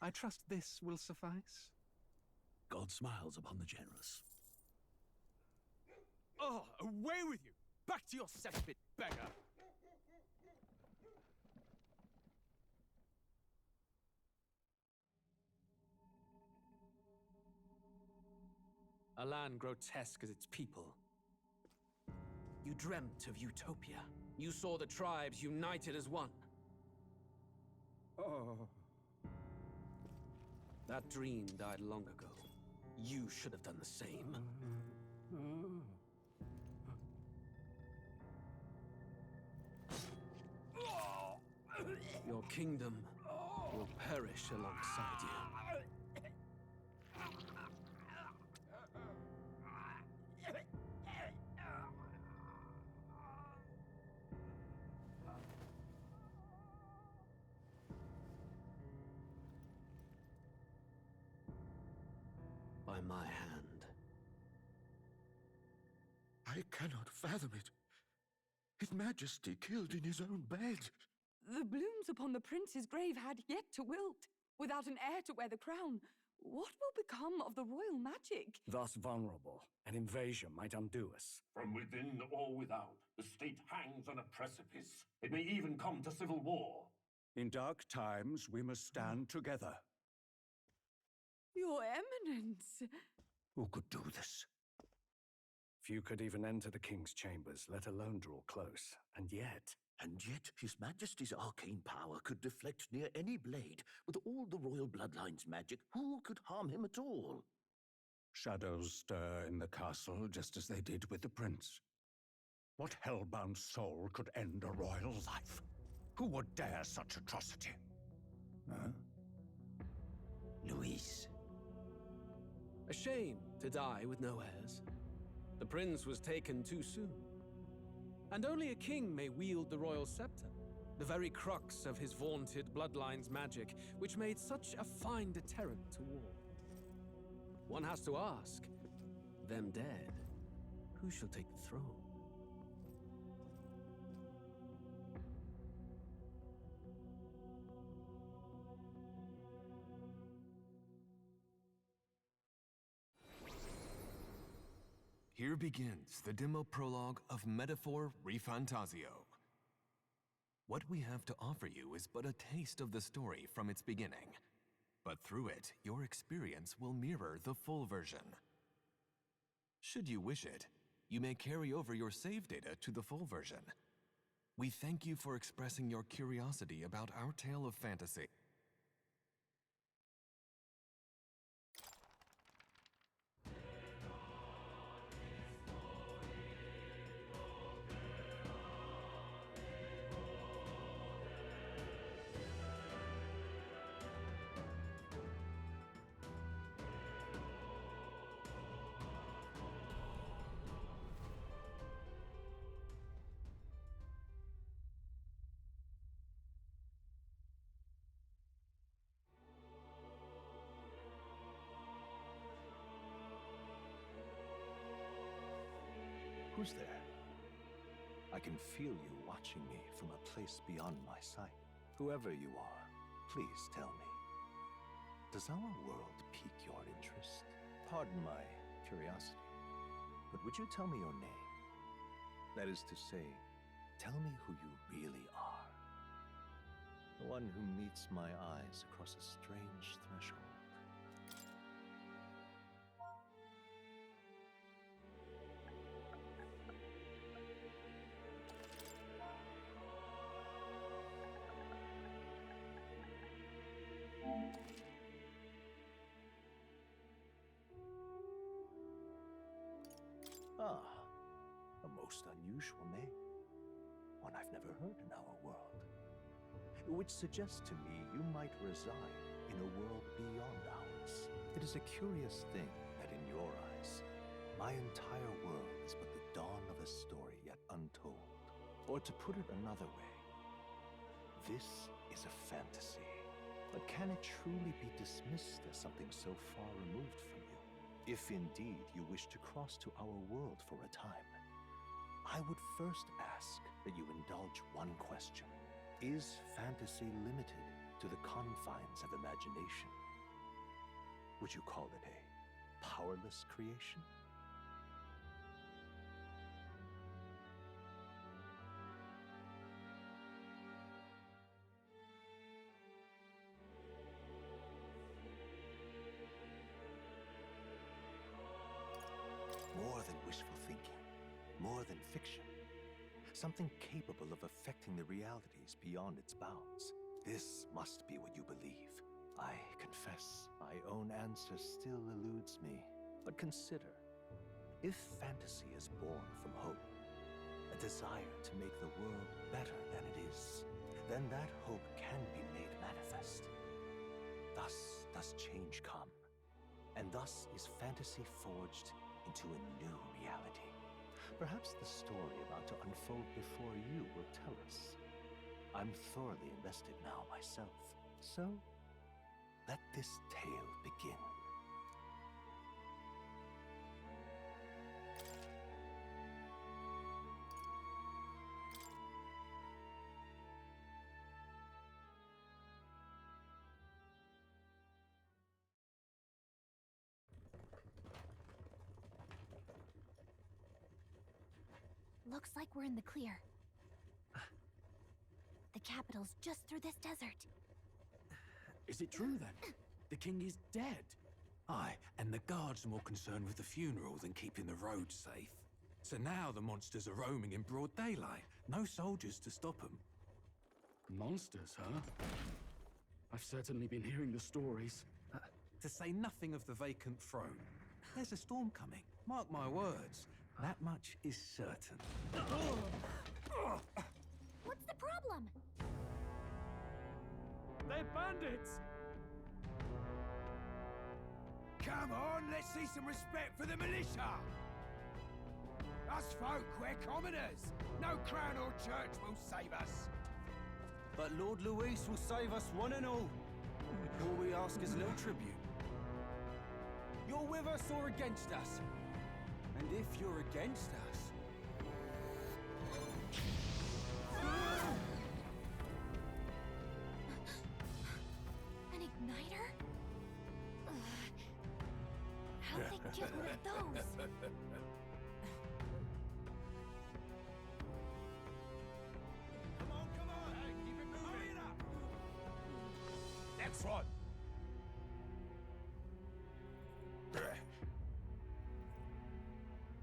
I trust this will suffice? God smiles upon the generous. Oh, away with you! Back to your cesspit, beggar! A land grotesque as its people. You dreamt of utopia. You saw the tribes united as one. Oh. That dream died long ago. You should have done the same. Your kingdom will perish alongside you. By my hand. I cannot fathom it. His Majesty killed in his own bed. The blooms upon the prince's grave had yet to wilt. Without an heir to wear the crown, what will become of the royal magic? Thus vulnerable, an invasion might undo us. From within or without, the state hangs on a precipice. It may even come to civil war. In dark times, we must stand together. Your Eminence! Who could do this? Few could even enter the king's chambers, let alone draw close. And yet His Majesty's arcane power could deflect near any blade. With all the royal bloodline's magic, who could harm him at all? shadows stir in the castle just as they did with the prince. What hellbound soul could end a royal life? Who would dare such atrocity? Huh? Louise. A shame to die with no heirs. The prince was taken too soon. And only a king may wield the royal scepter, the very crux of his vaunted bloodline's magic, which made such a fine deterrent to war. One has to ask, them dead, who shall take the throne? Here begins the demo prologue of Metaphor REFANTAZIO. What we have to offer you is but a taste of the story from its beginning, but through it, your experience will mirror the full version. Should you wish it, you may carry over your save data to the full version. We thank you for expressing your curiosity about our tale of fantasy. Who's there? I can feel you watching me from a place beyond my sight. Whoever you are, please tell me. Does our world pique your interest? Pardon my curiosity, but would you tell me your name? That is to say, tell me who you really are. The one who meets my eyes across a strange threshold. Ah, a most unusual name. One I've never heard in our world. Which suggests to me you might reside in a world beyond ours. It is a curious thing that in your eyes, my entire world is but the dawn of a story yet untold. Or to put it another way, this is a fantasy. But can it truly be dismissed as something so far removed from you? If indeed you wish to cross to our world for a time, I would first ask that you indulge one question. Is fantasy limited to the confines of imagination? Would you call it a powerless creation? More than wishful thinking, more than fiction. Something capable of affecting the realities beyond its bounds. This must be what you believe. I confess, my own answer still eludes me. But consider, if fantasy is born from hope, a desire to make the world better than it is, then that hope can be made manifest. Thus does change come, and thus is fantasy forged into a new reality. Perhaps the story about to unfold before you will tell us. I'm thoroughly invested now myself, so let this tale begin. Looks like we're in the clear. The capital's just through this desert. Is it true then? The king is dead? Aye, and the guards are more concerned with the funeral than keeping the roads safe. So now the monsters are roaming in broad daylight. No soldiers to stop them. Monsters, huh? I've certainly been hearing the stories. To say nothing of the vacant throne. There's a storm coming, mark my words. That much is certain. What's the problem? They're bandits! Come on, let's see some respect for the militia! Us folk, we're commoners. No crown or church will save us. But Lord Luis will save us one and all. All we ask is little tribute. You're with us or against us? And if you're against us... An igniter? How'd they get one of those? Come on! Hey, keep it moving! Hurry it up! Next one!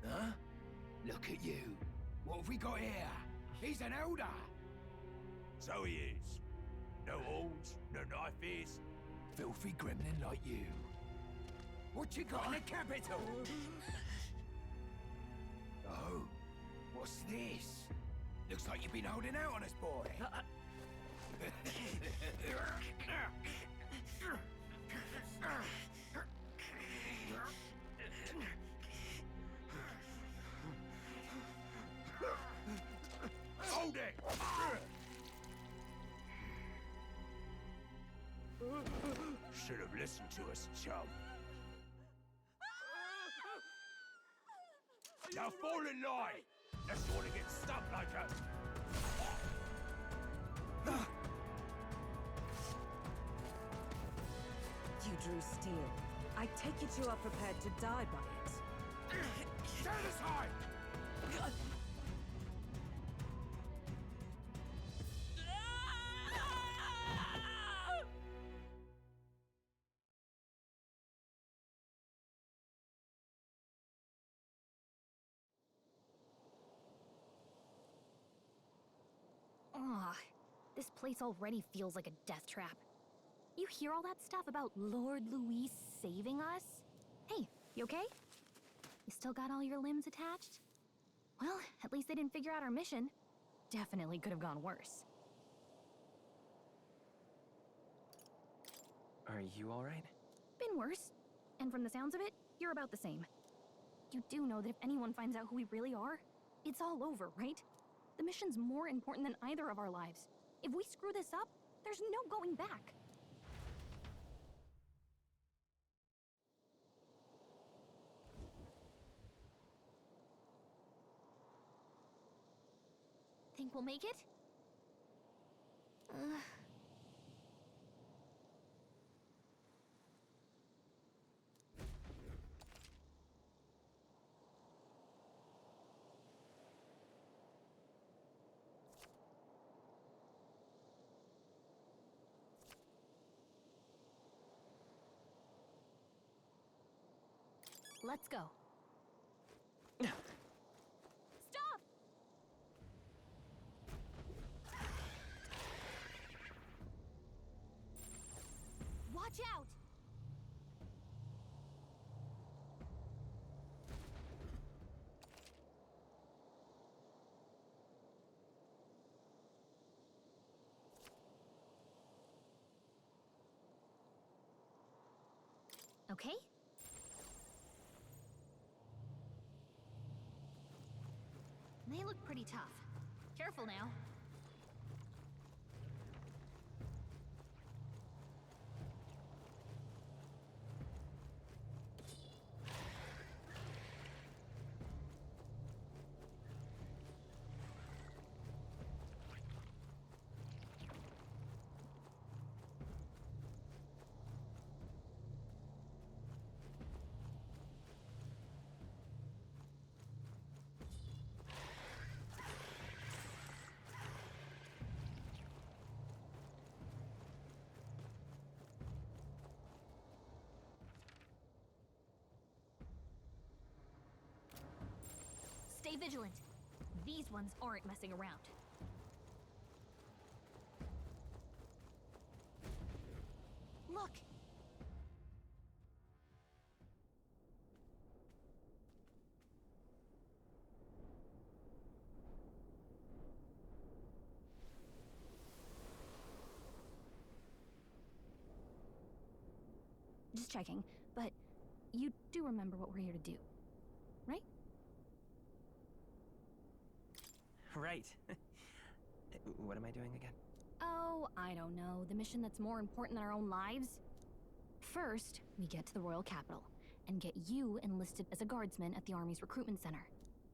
Huh? Look at you. What have we got here? He's an elder. So he is. No horns, no knife-ears. Filthy gremlin like you. What you got in the capital? Oh, what's this? Looks like you've been holding out on us, boy. Hold it! Should have listened to us, chum. Now fall in line! Unless you want to get stuck like us. You drew steel. I take it you are prepared to die by it. Stand aside! Ugh, this place already feels like a death trap. You hear all that stuff about Lord Luis saving us? Hey, you okay? You still got all your limbs attached? Well, at least they didn't figure out our mission. Definitely could have gone worse. Are you alright? Been worse. And from the sounds of it, you're about the same. You do know that if anyone finds out who we really are, it's all over, right? The mission's more important than either of our lives. If we screw this up, there's no going back. Think we'll make it? Let's go. Stop! Watch out! Okay? They look pretty tough. Careful now. Stay vigilant. These ones aren't messing around. Look! Just checking, but you do remember what we're here to do, right? Right. What am I doing again? Oh, I don't know. The mission that's more important than our own lives? First, we get to the royal capital and get you enlisted as a guardsman at the army's recruitment center.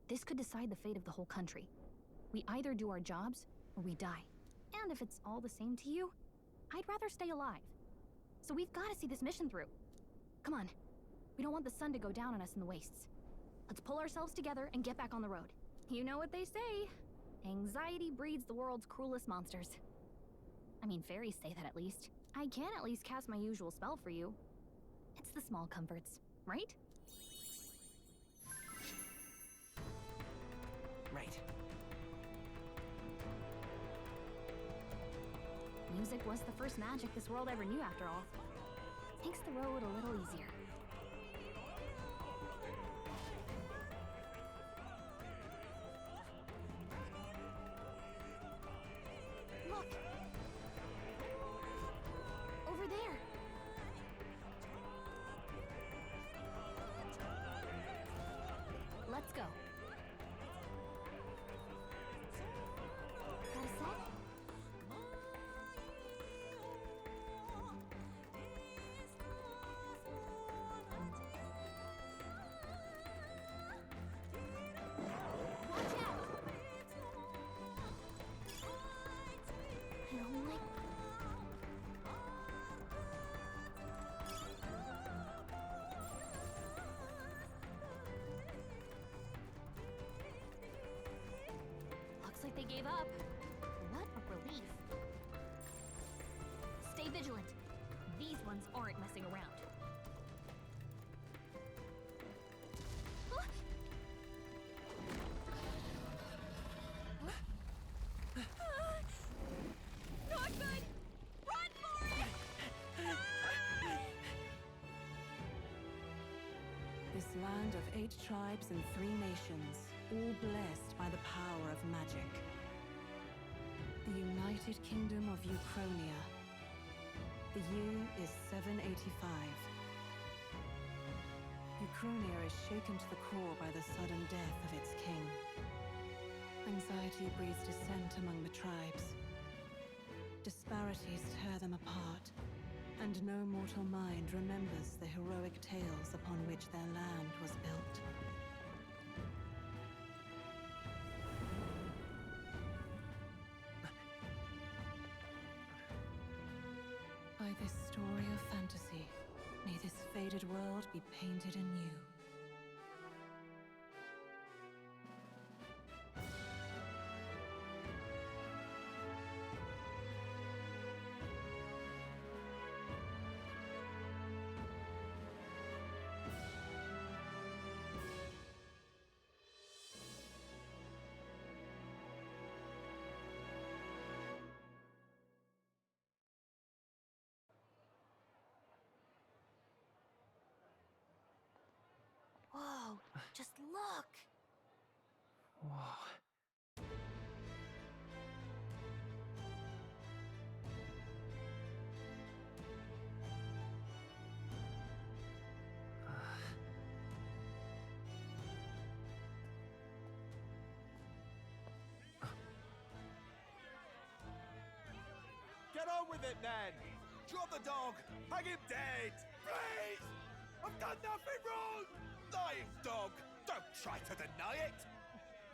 This could decide the fate of the whole country. We either do our jobs or we die. And if it's all the same to you, I'd rather stay alive. So we've got to see this mission through. Come on. We don't want the sun to go down on us in the wastes. Let's pull ourselves together and get back on the road. You know what they say. Anxiety breeds the world's cruelest monsters. I mean, fairies say that at least. I can at least cast my usual spell for you. It's the small comforts, right? Right. Music was the first magic this world ever knew, after all. Makes the road a little easier. Look! Over there! Let's go. Got a sec? Looks like they gave up. What a relief. Stay vigilant. These ones aren't messing around. Not good! Run for it! This land of 8 tribes and 3 nations, all blessed by the power of magic. The United Kingdom of Uchronia. The year is 785. Uchronia is shaken to the core by the sudden death of its king. Anxiety breeds dissent among the tribes. Disparities tear them apart, and no mortal mind remembers the heroic tales upon which their land was built. By this story of fantasy, may this faded world be painted anew. Just look! Whoa. Get on with it, then! Drop the dog! Hang him dead! Please! I've done nothing wrong! Lying dog! Don't try to deny it!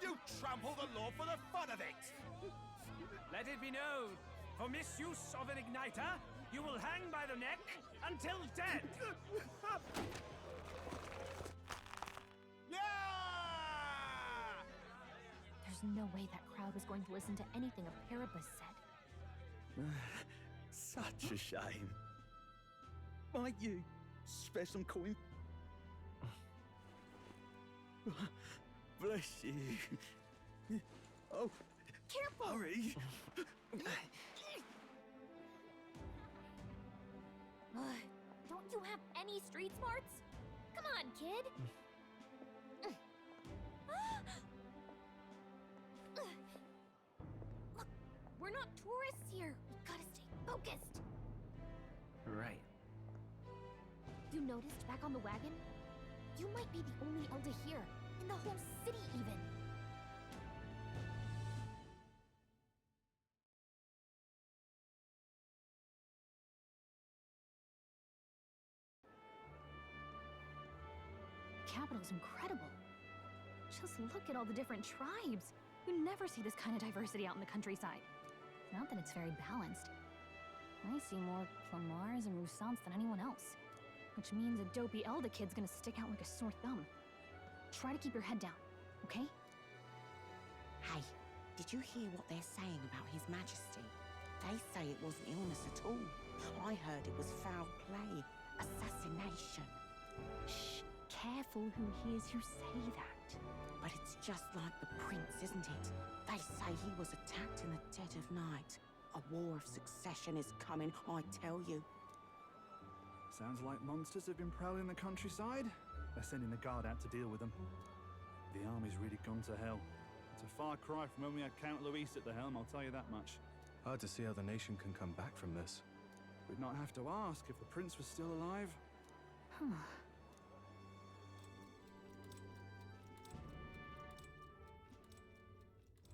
You trample the law for the fun of it! Let it be known, for misuse of an igniter, you will hang by the neck until dead! Yeah! There's no way that crowd was going to listen to anything a Paribus said. Such a shame. Might you spare some coin? Bless you. Oh, careful! Hurry! Don't you have any street smarts? Come on, kid! Look, we're not tourists here. We gotta stay focused. Right. You noticed back on the wagon? You might be the only Elder here, in the whole city even. Capital's incredible. Just look at all the different tribes. You never see this kind of diversity out in the countryside. Not that it's very balanced. I see more Clamars and Roussants than anyone else. Which means a dopey Elder kid's gonna stick out like a sore thumb. Try to keep your head down, okay? Hey, did you hear what they're saying about His Majesty? They say it wasn't illness at all. I heard it was foul play, assassination. Shh, careful who hears you say that. But it's just like the prince, isn't it? They say he was attacked in the dead of night. A war of succession is coming, I tell you. Sounds like monsters have been prowling the countryside. They're sending the guard out to deal with them. The army's really gone to hell. It's a far cry from when we had Count Luis at the helm, I'll tell you that much. Hard to see how the nation can come back from this. We'd not have to ask if the prince was still alive.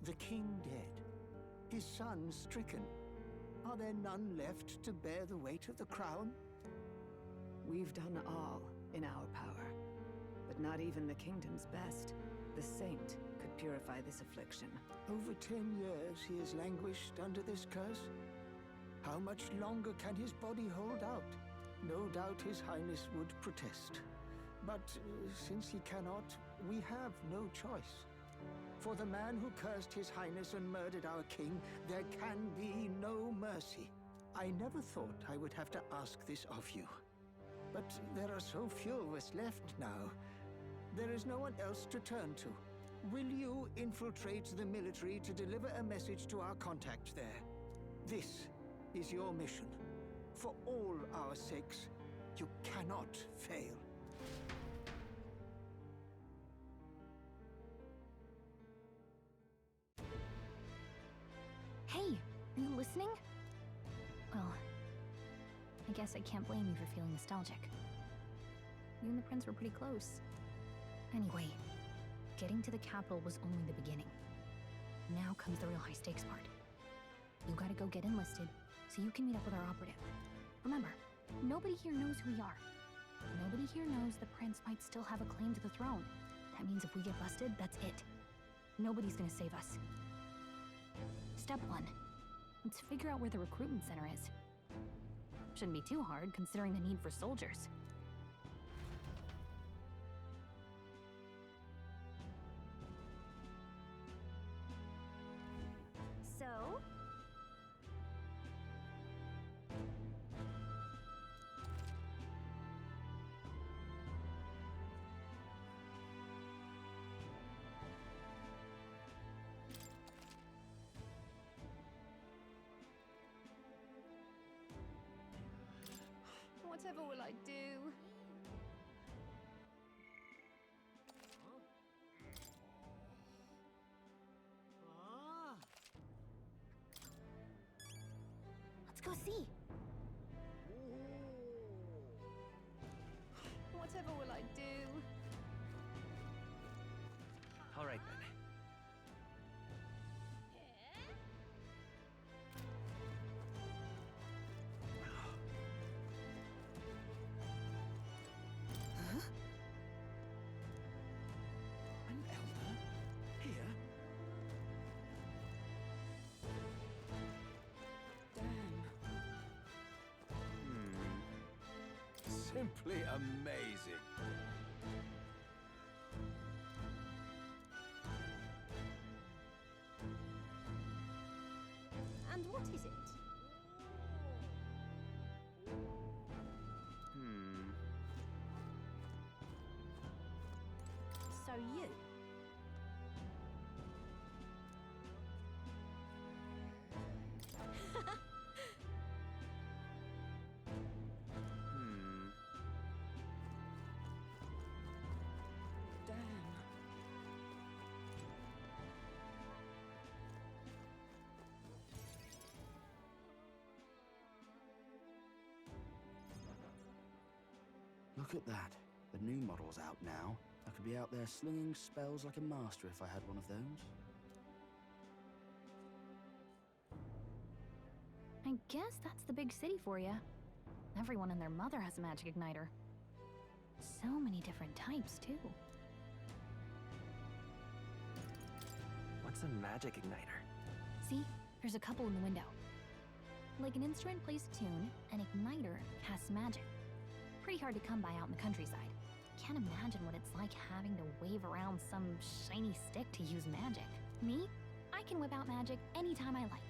The king dead, his son stricken. Are there none left to bear the weight of the crown? We've done all in our power, but not even the kingdom's best, the saint, could purify this affliction. Over 10 years he has languished under this curse. How much longer can his body hold out? No doubt His Highness would protest. But since he cannot, we have no choice. For the man who cursed His Highness and murdered our king, there can be no mercy. I never thought I would have to ask this of you. But there are so few of us left now. There is no one else to turn to. Will you infiltrate the military to deliver a message to our contact there? This is your mission. For all our sakes, you cannot fail. Hey, are you listening? Well, I guess I can't blame you for feeling nostalgic. You and the prince were pretty close. Anyway, getting to the capital was only the beginning. Now comes the real high-stakes part. You gotta go get enlisted, so you can meet up with our operative. Remember, nobody here knows who we are. Nobody here knows the prince might still have a claim to the throne. That means if we get busted, that's it. Nobody's gonna save us. Step 1. Let's figure out where the recruitment center is. Shouldn't be too hard, considering the need for soldiers. So? Whatever will I do? Simply amazing. And what is it? So you. Look at that. The new model's out now. I could be out there slinging spells like a master if I had one of those. I guess that's the big city for you. Everyone and their mother has a magic igniter. So many different types, too. What's a magic igniter? See? There's a couple in the window. Like an instrument plays a tune, an igniter casts magic. Pretty hard to come by out in the countryside. Can't imagine what it's like having to wave around some shiny stick to use magic. Me? I can whip out magic anytime I like.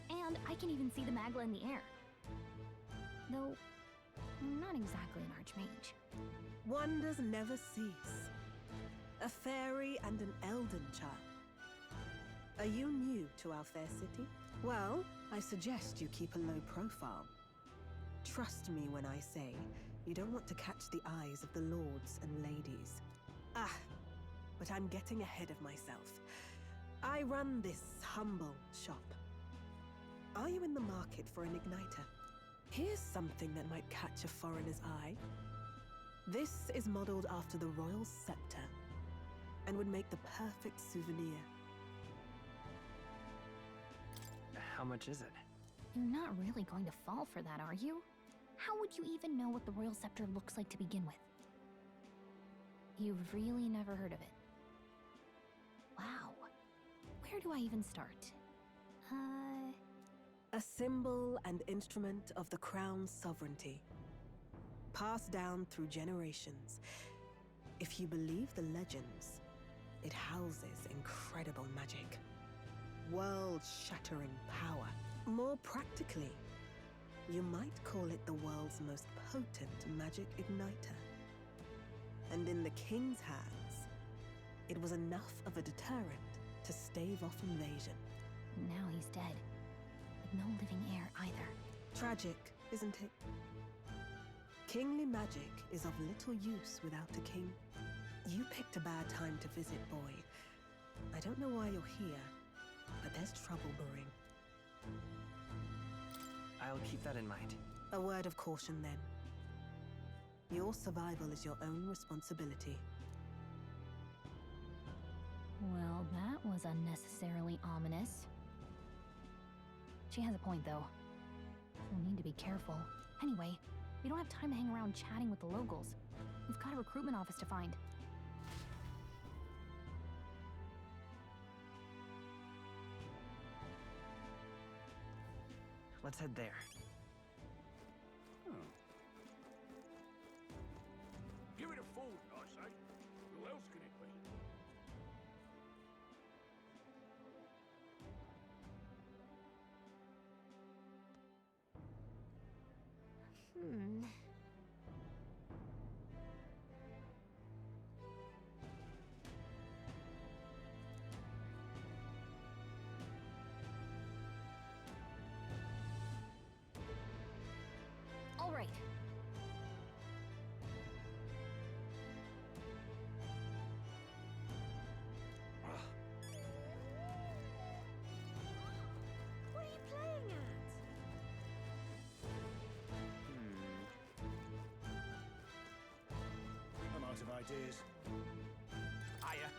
And I can even see the Magla in the air. Though, I'm not exactly an archmage. Wonders never cease. A fairy and an elden child. Are you new to our fair city? Well, I suggest you keep a low profile. Trust me when I say you don't want to catch the eyes of the lords and ladies. Ah, but I'm getting ahead of myself. I run this humble shop. Are you in the market for an igniter? Here's something that might catch a foreigner's eye. This is modeled after the royal scepter and would make the perfect souvenir. How much is it? You're not really going to fall for that, are you? How would you even know what the royal scepter looks like to begin with? You've really never heard of it. Wow. Where do I even start? A symbol and instrument of the crown's sovereignty. Passed down through generations. If you believe the legends, it houses incredible magic. World-shattering power. More practically, you might call it the world's most potent magic igniter. And in the king's hands, it was enough of a deterrent to stave off invasion. Now he's dead. With no living heir either. Tragic, isn't it? Kingly magic is of little use without a king. You picked a bad time to visit, boy. I don't know why you're here, but there's trouble brewing. I'll keep that in mind. A word of caution, then. Your survival is your own responsibility. Well, that was unnecessarily ominous. She has a point, though. We'll need to be careful. Anyway, we don't have time to hang around chatting with the locals. We've got a recruitment office to find. Let's head there. Give it a fold, I say. Who else can it be? All right. What are you playing at? I'm out of ideas. Hiya.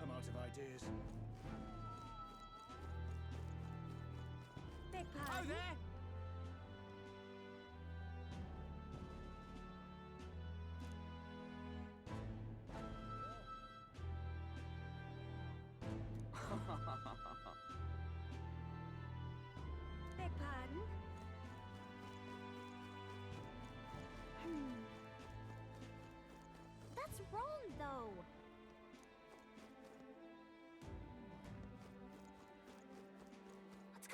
I'm out of ideas. Big Oh, party. there!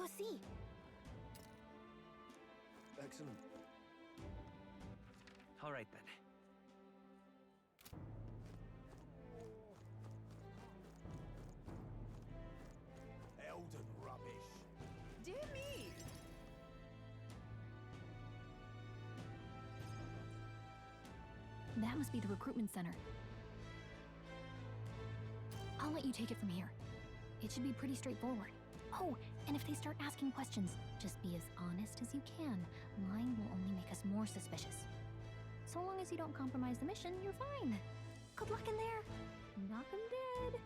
go see. Excellent. All right, then. Elden rubbish. Dear me! That must be the recruitment center. I'll let you take it from here. It should be pretty straightforward. Oh, and if they start asking questions, just be as honest as you can. Lying will only make us more suspicious. So long as you don't compromise the mission, you're fine. Good luck in there. Knock 'em dead.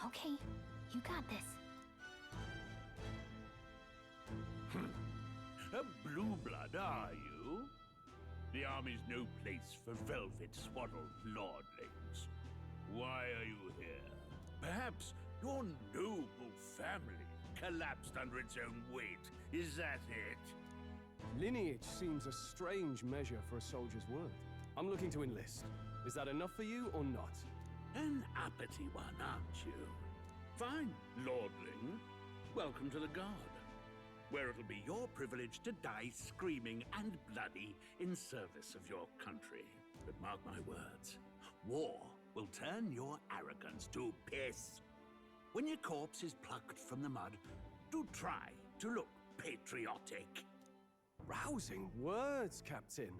Okay, you got this. A blue blood, are you? The army's no place for velvet-swaddled lordlings. Why are you here? Perhaps your noble family collapsed under its own weight. Is that it? Lineage seems a strange measure for a soldier's word. I'm looking to enlist. Is that enough for you or not? An uppity one, aren't you? Fine, lordling. Welcome to the Guard, where it'll be your privilege to die screaming and bloody in service of your country. But mark my words, war will turn your arrogance to piss. When your corpse is plucked from the mud, do try to look patriotic. Rousing words, Captain.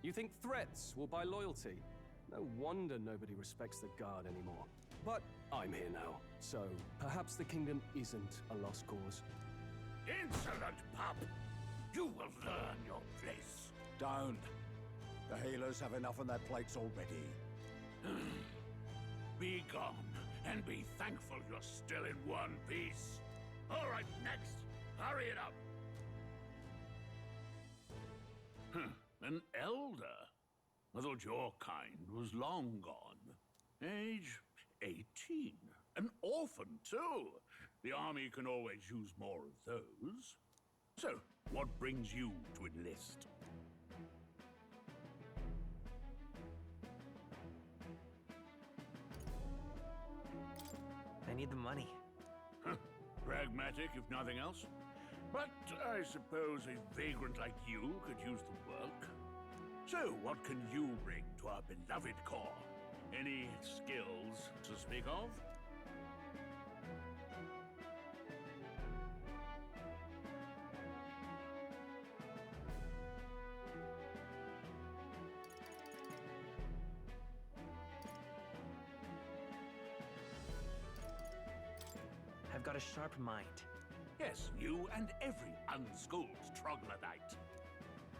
You think threats will buy loyalty? No wonder nobody respects the Guard anymore. But I'm here now, so perhaps the kingdom isn't a lost cause. Insolent pup! You will learn your place. Don't. The healers have enough on their plates already. Be gone, and be thankful you're still in one piece. All right, next. Hurry it up. An elder? I thought your kind was long gone. Age 18. An orphan, too. The army can always use more of those. So, what brings you to enlist? I need the money. Pragmatic, if nothing else. But I suppose a vagrant like you could use the work. So, what can you bring to our beloved corps? Any skills to speak of? I've got a sharp mind. Yes, you and every unschooled troglodyte.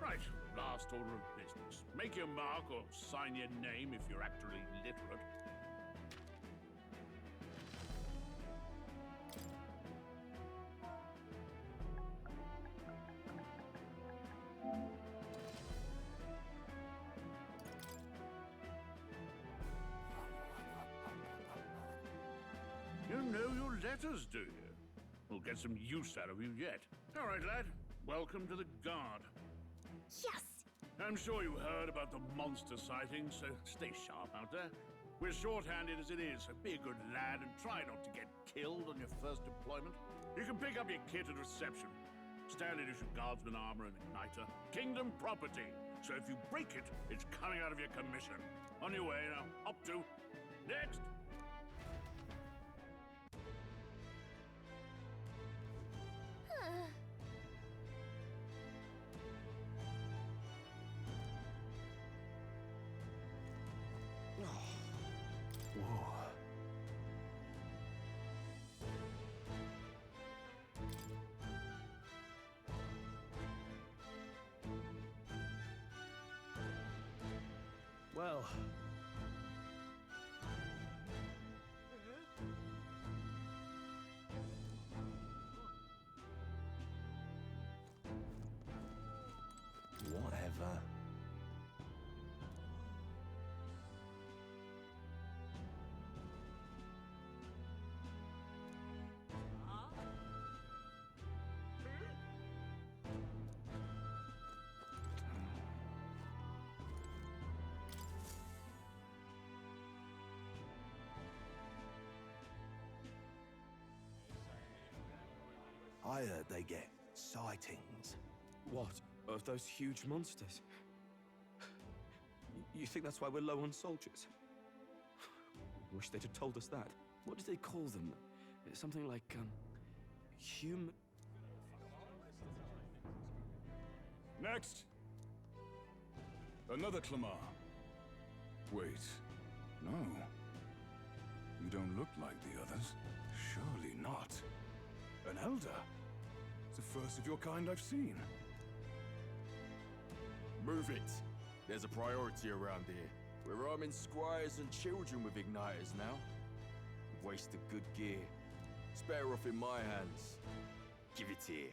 Right, last order of business. Make your mark or sign your name if you're actually literate. You know your letters, do you? We'll get some use out of you yet. All right, lad. Welcome to the Guard. Yes! I'm sure you heard about the monster sightings, so stay sharp out there. We're short-handed as it is, so be a good lad and try not to get killed on your first deployment. You can pick up your kit at reception. Standard issue guardsman armor and igniter. Kingdom property. So if you break it, it's coming out of your commission. On your way now. Up to. Next! Well... Whatever. I heard they get sightings. What? Of those huge monsters? You think that's why we're low on soldiers? Wish they'd have told us that. What did they call them? Something like, human... Next! Another Clamar. Wait, no. You don't look like the others. Surely not. An elder? It's the first of your kind I've seen. Move it. There's a priority around here. We're arming squires and children with igniters now. Waste of good gear. It's better off in my hands. Give it here.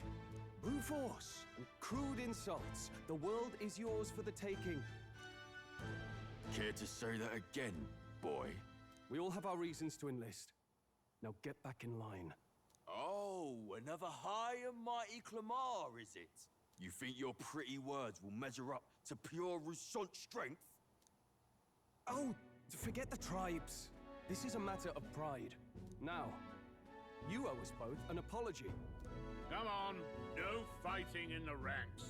Brute force! Crude insults! The world is yours for the taking. Care to say that again, boy? We all have our reasons to enlist. Now get back in line. Oh, another high and mighty Clamar, is it? You think your pretty words will measure up to pure Rousseau strength? Oh, forget the tribes. This is a matter of pride. Now, you owe us both an apology. Come on, no fighting in the ranks.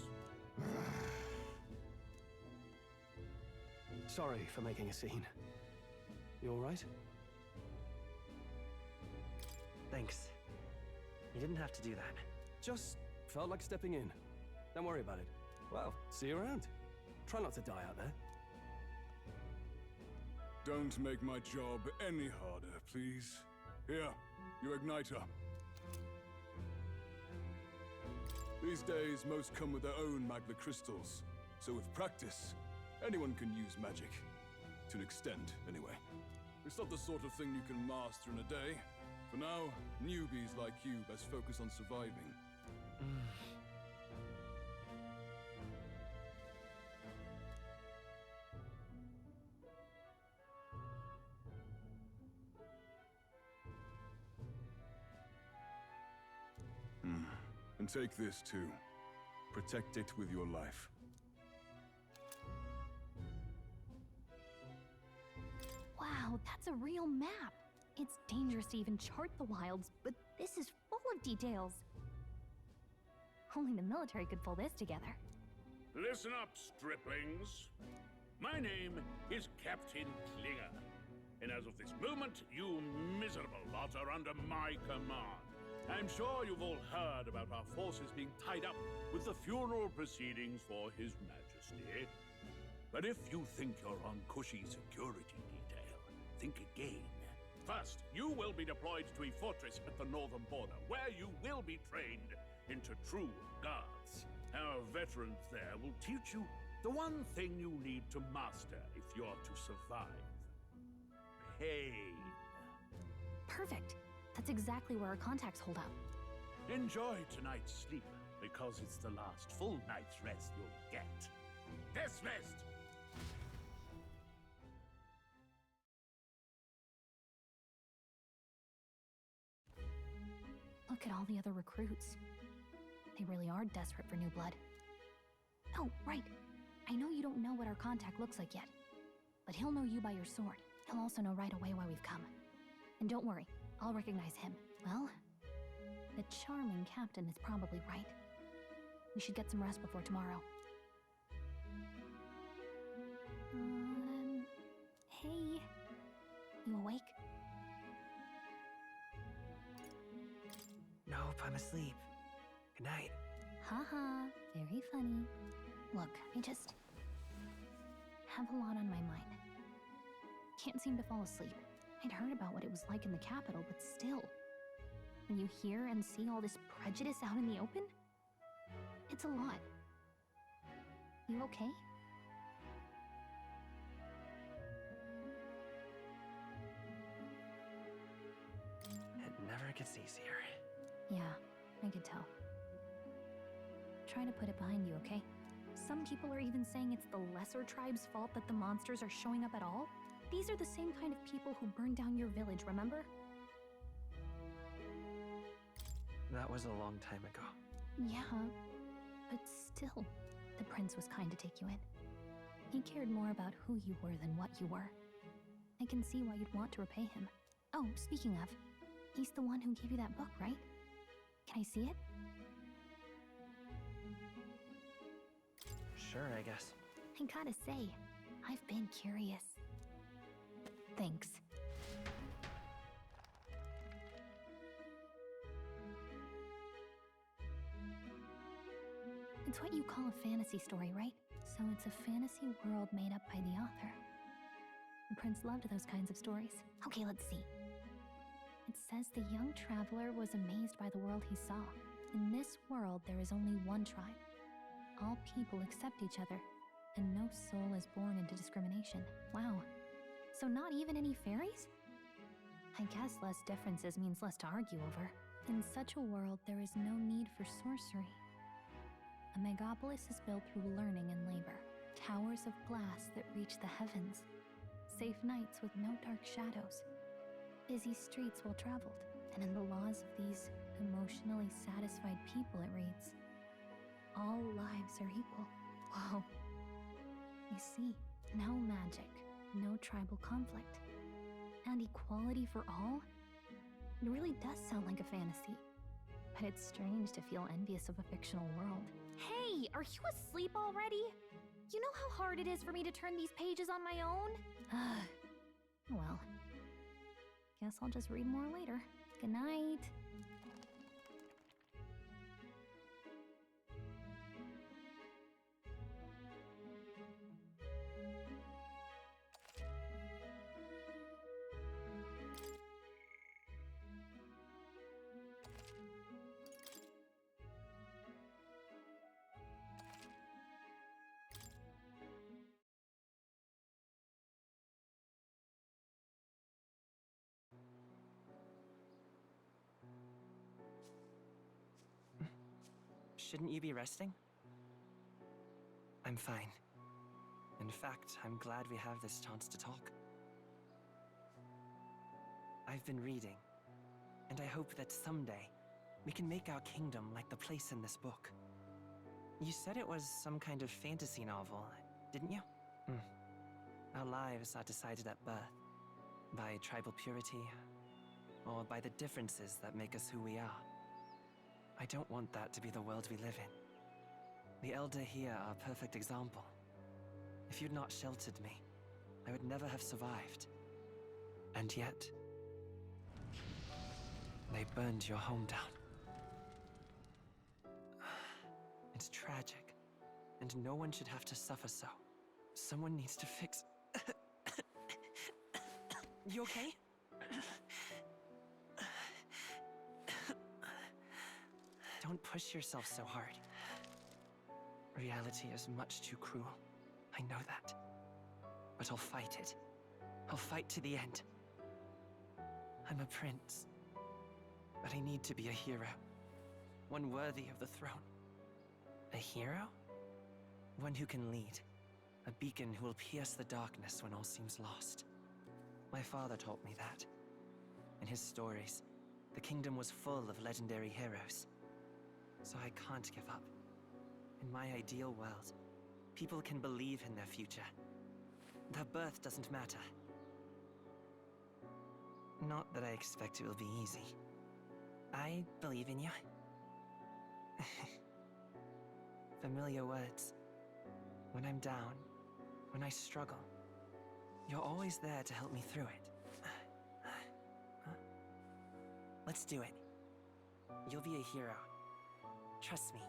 Sorry for making a scene. You all right? Thanks. You didn't have to do that. Just felt like stepping in. Don't worry about it. Well, see you around. Try not to die out there. Don't make my job any harder, please. Here, your igniter. These days, most come with their own magna crystals. So with practice, anyone can use magic. To an extent, anyway. It's not the sort of thing you can master in a day. For now, newbies like you best focus on surviving. And take this too. Protect it with your life. Wow, that's a real map. It's dangerous to even chart the wilds, but this is full of details. Only the military could pull this together. Listen up, striplings. My name is Captain Klinger, and as of this moment, you miserable lot are under my command. I'm sure you've all heard about our forces being tied up with the funeral proceedings for His Majesty. But if you think you're on cushy security detail, think again. First, you will be deployed to a fortress at the northern border, where you will be trained into true guards. Our veterans there will teach you the one thing you need to master if you're to survive. Pain. Perfect. That's exactly where our contacts hold out. Enjoy tonight's sleep, because it's the last full night's rest you'll get. Dismissed! Look at all the other recruits. They really are desperate for new blood. Oh, right. I know you don't know what our contact looks like yet, but he'll know you by your sword. He'll also know right away why we've come. And don't worry, I'll recognize him. Well, the charming captain is probably right. We should get some rest before tomorrow. Hey. You awake? Nope, I'm asleep. Good night. Haha, very funny. Look, I just have a lot on my mind. Can't seem to fall asleep. I'd heard about what it was like in the capital, but still. When you hear and see all this prejudice out in the open, it's a lot. You okay? It never gets easier. Yeah, I could tell. Try to put it behind you, okay? Some people are even saying it's the lesser tribe's fault that the monsters are showing up at all. These are the same kind of people who burned down your village, remember? That was a long time ago. Yeah, but still, the prince was kind to take you in. He cared more about who you were than what you were. I can see why you'd want to repay him. Oh, speaking of, he's the one who gave you that book, right? Can I see it? Sure, I guess. I gotta say, I've been curious. Thanks. It's what you call a fantasy story, right? So it's a fantasy world made up by the author. The prince loved those kinds of stories. Okay, let's see. It says the young traveler was amazed by the world he saw. In this world, there is only one tribe. All people accept each other, and no soul is born into discrimination. Wow. So not even any fairies? I guess less differences means less to argue over. In such a world, there is no need for sorcery. A megapolis is built through learning and labor. Towers of glass that reach the heavens. Safe nights with no dark shadows. Busy streets well traveled. And in the laws of these emotionally satisfied people, it reads, all lives are equal. Whoa. You see, no magic, no tribal conflict, and equality for all? It really does sound like a fantasy. But it's strange to feel envious of a fictional world. Hey, are you asleep already? You know how hard it is for me to turn these pages on my own? Well, guess I'll just read more later. Good night. Shouldn't you be resting? I'm fine. In fact, I'm glad we have this chance to talk. I've been reading, and I hope that someday we can make our kingdom like the place in this book. You said it was some kind of fantasy novel, didn't you? Our lives are decided at birth, by tribal purity, or by the differences that make us who we are. I don't want that to be the world we live in. The Elder here are a perfect example. If you'd not sheltered me, I would never have survived. And yet, they burned your home down. It's tragic, and no one should have to suffer so. Someone needs to fix... You okay? Don't push yourself so hard. Reality is much too cruel. I know that. But I'll fight it. I'll fight to the end. I'm a prince. But I need to be a hero. One worthy of the throne. A hero? One who can lead. A beacon who will pierce the darkness when all seems lost. My father taught me that. In his stories, the kingdom was full of legendary heroes. So I can't give up. In my ideal world, people can believe in their future. Their birth doesn't matter. Not that I expect it will be easy. I believe in you. Familiar words. When I'm down, when I struggle, you're always there to help me through it. Let's do it. You'll be a hero. Trust me.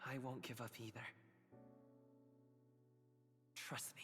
I won't give up either. Trust me.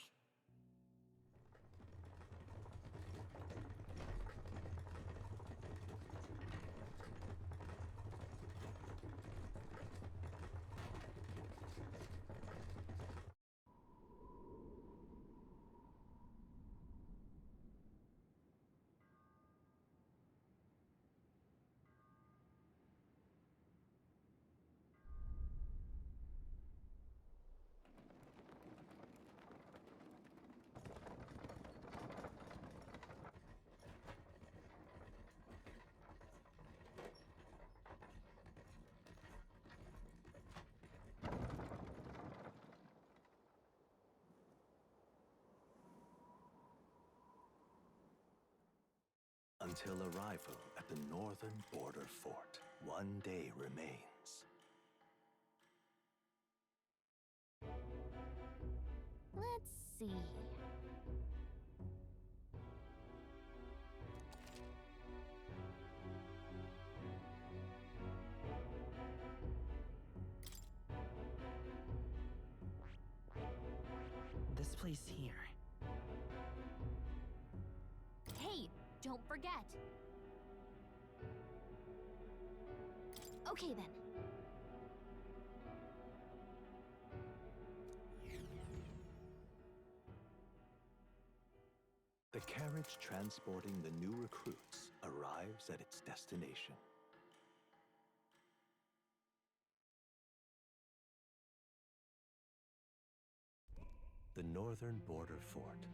until arrival at the northern border fort. One day remains. Let's see. This place here. Hey, don't forget. Okay then. The carriage transporting the new recruits arrives at its destination. The northern border fort.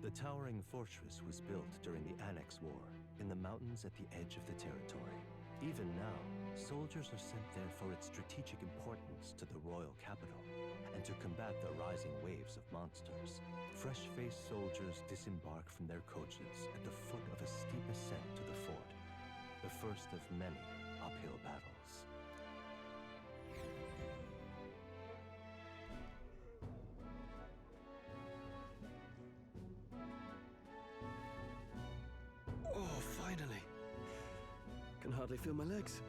The towering fortress was built during the Annex War in the mountains at the edge of the territory. Even now, soldiers are sent there for its strategic importance to the royal capital and to combat the rising waves of monsters. Fresh-faced soldiers disembark from their coaches at the foot of a steep ascent to the fort, the first of many uphill battles. Oh, finally. Can hardly feel my legs.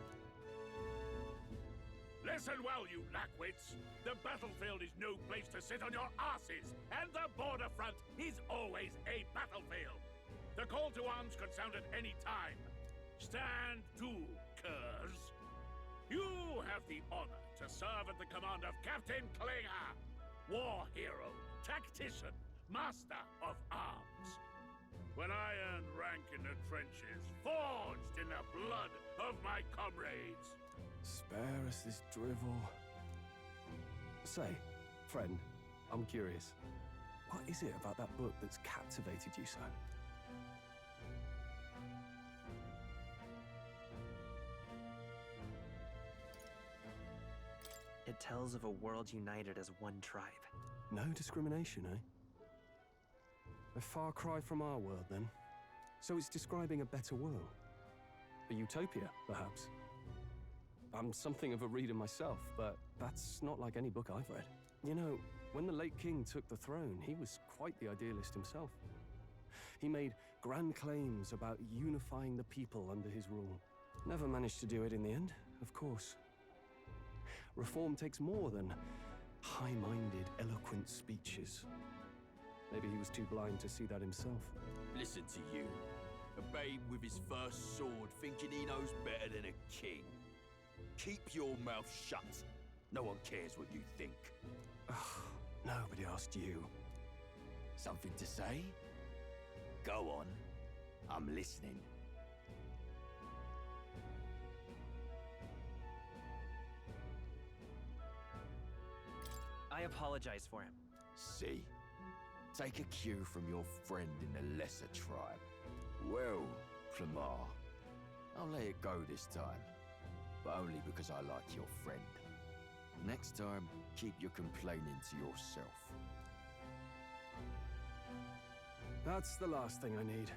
Listen well, you lackwits. The battlefield is no place to sit on your asses, and the border front is always a battlefield. The call to arms could sound at any time. Stand to, curs. You have the honor to serve at the command of Captain Klinger, war hero, tactician, master of arms. When I earned rank in the trenches, forged in the blood of my comrades. Spare us this drivel. Say, friend, I'm curious. What is it about that book that's captivated you so? It tells of a world united as one tribe. No discrimination, eh? A far cry from our world, then. So it's describing a better world. A utopia, perhaps. I'm something of a reader myself, but that's not like any book I've read. You know, when the late king took the throne, he was quite the idealist himself. He made grand claims about unifying the people under his rule. Never managed to do it in the end, of course. Reform takes more than high-minded, eloquent speeches. Maybe he was too blind to see that himself. Listen to you. A babe with his first sword thinking he knows better than a king. Keep your mouth shut. No one cares what you think. Nobody asked you. Something to say? Go on. I'm listening. I apologize for him. See? Take a cue from your friend in the lesser tribe. Well, Clamar, I'll let it go this time. But only because I like your friend. Next time, keep your complaining to yourself. That's the last thing I need.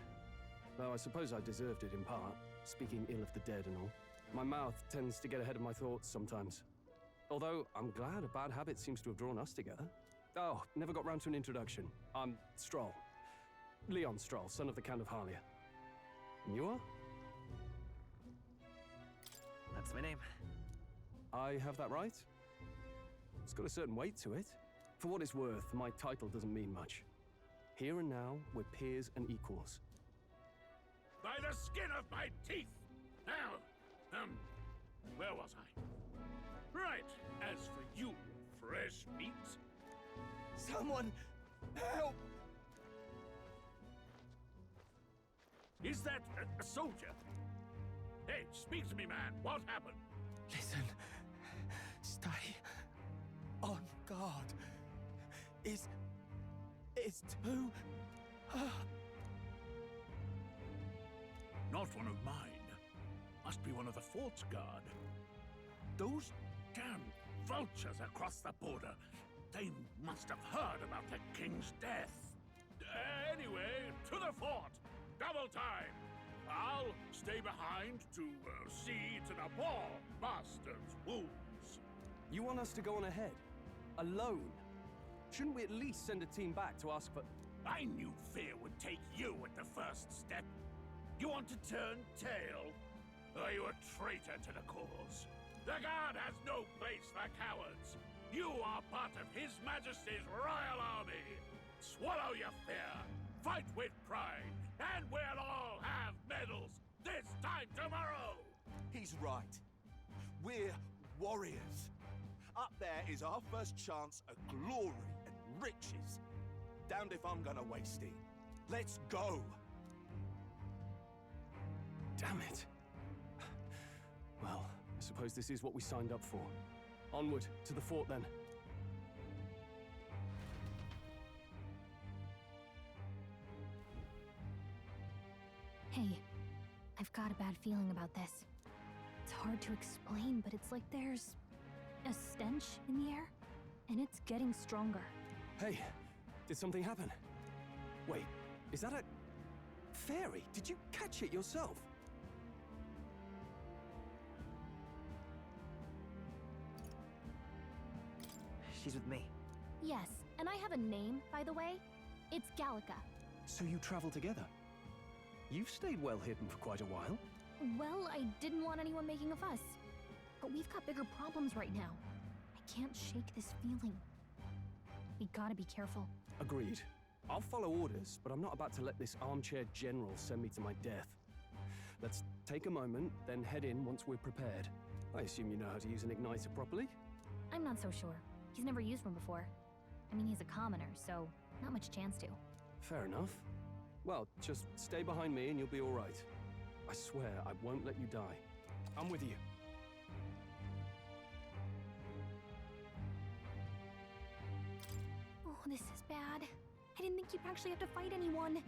Though I suppose I deserved it in part, speaking ill of the dead and all. My mouth tends to get ahead of my thoughts sometimes. Although, I'm glad a bad habit seems to have drawn us together. Oh, never got round to an introduction. I'm Stroll. Leon Stroll, son of the Count of Harlia. And you are? That's my name. I have that right? It's got a certain weight to it. For what it's worth, my title doesn't mean much. Here and now, we're peers and equals. By the skin of my teeth! Now, where was I? Right, as for you, fresh meat. Someone, help! Is that a soldier? Hey, speak to me, man. What happened? Listen. Stay on guard. It's too... Not one of mine. Must be one of the fort's guard. Those damn vultures across the border. They must have heard about the king's death. Anyway, to the fort. Double time. I'll stay behind to see to the poor master's wounds. You want us to go on ahead? Alone? Shouldn't we at least send a team back to ask for... I knew fear would take you at the first step. You want to turn tail? Are you a traitor to the cause? The Guard has no place for cowards. You are part of His Majesty's Royal Army. Swallow your fear, fight with pride, and we'll all have medals this time tomorrow! He's right. We're warriors. Up there is our first chance at glory and riches. Damned if I'm gonna waste it. Let's go! Damn it. Well, I suppose this is what we signed up for. Onward, to the fort then. Hey, I've got a bad feeling about this. It's hard to explain, but it's like there's a stench in the air, and it's getting stronger. Hey, did something happen? Wait, is that a... fairy? Did you catch it yourself? She's with me. Yes, and I have a name, by the way. It's Gallica. So you travel together? You've stayed well hidden for quite a while. Well, I didn't want anyone making a fuss. But we've got bigger problems right now. I can't shake this feeling. We gotta be careful. Agreed. I'll follow orders, but I'm not about to let this armchair general send me to my death. Let's take a moment, then head in once we're prepared. I assume you know how to use an igniter properly? I'm not so sure. He's never used one before. I mean, he's a commoner, so not much chance to. Fair enough. Well, just stay behind me and you'll be all right. I swear I won't let you die. I'm with you. Oh, this is bad. I didn't think you'd actually have to fight anyone.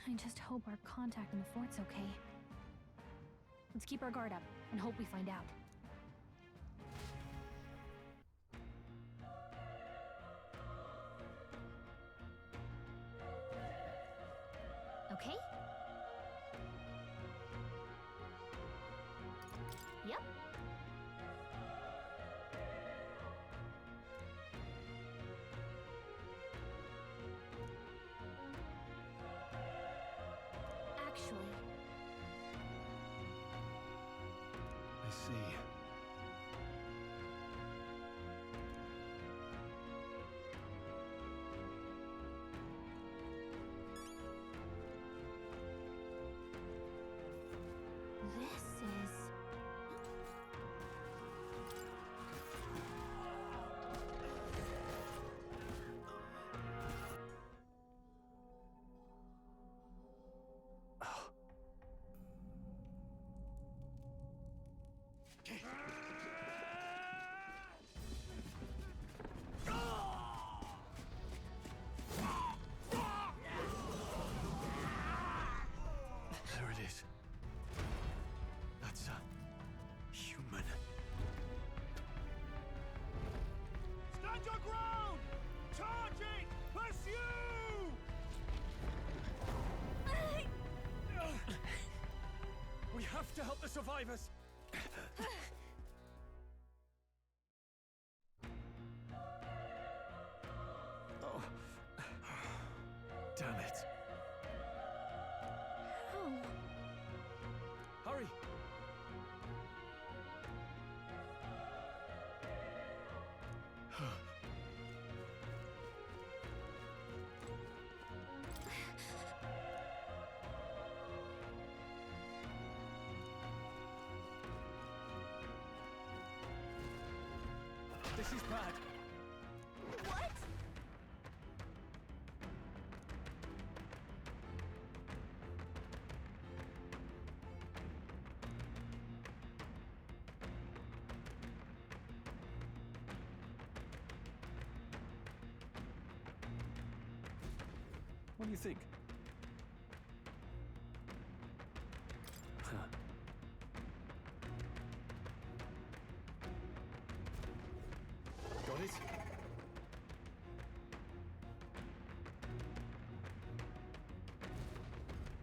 I just hope our contact in the fort's okay. Let's keep our guard up and hope we find out. Okay? Yep. Actually... I see. This is... There it is. That's a... human. Stand your ground! Charging! Pursue! We have to help the survivors! Oh. Damn it. Hurry! This is bad. What? What do you think? Huh. Got it?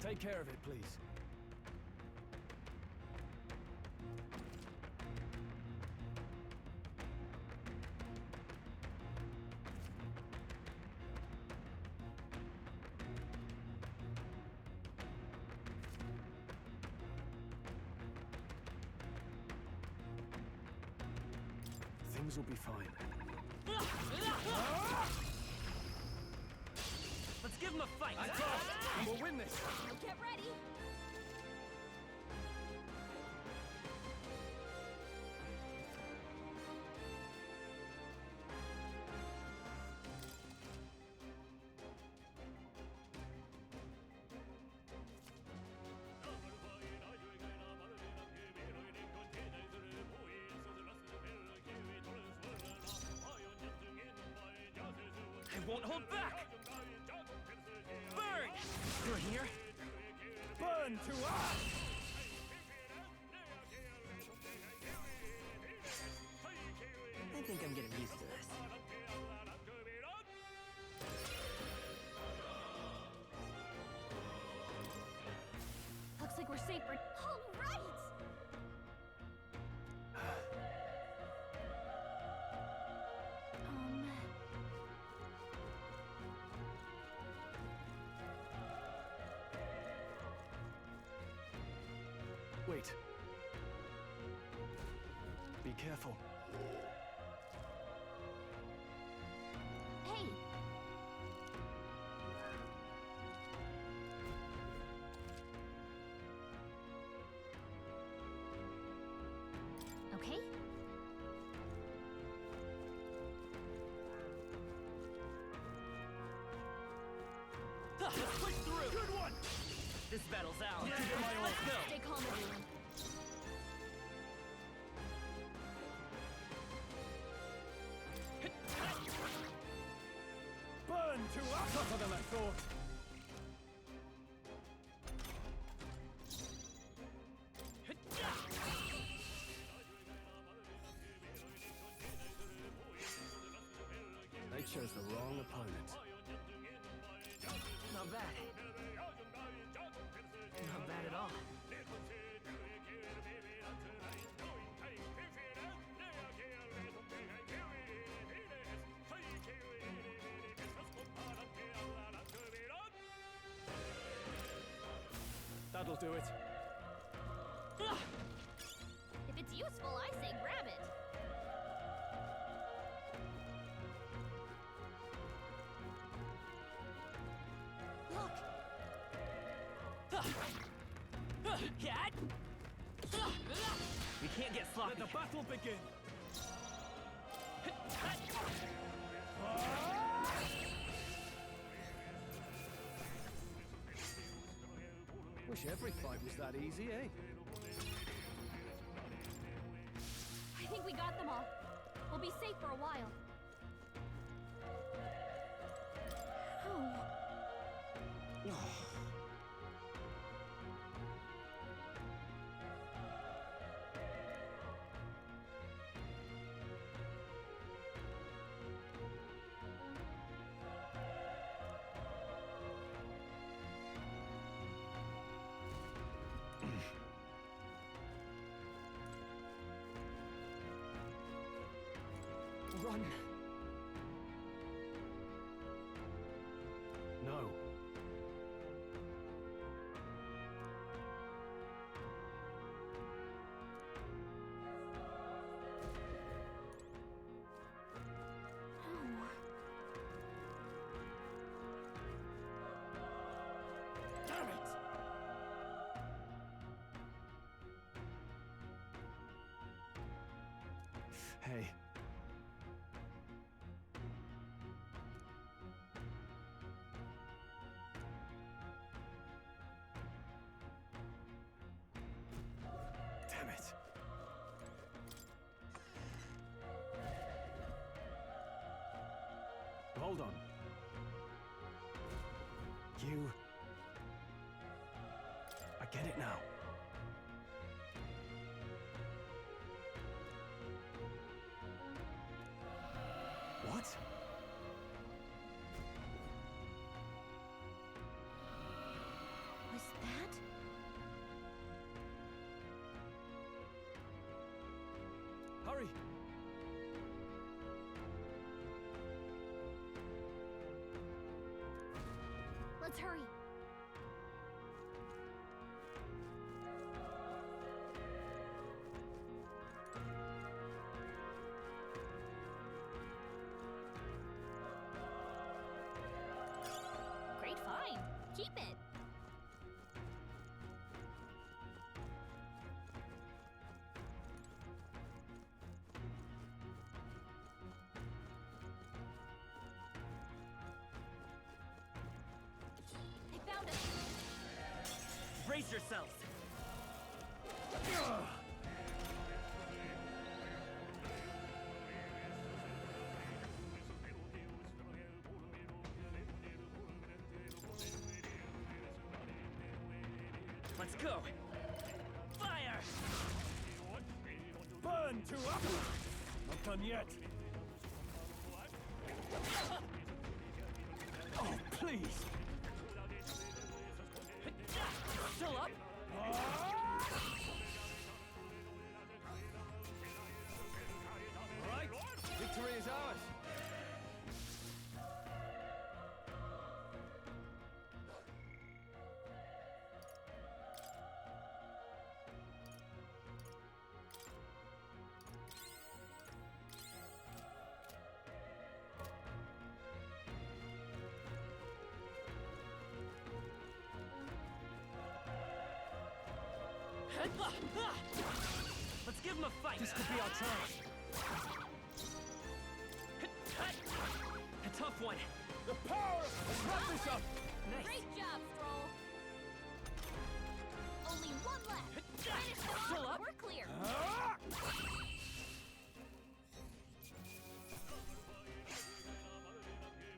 Take care of it, please. Things will be fine. Let's give him a fight! We'll win this! Get ready! I won't hold back! Burn! You're here? Burn to us! I think I'm getting used to this. Looks like we're safe for... All right! Wait. Be careful. Hey! Okay? Let's push through! Good one! This battle's ours! Yeah. Let's go! Stay calm, everyone. Burn to us! Tougher than I thought. They chose the wrong opponent. Not bad. Not bad at all. That'll do it. If it's useful, I say grab it. Cat! We can't get sloppy. Let the battle begin. Wish every fight was that easy, eh? I think we got them all. We'll be safe for a while. Oh. Run! No. Damn it! Hey. Damn it. Hold on. You... I get it now. What? Was that? Hurry! Let's hurry. Brace yourselves! Let's go! Fire! Burn to up! Not done yet. Oh, please! Still up? All right, victory is ours. Let's give him a fight! This could be our chance. A tough one! The power! Let's wrap this up! Nice! Great job, Stroll! Only one left! Finish them Still off! up? We're clear!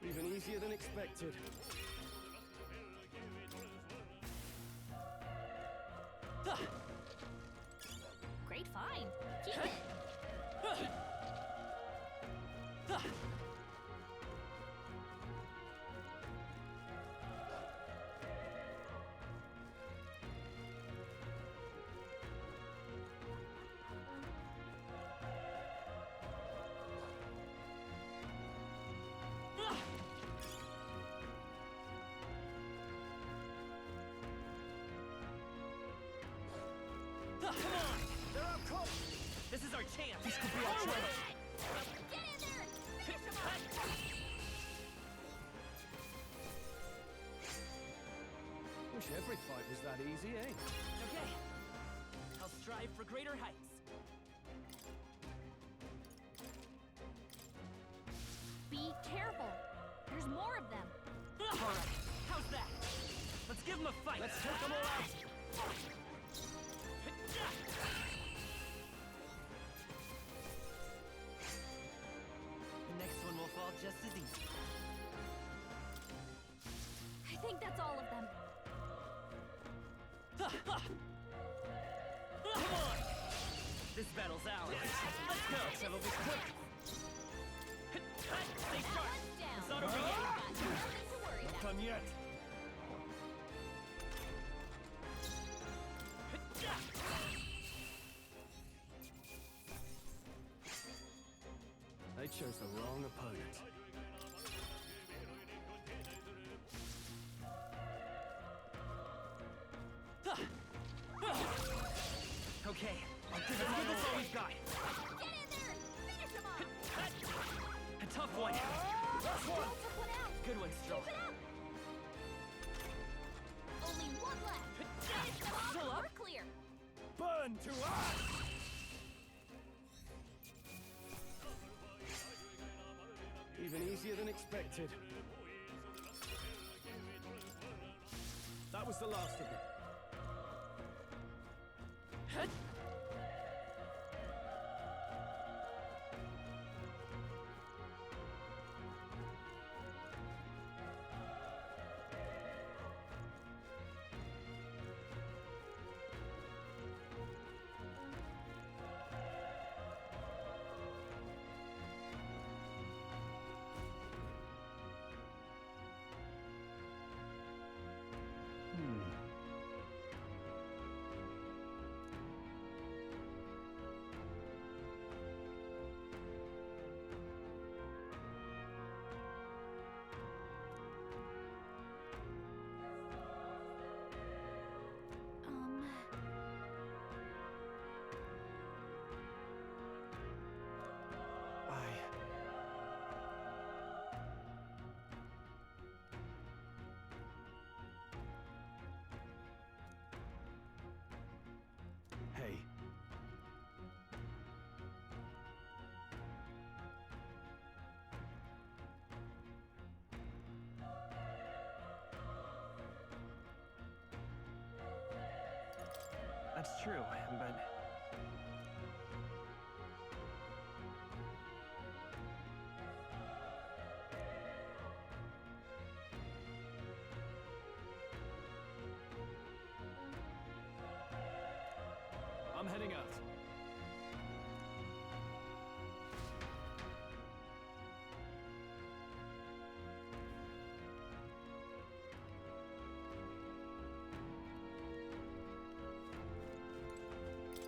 Even easier than expected. Great find! Keep it! Come on! They're up close! This is our chance! This could be our chance! Get in there and finish him off! Wish every fight was that easy, eh? Okay. I'll strive for greater heights. Be careful! There's more of them! Alright, how's that? Let's give them a fight! Let's take them all out! The next one will fall just as easy. I think that's all of them. Come on! This battle's ours. Let's go! Settle this quick! Stay sharp! Down. It's not over yet! Got nothing to worry Not about. done yet. They chose the wrong opponent. Okay, I'll give this all we've got. Get in there and finish him off! A tough one. Last one! Stroll took one out! Good one, Stroll. Keep it up! Only one left! Finish them off! Still up? We're clear! Burn to us! Even easier than expected. That was the last of them. That's true, but... I'm heading out.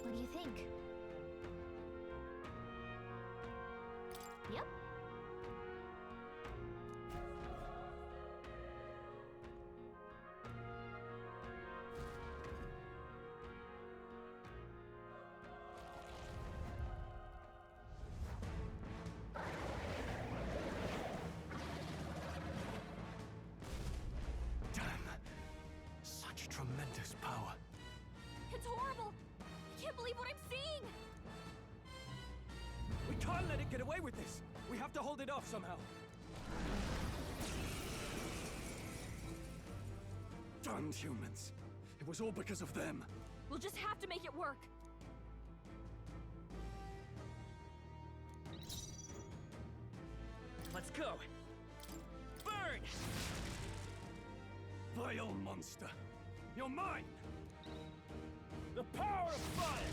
What do you think? Yep. Damn. Such tremendous power. It's horrible! I can't believe what I'm seeing! We can't let it get away with this! We have to hold it off somehow! Damned humans! It was all because of them! We'll just have to make it work! Let's go! Burn! Vile monster! You're mine! The power of fire!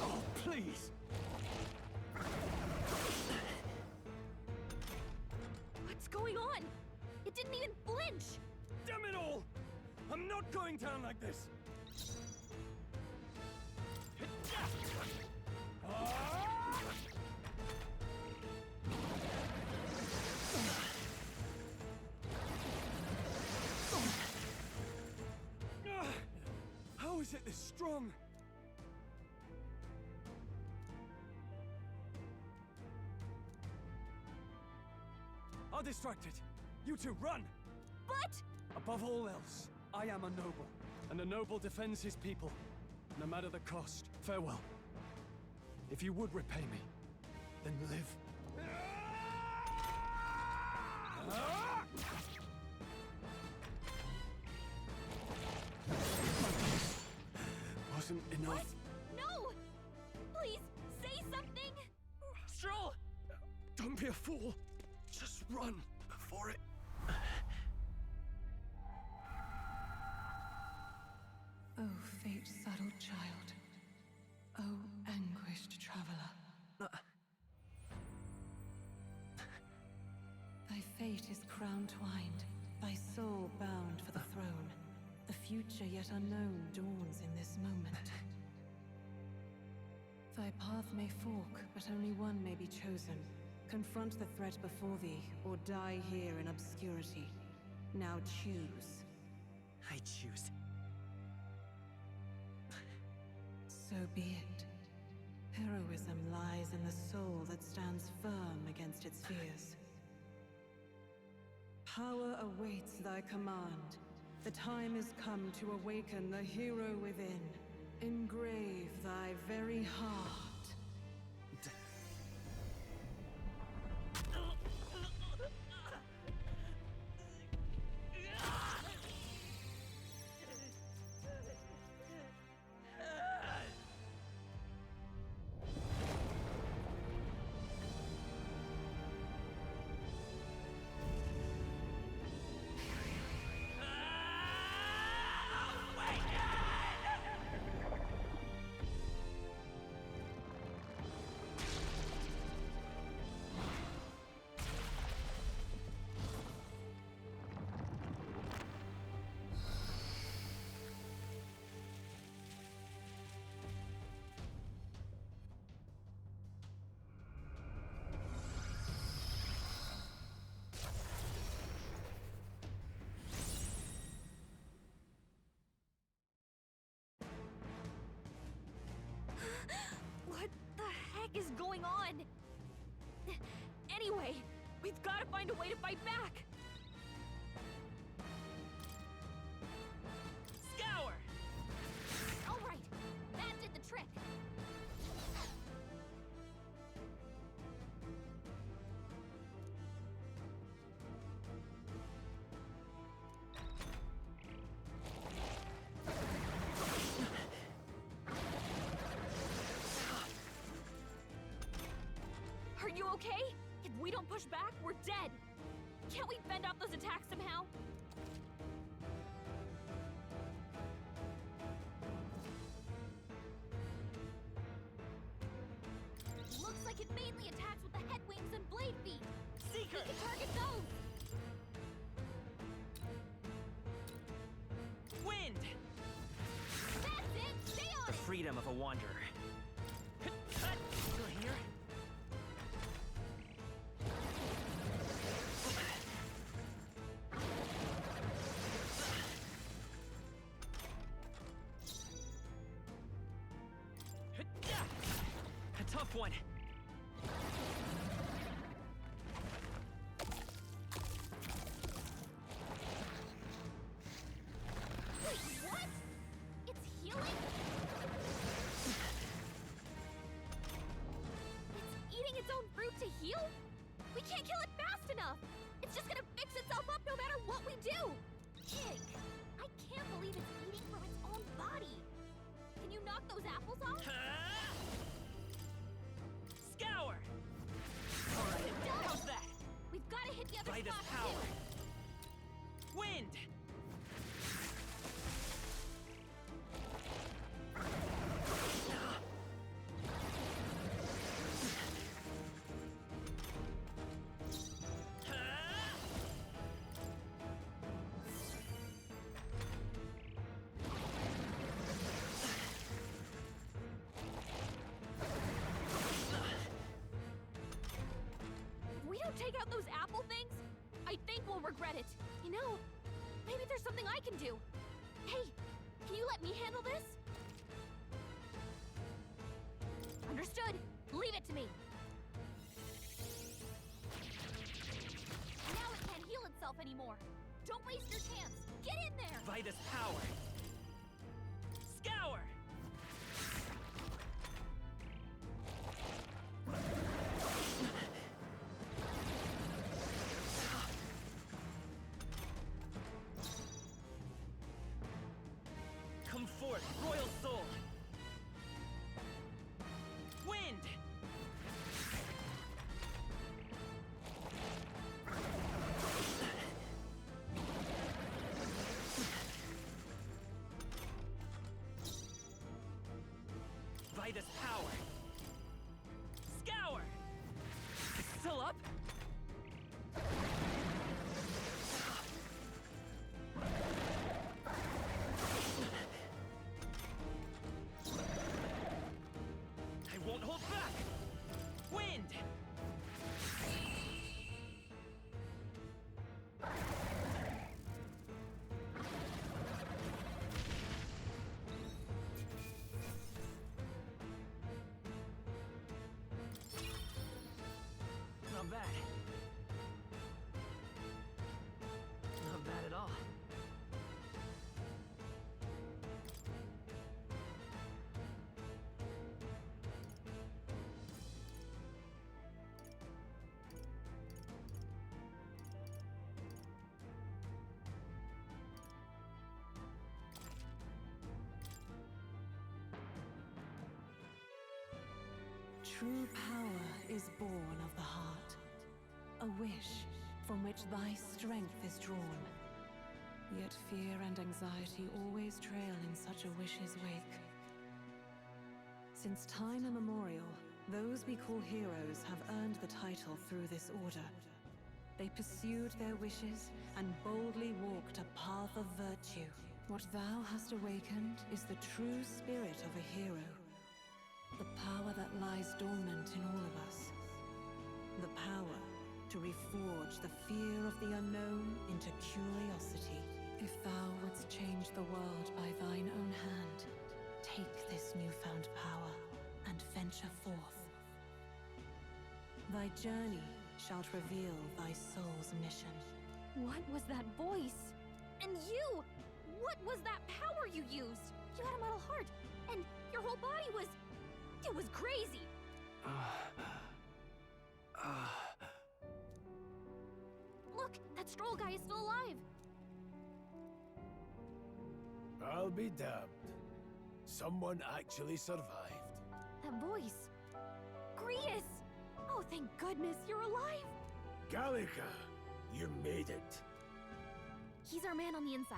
Oh, please! What's going on? It didn't even flinch! Damn it all! I'm not going down like this! How is it this strong? I'll distract it. You two, run! But... Above all else, I am a noble, and a noble defends his people, no matter the cost. Farewell. If you would repay me, then live. Wasn't enough. What? No! Please, say something! Stroll! Don't be a fool. Just run before it... Oh, fate-saddled child. Oh, anguished traveler. Thy fate is crown-twined, thy soul bound for the throne. The future yet unknown dawns in this moment. Thy path may fork, but only one may be chosen. Confront the threat before thee, or die here in obscurity. Now choose. I choose. So be it. Heroism lies in the soul that stands firm against its fears. Power awaits thy command. The time is come to awaken the hero within. Engrave thy very heart. What the heck is going on? Anyway, we've got to find a way to fight back! Scour! Alright, that did the trick! okay? If we don't push back, we're dead. Can't we fend off those attacks somehow? Looks like it mainly attacks with the head wings and blade feet. Seeker! We can target those! Wind! That's it! Stay on The it! freedom of a wanderer. Still here? A tough one. Wait, what? It's healing? It's eating its own fruit to heal? We can't kill it fast enough! It's just gonna fix itself up no matter what we do! Pig! I can't believe it's eating from its own body! Can you knock those apples off? Scour! Alright, how's that? We've gotta hit the other By this spots power. too! Wind! If we don't take out those apple things, I think we'll regret it. You know, maybe there's something I can do. Hey, can you let me handle this? Understood. Leave it to me. Now it can't heal itself anymore. Don't waste your chance. Get in there! By this power. Scour! Come forth, royal soul! Wind! By this power! Scour! Still up? I won't hold back! Wind! Not bad. Not bad at all. True power is born of the heart, a wish from which thy strength is drawn. Yet fear and anxiety always trail in such a wish's wake. Since time immemorial, those we call heroes have earned the title through this order. They pursued their wishes and boldly walked a path of virtue. What thou hast awakened is the true spirit of a hero. The power that lies dormant in all of us. The power to reforge the fear of the unknown into curiosity. If thou wouldst change the world by thine own hand, take this newfound power and venture forth. Thy journey shalt reveal thy soul's mission. What was that voice? And you! What was that power you used? You had a metal heart, and your whole body was... It was crazy! Look, that Stroll guy is still alive! I'll be damned. Someone actually survived. That voice... Grius! Oh, thank goodness you're alive! Gallica, you made it. He's our man on the inside,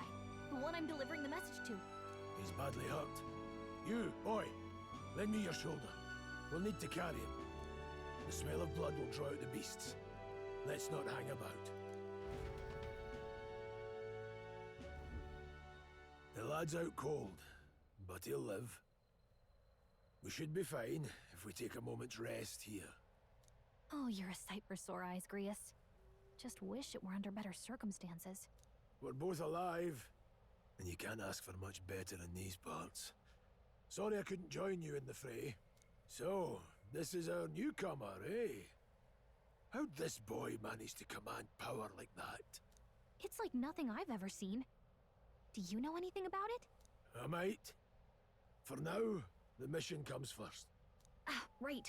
the one I'm delivering the message to. He's badly hurt. You, boy, lend me your shoulder. We'll need to carry him. The smell of blood will draw out the beasts. Let's not hang about. The lad's out cold, but he'll live. We should be fine if we take a moment's rest here. Oh, you're a sight for sore eyes, Grius. Just wish it were under better circumstances. We're both alive, and you can't ask for much better in these parts. Sorry I couldn't join you in the fray. So, this is our newcomer, eh? How'd this boy manage to command power like that? It's like nothing I've ever seen. Do you know anything about it? I might. For now, the mission comes first. Ah, right.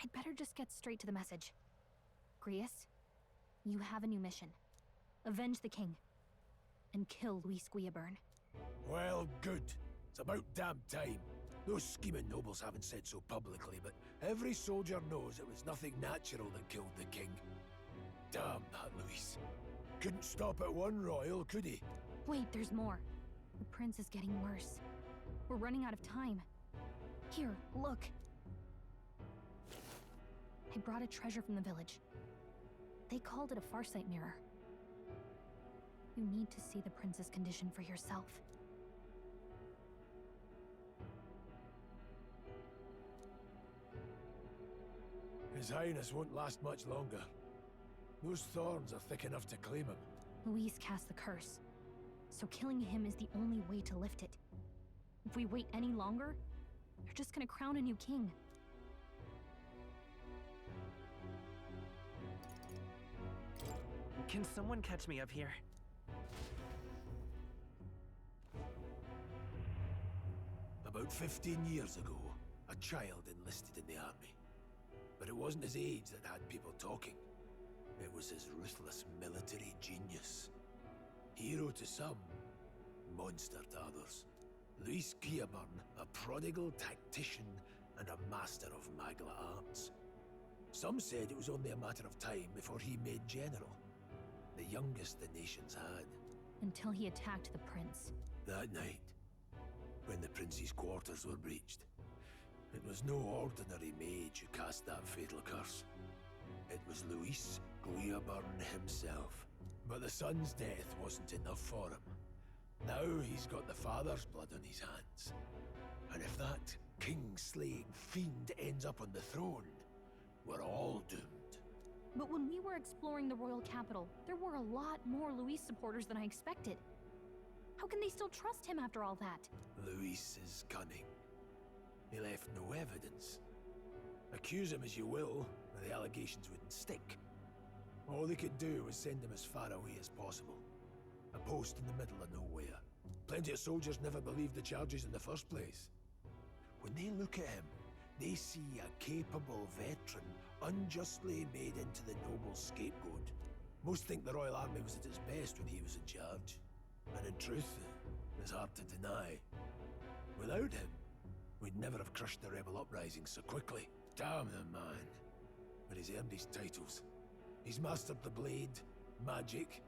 I'd better just get straight to the message. Grius, you have a new mission. Avenge the king. And kill Luis Guillaburn. Well, good. It's about damn time. Those scheming nobles haven't said so publicly, but every soldier knows it was nothing natural that killed the king. Damn that Luis. Couldn't stop at one royal, could he? Wait, there's more. The prince is getting worse. We're running out of time. Here, look. I brought a treasure from the village. They called it a farsight mirror. You need to see the prince's condition for yourself. His Highness won't last much longer. Those thorns are thick enough to claim him. Luis cast the curse, so killing him is the only way to lift it. If we wait any longer, they're just gonna crown a new king. Can someone catch me up here? About 15 years ago, a child enlisted in the army. But it wasn't his age that had people talking. It was his ruthless military genius. Hero to some, monster to others. Luis Guillaburn, a prodigal tactician and a master of magla arts. Some said it was only a matter of time before he made general. The youngest the nations had. Until he attacked the prince. That night, when the prince's quarters were breached, it was no ordinary mage who cast that fatal curse. It was Luis Guillaburn himself. But the son's death wasn't enough for him. Now he's got the father's blood on his hands. And if that king-slaying fiend ends up on the throne, we're all doomed. But when we were exploring the royal capital, there were a lot more Luis supporters than I expected. How can they still trust him after all that? Luis is cunning. He left no evidence. Accuse him as you will, the allegations wouldn't stick. All they could do was send him as far away as possible. A post in the middle of nowhere. Plenty of soldiers never believed the charges in the first place. When they look at him, they see a capable veteran unjustly made into the noble scapegoat. Most think the Royal Army was at its best when he was in charge. And in truth, it's hard to deny. Without him, we'd never have crushed the rebel uprising so quickly. Damn the man. But he's earned his titles. He's mastered the blade, magic,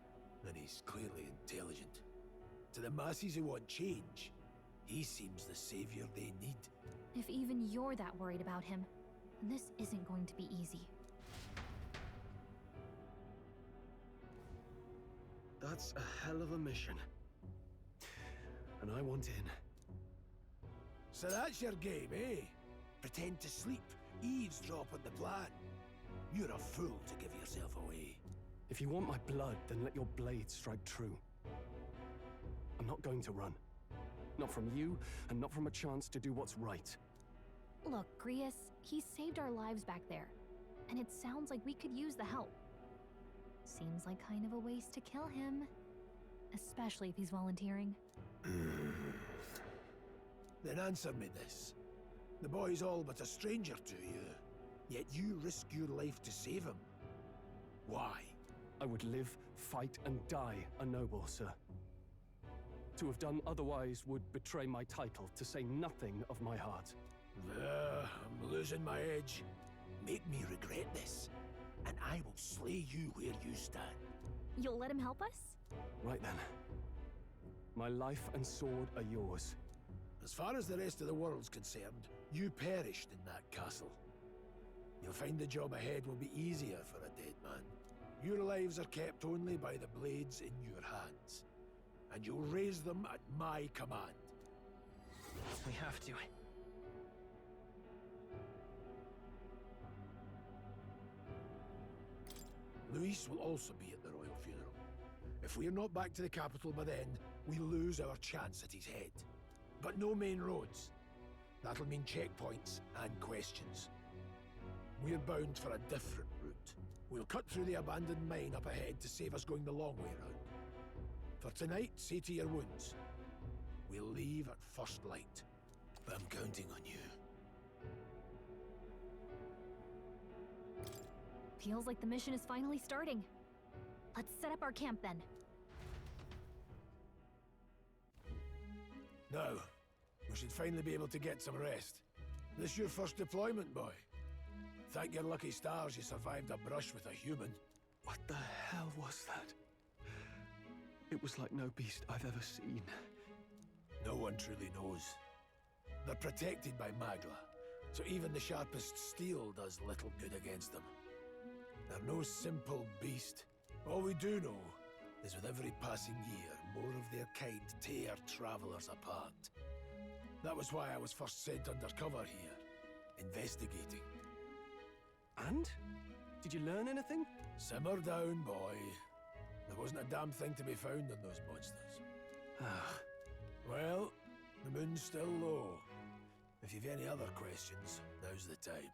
and he's clearly intelligent. To the masses who want change, he seems the savior they need. If even you're that worried about him, this isn't going to be easy. That's a hell of a mission. And I want in. So that's your game, eh? Pretend to sleep, eavesdrop on the plan. You're a fool to give yourself away. If you want my blood, then let your blade strike true. I'm not going to run. Not from you, and not from a chance to do what's right. Look, Grius, he saved our lives back there. And it sounds like we could use the help. Seems like kind of a waste to kill him. Especially if he's volunteering. Then answer me this. The boy's all but a stranger to you, yet you risk your life to save him. Why? I would live, fight, and die a noble, sir. To have done otherwise would betray my title, to say nothing of my heart. I'm losing my edge. make me regret this, and I will slay you where you stand. You'll let him help us? Right then. My life and sword are yours. As far as the rest of the world's concerned, you perished in that castle. You'll find the job ahead will be easier for a dead man. Your lives are kept only by the blades in your hands, and you'll raise them at my command. We have to. Luis will also be at the royal funeral. If we're not back to the capital by then, we lose our chance at his head. But no main roads. That'll mean checkpoints and questions. We're bound for a different route. We'll cut through the abandoned mine up ahead to save us going the long way round. For tonight, see to your wounds. We'll leave at first light. I'm counting on you. Feels like the mission is finally starting. Let's set up our camp then. Now, we should finally be able to get some rest. This your first deployment, boy? Thank your lucky stars you survived a brush with a human. What the hell was that? It was like no beast I've ever seen. No one truly knows. They're protected by Magla, so even the sharpest steel does little good against them. They're no simple beast. All we do know is with every passing year, more of their kind tear travelers apart. That was why I was first sent undercover here, investigating. And? Did you learn anything? Simmer down, boy. There wasn't a damn thing to be found on those monsters. Well, the moon's still low. If you've any other questions, now's the time.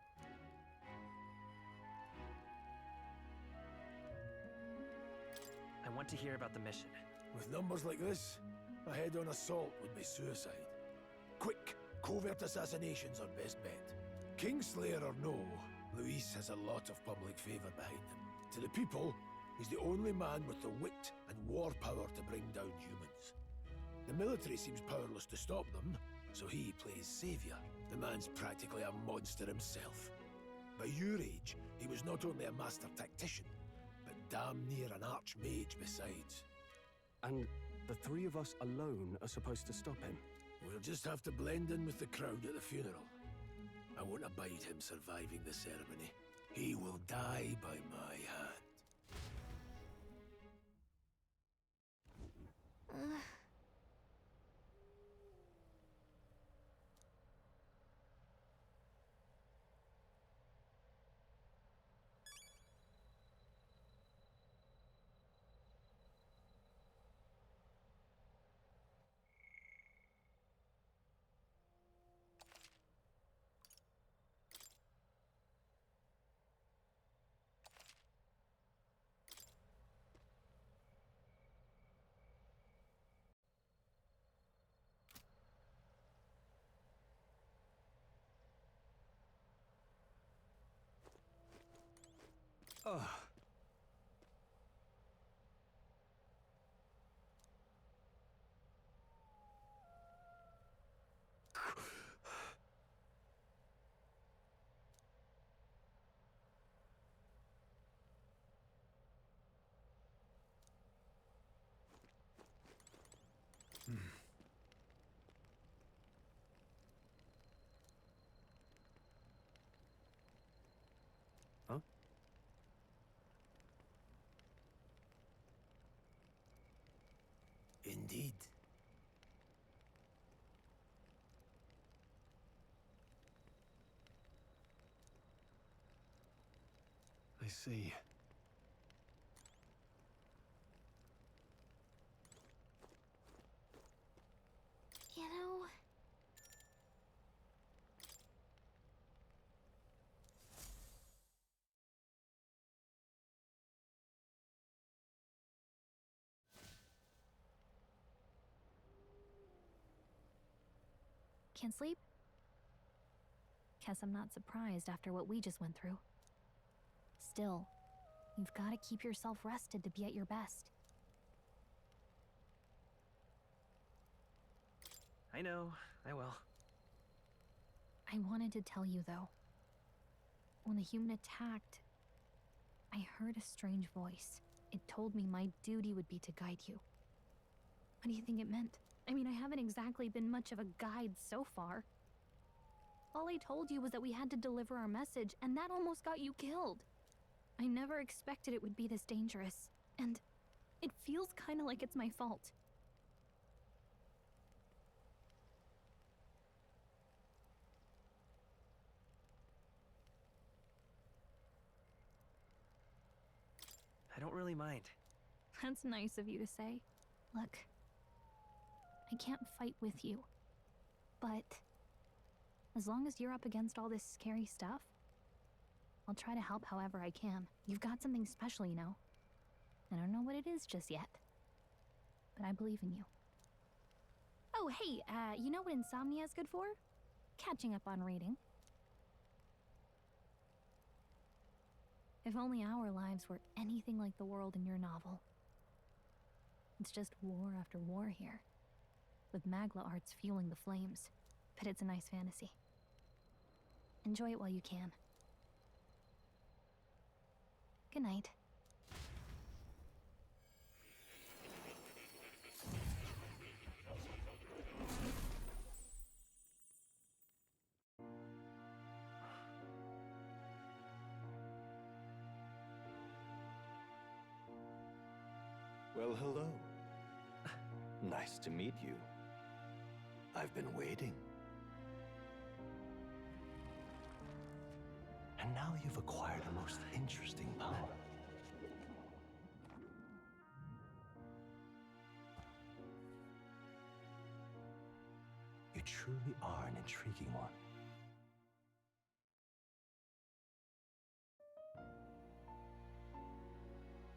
I want to hear about the mission. With numbers like this, a head-on assault would be suicide. Quick, covert assassinations are best bet. Kingslayer or no, Luis has a lot of public favor behind him. To the people, he's the only man with the wit and war power to bring down humans. The military seems powerless to stop them, so he plays savior. The man's practically a monster himself. By your age, he was not only a master tactician, but damn near an archmage besides. And the three of us alone are supposed to stop him? We'll just have to blend in with the crowd at the funeral. I won't abide him surviving the ceremony. He will die by my hand. Ugh. Huh? Indeed. I see. You know... Can't sleep? Guess I'm not surprised after what we just went through. Still, you've got to keep yourself rested to be at your best. I know, I will. I wanted to tell you, though. when the human attacked, I heard a strange voice. It told me my duty would be to guide you. What do you think it meant? I mean, I haven't exactly been much of a guide so far. All I told you was that we had to deliver our message, and that almost got you killed. I never expected it would be this dangerous, and it feels kind of like it's my fault. I don't really mind. That's nice of you to say. Look, I can't fight with you, but as long as you're up against all this scary stuff, I'll try to help however I can. You've got something special, you know. I don't know what it is just yet, but I believe in you. Oh, hey, you know what insomnia is good for? Catching up on reading. If only our lives were anything like the world in your novel. It's just war after war here, with Magla arts fueling the flames, but it's a nice fantasy. Enjoy it while you can. Good night. Well, hello. Nice to meet you. I've been waiting. And now you've acquired a most interesting power. You truly are an intriguing one.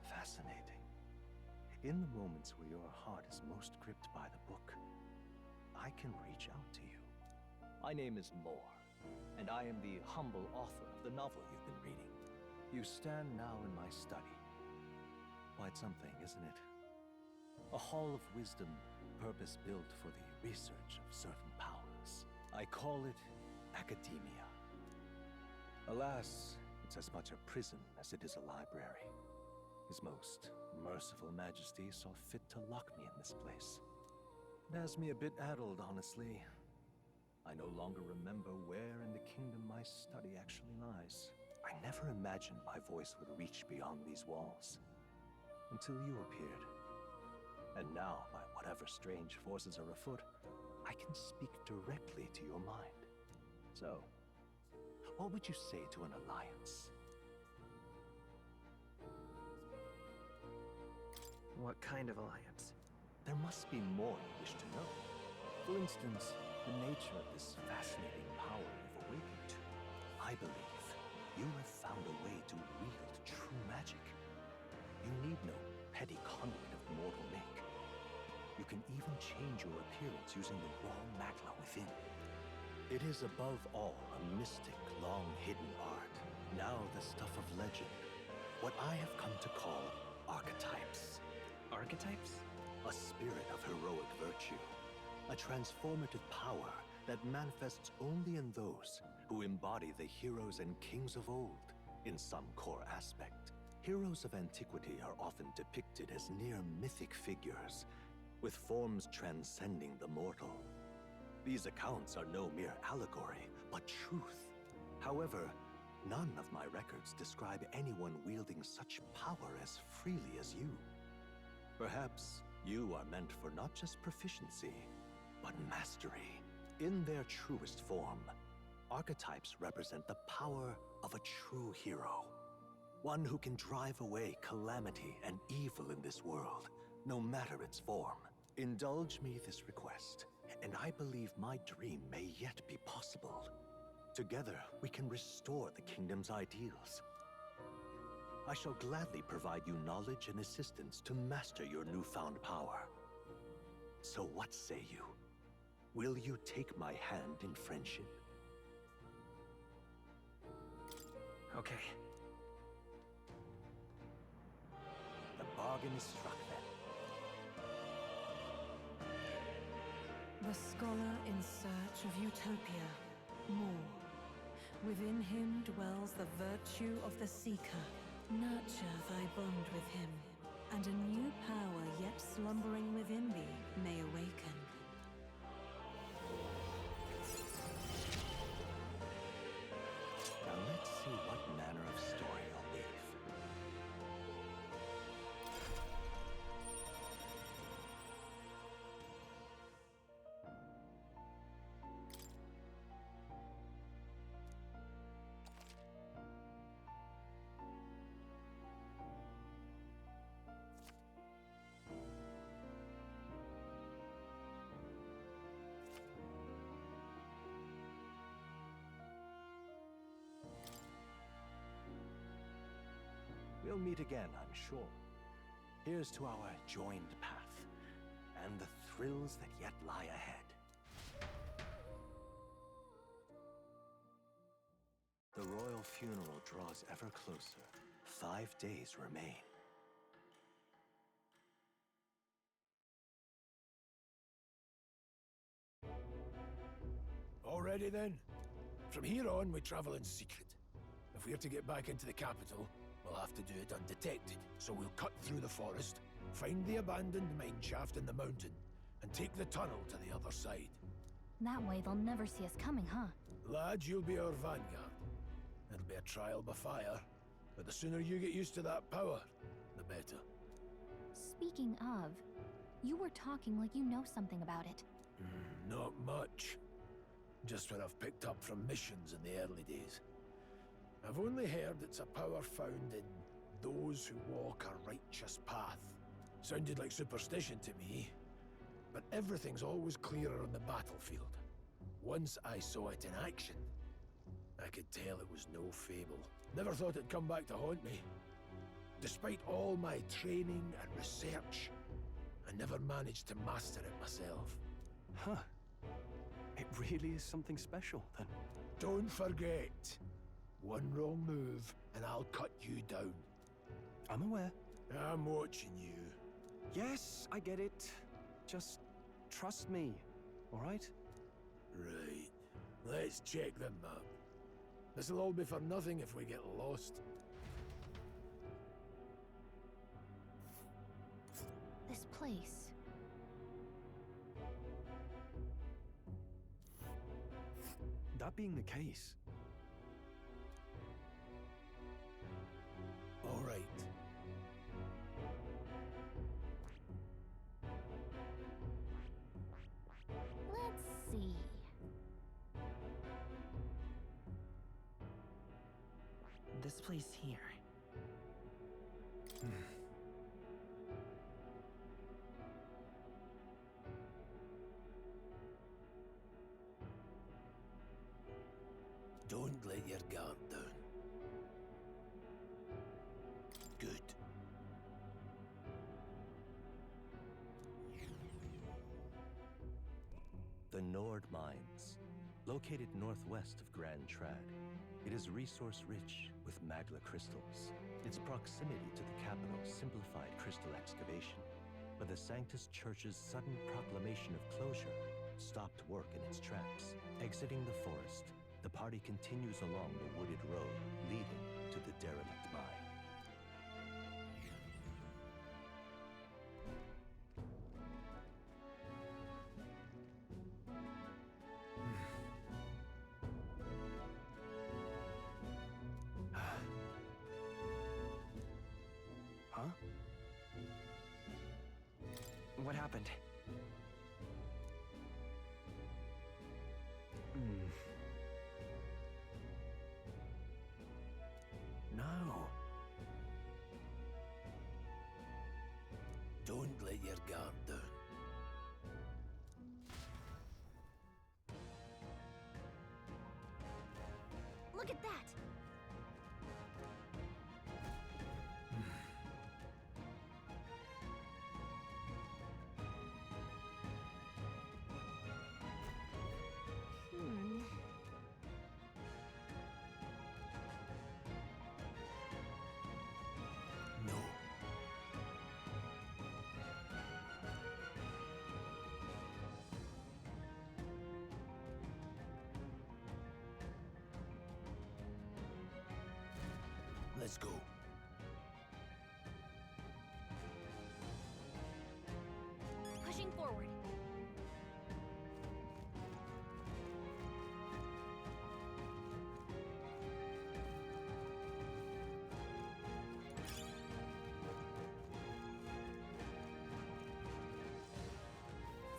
Fascinating. In the moments where your heart is most gripped by the book, I can reach out to you. My name is Moore, and I am the humble author of the novel you've been reading. You stand now in my study. Quite something, isn't it? A hall of wisdom, purpose-built for the research of certain powers. I call it Akademia. Alas, it's as much a prison as it is a library. His most merciful majesty saw fit to lock me in this place. It has me a bit addled, honestly. I no longer remember where in the kingdom my study actually lies. I never imagined my voice would reach beyond these walls. Until you appeared. And now, by whatever strange forces are afoot, I can speak directly to your mind. So, what would you say to an alliance? What kind of alliance? There must be more you wish to know. For instance, the nature of this fascinating power you've awakened to. I believe you have found a way to wield true magic. You need no petty conduit of mortal make. You can even change your appearance using the raw magla within. It is above all a mystic, long-hidden art, now the stuff of legend. What I have come to call archetypes. Archetypes? A spirit of heroic virtue. A transformative power that manifests only in those who embody the heroes and kings of old in some core aspect. Heroes of antiquity are often depicted as near mythic figures, with forms transcending the mortal. These accounts are no mere allegory, but truth. However, none of my records describe anyone wielding such power as freely as you. Perhaps you are meant for not just proficiency, but mastery. In their truest form, archetypes represent the power of a true hero. One who can drive away calamity and evil in this world, no matter its form. Indulge me this request, and I believe my dream may yet be possible. Together, we can restore the kingdom's ideals. I shall gladly provide you knowledge and assistance to master your newfound power. So what say you? Will you take my hand in friendship? Okay. The bargain is struck then. The scholar in search of utopia. More. Within him dwells the virtue of the Seeker. Nurture thy bond with him, and a new power yet slumbering within thee may awaken. Now let's see what manner of story you'll weave. We'll meet again, I'm sure. Here's to our joined path, and the thrills that yet lie ahead. The royal funeral draws ever closer. 5 days remain. Already then? From here on, we travel in secret. If we're to get back into the capital, we'll have to do it undetected. So we'll cut through the forest, find the abandoned mine shaft in the mountain, and take the tunnel to the other side. That way they'll never see us coming, huh? Lad, you'll be our vanguard. It'll be a trial by fire, but the sooner you get used to that power, the better. Speaking of, you were talking like you know something about it. Not much. Just what I've picked up from missions in the early days. I've only heard it's a power found in those who walk a righteous path. Sounded like superstition to me, but everything's always clearer on the battlefield. Once I saw it in action, I could tell it was no fable. Never thought it'd come back to haunt me. Despite all my training and research, I never managed to master it myself. Huh. It really is something special, then. Don't forget. One wrong move, and I'll cut you down. I'm aware. I'm watching you. Yes, I get it. Just trust me, all right? Right. Let's check the map. This'll all be for nothing if we get lost. This place. That being the case... All right. Let's see. This place here. Don't let your guard down. Good. The Nord Mines, located northwest of Grand Trad. It is resource-rich with magla crystals. Its proximity to the capital simplified crystal excavation, but the Sanctus Church's sudden proclamation of closure stopped work in its tracks. Exiting the forest, the party continues along the wooded road leading to the derelict mine. Huh? What happened? No. Don't let your guard down. Look at that! Let's go. Pushing forward.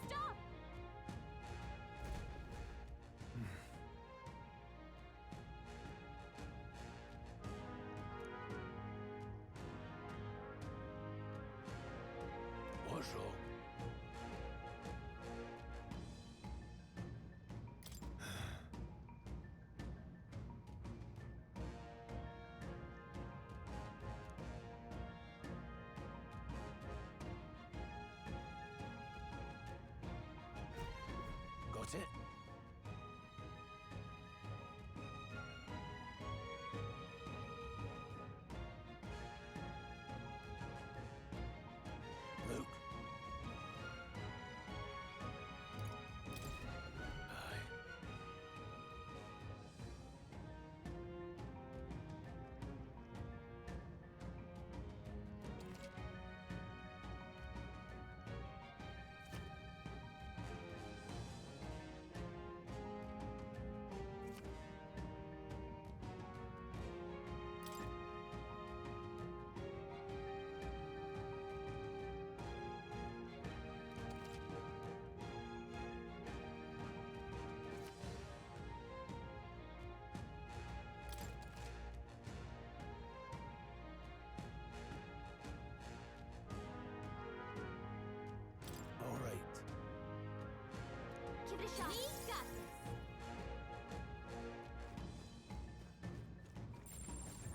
Stop! What's wrong? Got it? Luke. All right. Give it a shot. We got this.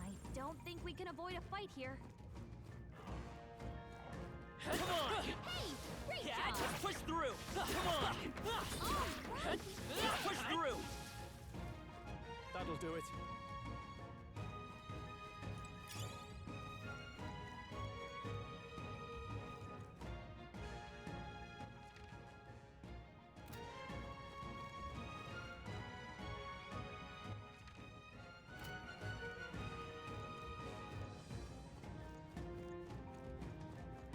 I don't think we can avoid a fight here. Come on! Hey, great Yeah, job! just push through! Come on! All right. Just push through! That'll do it.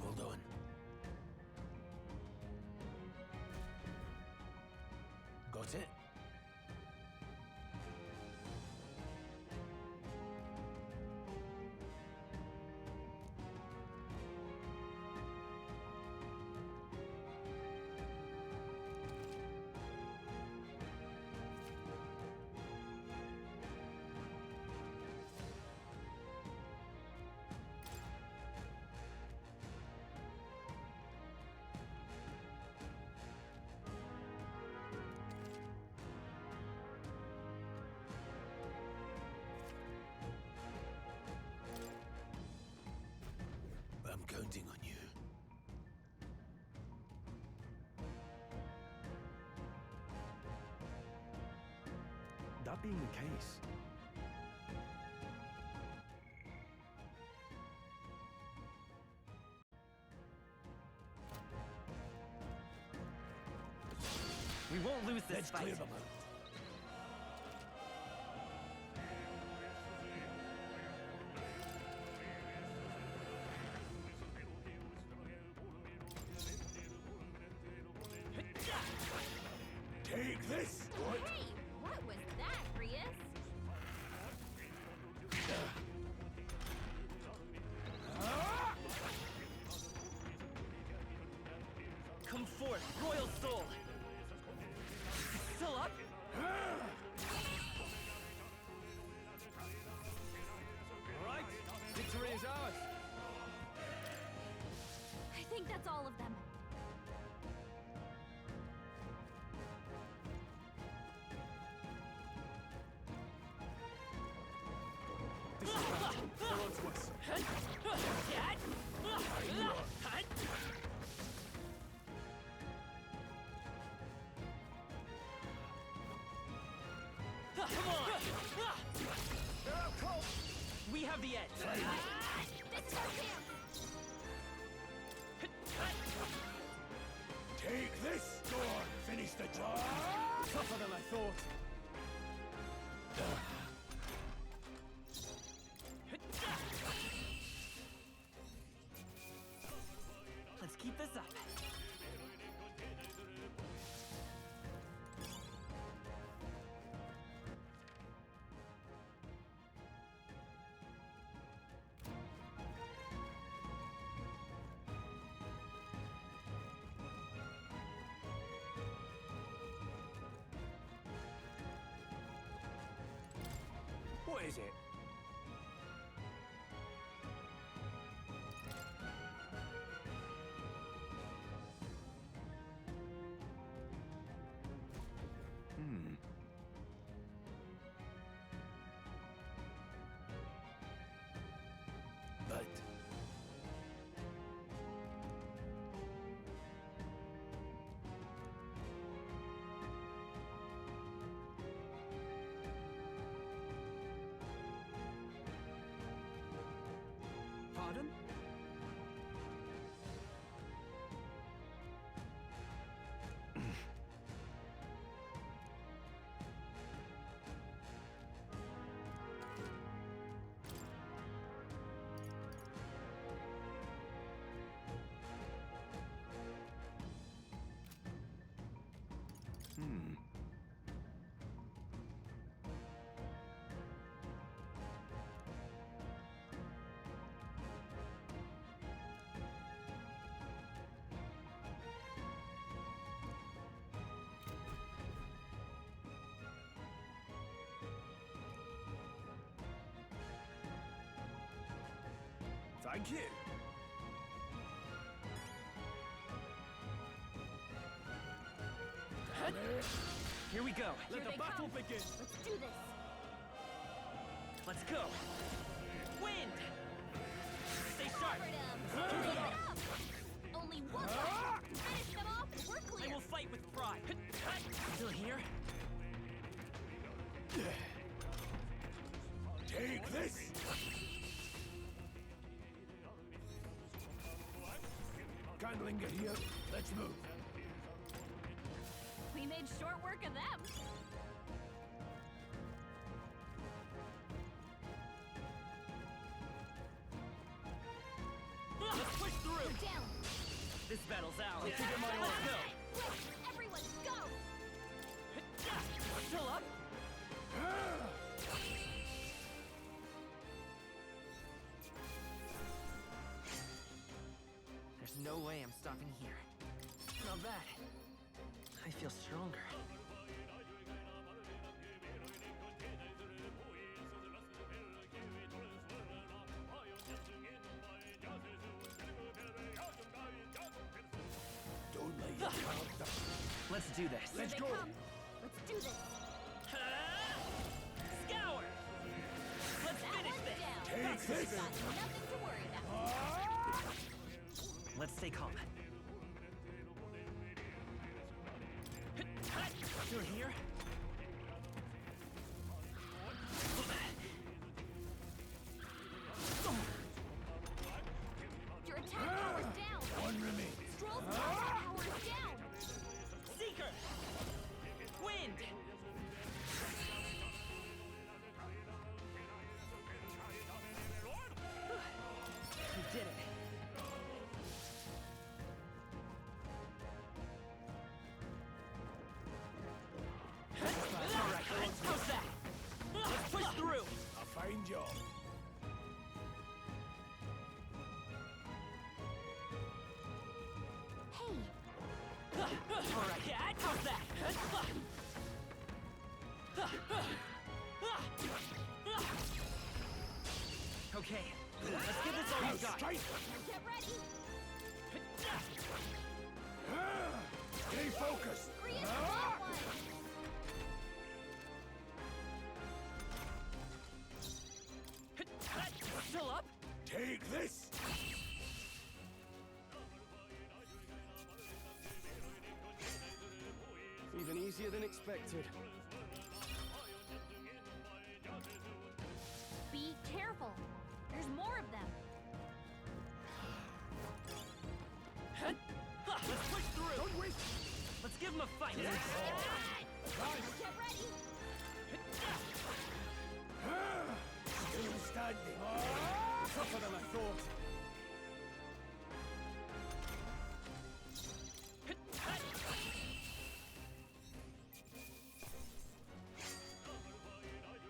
Well done. Got it? I'm counting on you. That being the case, We won't lose this Let's fight. clear them out. Take this! What? Hey, what was that, Rius? Come forth, royal soul! Still up? All right, victory is ours. I think that's all of them. This is bad. Hold on to us. Come on! We have the edge. This is our chance. Take this! Go on, finish the job! Tougher than I thought. What is it? But Pardon? Thank you. Here we go. Let the battle begin. Let's do this. Let's go. Wind! Stay sharp. Keep it up. Only one left. Finish them off and we're clear. I will fight with pride. Still here? take this! Klinger here. Let's move. We made short work of them. Let's push through. We're down. This battle's ours. Let's Let's go. Quick, everyone, go. Still up? There's no way I'm stopping here. Not bad. I feel stronger. Don't lay your guard down. Let's do this. Here they come. Let's do this. Scour! Let's That finish one's this! down. Take this! Got nothing to worry about. Let's stay calm. Still here? Your attack power's down. One remains. Stroll's combat power is down. Seeker! Wind! We did it. All right, how's that? Let's push through. A fine job. Hey, All right, how's that? Okay, let's give this all we've got. Straight. get ready. Stay focused. Three is the long one. Still up? Take this. Even easier than expected. Be careful. There's more of them. Let's push through. Don't waste. Let's give him a fight. Get ready. Still standing. Tougher than I thought.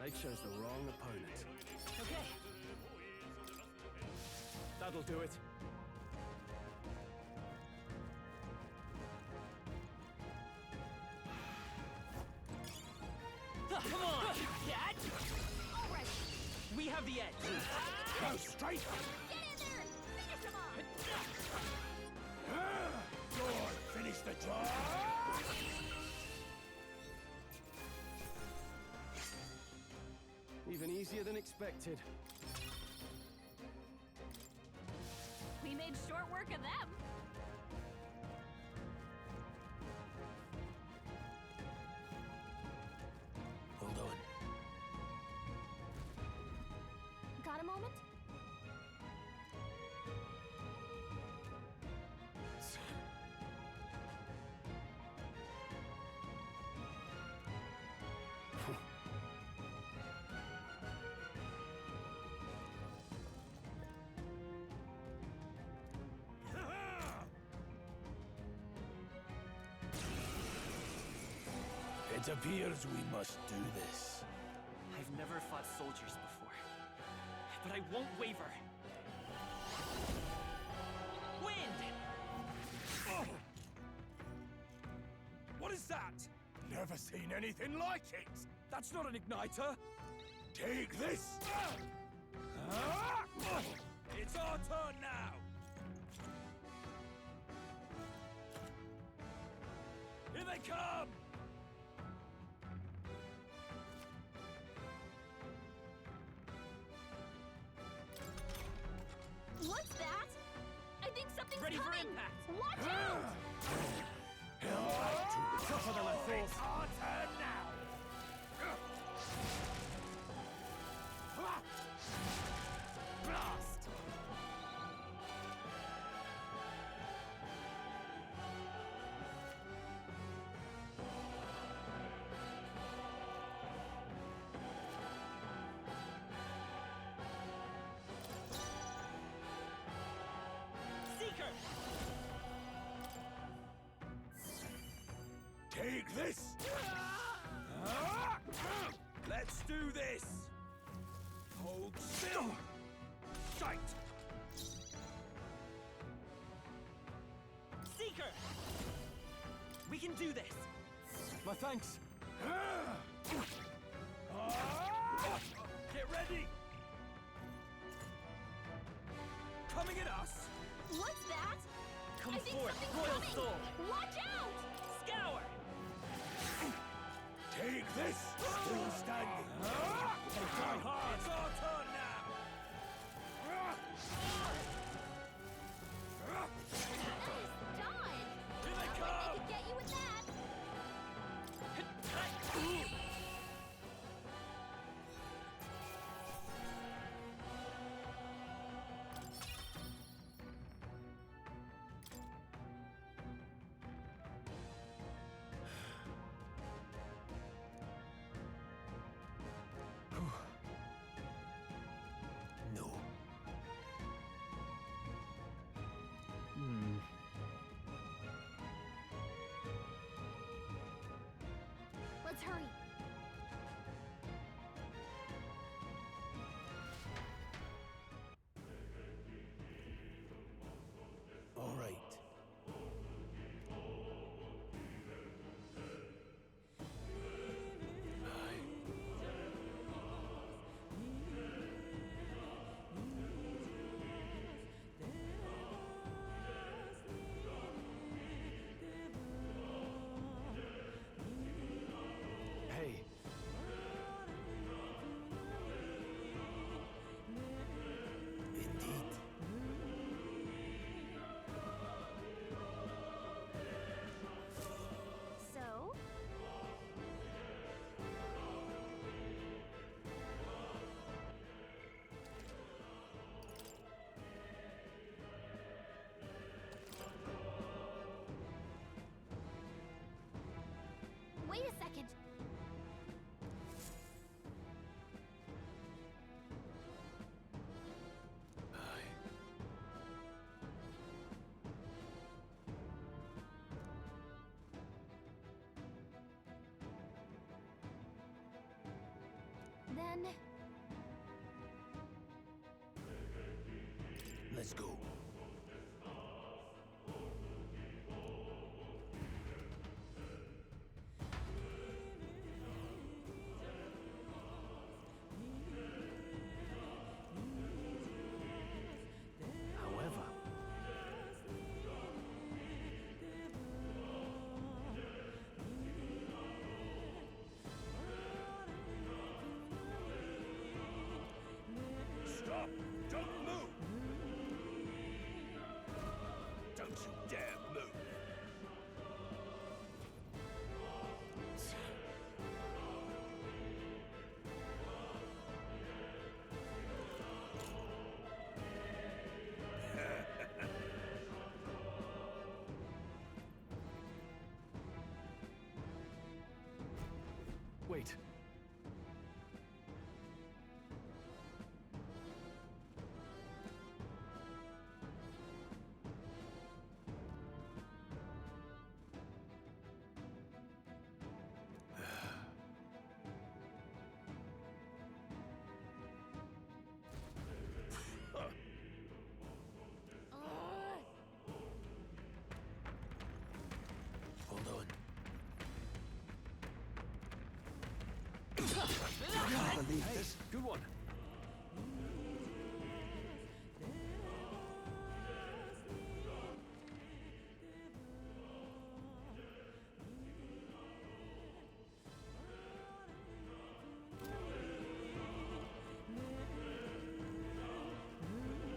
They chose the wrong opponent. Okay. That'll do it. Come on, cat! All right. have the edge! Go straight! Get in there and finish him off! Go on, finish the job! Even easier than expected. We made short work of them. Hold on. Got a moment? It appears we must do this. I've never fought soldiers before, but I won't waver. Wind! Oh. What is that? Never seen anything like it! That's not an igniter! Take this! It's our turn now! Here they come! What's that? I think something's Ready for coming! impact. Watch out! Tougher than I thought. It's our turn now! Blast! Seeker! Take this! Let's do this! Hold still! Sight! Seeker! We can do this! My thanks! Get ready! Coming at us! What's that? Come I think forth, something's Royal coming! Soul! Watch out! Scour! Take this! Still standing! Die hard! It's our turn now! Nice dodge! Here they They come! could get you with that! No. Let's hurry. All right. Hey. Indeed. So? Wait a second. Then Let's go. Wait. Hold on. Can't believe this. Good one.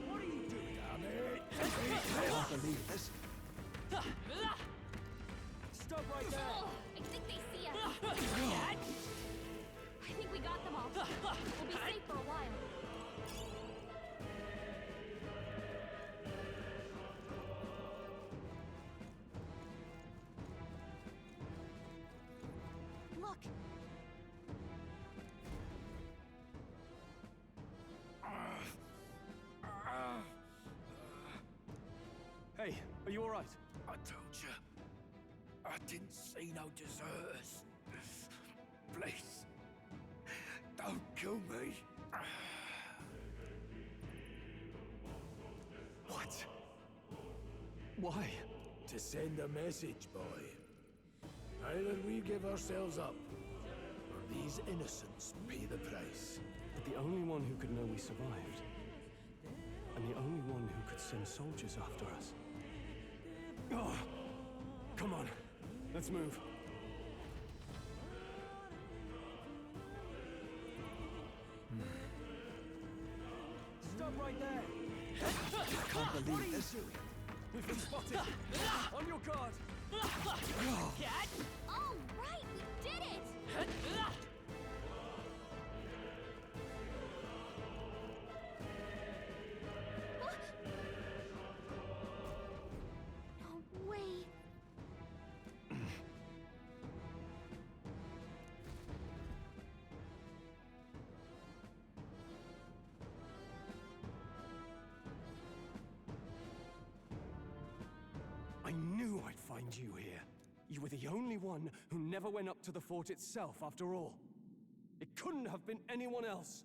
What are you doing down there? I can't believe this. Stop right there! I think they see us. I think we got them all. We'll be safe for a while. Look! Hey, are you alright? I told you. I didn't see no deserters. Please. Don't kill me. What? Why? To send a message, boy. Either we give ourselves up, or these innocents pay the price. But the only one who could know we survived, and the only one who could send soldiers after us. Oh, come on, let's move. Stop right there! I can't believe this. We've been spotted! On your guard! Cat? All right, we did it! No way. I knew I'd find you here. You were the only one who never went up to the fort itself, after all. It couldn't have been anyone else.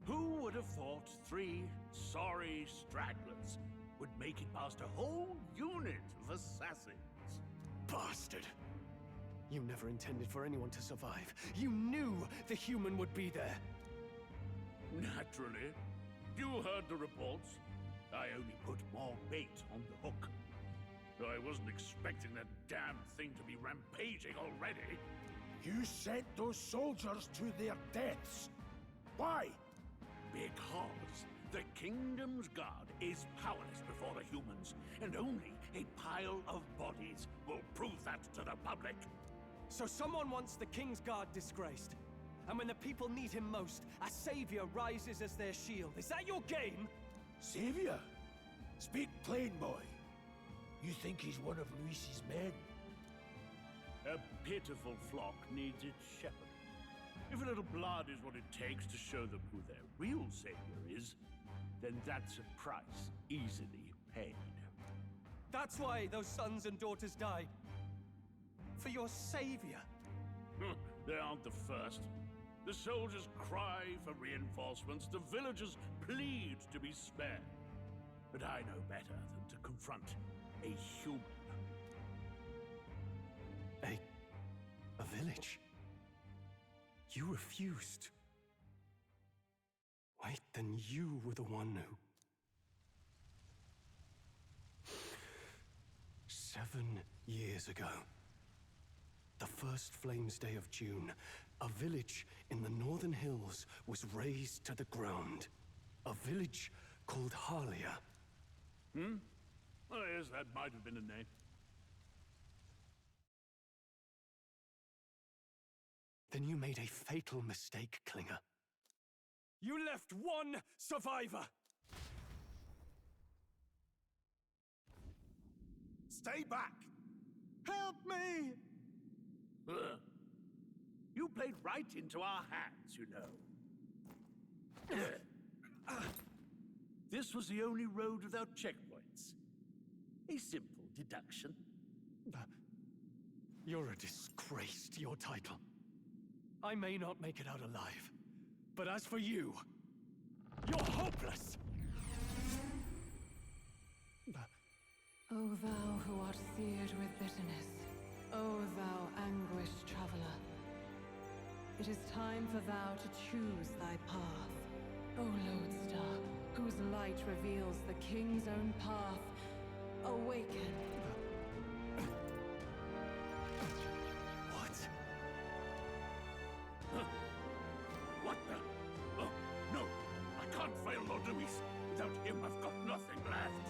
Who would have thought 3 sorry stragglers would make it past a whole unit of assassins? Bastard! You never intended for anyone to survive. You knew the human would be there. Naturally. You heard the reports. I only put more bait on the hook. I wasn't expecting that damn thing to be rampaging already. You sent those soldiers to their deaths. Why? Because the kingdom's guard is powerless before the humans, and only a pile of bodies will prove that to the public. So someone wants the King's Guard disgraced. And when the people need him most, a savior rises as their shield. Is that your game? Savior? Speak plain, boy. You think he's one of Luis's men? A pitiful flock needs its shepherd. If a little blood is what it takes to show them who their real savior is, then that's a price easily paid. That's why those sons and daughters died. For your savior. They aren't the first. The soldiers cry for reinforcements, the villagers plead to be spared. But I know better than to confront a human. A village? You refused. Wait, then you were the one who... 7 years ago, the first Flames Day of June, a village in the northern hills was razed to the ground. A village called Harlia. Oh, yes, that might have been a name. Then you made a fatal mistake, Klinger. You left one survivor! Stay back! Help me! You played right into our hands, you know. This was the only road without checkpoints. A simple deduction. You're a disgrace to your title. I may not make it out alive, but as for you, you're hopeless! O thou who art seared with bitterness, O thou anguished traveler, it is time for thou to choose thy path. O lodestar, whose light reveals the king's own path, awaken. What? Huh? What the? Oh, no! I can't fail Lord Luis. Without him, I've got nothing left.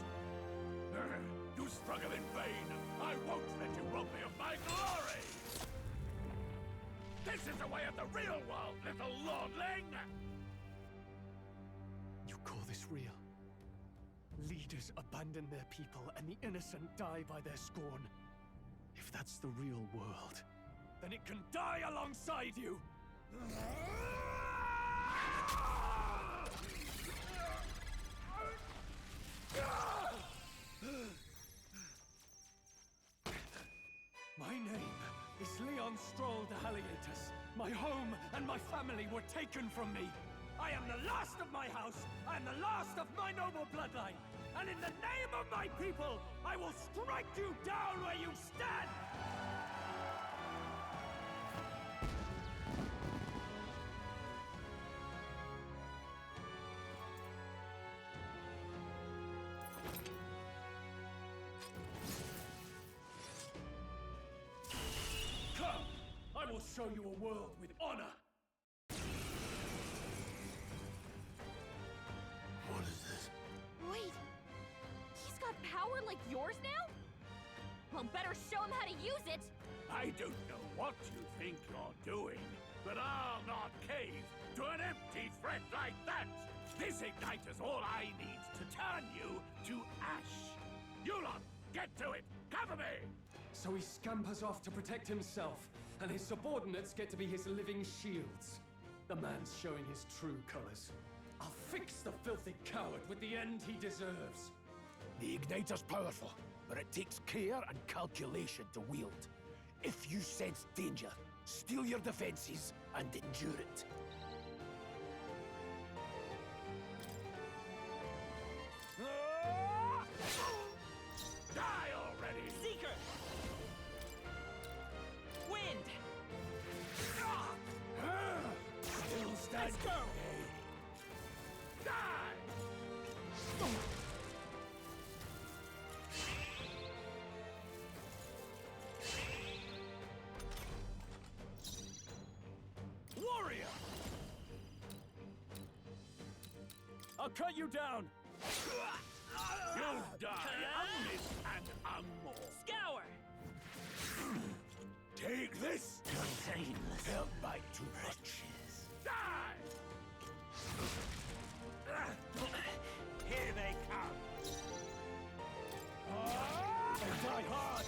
You struggle in vain. I won't let you rob me of my glory! This is the way of the real world, little lordling! You call this real? Leaders abandon their people and the innocent die by their scorn. If that's the real world, then it can die alongside you! My name is Leon Stroll de Halietus. My home and my family were taken from me. I am the last of my house. I am the last of my noble bloodline. And in the name of my people, I will strike you down where you stand! Come! I will show you a world with honor! What is this? Wait, he's got power like yours now? Well, better show him how to use it! I don't know what you think you're doing, but I'll not cave to an empty threat like that! This igniter's all I need to turn you to ash! You lot, get to it! Cover me! So he scampers off to protect himself, and his subordinates get to be his living shields. The man's showing his true colors. I'll fix the filthy coward with the end he deserves. The igniter's powerful, but it takes care and calculation to wield. If you sense danger, steel your defenses and endure it. Die already! Seeker! Wind! Still stand. Let's go! Die! Warrior! I'll cut you down! You'll die unmissed and unmore. Scour! Take this! Containless. Felt by too much. Die! Here they come! And die hard!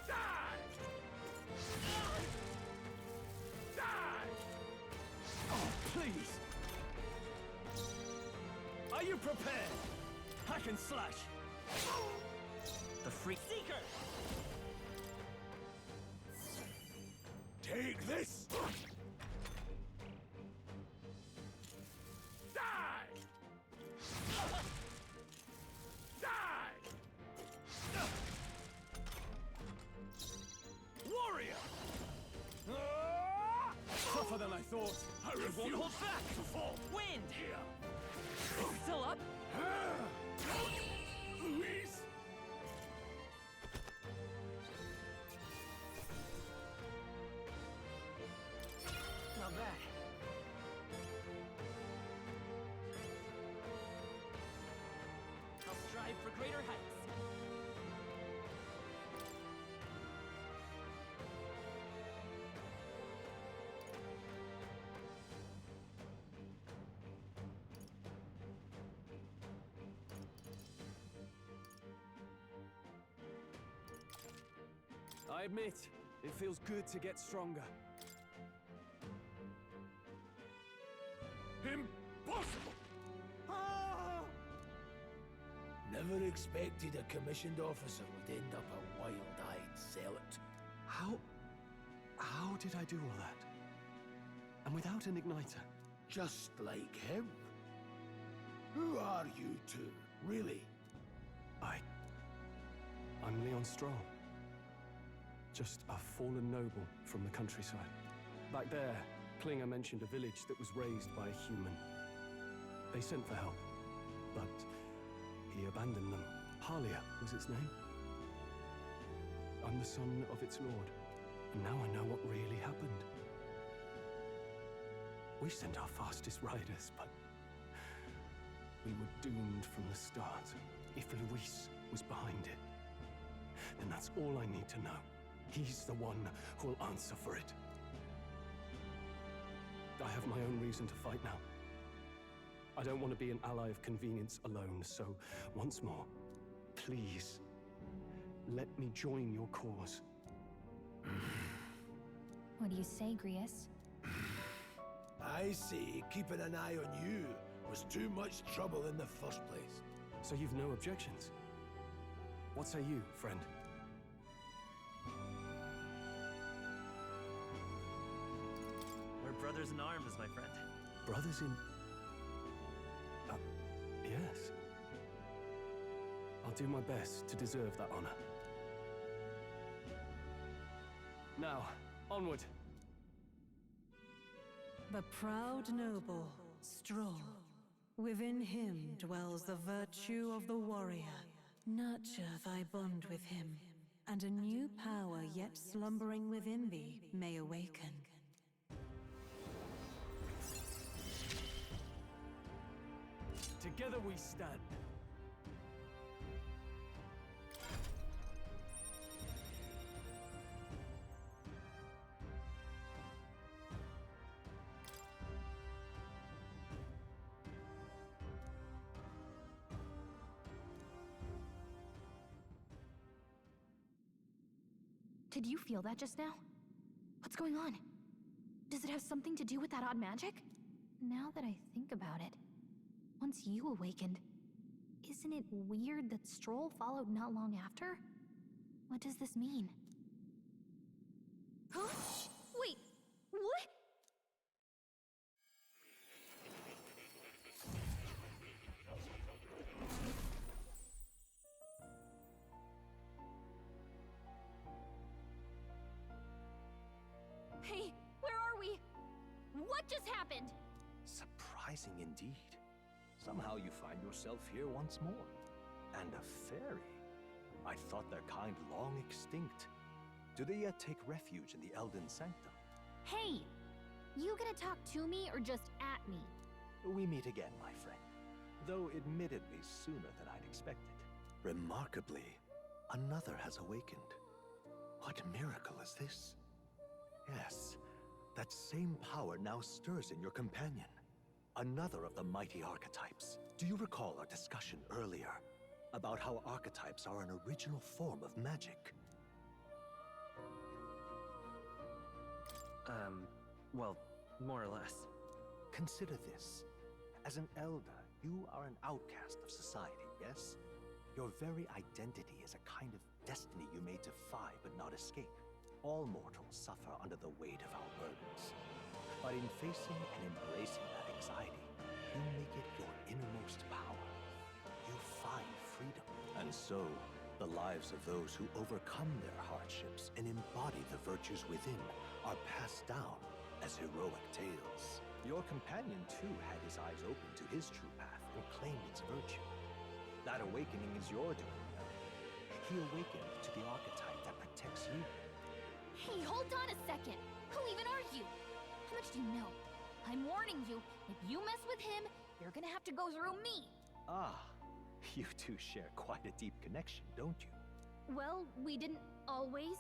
Die! Die! Oh, please! Are you prepared? Hack and slash! The freak. Seeker! Take this! Die! Die! Warrior! Tougher than I thought. I refuse won't hold back. to fall. Wind! Here. Still up? Luis! Not bad. I'll strive for greater heights. I admit, it feels good to get stronger. Impossible! Never expected a commissioned officer would end up a wild-eyed zealot. How did I do all that? And without an igniter? Just like him. Who are you two, really? I'm Leon Stroll. Just a fallen noble from the countryside. Back there, Klinger mentioned a village that was raised by a human. They sent for help, but he abandoned them. Halia was its name. I'm the son of its lord, and now I know what really happened. We sent our fastest riders, but we were doomed from the start. If Luis was behind it, then that's all I need to know. He's the one who'll answer for it. I have my own reason to fight now. I don't want to be an ally of convenience alone, so once more, please, let me join your cause. What do you say, Grius? I say keeping an eye on you was too much trouble in the first place. So you've no objections? What say you, friend? We're brothers in arms, my friend. Brothers in... yes. I'll do my best to deserve that honor. Now, onward. The proud noble, Stroll. Within him dwells the virtue of the warrior. Nurture thy bond with him, and a new power yet slumbering within thee may awaken. Together we stand. Did you feel that just now? What's going on? Does it have something to do with that odd magic? Now that I think about it, once you awakened, isn't it weird that Stroll followed not long after? What does this mean? Huh? Wait, what? Hey, where are we? What just happened? Surprising indeed. Somehow you find yourself here once more. And a fairy. I thought their kind long extinct. Do they yet take refuge in the Elden Sanctum? Hey! You gonna talk to me or just at me? We meet again, my friend. Though admittedly sooner than I'd expected. Remarkably, another has awakened. What miracle is this? Yes, that same power now stirs in your companion. Another of the mighty archetypes. Do you recall our discussion earlier about how archetypes are an original form of magic? Well, more or less. Consider this. As an elder, you are an outcast of society, yes? Your very identity is a kind of destiny you may defy but not escape. All mortals suffer under the weight of our burdens. But in facing and embracing that anxiety, you make it your innermost power. You find freedom. And so, the lives of those who overcome their hardships and embody the virtues within are passed down as heroic tales. Your companion, too, had his eyes open to his true path and claimed its virtue. That awakening is your doing, though. He awakened to the archetype that protects you. Hey, hold on a second! Who even are you? How much do you know? I'm warning you, if you mess with him, you're gonna have to go through me! Ah, you two share quite a deep connection, don't you? Well, we didn't always,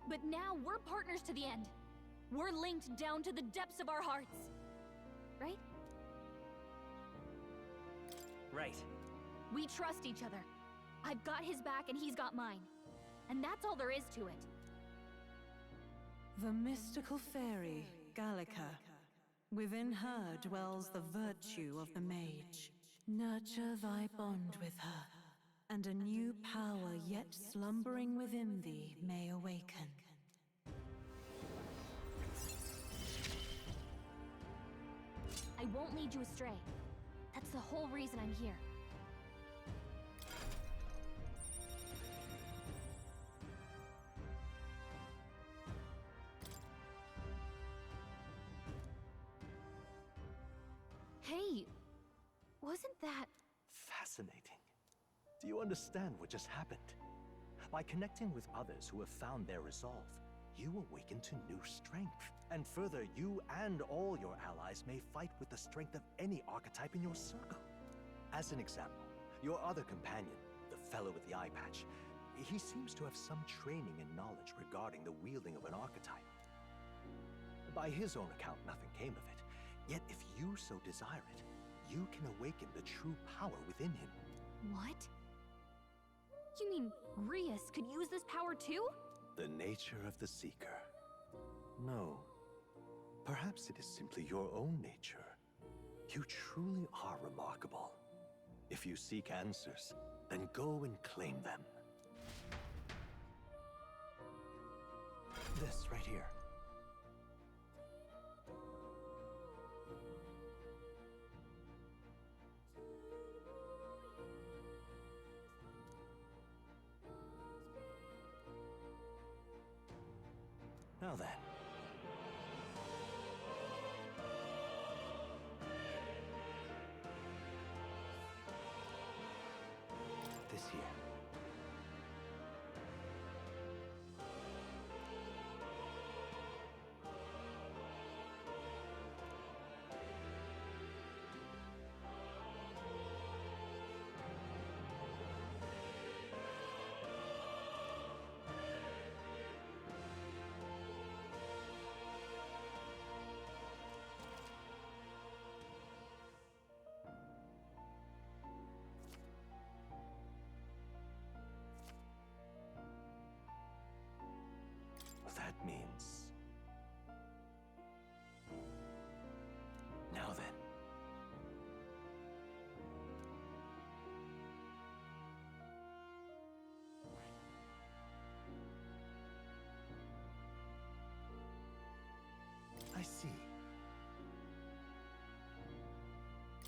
but now we're partners to the end. We're linked down to the depths of our hearts. Right? Right. We trust each other. I've got his back and he's got mine. And that's all there is to it. The mystical fairy, Gallica. Within her dwells the virtue of the mage. Nurture thy bond with her, and a new power yet slumbering within thee may awaken. I won't lead you astray. That's the whole reason I'm here. Hey, wasn't that... Fascinating. Do you understand what just happened? By connecting with others who have found their resolve, you awaken to new strength. And further, you and all your allies may fight with the strength of any archetype in your circle. As an example, your other companion, the fellow with the eye patch, he seems to have some training and knowledge regarding the wielding of an archetype. By his own account, nothing came of it. Yet if you so desire it, you can awaken the true power within him. What? You mean Grius could use this power too? The nature of the Seeker. No. Perhaps it is simply your own nature. You truly are remarkable. If you seek answers, then go and claim them. This right here. Now then. This here. That means... Now then. I see.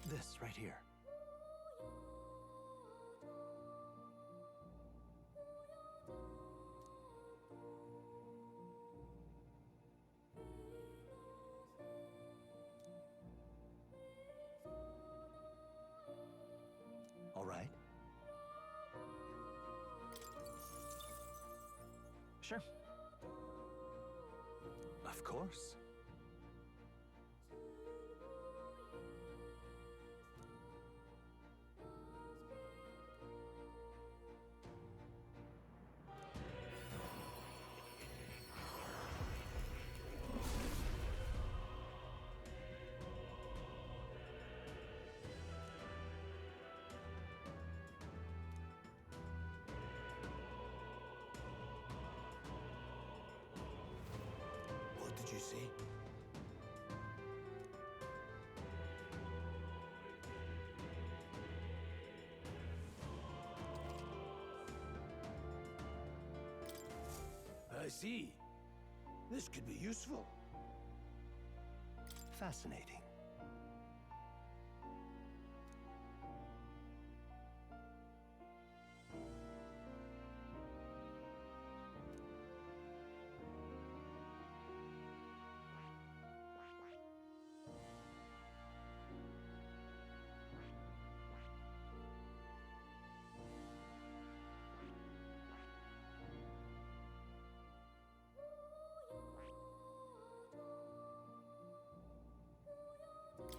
This right here. All right. Sure. Of course. What did you see? I see. This could be useful. Fascinating.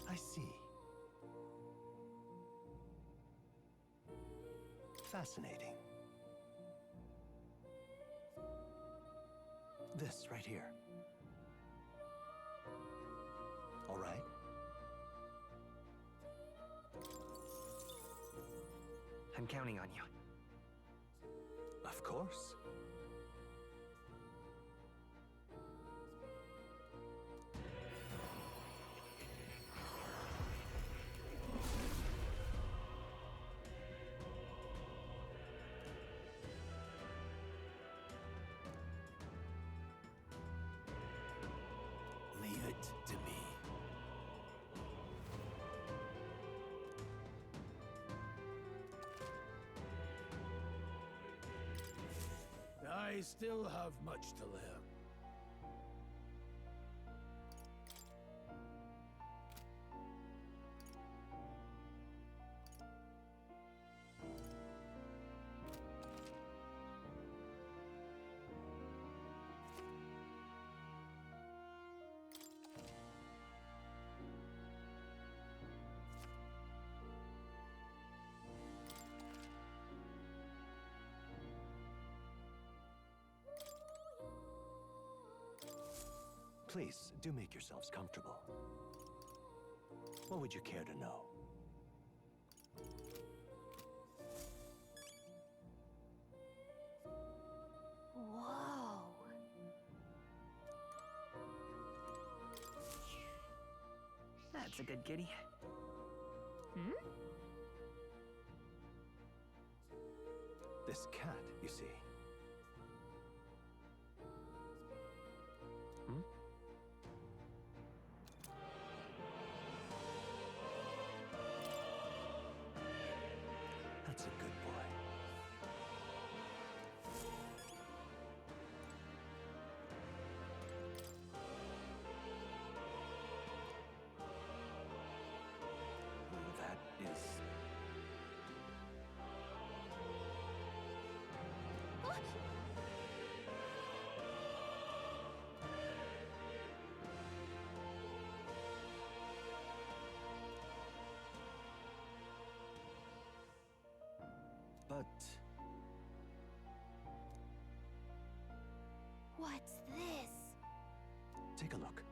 I see. Fascinating. This right here. All right. I'm counting on you. Of course. I still have much to learn. Please, do make yourselves comfortable. What would you care to know? Whoa. That's a good kitty. Hmm? This cat, you see. Hmm? That's a good boy. That is... But... What's this? take a look.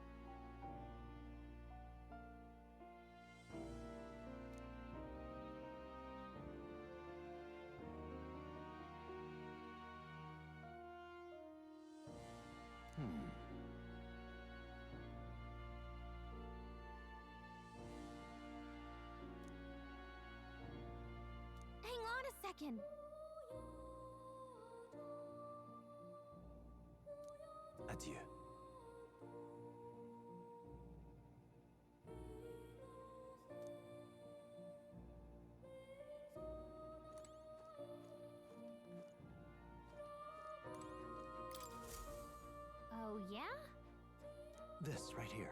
Hang on a second. Adieu. Oh, yeah? This right here.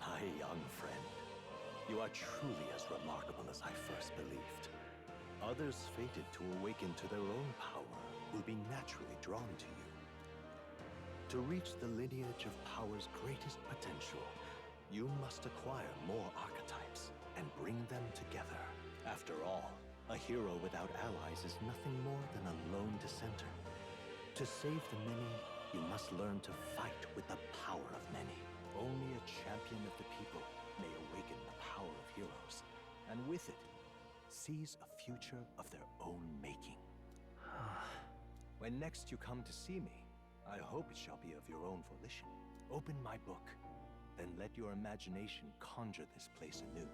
My young friend, you are truly as remarkable as I first believed. Others fated to awaken to their own power will be naturally drawn to you. To reach the lineage of power's greatest potential, you must acquire more archetypes and bring them together. After all, a hero without allies is nothing more than a lone dissenter. To save the many, you must learn to fight with the power of many. Only a champion of the people may awaken the power of heroes, and with it, seize a future of their own making. When next you come to see me, I hope it shall be of your own volition. Open my book, then let your imagination conjure this place anew,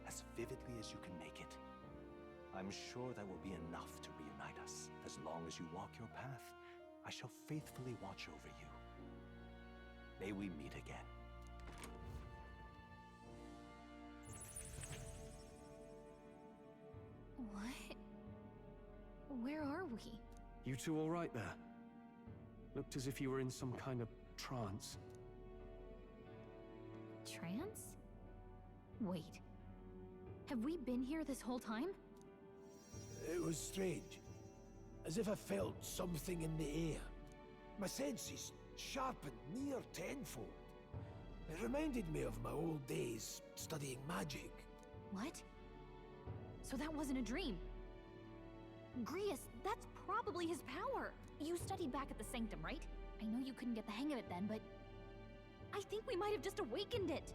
as vividly as you can make it. I'm sure that will be enough to reunite us. As long as you walk your path, I shall faithfully watch over you. May we meet again. What? Where are we? You two all right there? Looked as if you were in some kind of trance. Trance? Wait. Have we been here this whole time? It was strange. As if I felt something in the air. My senses sharpened near tenfold. It reminded me of my old days studying magic. What? So that wasn't a dream. Grius, that's probably his power. You studied back at the Sanctum, right? I know you couldn't get the hang of it then, but I think we might have just awakened it.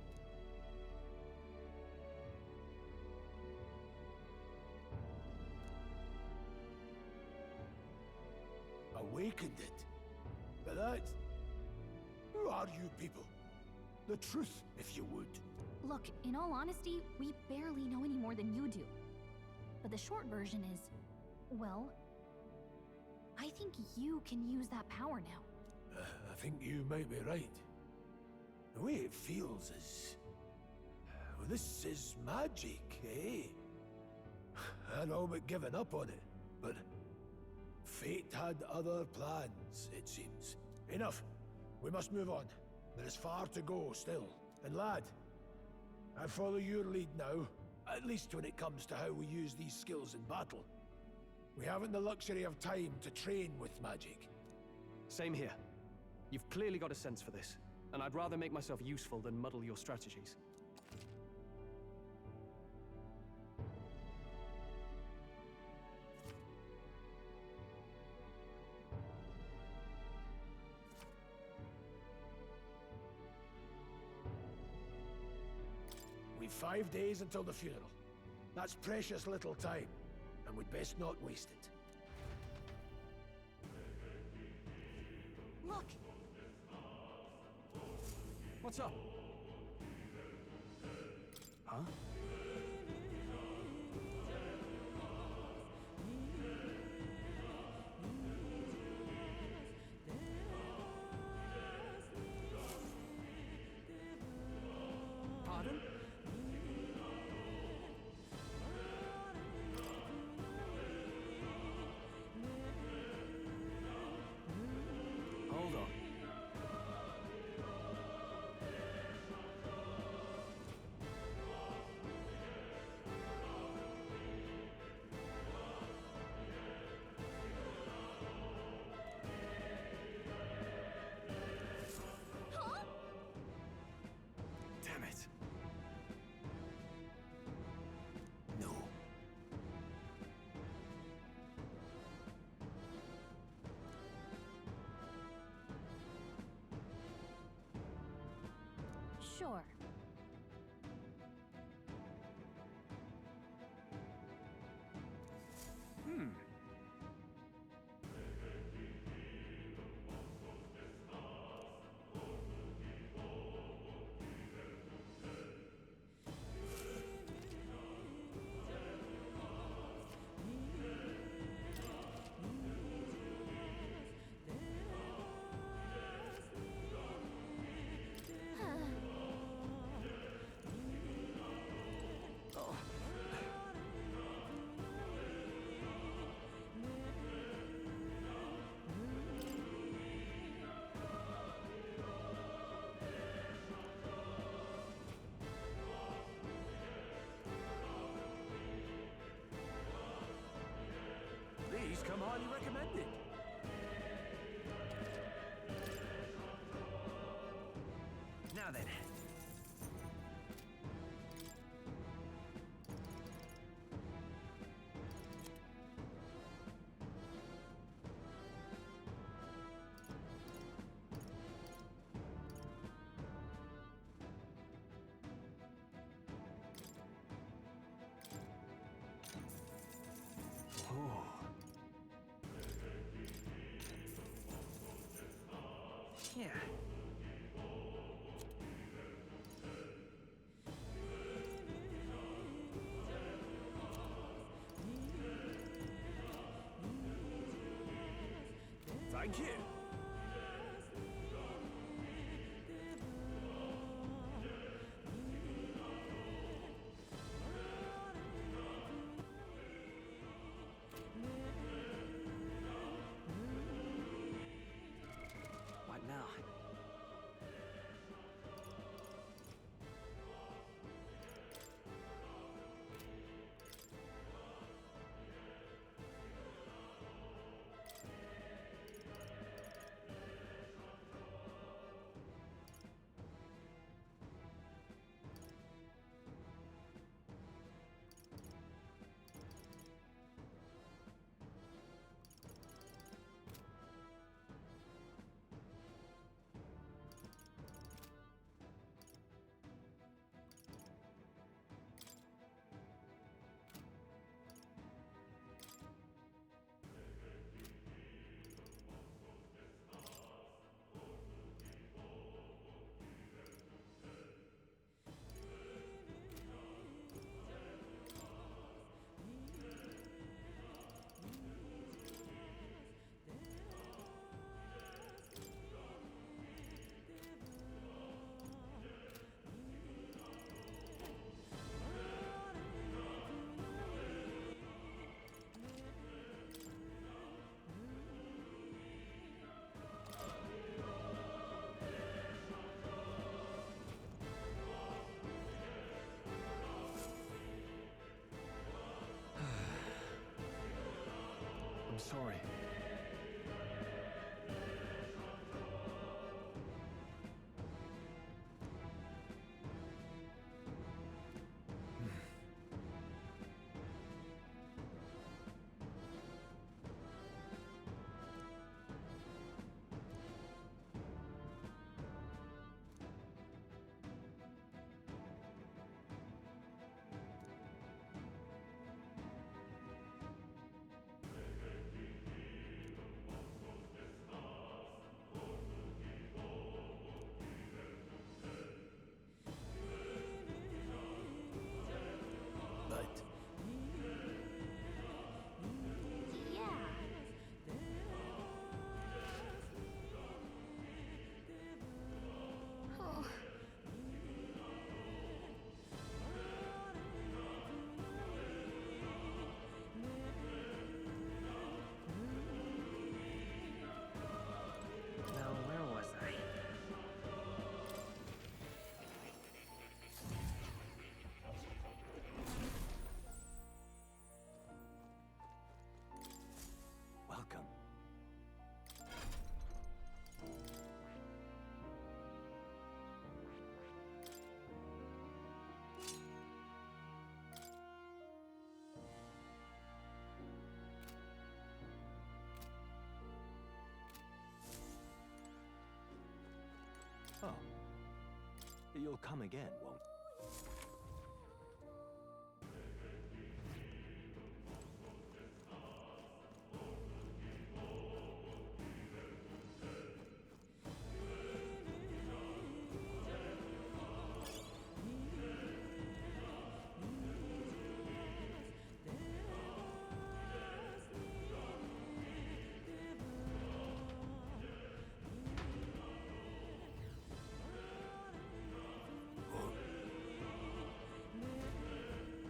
Awakened it? But that... Who are you people? The truth, if you would. Look, in all honesty, we barely know any more than you do. But the short version is, well, I think you can use that power now. I think you might be right. The way it feels is... well, this is magic, eh? I'd all but given up on it, but... fate had other plans, it seems. Enough. We must move on. There is far to go still. And lad, I follow your lead now, at least when it comes to how we use these skills in battle. We haven't the luxury of time to train with magic. Same here. You've clearly got a sense for this, and I'd rather make myself useful than muddle your strategies. We've 5 days until the funeral. That's precious little time, and we'd best not waste it. Look! What's up? Huh? Pardon? Hold on. Huh? Damn it. No. Sure. These come highly recommended. Now then. Yeah. Thank you. What now? But you'll come again, won't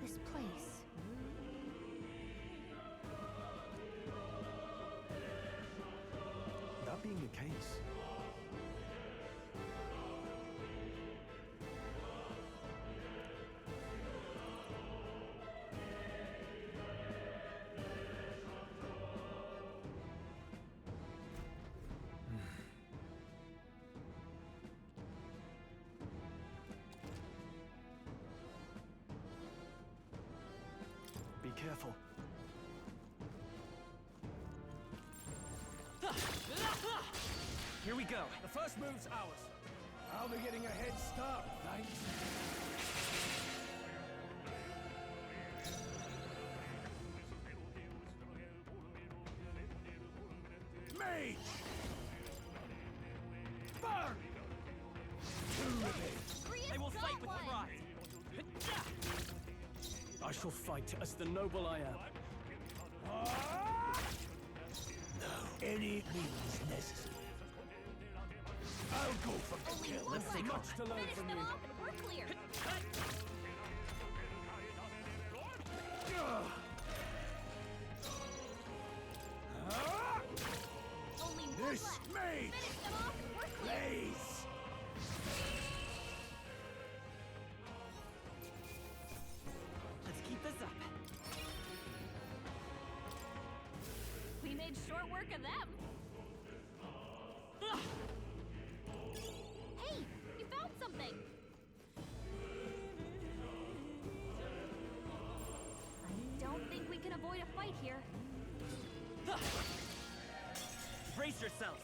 This place. That being the case, Be careful. Here we go. The first move's ours. I'll be getting a head start, thanks. Mage! Burn! I will fight with pride. I shall fight as the noble I am. Any means necessary. I'll go for the kill. Let's take much to learn Finish from them you. off and we're clear. Only one This left. mage! Finish them off and we're clear. Please! Let's keep this up. We made short work of them. Hey, you found something. I don't think we can avoid a fight here. Brace yourselves.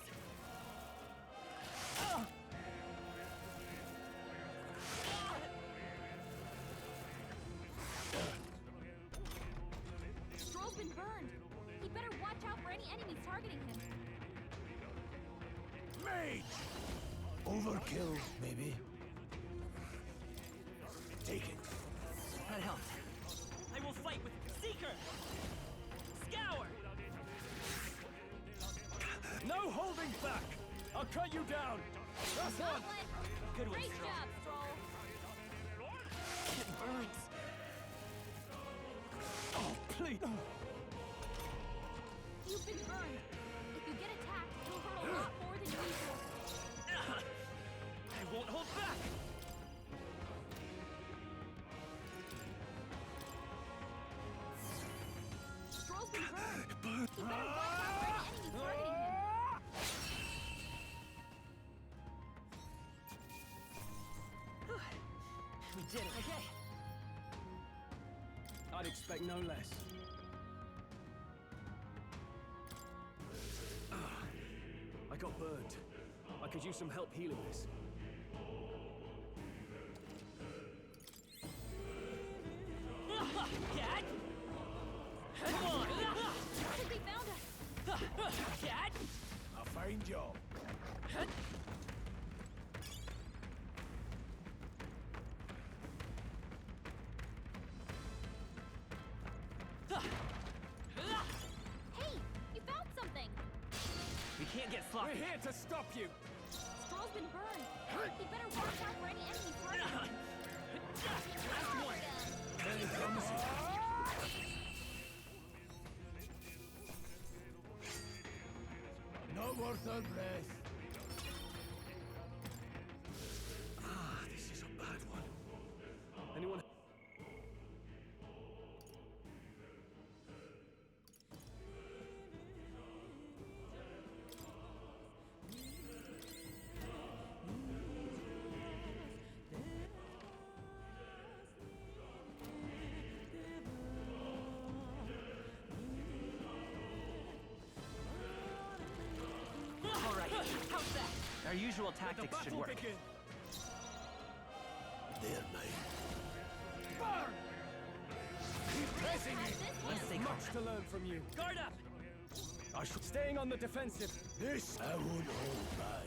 Stroll's been burned. He better watch out for any enemies targeting him. Mage! Overkill, maybe. Take it. That helped. I will fight with Seeker! Scour! No holding back! I'll cut you down! That's one! Good one, Great Stroll. job, Stroll. It burns. Oh, please! You've been burned. If you get attacked, it'll hurt a lot more than usual. I won't hold back! Stroll's been burned. He better watch out for any enemies targeting him. We did it. Okay. I'd expect no less. I got burned. I could use some help healing this. Cat! Come on! I think they found us. Cat! A fine job. Hey, you found something. We can't get sloppy. We're here to stop you! Stroll's been burned. He better watch out for any enemies targeting him. Last one. Very promising. Not worth our breath. Ah, this is a bad one. Anyone? All right. How's that? Our usual The tactics should battle work. begin. there, mate. Burn! Keep pressing it! Let's take Much to learn from you. Guard up! I should staying on the defensive. This I won't hold back.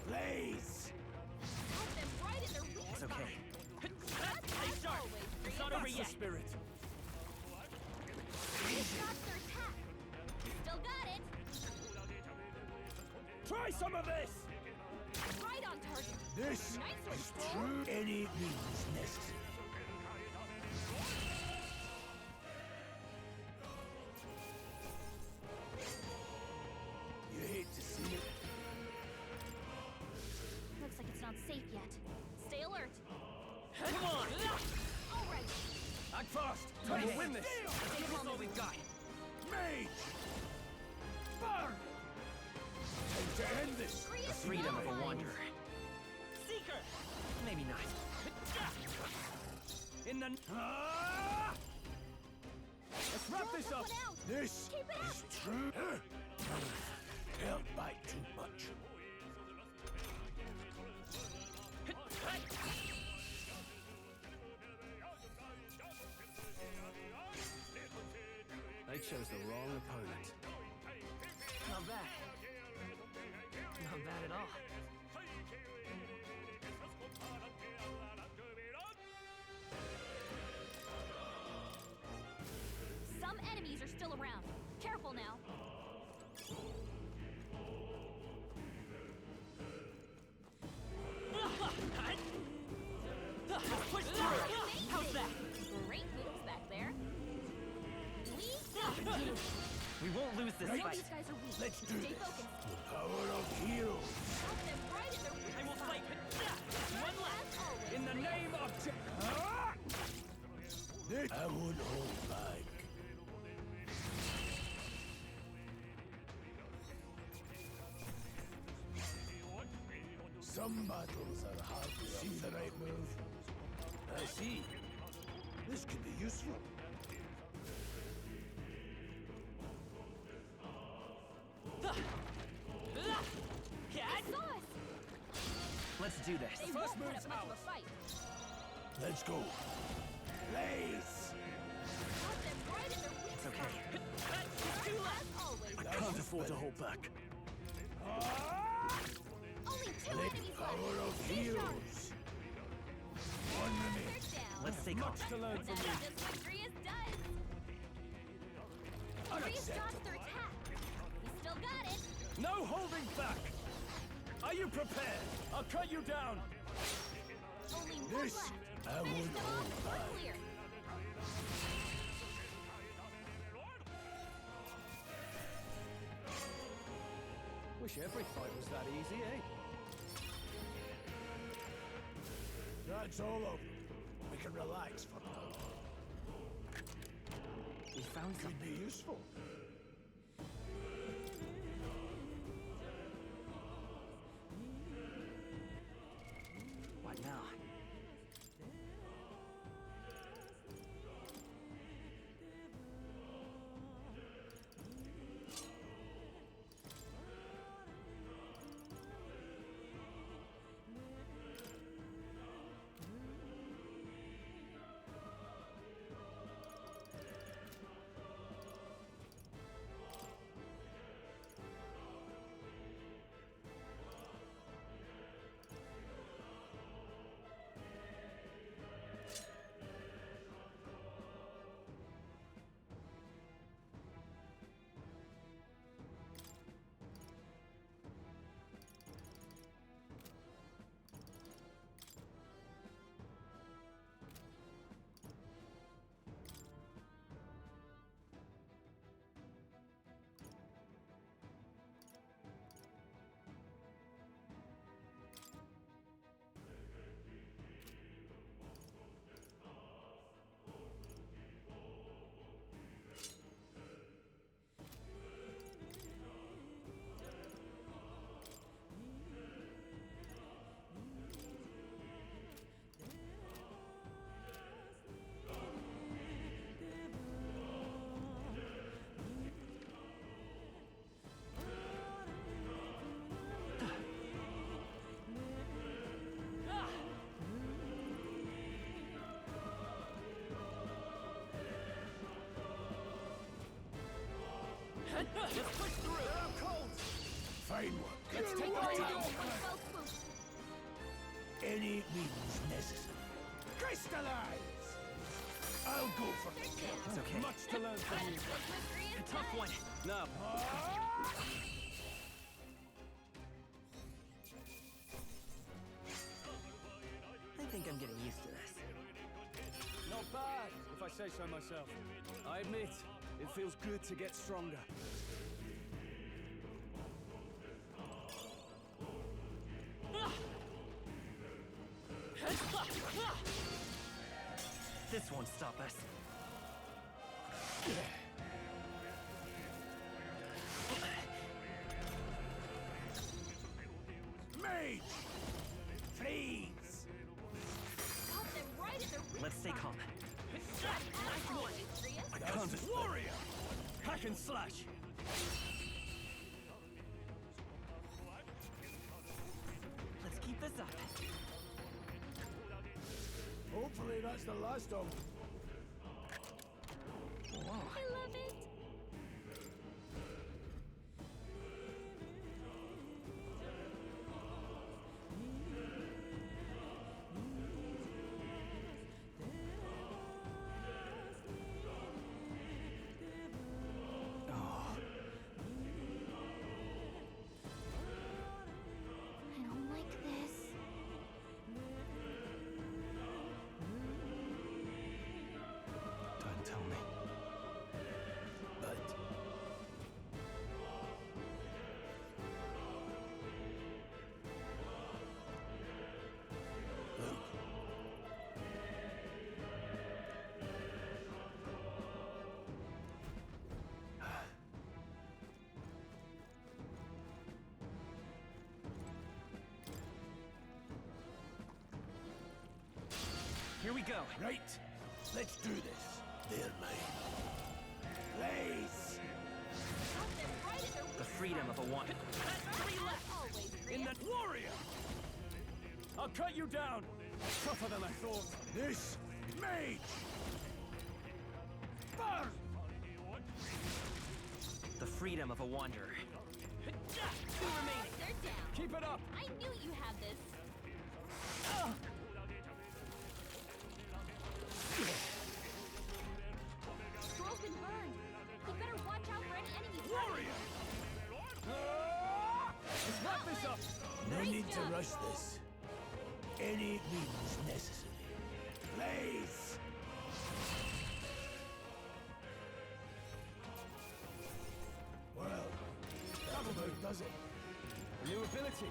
Blaze! Help them right in their weak It's spot. okay. Stay sharp. It's not over That's the yet. spirit. These shots are attack. Still got it. Try some of this! Right on target. This Nice one, is Stroll. true any means necessary. You hate to see it. Looks like it's not safe yet. Stay alert. Come on! All right. Act fast! Try to win this! This is all we've got. Mage! Burn! Time to end this! The freedom of a wanderer. Seeker! Maybe not. In the... Let's wrap this up! This Keep it up. is true. Can't bite too much. They chose the wrong opponent. Not bad. Not bad at all. Some enemies are still around. Careful now. Push through! How's that? Great moves back there. We won't lose this Some fight. these guys are weak. Let's do Stay this. focused. The power of heroes. Help them right in their weak I will spot. fight. One left. As always. In the name of... This I won't hold back. Some battles are hard to see the right move. I see. This could be useful. They saw us. Let's do this. They First won't put move's up much out. of a fight. Let's go. Blaze! Help them right in their weak It's spot. okay. Two left. As always. I can't afford to hold back. Only two Let enemies power left. of Stay sharp. heroes. One remains. They're down. Let's stay calm. Much to learn from you. This victory is done. Three Unacceptable. shots their attack. We still got it. No holding back! Are you prepared? I'll cut you down! Only one This left. I Finish won't them hold off. back. We're clear. Wish every fight was that easy, eh? That's all over. We can relax for now. We found Could something. be useful. What now? Let's push through! I'm cold! Fine one. Let's take the lead! Any means necessary. Crystallize! I'll go for the kill. It's okay. Much to learn from you. A tough one. No. I think I'm getting used to this. Not bad, if I say so myself. I admit, it feels good to get stronger. This won't stop us. Mage! Freeze! Let's stay calm. Nice one! I can't. Warrior! Hack and slash! Let's keep this up. Hopefully that's the last of them. Whoa. I love it. I don't like this. Don't tell me. But... Here we go. Right. Let's do this. They're mine. Blaze! The freedom of a one. In that warrior! I'll cut you down! Tougher than I thought. This mage! Burn! The freedom of a wanderer. Two remaining. They're down. Keep it up! I knew you had this. Scroll's been burned. You better watch out for any enemies. Warrior! Let's wrap this up! No need to rush this. Any means necessary. Blaze! Well, that about does it. New ability.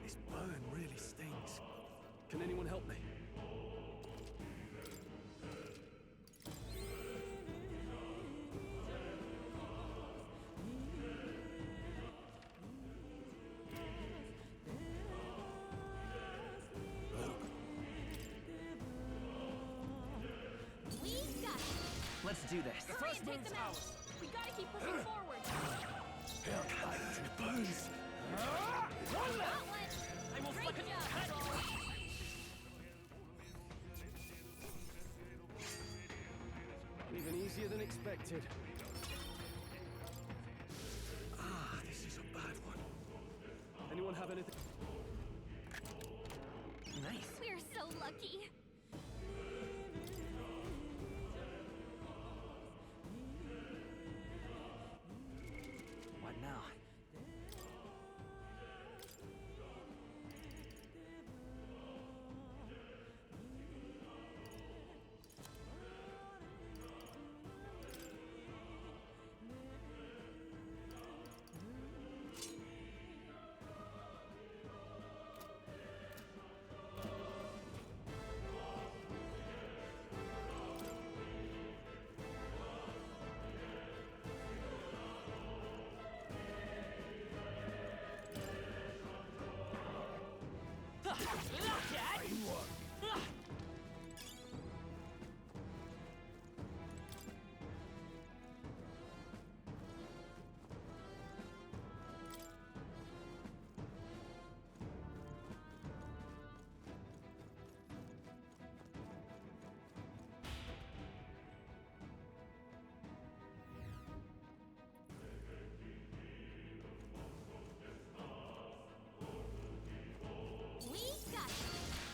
This burn really stings. Can anyone help me? We got it. Let's do this. Hurry and take them out. We gotta keep pushing forward. It burns. Got one. I will Great flick it. job, Scroll. Even easier than expected. Ah, this is a bad one. Anyone have anything? Nice. We're so lucky. What now?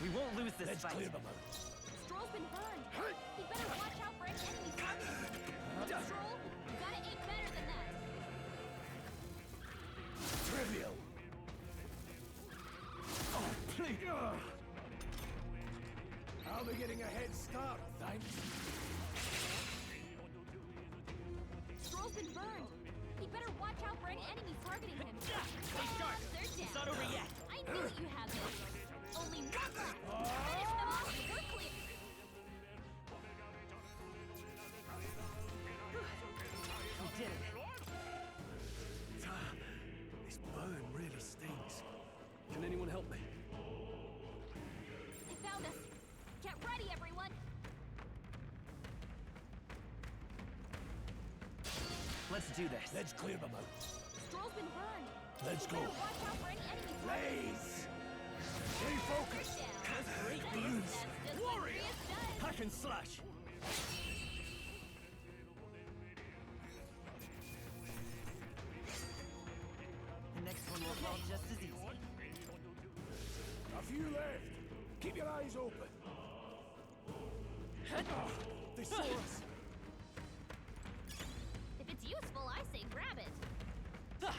We won't lose this Let's fight. clear them out. Stroll's been burned. He better watch out for any enemies targeting him. Stroll, you gotta aim better than that. Trivial. Oh, please. I'll be getting a head start, thanks. Stroll's been burned. He better watch out for any enemies targeting him. Stay sharp. They're down. It's not over yet. I knew you had this. Only one left. Finish them off. We're clear. We did it. This burn really stings. Can anyone help me? They found us. Get ready, everyone. Let's do this. Let's clear them out. Stroll's been burned. Let's You go. better watch out for any enemies Blaze! Stay focused. That's great That's news. just what Warrior! Prius does. Hack and slash. The next one will fall just as easy. A few left. Keep your eyes open. They saw us. If it's useful, I say grab it.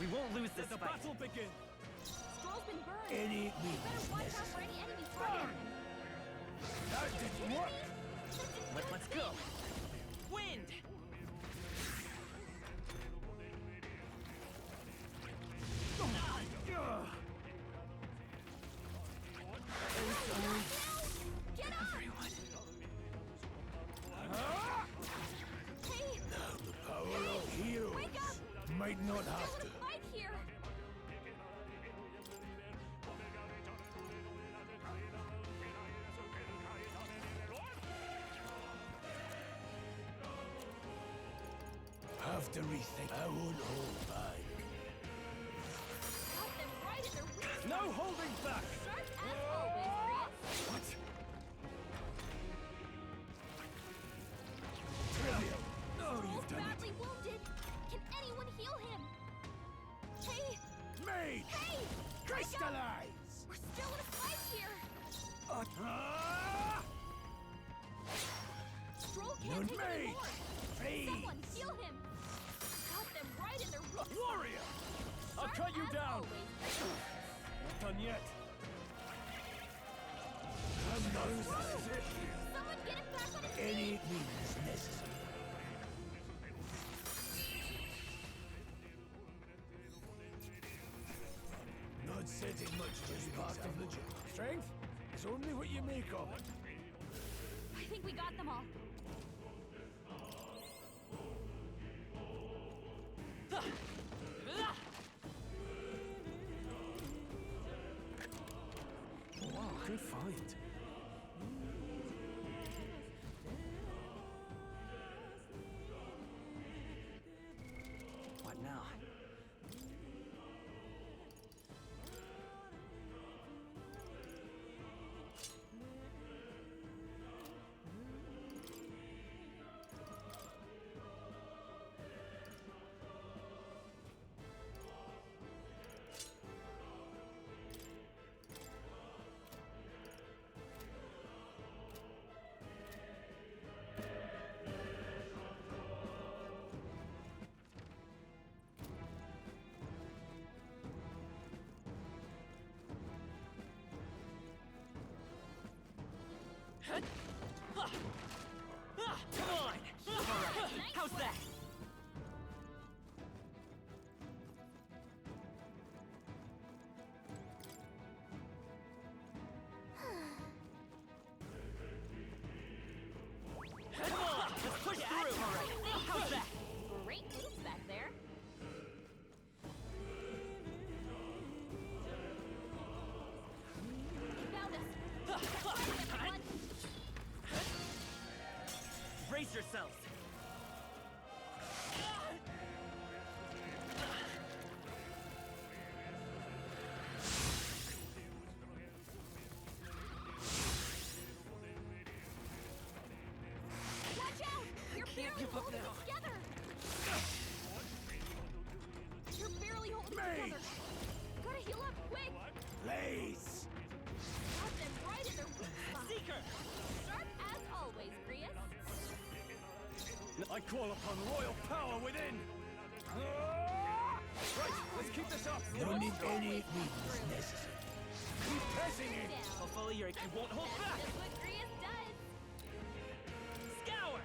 We won't lose this Let the fight. battle begin. Stroll's been burned. Any You means better watch out for any enemies targeting him. That didn't work. Let's go. Wind! Get up! Hey, Now the power of heroes wake up! might not have There's to. a fight here. Have to rethink. I won't hold back. Got them right in their weak No holding back. Sharp as always, Prius. What? Trivial. No, Stroll's you've done badly wounded. Can anyone heal him? Hey, it. Made! hey! wake up! Crystallize! We're still in a fight here. Stroll can't You're take made. anymore. Freeze. Someone heal him. Got them right in their weak Warrior! I'll Sharp cut you as down. always. Not done yet. Come on, this is it. Someone get him back on his Any feet. means necessary. Not setting much just part of the job. Strength is only what you make of it. I think we got them all. Wow, good find. What now? Come on! All right. How's that? Come on! Let's push through! All right. How's that? Great moves back there. They found us. Get ready, everyone. Brace yourselves! give up holding now. it together? You're barely holding it together. Gotta heal up quick. Please! Got them right in their weak spot. Seeker! Sharp as always, Grius. I call upon royal power within! Right, let's keep this up! No need any means necessary. Keep pressing it! I'll follow your... You won't hold back! That's what Grius does. Scour!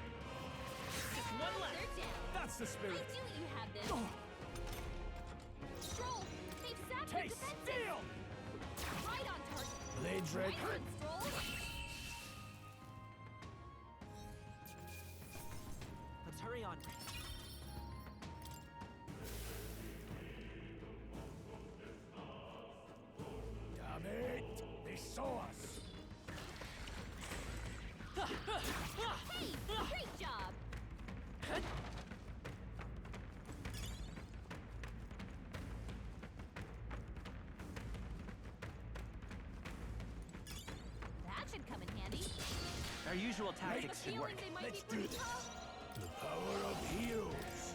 Just one left! They're down. That's the I spirit! knew you had this. Stroll, they've sapped your Taste defenses. steel! Right on target. Blades ready. Right on, Stroll. Let's hurry on. Damn it! They saw us! Hey, great job. That should come in handy. Our usual tactics should work. They might Let's be pretty do this. tough. The power of heroes!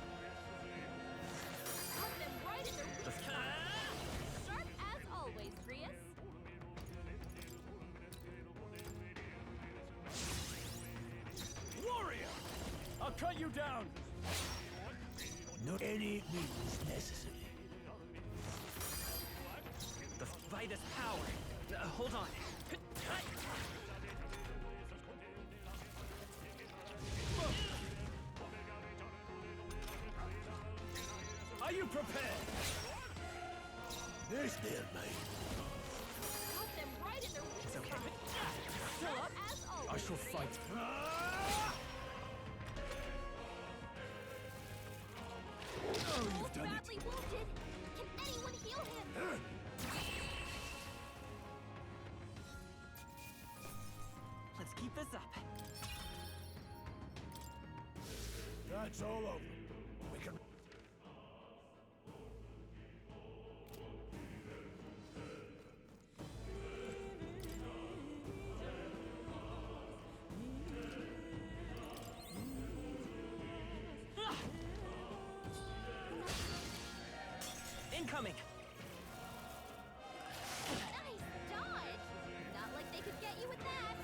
Got them right in their weak spot. Sharp as always, Grius. Warrior! I'll cut you down! No any means necessary. The fight is power. Hold on. Are you prepared? There's their mate. Got them right in their weak It's okay. spot. Sharp as always, I shall Grius. fight. Oh, you've done it. Badly wounded. Can anyone heal him? Let's keep this up. That's all over. We can... Incoming! Nice dodge. Not like they could get you with that.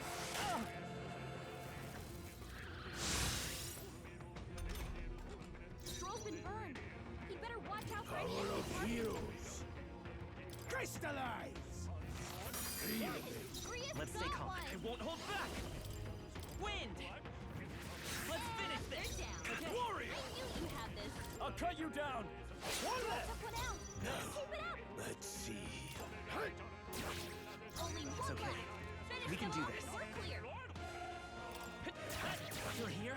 Stroll's been burned. He'd better watch out for any Power enemy of targets. heroes! Crystallize! Feel it. Grius Let's got stay calm. one. I won't hold back! Wind! Let's finish this! They're down. Okay. Warrior! I knew you had this. I'll cut you down! One left! Took one out. Keep it up. Let's see. Only one okay. left. Finish We can them do off this. and we're clear. You're here?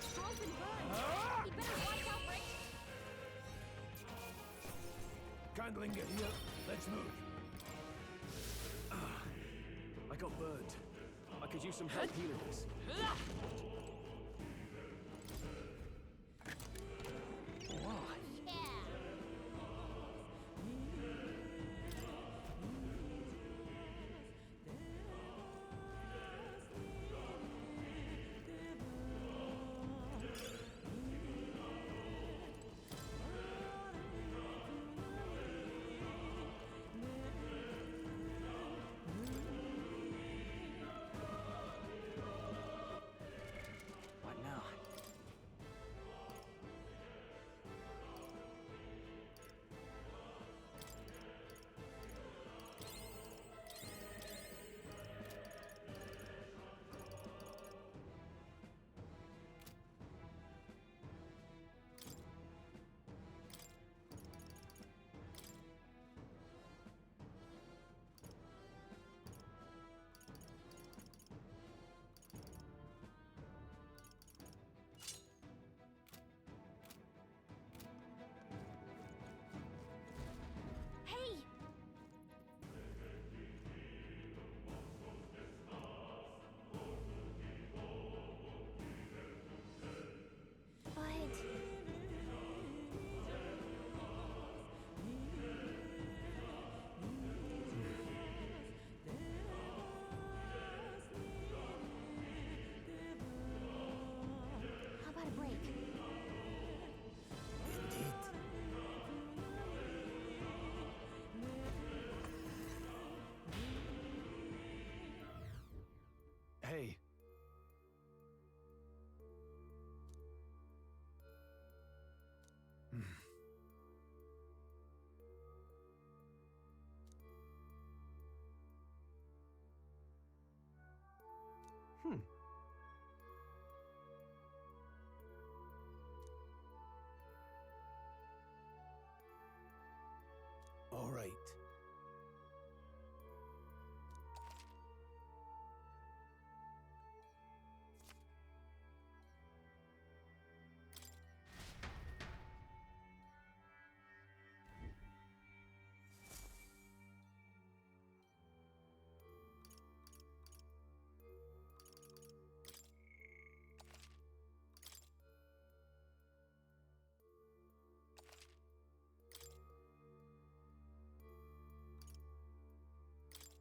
Stroll's been burned. He'd better watch out for it. Can't linger here. Let's move. I got burned. I could use some help healing this. Yeah. right.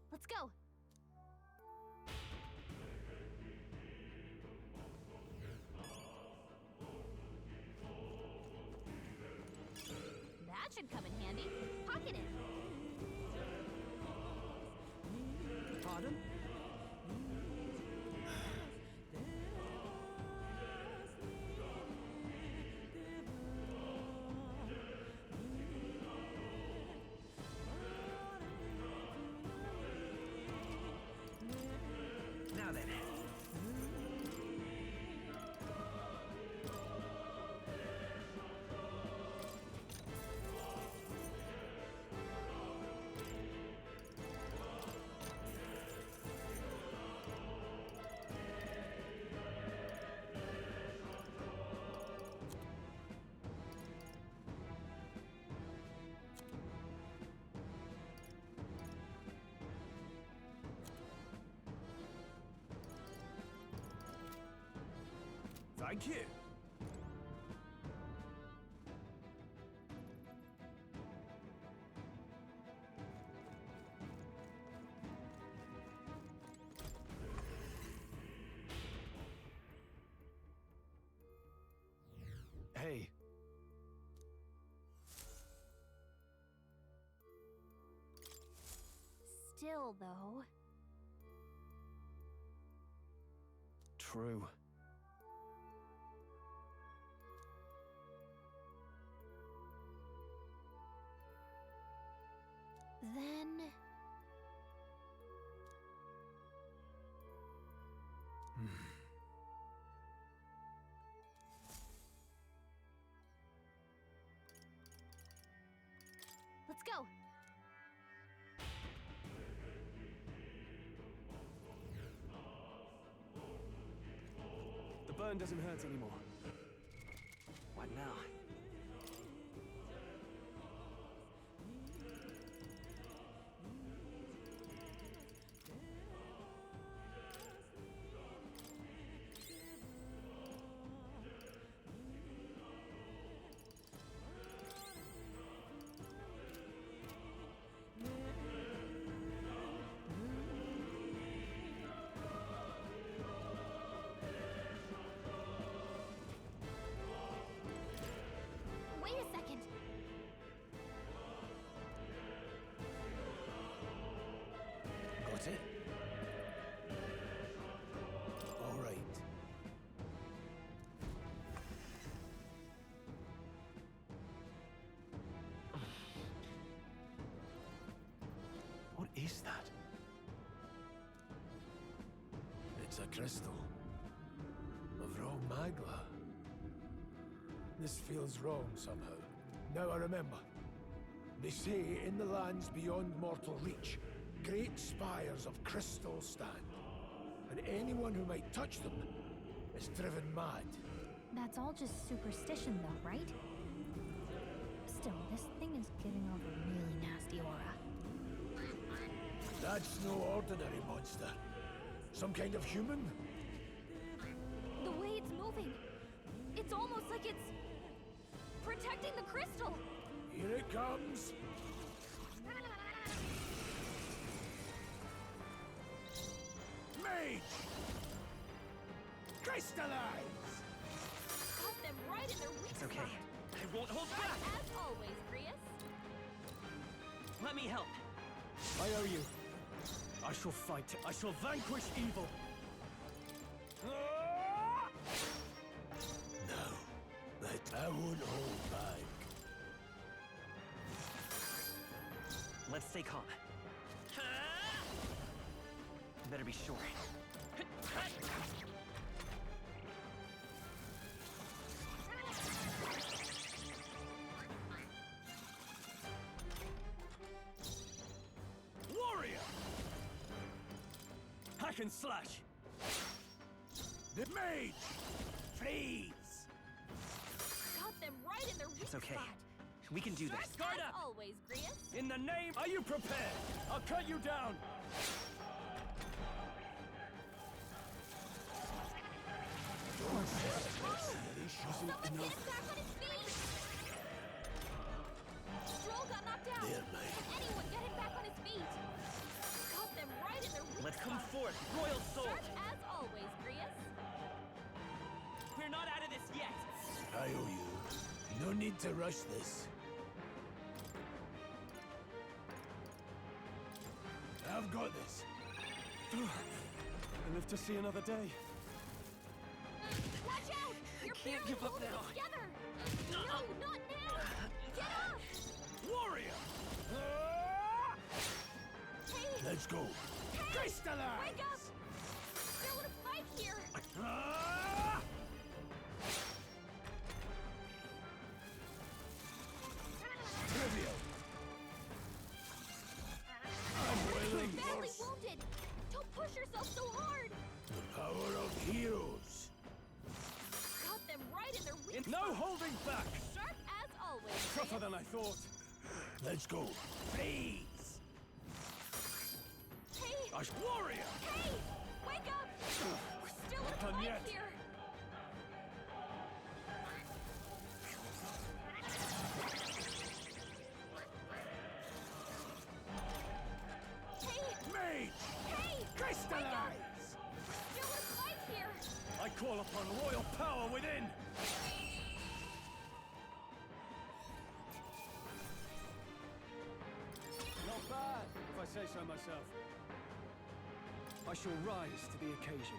Let's go. That should come in handy. Pocket it. Pardon? Now then. Thank you. Hey. Still, though. True. Then... Let's go. The burn doesn't hurt anymore. What now? Wait a second. Got it? All right. What is that? It's a crystal. Of raw magma. This feels wrong somehow. Now I remember. They say in the lands beyond mortal reach, great spires of crystal stand. And anyone who might touch them is driven mad. That's all just superstition, though, right? Still, this thing is giving off a really nasty aura. That's no ordinary monster. Some kind of human? The way it's moving. It's almost like it's... protecting the crystal. Here it comes. Mage! Crystallize! Got them right in their weak It's okay. spot. I won't hold back! As always, Prius. Let me help. I owe you. I shall fight. I shall vanquish evil. No, but I won't hold back. Let's stay calm. Better be sure. hack and slash. The mage! Please! Got them right in their weak It's okay. spot. We can do this. Sharp as always, Grius. In the name, are you prepared? I'll cut you down. Someone get him back on his feet! Stroll got knocked out. There, mate. Can anyone get him back on his feet? Got them right in their weak Let's come spot. forth, royal soul. Sharp as always, Grius. We're not out of this yet. I owe you. No need to rush this. I've got this. I live to see another day. Watch out! You're can't barely give up holding now. together. No, not now. Get up! Warrior! Hey! Let's go. Hey! Crystallize! Wake up! There would a fight here. Ah! Trivial. I'm wailing Badly for wounded. Don't push yourself so hard. the power of heroes. Got them right in their weak No spot. holding back. Sharp as always. Tougher than I thought. Let's go. Please. Hey! Warrior! Hey! Wake up! We're still in a Done fight yet. here. Hey! Mage! Hey! Crystallize! Still in a fight here. I call upon royal power within. Not bad, if I say so myself. I shall rise to the occasion.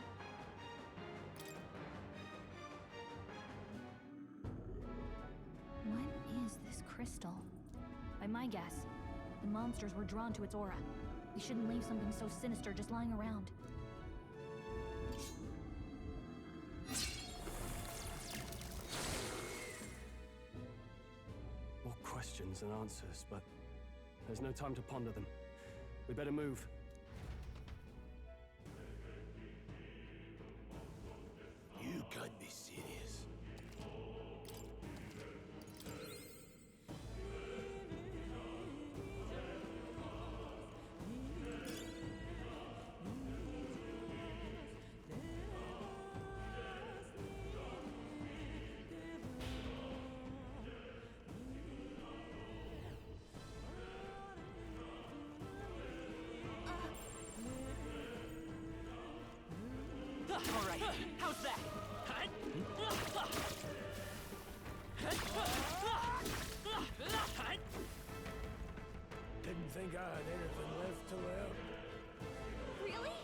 What is this crystal? By my guess, the monsters were drawn to its aura. We shouldn't leave something so sinister just lying around. More questions than answers, but there's no time to ponder them. We better move. You can't be serious. All right, how's that? Didn't think I had anything left to learn. Really?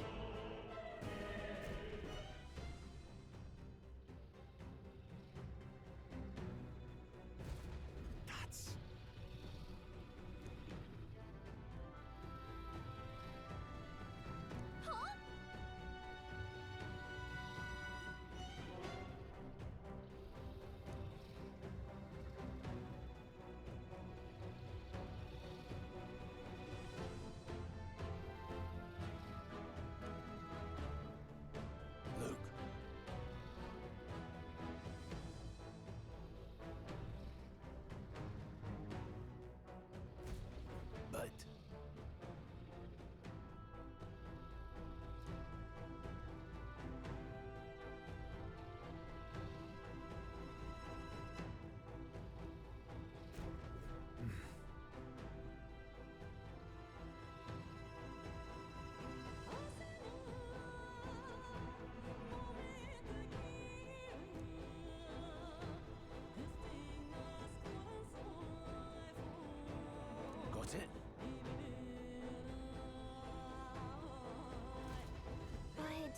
That's... Huh? Luke. But... Got it? But...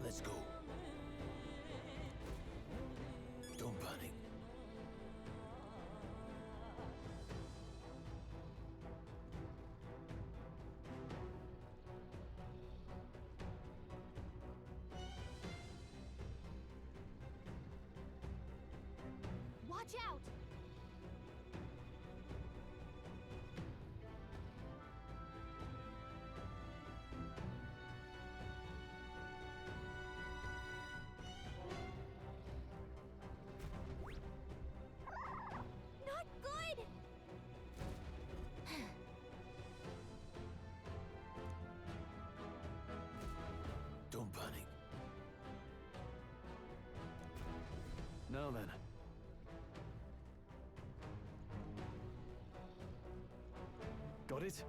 Let's go. Don't panic. Watch out! Now then. Got it?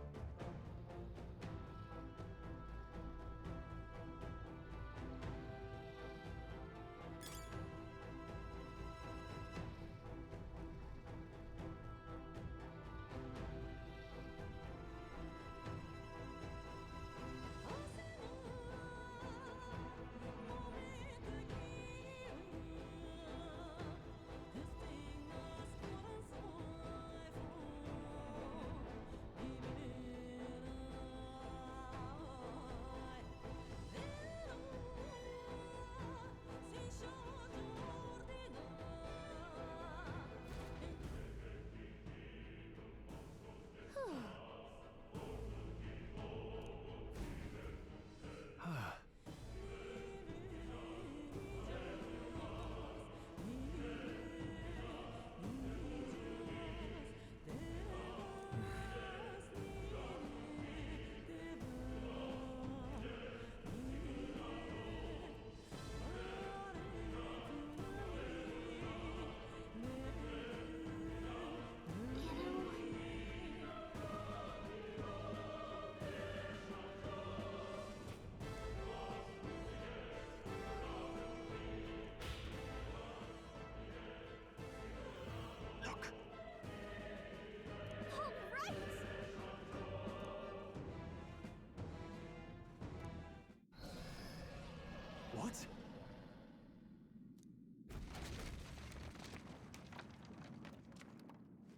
What?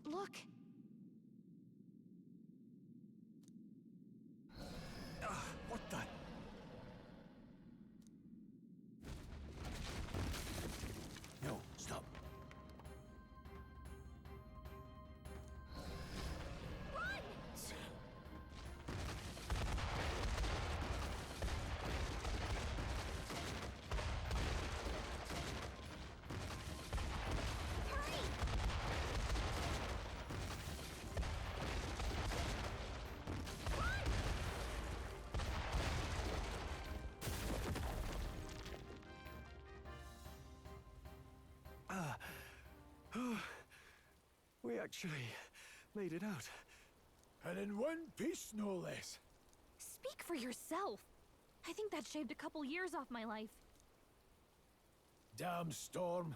Look. What the? No, stop. We actually made it out. And in one piece, no less. Speak for yourself. I think that shaved a couple years off my life. Damn storm.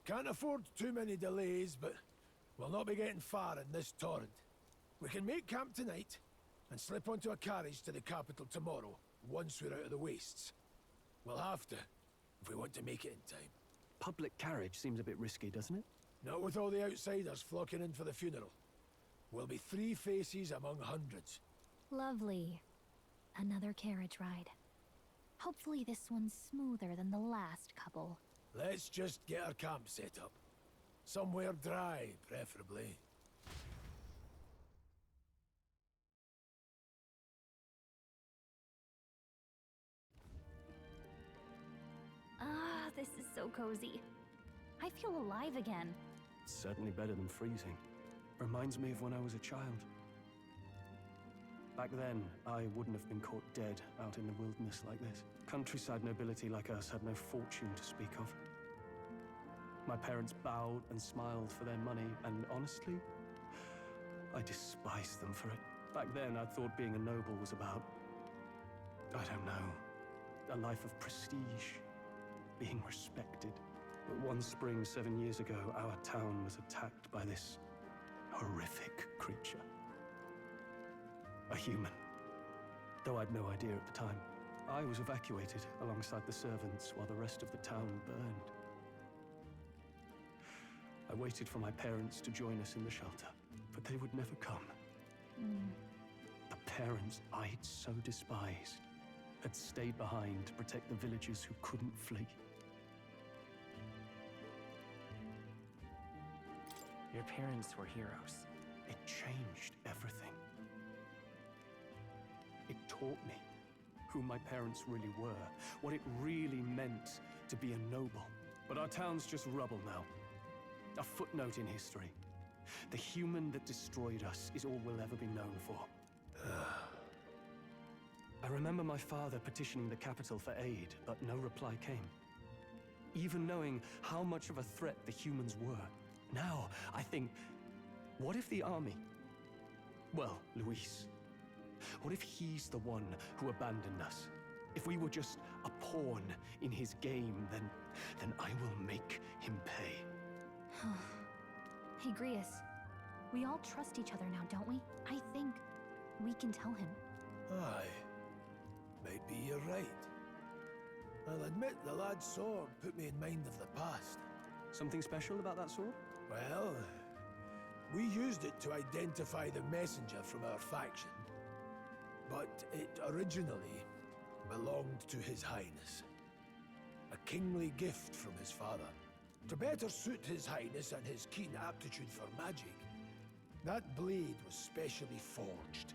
Can't afford too many delays, but we'll not be getting far in this torrent. We can make camp tonight and slip onto a carriage to the capital tomorrow, once we're out of the wastes. We'll have to, if we want to make it in time. Public carriage seems a bit risky, doesn't it? Not with all the outsiders flocking in for the funeral. We'll be 3 faces among hundreds. Lovely. Another carriage ride. Hopefully this one's smoother than the last couple. Let's just get our camp set up. Somewhere dry, preferably. Ah, this is so cozy. I feel alive again. It's certainly better than freezing. Reminds me of when I was a child. Back then, I wouldn't have been caught dead out in the wilderness like this. Countryside nobility like us had no fortune to speak of. My parents bowed and smiled for their money, and honestly, I despised them for it. Back then, I thought being a noble was about, I don't know, a life of prestige, being respected. But one spring 7 years ago, our town was attacked by this horrific creature. A human. Though I'd no idea at the time. I was evacuated alongside the servants while the rest of the town burned. I waited for my parents to join us in the shelter, but they would never come. The parents I'd so despised had stayed behind to protect the villagers who couldn't flee. Your parents were heroes. It changed everything. It taught me who my parents really were, what it really meant to be a noble. But our town's just rubble now. A footnote in history. The human that destroyed us is all we'll ever be known for. I remember my father petitioning the capital for aid, but no reply came. even knowing how much of a threat the humans were. Now, I think, what if the army... Well, Luis, what if he's the one who abandoned us? If we were just a pawn in his game, then I will make him pay. Hey, Grius. We all trust each other now, don't we? I think we can tell him. Aye. Maybe you're right. I'll admit the lad's sword put me in mind of the past. Something special about that sword? Well, we used it to identify the messenger from our faction. But it originally belonged to His Highness. A kingly gift from his father. To better suit His Highness and his keen aptitude for magic, that blade was specially forged,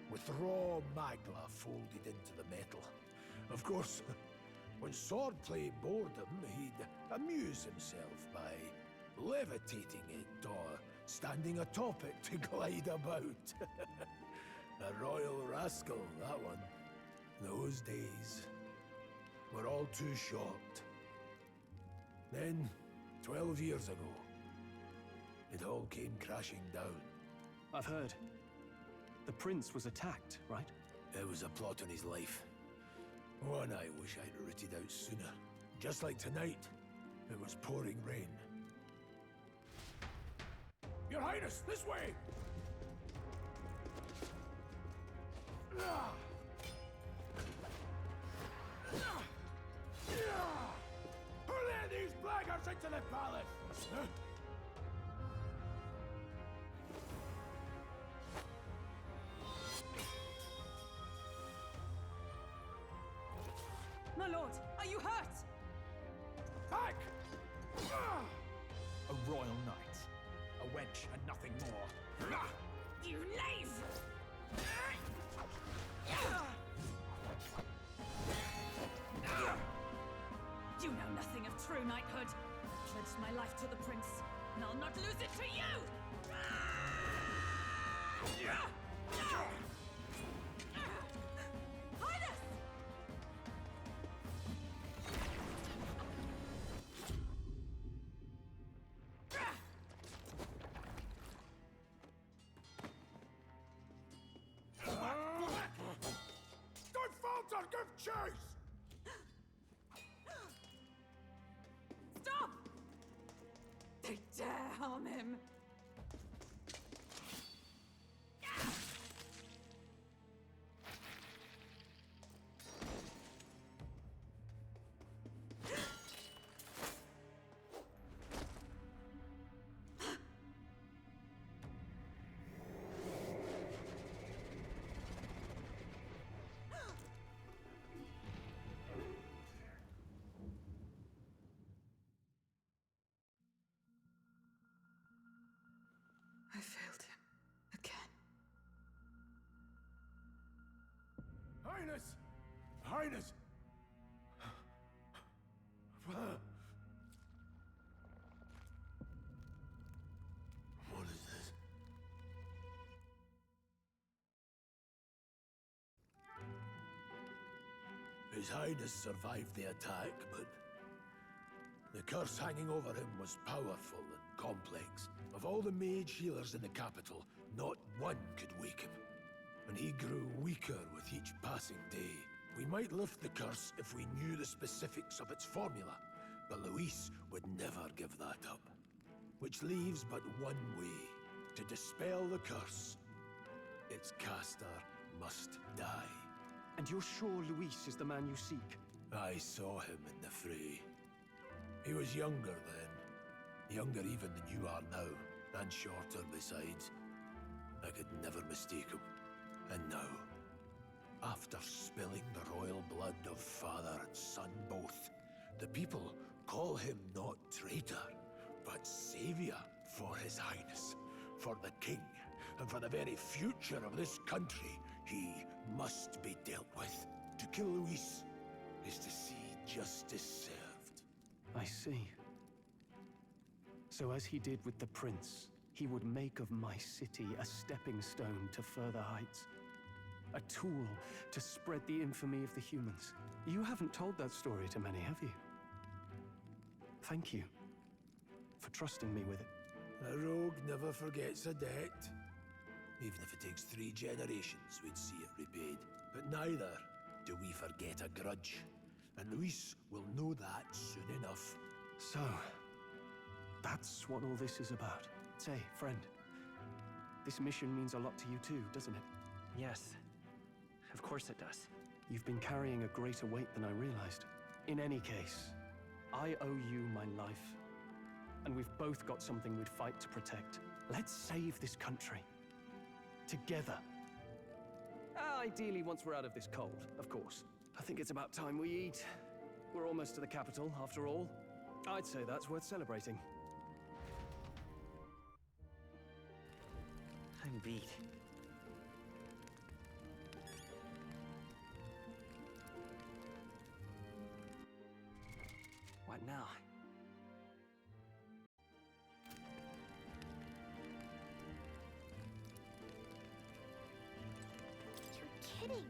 with raw magla folded into the metal. Of course, when swordplay bored him, he'd amuse himself by levitating it or standing atop it to glide about. A royal rascal, that one. Those days were all too short. Then, 12 years ago, it all came crashing down. I've heard. The prince was attacked, right? It was a plot on his life. One I wish I'd rooted out sooner. Just like tonight, it was pouring rain. Your Highness, this way! Who let these blackguards into the palace? My lord, are you hurt? Back! A royal knight. A wench and nothing more. You knave! You know nothing of true knighthood. I pledged my life to the prince, and I'll not lose it to you! Highness! Don't falter, give chase! Stop! They dare harm him! I failed him. Again. Highness! Highness! What is this? His Highness survived the attack, but the curse hanging over him was powerful and complex. Of all the mage healers in the capital, not one could wake him. And he grew weaker with each passing day. We might lift the curse if we knew the specifics of its formula, but Luis would never give that up. Which leaves but one way to dispel the curse. Its caster must die. And you're sure Luis is the man you seek? I saw him in the fray. He was younger then. Younger even than you are now. And shorter besides. I could never mistake him. And now, after spilling the royal blood of father and son both, the people call him not traitor, but savior for His Highness, for the king, and for the very future of this country. He must be dealt with. To kill Luis is to see justice served. I see. So as he did with the prince, he would make of my city a stepping stone to further heights. A tool to spread the infamy of the humans. You haven't told that story to many, have you? Thank you for trusting me with it. A rogue never forgets a debt. Even if it takes 3 generations, we'd see it repaid. But neither do we forget a grudge. And Luis will know that soon enough. So, that's what all this is about. Say, friend, this mission means a lot to you too, doesn't it? Yes, of course it does. You've been carrying a greater weight than I realized. In any case, I owe you my life. And we've both got something we'd fight to protect. Let's save this country. Together. Ideally, once we're out of this cold, of course. I think it's about time we eat. We're almost to the capital, after all. I'd say that's worth celebrating. I'm beat. What now? You're kidding.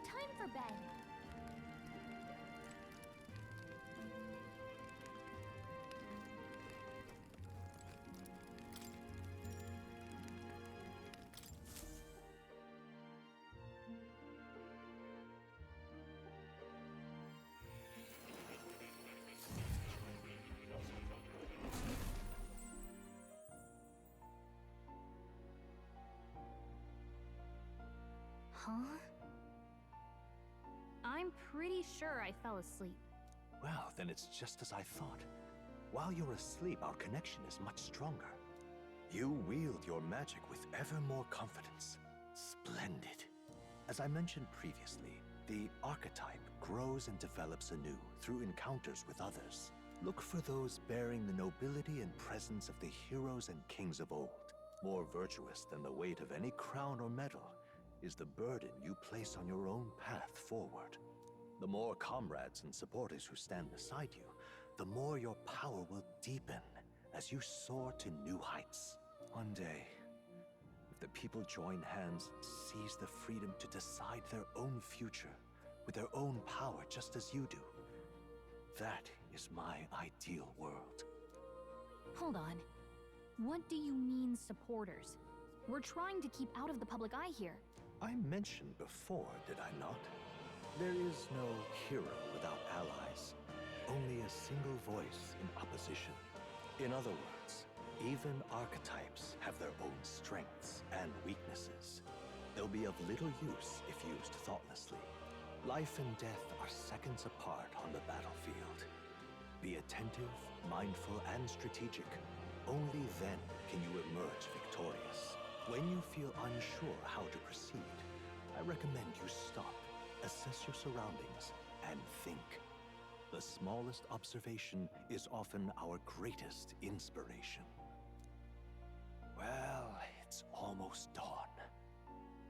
Time for bed. Huh? I'm pretty sure I fell asleep. Well, then it's just as I thought. While you're asleep, our connection is much stronger. You wield your magic with ever more confidence. Splendid. As I mentioned previously, the archetype grows and develops anew through encounters with others. Look for those bearing the nobility and presence of the heroes and kings of old. More virtuous than the weight of any crown or medal is the burden you place on your own path forward. The more comrades and supporters who stand beside you, the more your power will deepen as you soar to new heights. One day, if the people join hands and seize the freedom to decide their own future with their own power just as you do, that is my ideal world. Hold on. What do you mean, supporters? We're trying to keep out of the public eye here. I mentioned before, did I not? There is no hero without allies, only a single voice in opposition. In other words, even archetypes have their own strengths and weaknesses. They'll be of little use if used thoughtlessly. Life and death are seconds apart on the battlefield. Be attentive, mindful, and strategic. Only then can you emerge victorious. When you feel unsure how to proceed, I recommend you stop, assess your surroundings, and think. The smallest observation is often our greatest inspiration. Well, it's almost dawn.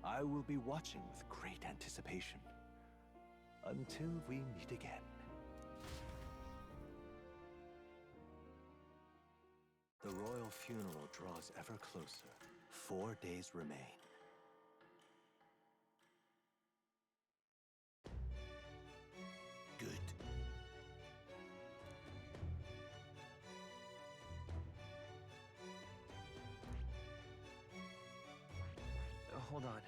I will be watching with great anticipation. Until we meet again. The royal funeral draws ever closer. 4 days remain. Good. Hold on.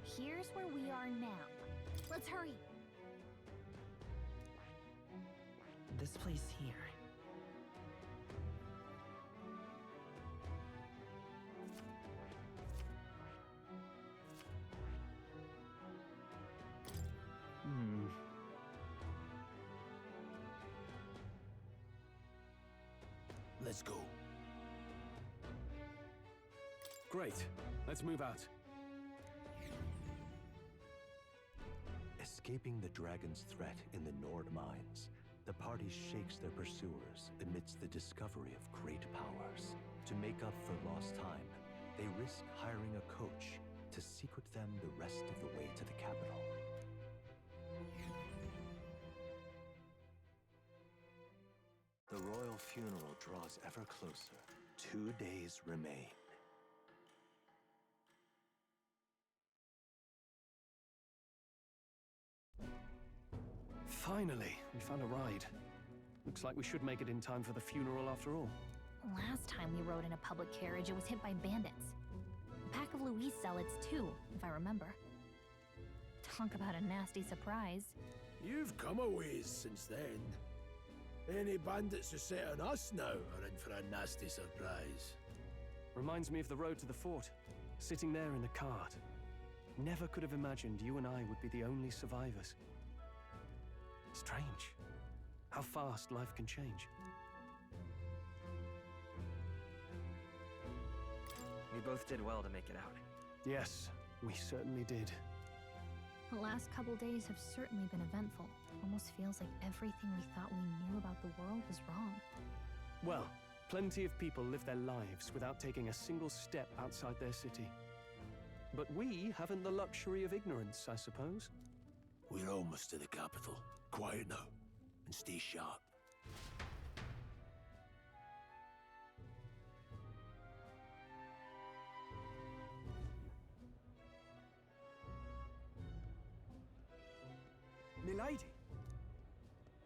Here's where we are now. Let's hurry. This place here. Let's go. Great. Let's move out. Escaping the dragon's threat in the Nord mines, the party shakes their pursuers amidst the discovery of great powers. To make up for lost time, they risk hiring a coach to secret them the rest of the way to the capital. The royal funeral draws ever closer. 2 days remain. Finally, we found a ride. Looks like we should make it in time for the funeral after all. Last time we rode in a public carriage, it was hit by bandits. A pack of Louis zealots, too, if I remember. Talk about a nasty surprise. You've come a ways since then. Any bandits who set on us now are in for a nasty surprise. Reminds me of the road to the fort, sitting there in the cart. Never could have imagined you and I would be the only survivors. Strange. How fast life can change. We both did well to make it out. Yes, we certainly did. The last couple days have certainly been eventful. Almost feels like everything we thought we knew about the world was wrong. Well, plenty of people live their lives without taking a single step outside their city. But we haven't the luxury of ignorance, I suppose. We're almost to the capital. Quiet now, and stay sharp. Milady!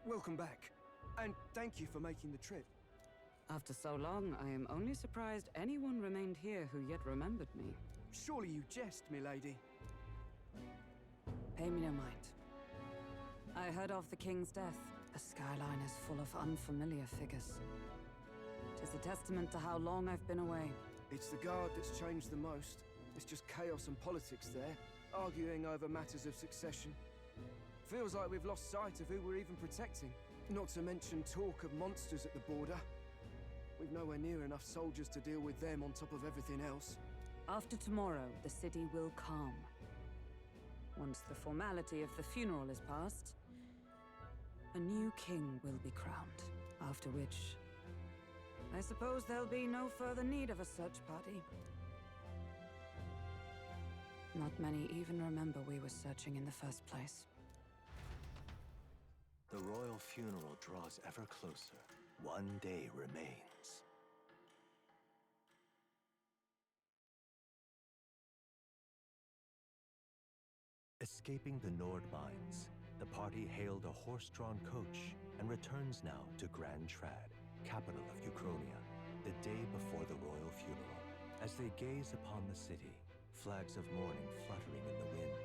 Welcome back, and thank you for making the trip. After so long, I am only surprised anyone remained here who yet remembered me. Surely you jest, milady. Pay me no mind. I heard of the king's death. The skyline is full of unfamiliar figures. Tis a testament to how long I've been away. It's the guard that's changed the most. It's just chaos and politics there, arguing over matters of succession. Feels like we've lost sight of who we're even protecting. Not to mention talk of monsters at the border. We've nowhere near enough soldiers to deal with them on top of everything else. After tomorrow, the city will calm. Once the formality of the funeral is past, a new king will be crowned. After which, I suppose there'll be no further need of a search party. Not many even remember we were searching in the first place. The royal funeral draws ever closer. One day remains. Escaping the Nord mines, the party hailed a horse-drawn coach and returns now to Grand Trad, capital of Ukronia, the day before the royal funeral. As they gaze upon the city, flags of mourning fluttering in the wind,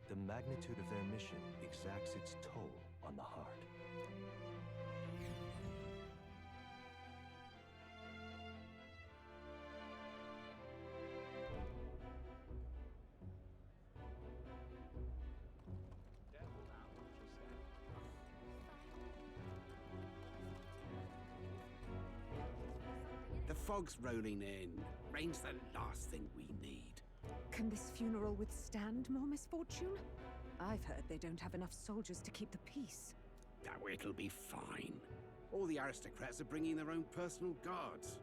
the magnitude of their mission exacts its toll on the heart. The fog's rolling in. Rain's the last thing we need. Can this funeral withstand more misfortune? I've heard they don't have enough soldiers to keep the peace. Oh, it'll be fine. All the aristocrats are bringing their own personal guards.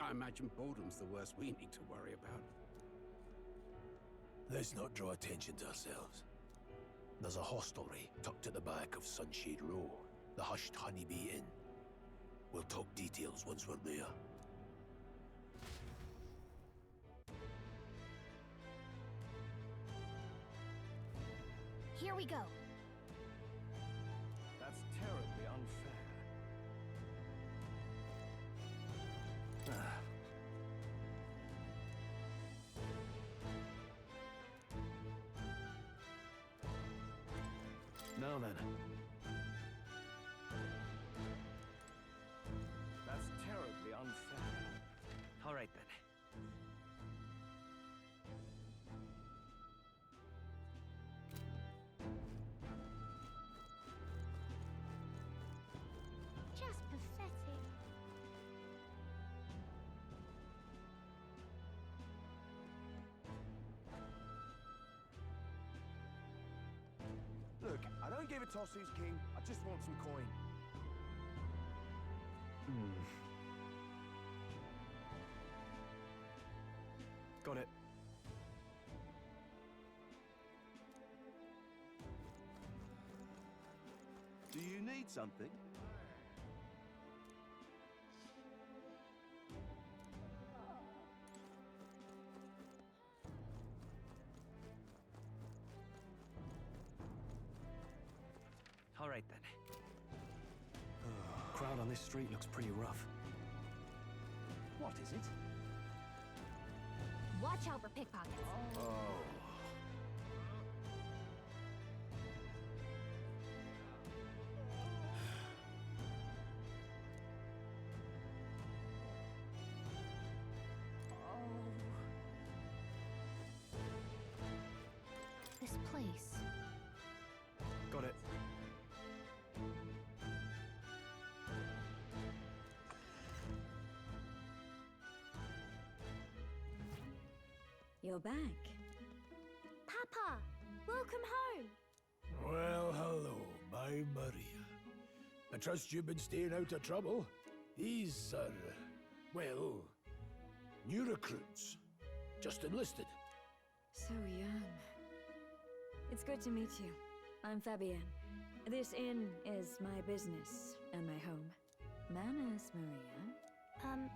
I imagine boredom's the worst we need to worry about. Let's not draw attention to ourselves. There's a hostelry tucked at the back of Sunshade Row, the Hushed Honeybee Inn. We'll talk details once we're there. Here we go. That's terribly unfair. Now then. That's terribly unfair. All right, then. Just pathetic. Look, I don't give a toss who's king. I just want some coin. Got it. Do you need something? All right. right then. Crowd on this street looks pretty rough. What is it? Watch out for pickpockets. Oh. This place. Got it. You're back. Papa, welcome home. Well, hello, my Maria. I trust you've been staying out of trouble. These are, well, new recruits. Just enlisted. So young. It's good to meet you. I'm Fabienne. This inn is my business and my home. Manners, Maria.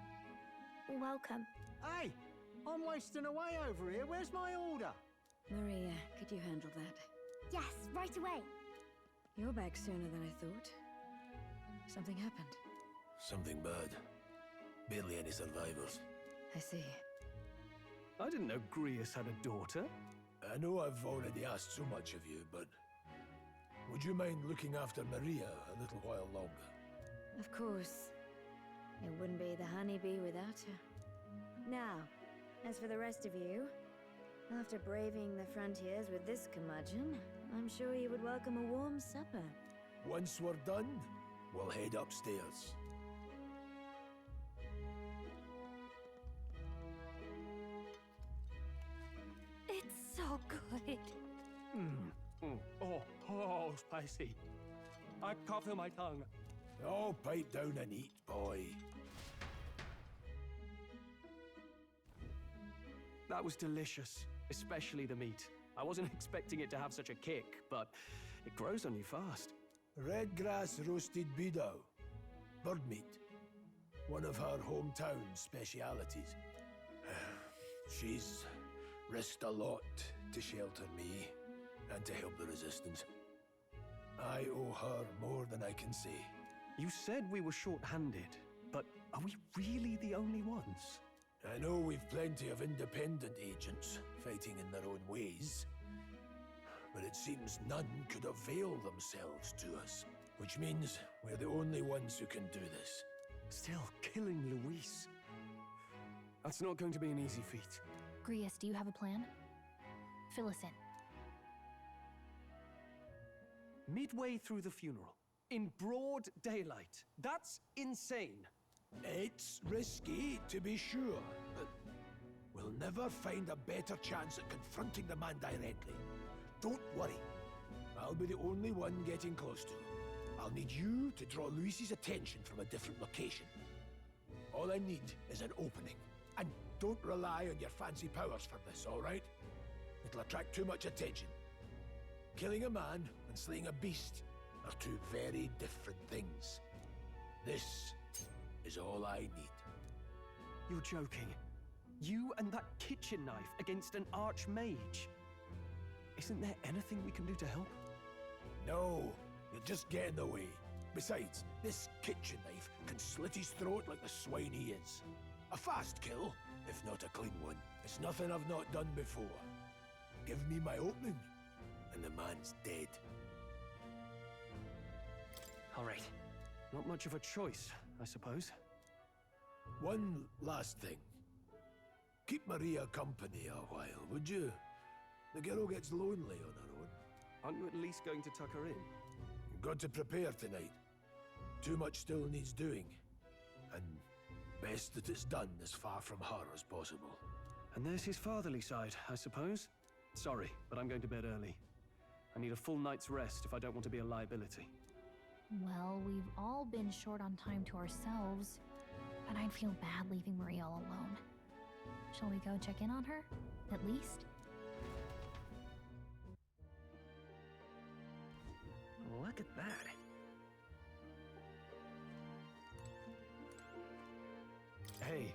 Welcome. Hey, I'm wasting away over here. Where's my order? Maria, could you handle that? Yes, right away. You're back sooner than I thought. Something happened. Something bad. Barely any survivors. I see. I didn't know Grius had a daughter. I know I've already asked so much of you, but would you mind looking after Maria a little while longer? Of course. It wouldn't be the honeybee without her. Now, as for the rest of you, after braving the frontiers with this curmudgeon, I'm sure you would welcome a warm supper. Once we're done, we'll head upstairs. It's so good. Oh, spicy. I can't feel my tongue. Oh, pipe down and eat, boy. That was delicious, especially the meat. I wasn't expecting it to have such a kick, but it grows on you fast. Red grass roasted bidao. Bird meat. One of her hometown specialities. She's risked a lot to shelter me and to help the resistance. I owe her more than I can say. You said we were short-handed, but are we really the only ones? I know we've plenty of independent agents fighting in their own ways, but it seems none could avail themselves to us, which means we're the only ones who can do this. Still, killing Luis. That's not going to be an easy feat. Grius, do you have a plan? Fill us in. Midway through the funeral, in broad daylight. That's insane. It's risky, to be sure, but we'll never find a better chance at confronting the man directly. Don't worry. I'll be the only one getting close to him. I'll need you to draw Luis's attention from a different location. All I need is an opening. And don't rely on your fancy powers for this, all right? It'll attract too much attention. Killing a man and slaying a beast are two very different things. This is all I need. You're joking. You and that kitchen knife against an archmage. Isn't there anything we can do to help? No, you'll just get in the way. Besides, this kitchen knife can slit his throat like the swine he is. A fast kill, if not a clean one. It's nothing I've not done before. Give me my opening, and the man's dead. All right. Not much of a choice, I suppose. One last thing. Keep Maria company a while, would you? The girl gets lonely on her own. Aren't you at least going to tuck her in? You've got to prepare tonight. Too much still needs doing. And best that it's done as far from her as possible. And there's his fatherly side, I suppose. Sorry, but I'm going to bed early. I need a full night's rest if I don't want to be a liability. Well, we've all been short on time to ourselves, but I'd feel bad leaving Maria all alone. Shall we go check in on her, at least? Look at that. Hey.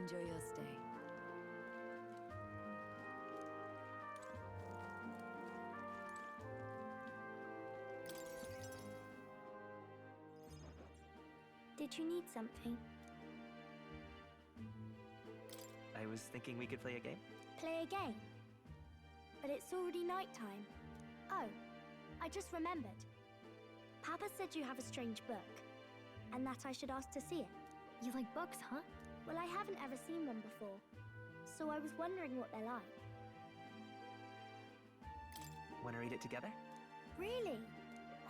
Enjoy your stay. Did you need something? I was thinking we could play a game. Play a game? But it's already nighttime. Oh, I just remembered. Papa said you have a strange book, and that I should ask to see it. You like books, huh? Well, I haven't ever seen one before, so I was wondering what they're like. Want to read it together? Really?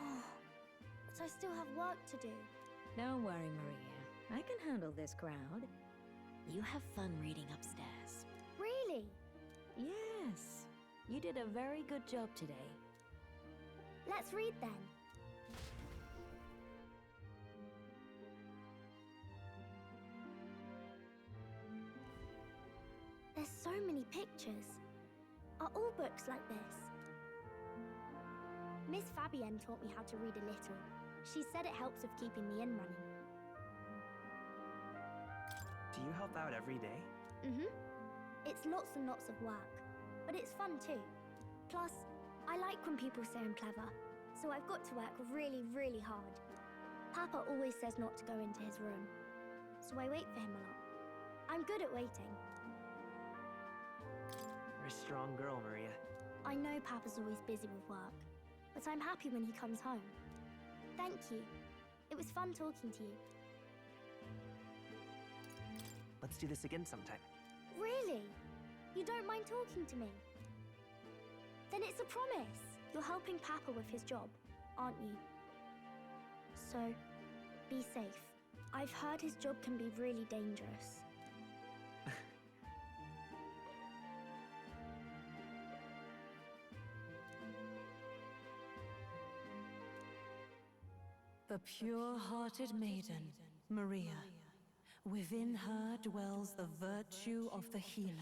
Oh, but I still have work to do. Don't worry, Maria. I can handle this crowd. You have fun reading upstairs. Really? Yes. You did a very good job today. Let's read then. There's so many pictures. Are all books like this? Miss Fabienne taught me how to read a little. She said it helps with keeping the inn running. Do you help out every day? Mm-hmm. It's lots and lots of work, but it's fun too. Plus, I like when people say I'm clever, so I've got to work really, really hard. Papa always says not to go into his room, so I wait for him a lot. I'm good at waiting. You're a strong girl, Maria. I know Papa's always busy with work, but I'm happy when he comes home. Thank you. It was fun talking to you. Let's do this again sometime. Really? You don't mind talking to me? Then it's a promise. You're helping Papa with his job, aren't you? So, be safe. I've heard his job can be really dangerous. The pure-hearted maiden, Maria. Within her dwells the virtue of the healer.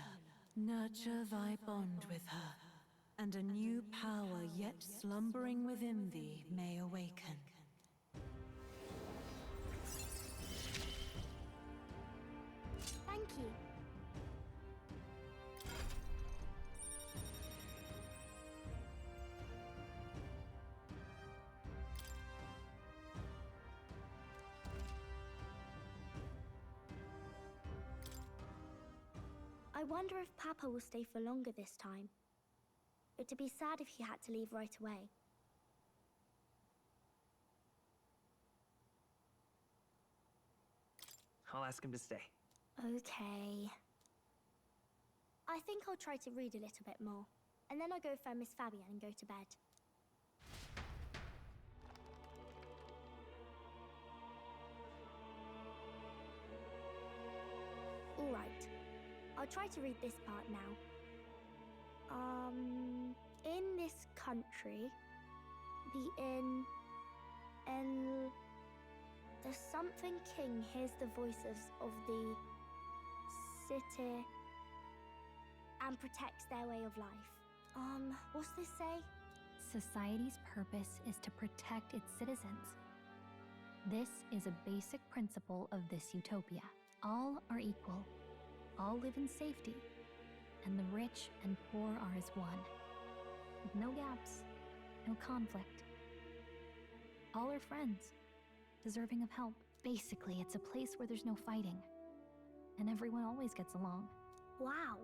Nurture thy bond with her, and a new power yet slumbering within thee may awaken. Thank you. I wonder if Papa will stay for longer this time. It'd be sad if he had to leave right away. I'll ask him to stay. Okay. I think I'll try to read a little bit more, and then I'll go find Miss Fabienne and go to bed. All right. I'll try to read this part now. In this country, the something king hears the voices of the city and protects their way of life. What's this say? Society's purpose is to protect its citizens. This is a basic principle of this utopia. All are equal. All live in safety, and the rich and poor are as one, with no gaps, no conflict. All are friends, deserving of help. Basically, it's a place where there's no fighting, and everyone always gets along. Wow.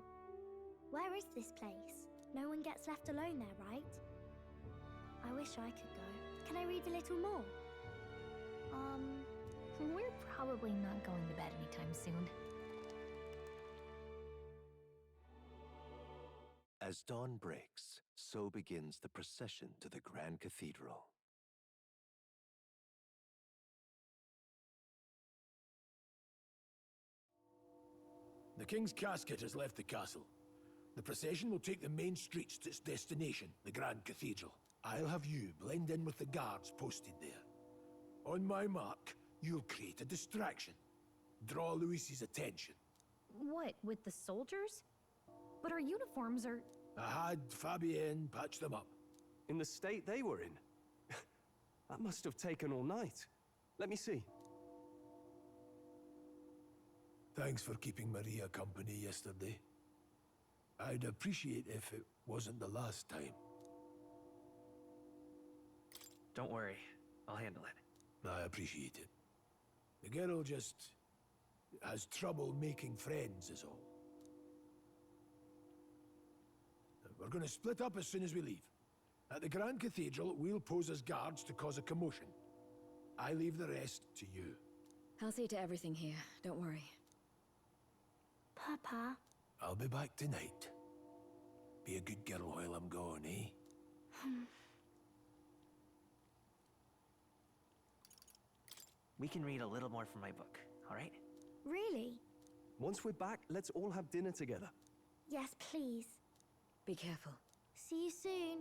Where is this place? No one gets left alone there, right? I wish I could go. Can I read a little more? We're probably not going to bed anytime soon. As dawn breaks, so begins the procession to the Grand Cathedral. The King's casket has left the castle. The procession will take the main streets to its destination, the Grand Cathedral. I'll have you blend in with the guards posted there. On my mark, you'll create a distraction. Draw Luis's attention. What, with the soldiers? But our uniforms are... I had Fabienne patch them up. In the state they were in? That must have taken all night. Let me see. Thanks for keeping Maria company yesterday. I'd appreciate if it wasn't the last time. Don't worry, I'll handle it. I appreciate it. The girl just has trouble making friends, is all. We're gonna split up as soon as we leave. At the Grand Cathedral, we'll pose as guards to cause a commotion. I leave the rest to you. I'll see to everything here, don't worry. Papa? I'll be back tonight. Be a good girl while I'm gone, eh? We can read a little more from my book, all right? Really? Once we're back, let's all have dinner together. Yes, please. Be careful. See you soon.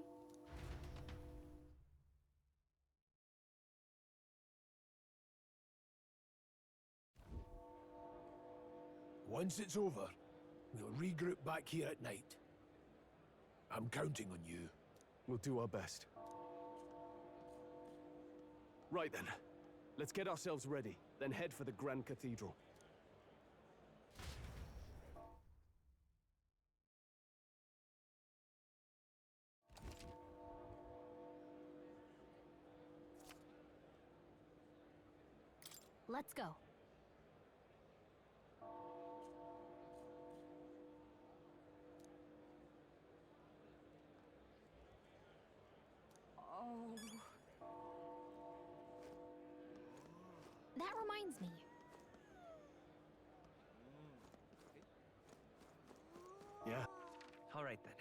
Once it's over, we'll regroup back here at night. I'm counting on you. We'll do our best. Right then. Let's get ourselves ready, then head for the Grand Cathedral. Let's go. Oh. That reminds me. Yeah. All right then.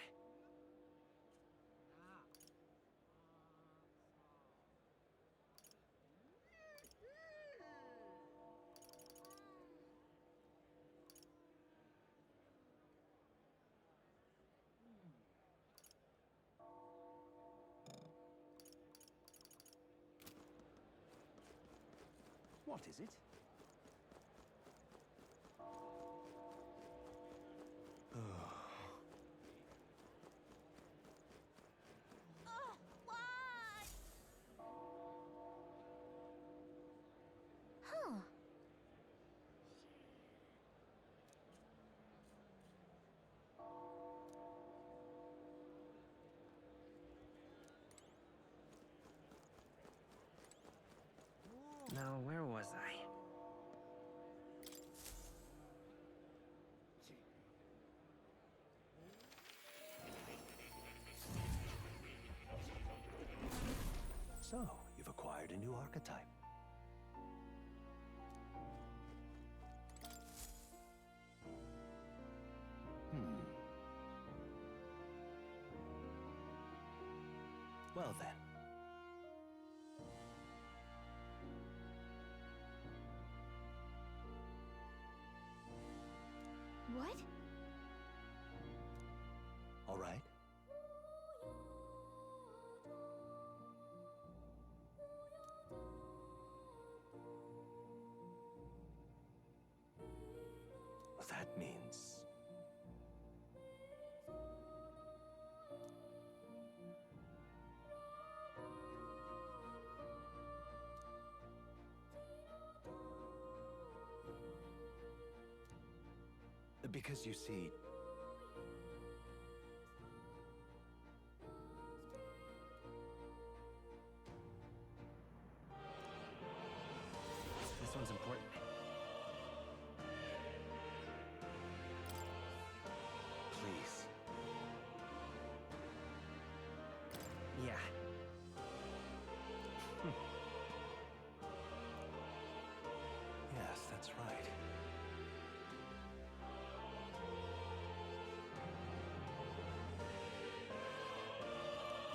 What is it? Huh. Now, where was I? So, you've acquired a new archetype. Well then. What? All right. That means... Because you see... This one's important. Please. Yeah. Yes, that's right.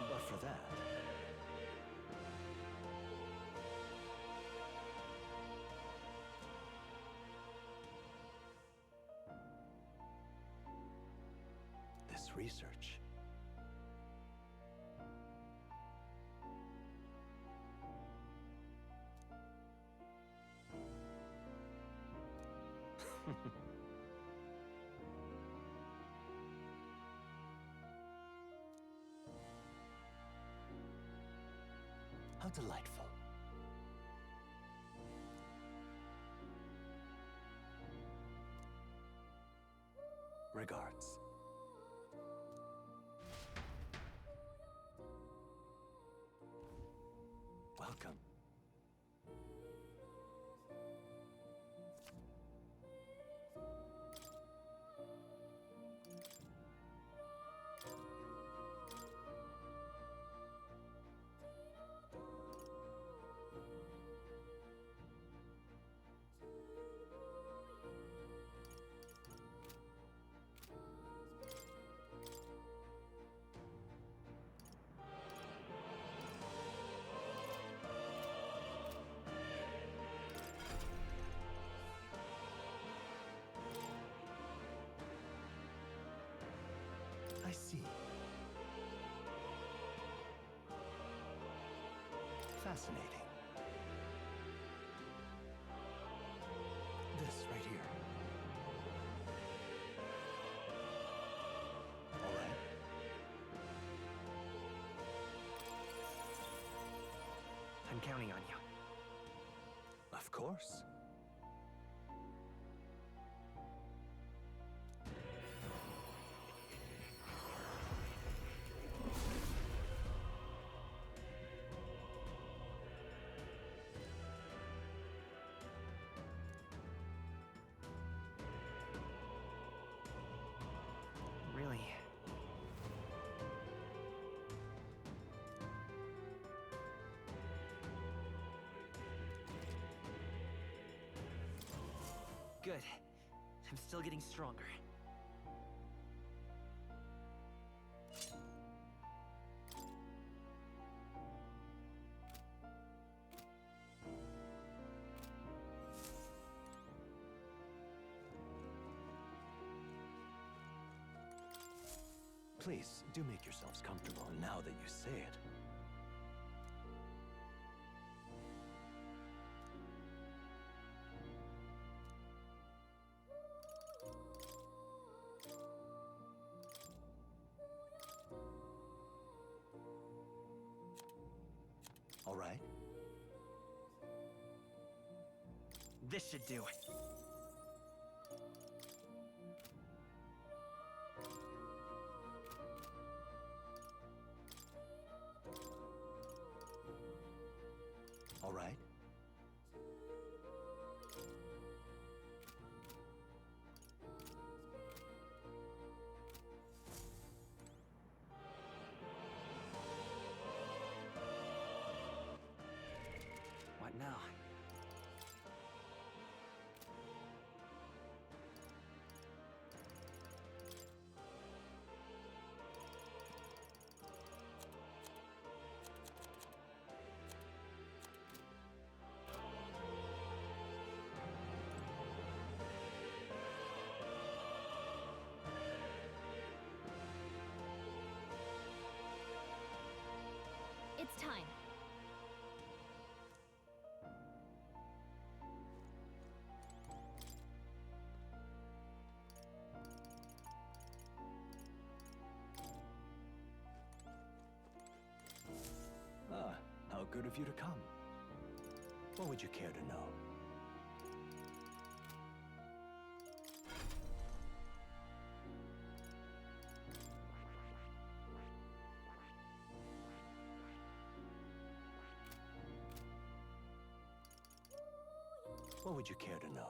But for that... this research. How delightful. Regards. Welcome. I see. Fascinating. This right here. All right. I'm counting on you. Of course. Really? Good. I'm still getting stronger. Please, do make yourselves comfortable now that you say it. All right. This should do it. All right. What now? It's time. Ah, how good of you to come. What would you care to know? What would you care to know?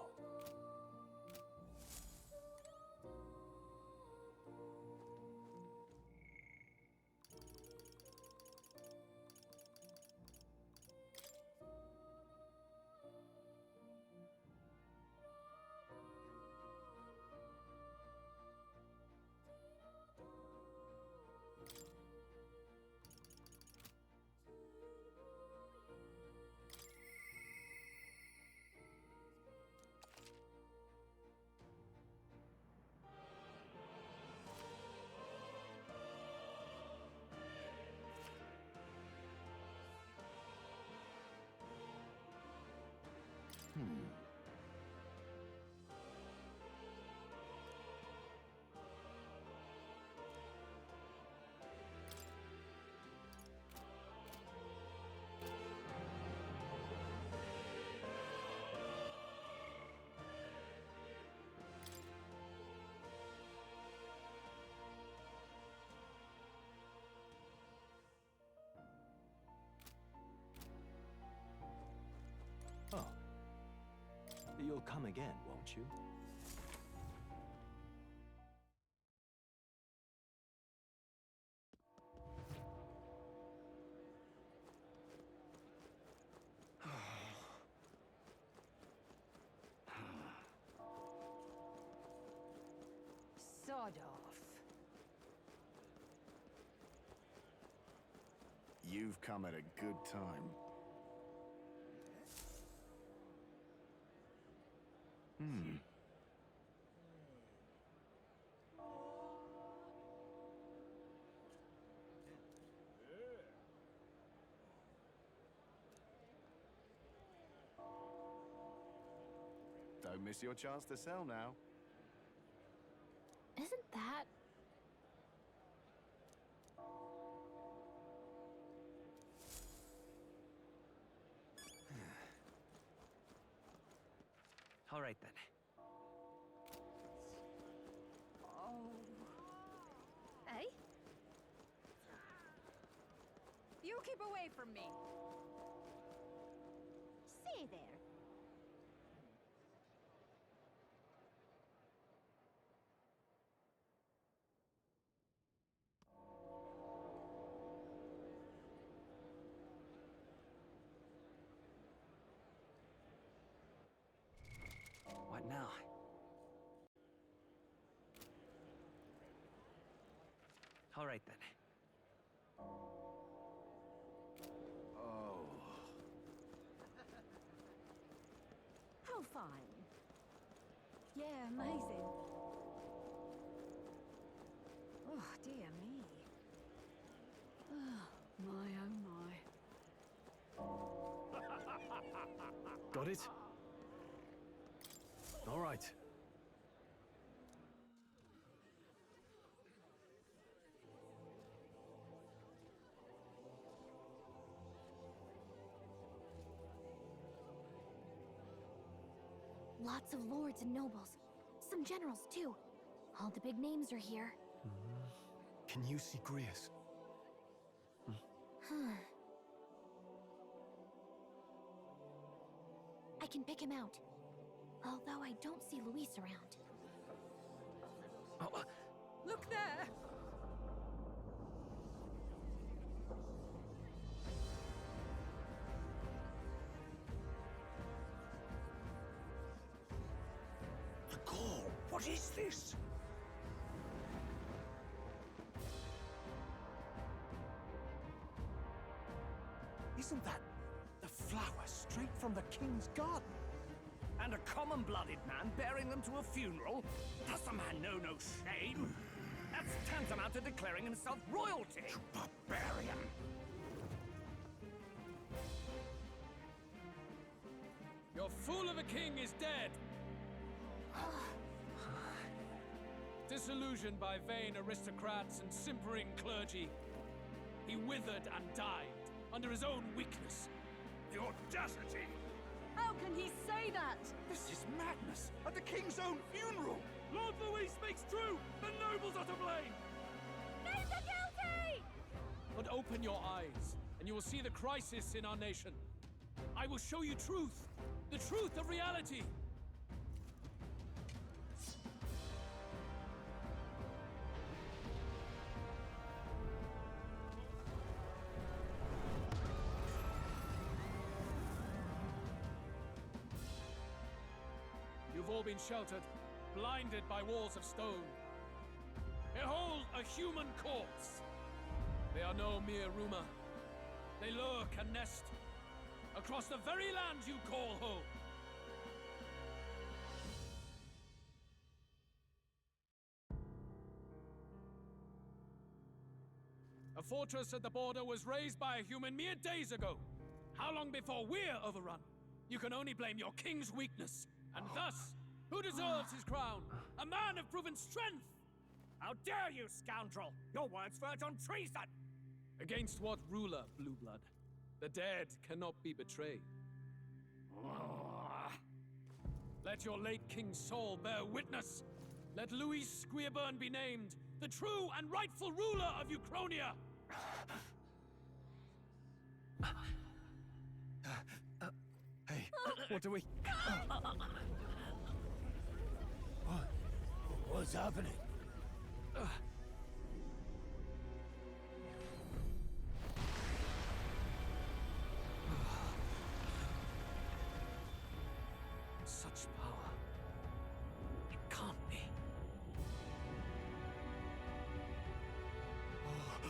You'll come again, won't you? Sod off. You've come at a good time. Don't miss your chance to sell now. Isn't that... All right, then. Oh. Hey? You keep away from me. Stay there. What now? All right, then. Oh. How fine. Yeah, amazing. Oh, dear me. Oh, my, oh, my. Got it? All right. Lots of lords and nobles. Some generals, too. All the big names are here. Can you see Grius? I can pick him out. Although I don't see Luis around. Look there! The call! What is this? Isn't that the flower straight from the king's garden? And a common-blooded man bearing them to a funeral? Does the man know no shame? That's tantamount to declaring himself royalty! You barbarian! Your fool of a king is dead! Disillusioned by vain aristocrats and simpering clergy, he withered and died under his own weakness. The audacity! How can he say that? This is madness! At the king's own funeral! Lord Louis speaks true! The nobles are to blame! Name the guilty! But open your eyes, and you will see the crisis in our nation. I will show you truth! The truth of reality! You've all been sheltered, blinded by walls of stone. Behold a human corpse! They are no mere rumor. They lurk and nest across the very land you call home. A fortress at the border was raised by a human mere days ago. How long before we're overrun? You can only blame your king's weakness. And thus, who deserves his crown? A man of proven strength! How dare you, scoundrel! Your words verge on treason! Against what ruler, Blue Blood? The dead cannot be betrayed. Let your late king's soul bear witness. Let Louis Squeerburn be named the true and rightful ruler of Ukronia. Hey, what do we... What's happening? Such power. It can't be. Oh.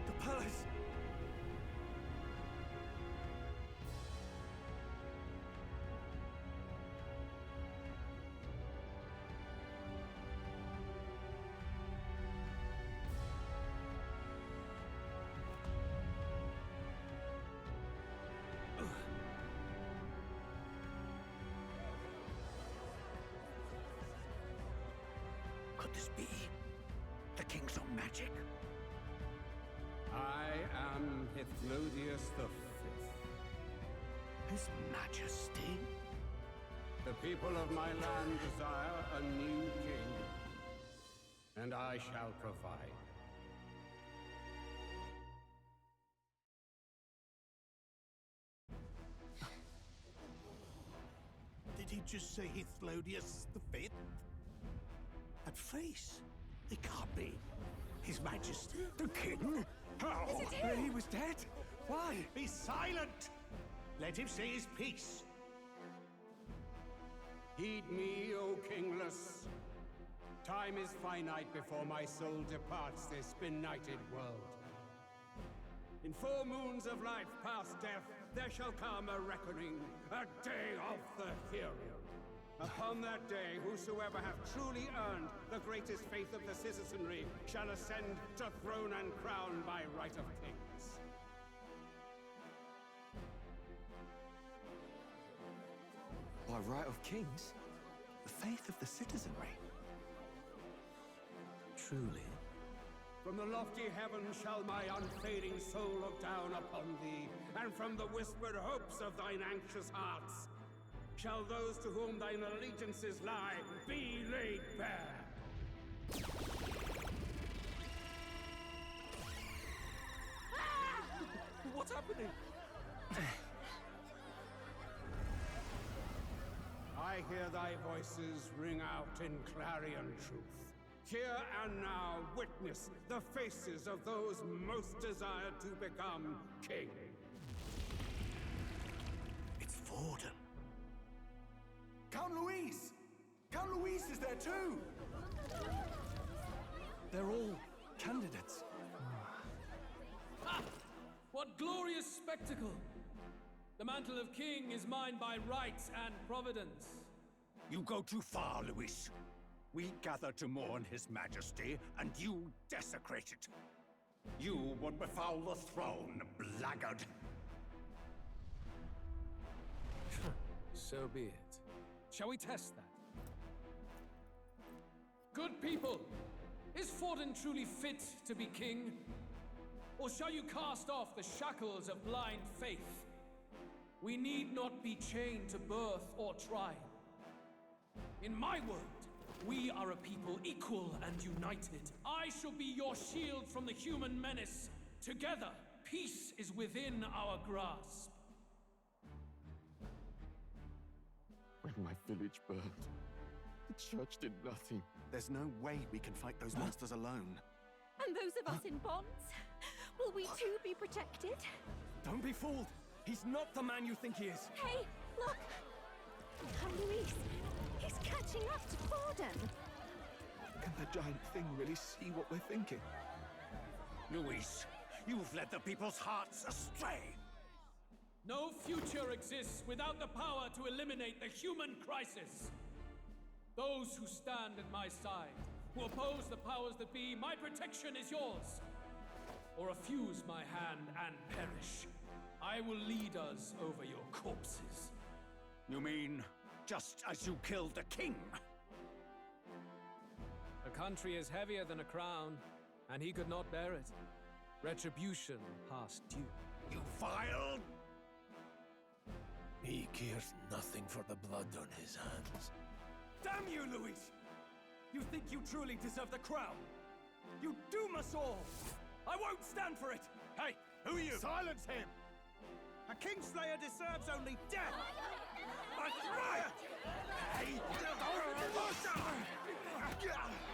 The palace! Could this be the King's own magic? I am Hithlodius the Fifth. His Majesty? The people of my land desire a new king, and I shall provide. Did he just say Hithlodius the Fifth? That face, it can't be. His Majesty, the King? How? Is it him? He was dead? Why? Be silent! Let him say his piece. Heed me, O kingless. Time is finite before my soul departs this benighted world. In 4 moons of life past death, there shall come a reckoning, a day of the hero. Upon that day, whosoever hath truly earned the greatest faith of the citizenry shall ascend to throne and crown by right of kings. By right of kings? The faith of the citizenry? Truly? From the lofty heavens shall my unfading soul look down upon thee, and from the whispered hopes of thine anxious hearts shall those to whom thine allegiances lie be laid bare. What's happening? I hear thy voices ring out in clarion truth. Here and now witness the faces of those most desired to become king. It's Forden. Count Louise! Count Louise is there too! They're all candidates. Ha! What glorious spectacle! The mantle of king is mine by right and providence. You go too far, Louis. We gather to mourn His Majesty, and you desecrate it. You would befoul the throne, blackguard. So be it. Shall we test that? Good people, is Forden truly fit to be king? Or shall you cast off the shackles of blind faith? We need not be chained to birth or trial. In my world, we are a people equal and united. I shall be your shield from the human menace. Together, peace is within our grasp. When my village burned, the church did nothing. There's no way we can fight those monsters alone. And those of us in bonds? Will we too be protected? Don't be fooled! He's not the man you think he is! Hey, look! Come, Louise! He's catching up to Forden! Can the giant thing really see what we're thinking? Louis, you've led the people's hearts astray! No future exists without the power to eliminate the human crisis. Those who stand at my side, who oppose the powers that be, my protection is yours. Or refuse my hand and perish. I will lead us over your corpses. You mean, just as you killed the king? A country is heavier than a crown, and he could not bear it. Retribution past due. You vile... He cares nothing for the blood on his hands. Damn you, Louis! You think you truly deserve the crown? You doom us all! I won't stand for it! Hey, who are you? Silence him! A Kingslayer deserves only death!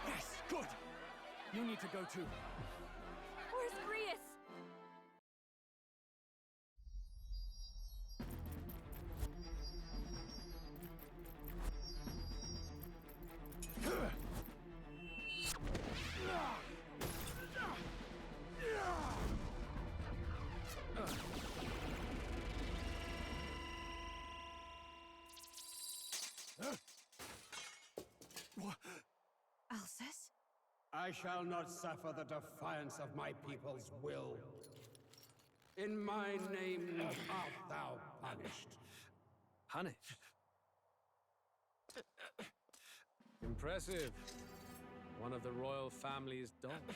Yes, good. You need to go too. Where's Grius? Alcest? I shall not suffer the defiance of my people's will. In my name art thou punished. Punished? Impressive. One of the royal family's dogs.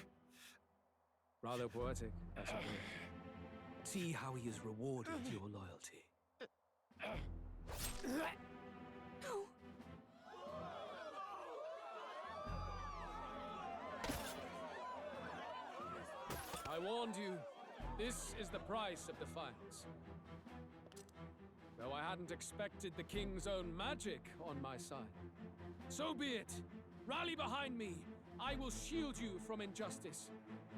Rather poetic, I suppose. See how he has rewarded your loyalty. No. I warned you. This is the price of defiance. Though I hadn't expected the king's own magic on my side. So be it. Rally behind me. I will shield you from injustice.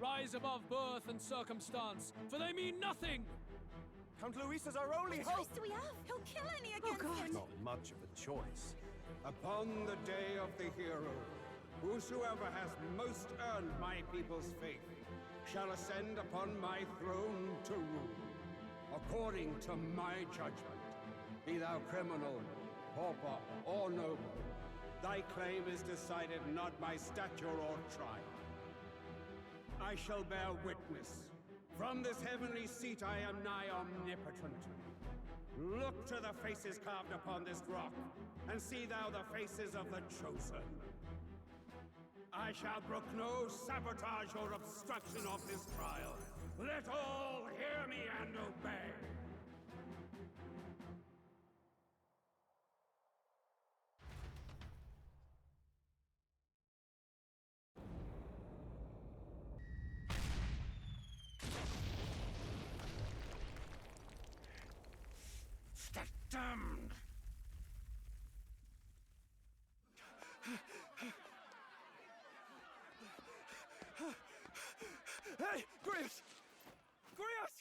Rise above birth and circumstance, for they mean nothing! Count Luis is our only hope! What choice do we have? He'll kill any against him! Not much of a choice. Upon the day of the hero, whosoever has most earned my people's faith shall ascend upon my throne to rule, according to my judgment. Be thou criminal, pauper, or noble, thy claim is decided not by stature or trial. I shall bear witness. From this heavenly seat I am nigh omnipotent. Look to the faces carved upon this rock, and see thou the faces of the chosen. I shall brook no sabotage or obstruction of this trial. Let all hear me and obey. Damned! Hey, Grius! Grius!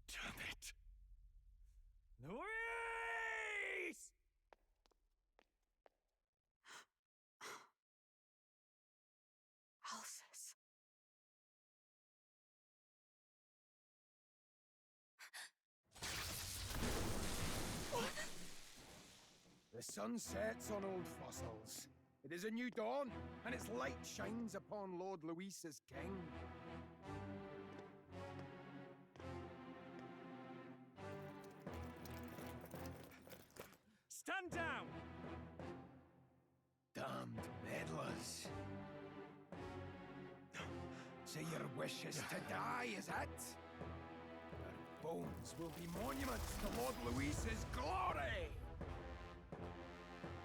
Damn it! Luis! Alcest. The sun sets on old fossils. It is a new dawn, and its light shines upon Lord Luis as king. Stand down! Damned meddlers. So your wish is to die, is it? Your bones will be monuments to Lord Luis's glory!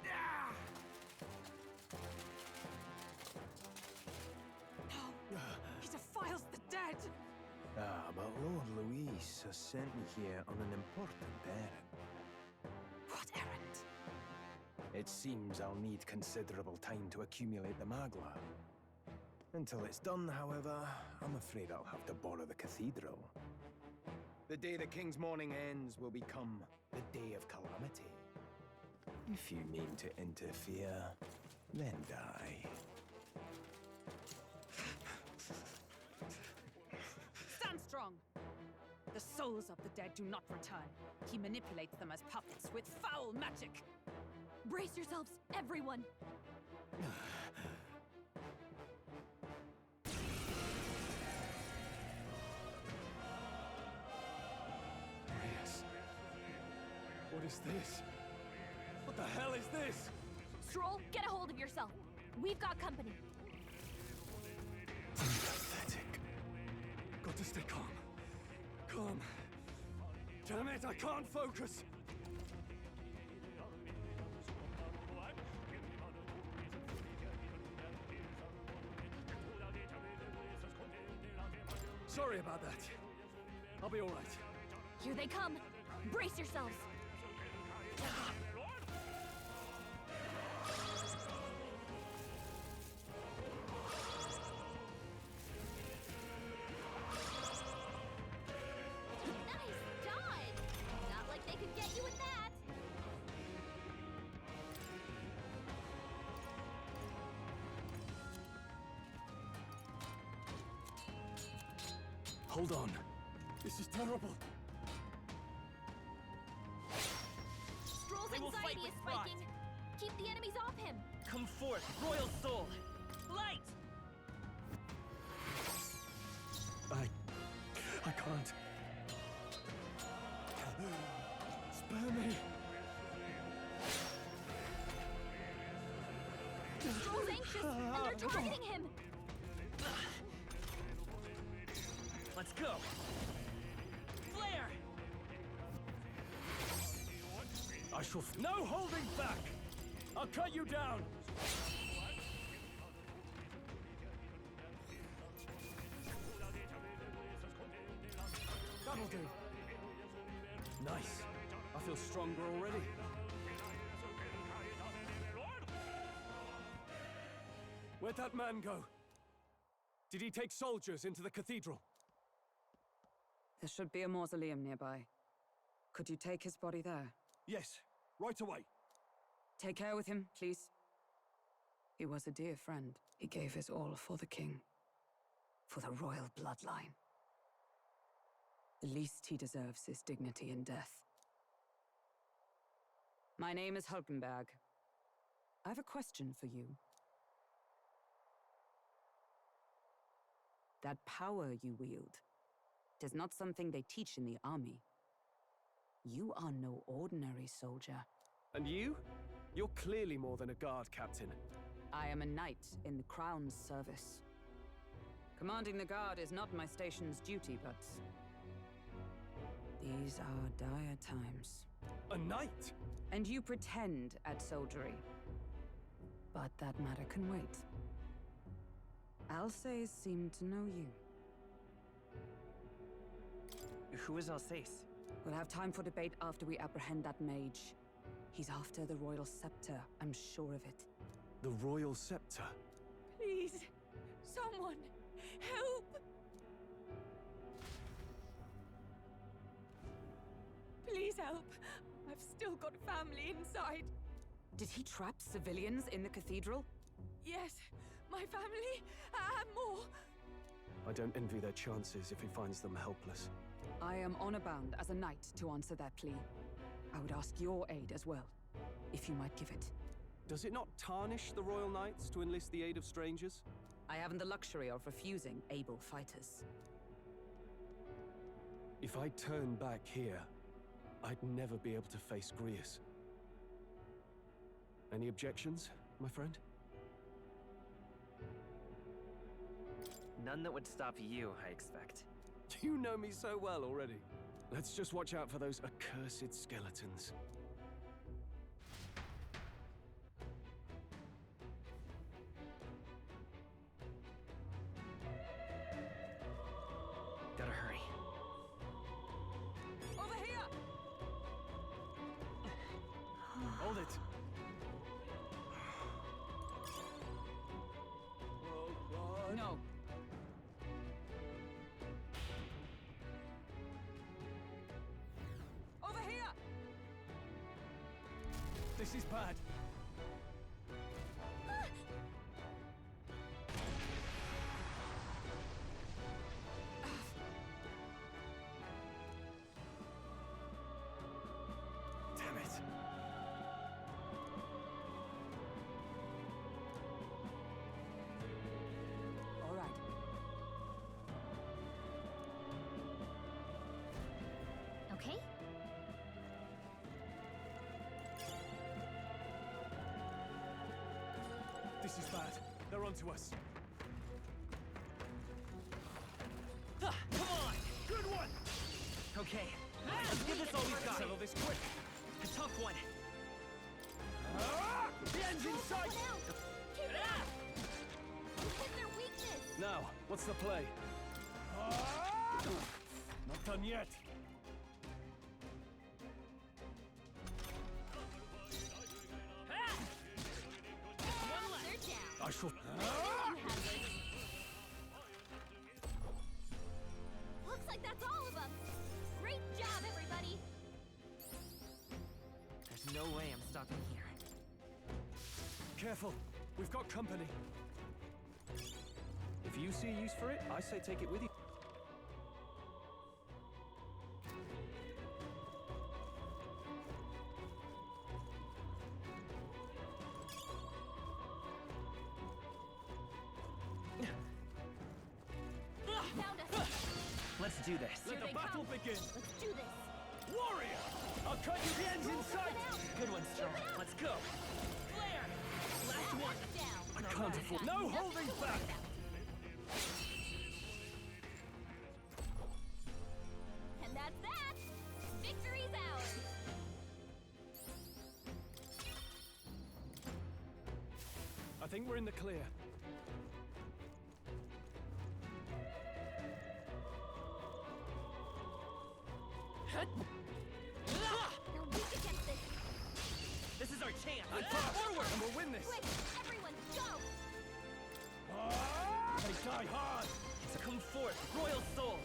No! He defiles the dead! Ah, but Lord Luis has sent me here on an important errand. What errand? It seems I'll need considerable time to accumulate the magla. Until it's done, however, I'm afraid I'll have to borrow the cathedral. The day the king's mourning ends will become the day of calamity. If you mean to interfere, then die. Stand strong! The souls of the dead do not return. He manipulates them as puppets with foul magic! Brace yourselves, everyone! Yes. What is this? What the hell is this? Stroll, get a hold of yourself. We've got company. Pathetic. Got to stay calm. Calm. Damn it, I can't focus. Sorry about that. I'll be all right. Here they come. Brace yourselves. Nice dodge! Not like they could get you with that! Hold on. This is terrible. Stroll's We will fight anxiety with is spiking. Keep the enemies off him. Come forth, royal soul! Light! I can't. Spare me. Stroll's anxious, and they're targeting him. Let's go! Flare! I shall. No holding back! I'll cut you down! That'll do. Nice. I feel stronger already. Where'd that man go? Did he take soldiers into the cathedral? There should be a mausoleum nearby. Could you take his body there? Yes, right away. Take care with him, please. He was a dear friend. He gave his all for the king. For the royal bloodline. The least he deserves is dignity in death. My name is Hulkenberg. I have a question for you. That power you wield, it is not something they teach in the army. You are no ordinary soldier. And you? You're clearly more than a guard captain. I am a knight in the Crown's service. Commanding the guard is not my station's duty, but these are dire times. A knight? And you pretend at soldiery. But that matter can wait. Alsace seem to know you. Who is Alsace? We'll have time for debate after we apprehend that mage. He's after the royal scepter, I'm sure of it. The royal scepter? Please, someone, help! Please help. I've still got family inside. Did he trap civilians in the cathedral? Yes, my family, and more. I don't envy their chances if he finds them helpless. I am honor-bound as a knight to answer that plea. I would ask your aid as well, if you might give it. Does it not tarnish the Royal Knights to enlist the aid of strangers? I haven't the luxury of refusing able fighters. If I turn back here, I'd never be able to face Grius. Any objections, my friend? None that would stop you, I expect. You know me so well already. Let's just watch out for those accursed skeletons. Gotta hurry. Over here! Hold it! No. Over here! This is bad. Damn it. All right. Okay? This is bad. They're onto us. Come on! Good one! Okay, let's give this all we've got. Settle this quick. A tough one. The engine's sight! Keep it up! You hit their weakness! Now, what's the play? Not done yet. One left. They're down. I shall... You have this. Looks like that's all of them. Great job, everybody. There's no way I'm stopping here. Careful. We've got company. If you see a use for it, I say take it with you. Found us. Let's do this. Let the battle begin. Let's do this. Warrior! I'll cut you the ends in sight! Good one, Strong. Let's go. Flare. Last one. Down. I can't afford... No holding back! And that's that. Victory's ours. I think we're in the clear. They're weak against this. This is our chance. Forward, and we'll win this. Quick, everyone, go! They die hard. Come forth, royal soul.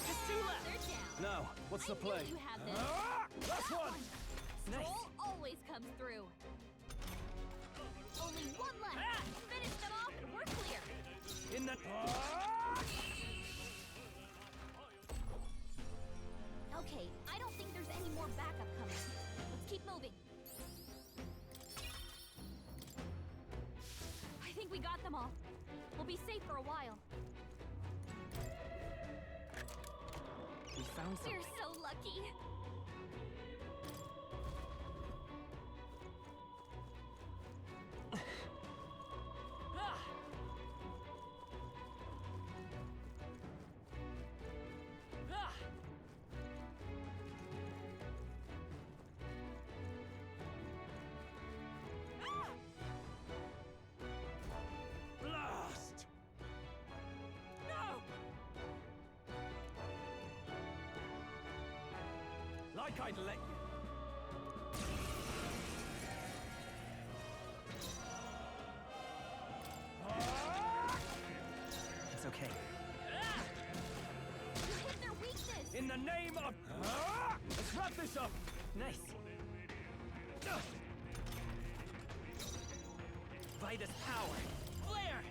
Just two left. They're down. Now, what's the play? You have this. Last one. Nice. Stroll always comes through. Only one left. Finish them off, and we're clear. In the... Okay, I don't think there's any more backup coming. Let's keep moving. I think we got them all. We'll be safe for a while. We found something. We're so lucky. Blast! No! Like I'd let you. It's okay. You hit their weakness. In the name of... Let's wrap this up! Nice. Vitus power. Flare!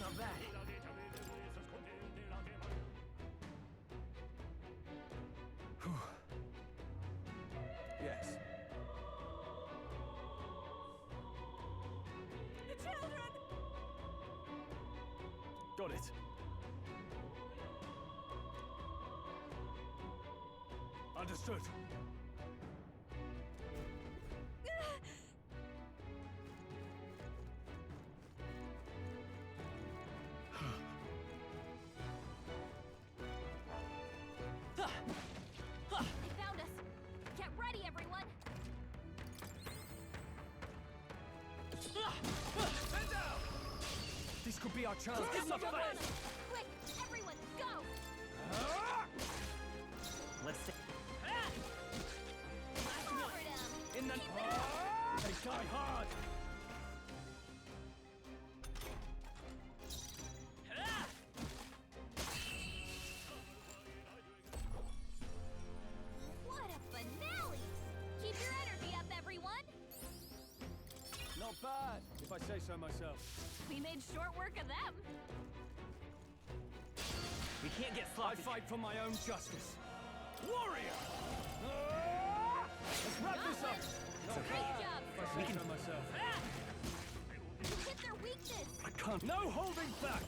Not bad. Yes. The children! Got it. Understood. They found us. Get ready, everyone. Stand down! This could be our chance. Give them a fight! Quick, everyone, go! Let's see. Forward 'em. In the... Keep it up. They die hard! What a finale! Keep your energy up, everyone. Not bad, if I say so myself. We made short work of them. We can't get I sloppy. fight for my own justice. Warrior! Let's wrap this up! Not Great bad, job. if I say so myself. You hit their weakness. I can't... No holding back!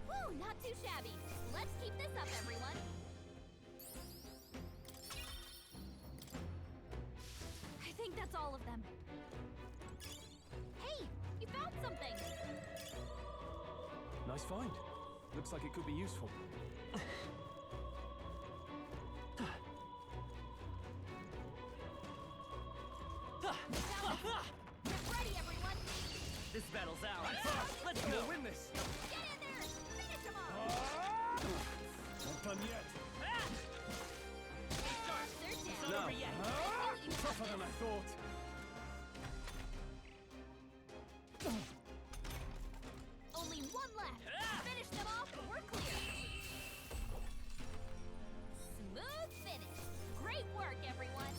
Woo, not too shabby. Let's keep this up, everyone. I think that's all of them. Hey, you found something. Nice find. Looks like it could be useful. battle's ours. Let's go. We'll win this. Get in there! Finish him off! Not done yet. They're down. It's not over yet. Tougher than I thought. Only one left. Finish them off and we're clear. Smooth finish. Great work, everyone.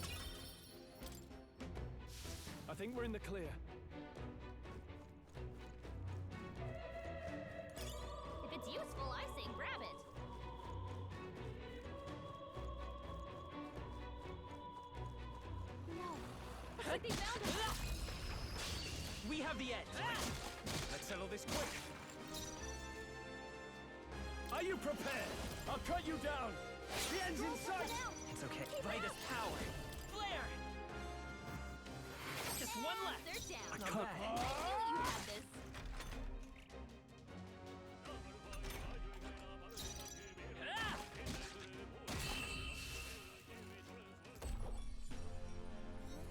I think we're in the clear. If it's useful, I say grab it. No. Looks like they found it. We have the edge. Let's settle this quick. Are you prepared? I'll cut you down. The end's in sight. It's okay. Brightest power. Flare! Just one left. They're down. I Not can't. bad. I knew you had this.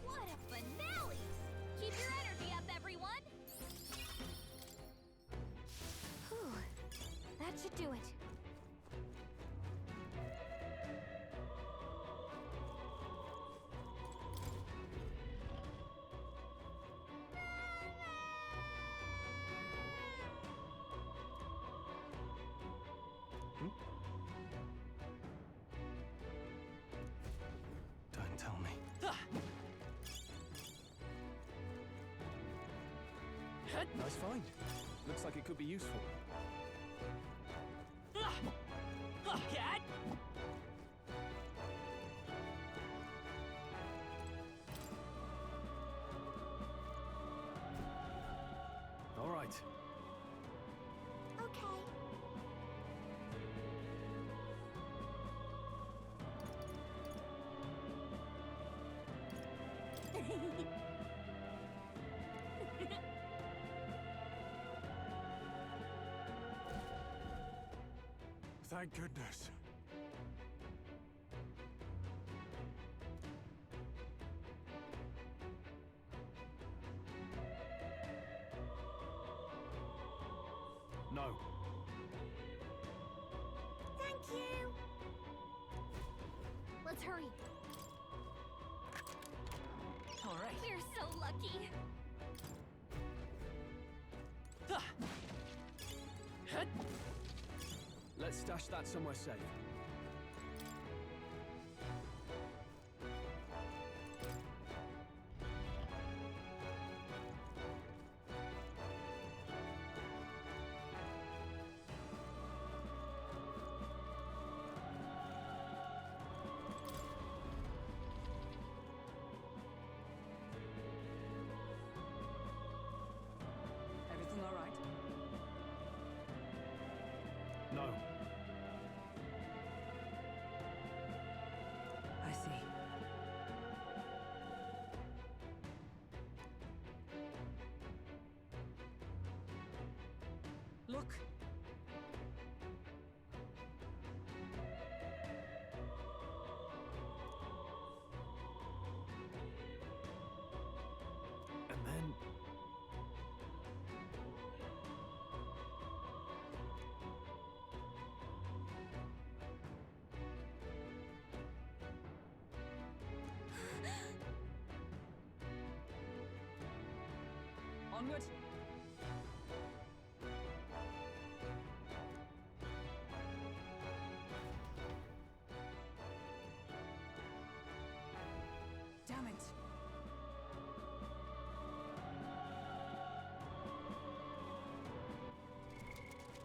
What a finale! Keep your energy up, everyone! Whew. That should do it. Don't tell me. Nice find. Looks like it could be useful. Cat! All right. Thank goodness. No. Thank you! Let's hurry. All right. We're so lucky. Let's stash that somewhere safe. Everything all right? No. I see. Look! And then... Onward! Damn it!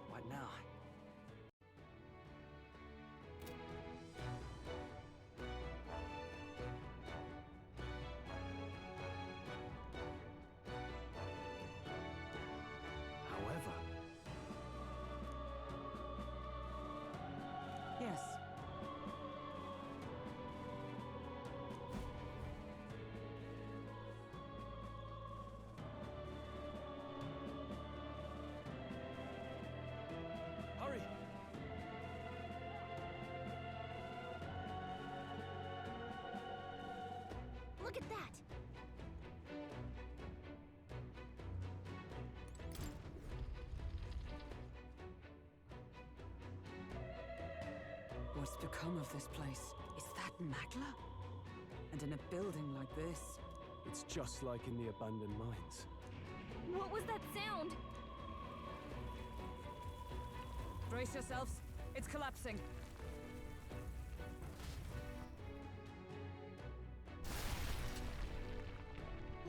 What now? However... Yes. Hurry! Look at that! What's become of this place? Is that Magla? And in a building like this? It's just like in the abandoned mines. What was that sound? Brace yourselves. It's collapsing.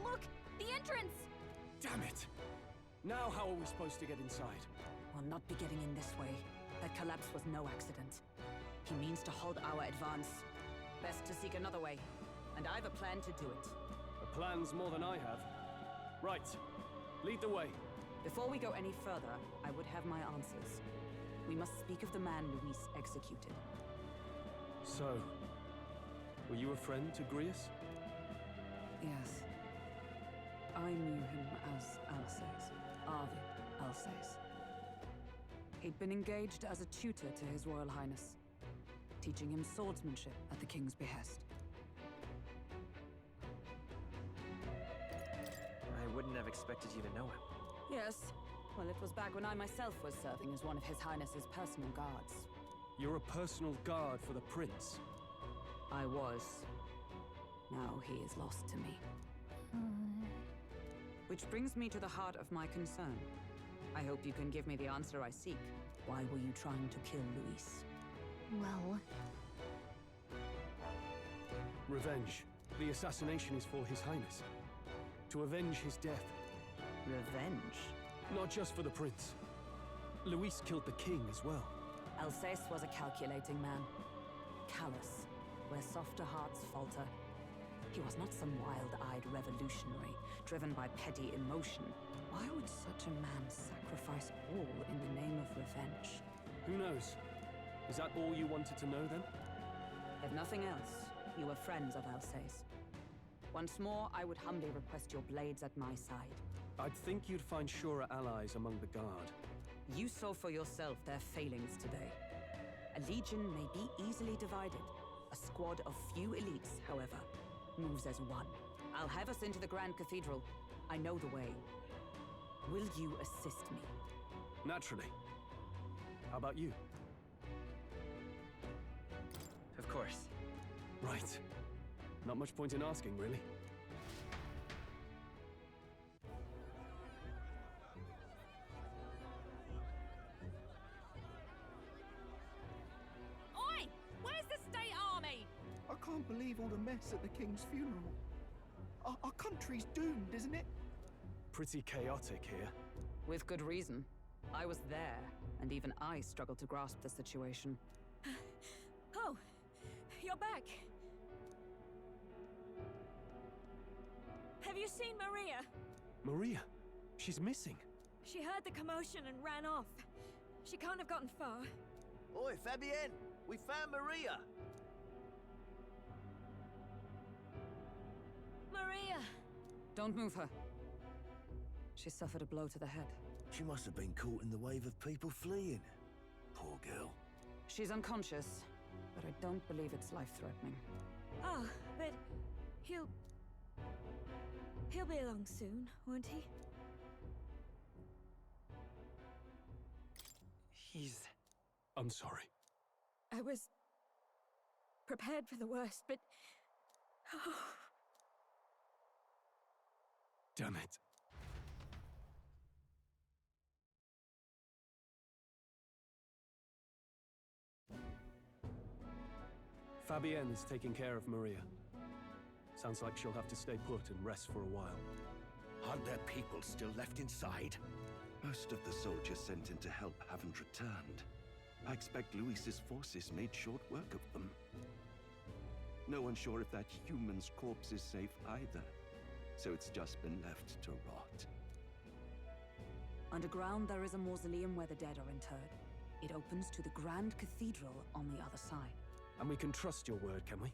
Look! The entrance! Damn it! Now how are we supposed to get inside? We'll not be getting in this way. That collapse was no accident. He means to halt our advance. Best to seek another way. And I've a plan to do it. A plan's more than I have. Right. Lead the way. Before we go any further, I would have my answers. We must speak of the man Luis executed. So, were you a friend to Grius? Yes. I knew him as Alsace. Arvid Alsace. He'd been engaged as a tutor to His Royal Highness, teaching him swordsmanship at the King's behest. I wouldn't have expected you to know him. Yes. Well, it was back when I myself was serving as one of His Highness's personal guards. You're a personal guard for the Prince? I was. Now he is lost to me. Which brings me to the heart of my concern. I hope you can give me the answer I seek. Why were you trying to kill Luis? Well... Revenge. The assassination is for His Highness. To avenge his death. Revenge? Not just for the Prince. Luis killed the King as well. Alsace was a calculating man. Callous, where softer hearts falter. He was not some wild-eyed revolutionary, driven by petty emotion. Why would such a man sacrifice all in the name of revenge? Who knows? Is that all you wanted to know, then? If nothing else, you were friends of Alsace. Once more, I would humbly request your blades at my side. I'd think you'd find surer allies among the Guard. You saw for yourself their failings today. A legion may be easily divided. A squad of few elites, however, moves as one. I'll have us into the Grand Cathedral. I know the way. Will you assist me? Naturally. How about you? Of course. Right. Not much point in asking, really. Oi! Where's the state army? I can't believe all the mess at the King's funeral. Our country's doomed, isn't it? Pretty chaotic here. With good reason. I was there, and even I struggled to grasp the situation. Oh, you're back. Have you seen Maria? Maria? She's missing. She heard the commotion and ran off. She can't have gotten far. Oi, Fabienne! We found Maria! Maria! Don't move her. She suffered a blow to the head. She must have been caught in the wave of people fleeing. Poor girl. She's unconscious, but I don't believe it's life-threatening. Oh, but he'll be along soon, won't he? I'm sorry. I was prepared for the worst, but... Oh. Damn it. Fabienne is taking care of Maria. Sounds like she'll have to stay put and rest for a while. Aren't there people still left inside? Most of the soldiers sent in to help haven't returned. I expect Luis's forces made short work of them. No one's sure if that human's corpse is safe either, so it's just been left to rot. Underground, there is a mausoleum where the dead are interred. It opens to the Grand Cathedral on the other side. And we can trust your word, can we?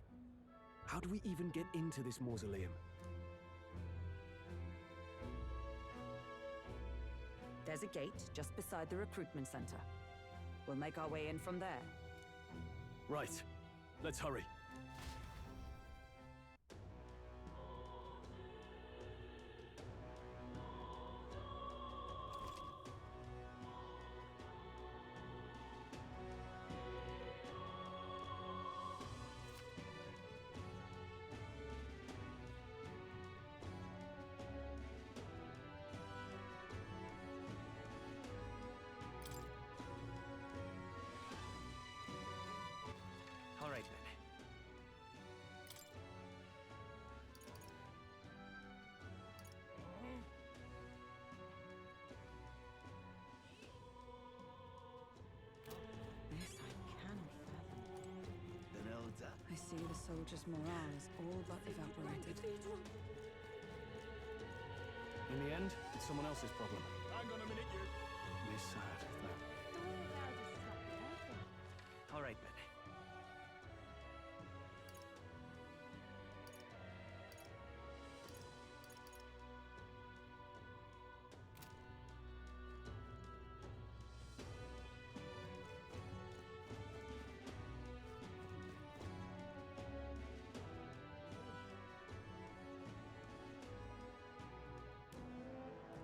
How do we even get into this mausoleum? There's a gate just beside the recruitment center. We'll make our way in from there. Right. Let's hurry. I see the soldiers' morale is all but evaporated. In the end, it's someone else's problem. Hang on a minute, you. Be sad, though. All right, then.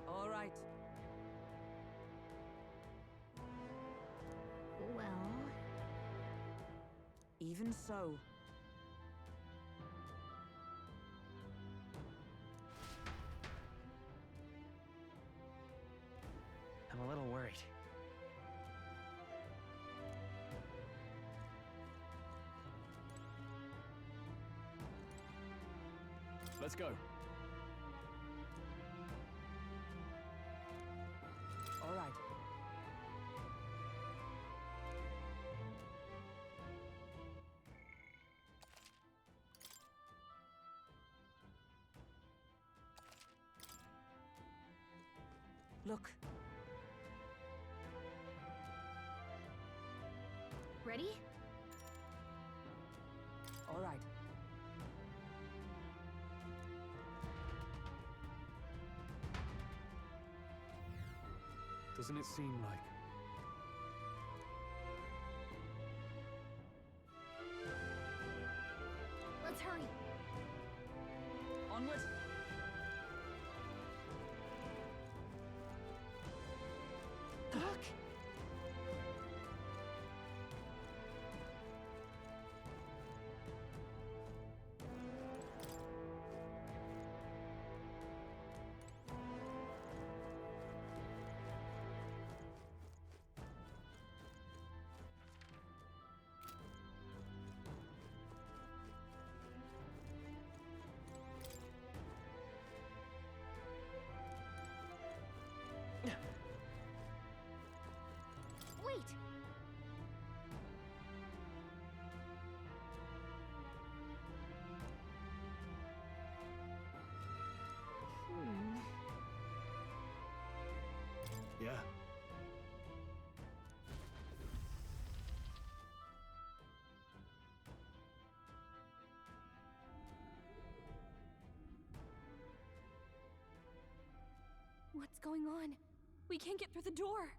All right. Well... Even so. I'm a little worried. Let's go. All right. Look. Ready? All right. Doesn't it seem like... Let's hurry. Onward. Look. Wait! Yeah. What's going on? We can't get through the door.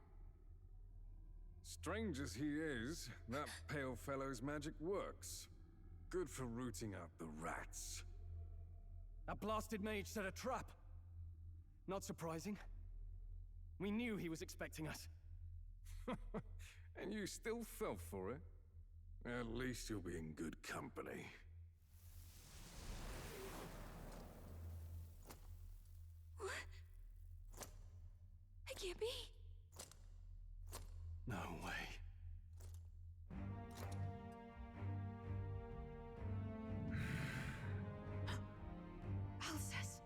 Strange as he is, that pale fellow's magic works. Good for rooting out the rats. That blasted mage set a trap. Not surprising. We knew he was expecting us. And you still fell for it? At least you'll be in good company. What? It can't be. No way. Alcest.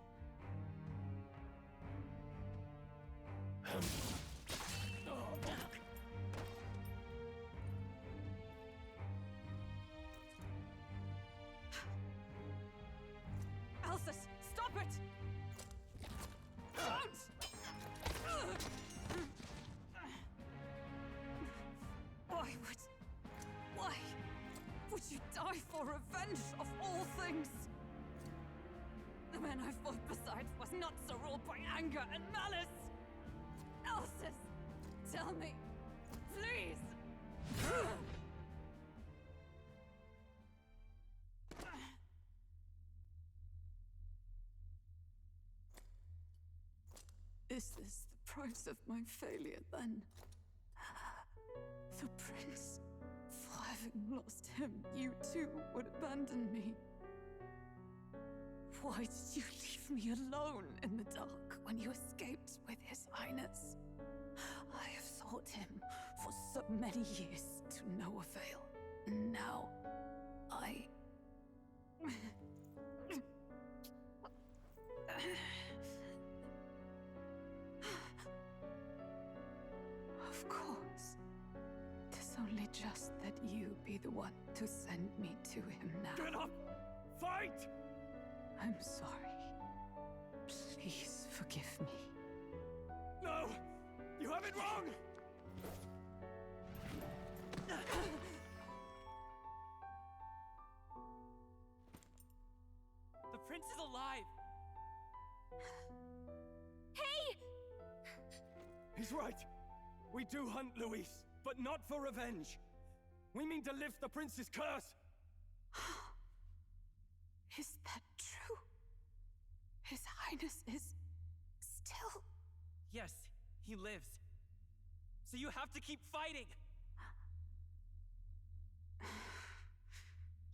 Alcest, stop it! Don't! Why would you die for revenge of all things? The man I fought beside was not so ruled by anger and malice. Alcest, tell me, please. Is this the price of my failure, then? The prince? For having lost him, you too would abandon me. Why did you leave me alone in the dark when you escaped with his highness? I have sought him for so many years to no avail. And now, Of course. This only suggest that you be the one to send me to him now. Get up! Fight! I'm sorry. Please forgive me. No! You have it wrong! The prince is alive! Hey! He's right. We do hunt Luis, but not for revenge. We mean to lift the prince's curse. Is that true? His Highness is still... Yes, he lives. So you have to keep fighting!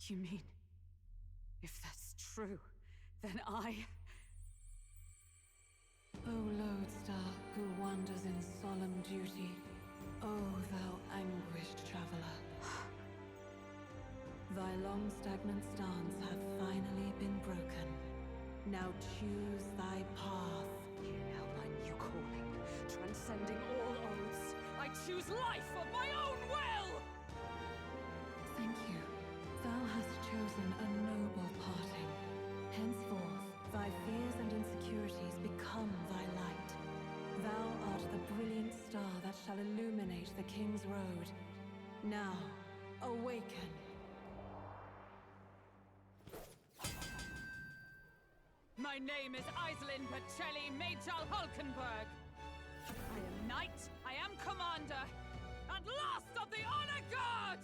You mean, if that's true, then I... O lodestar who wanders in solemn duty, O thou anguished traveler. Thy long stagnant stance hath finally been broken. Now choose thy path. Now my new calling, transcending all oaths, I choose life of my own will! Thank you. Thou hast chosen a noble parting. Henceforth, thy fears and insecurities become thy light. Thou art the brilliant star that shall illuminate the King's Road. Now, awaken. My name is Aislinn Pacelli Majal Hulkenberg. I am knight, I am commander, and last of the Honor Guard!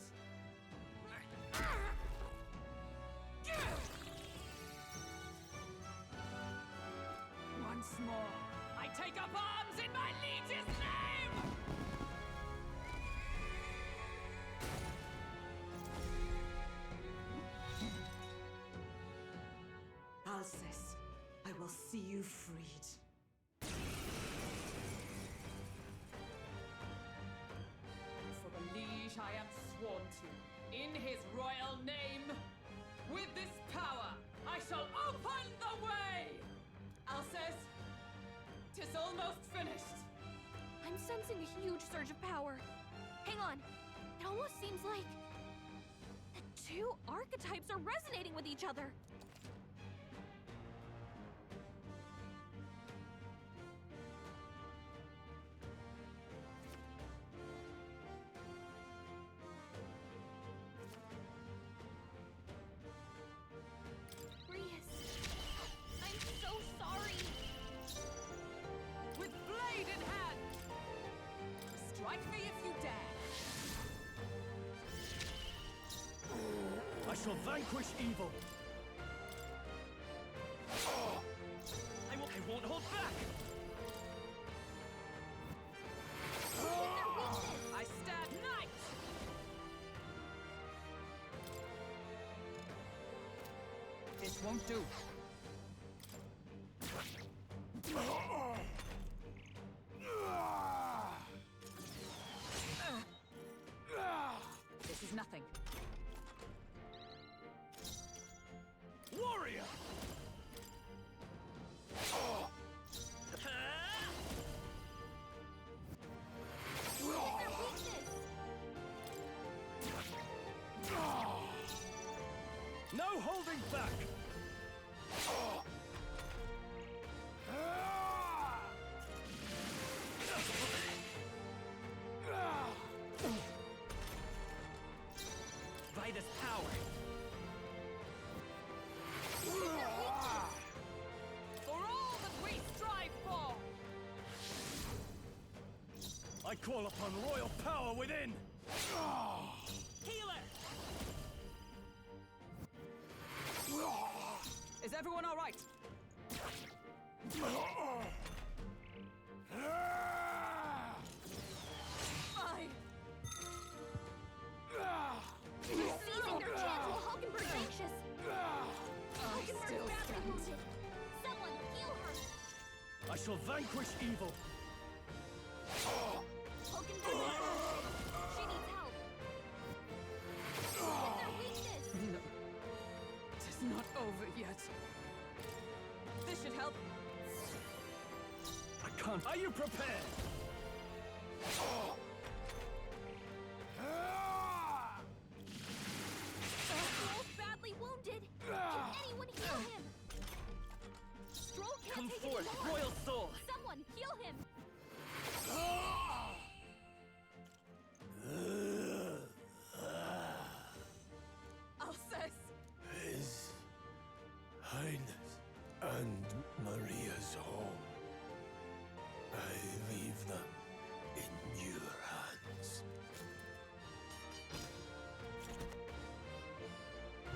Once more, I take up arms in my liege's name! Alcest, I will see you freed. For the liege I am sworn to, in his royal name, with this power, I shall open the way! Alcest, 'tis almost finished. I'm sensing a huge surge of power. Hang on. It almost seems like the two archetypes are resonating with each other. I'm so sorry. With blade in hand! Strike me if you dare! I shall vanquish evil. I won't hold back! I stab knight! This won't do. This is nothing. Warrior! No holding back! By this power! For all that we strive for! I call upon royal power within! Healer! Is everyone all right? Seizing their chance while Hulkenberg's anxious. Hulkenberg's still badly stand. wounded. Someone heal her. I shall vanquish evil! Hulkenberg is hurt. She needs help. Look at their weakness. No. It is not over yet. This should help. I can't. Are you prepared?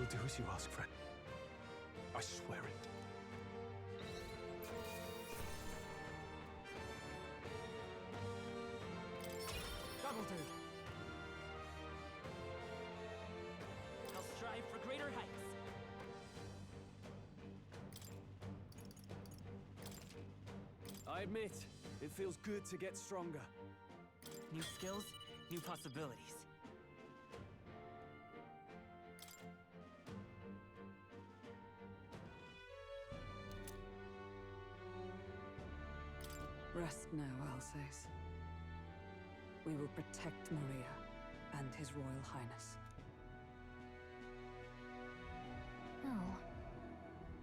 will do as you ask, friend. I swear it. That'll do. I'll strive for greater heights. I admit, it feels good to get stronger. New skills, new possibilities. Rest now, Alsace. We will protect Maria and His Royal Highness. Oh,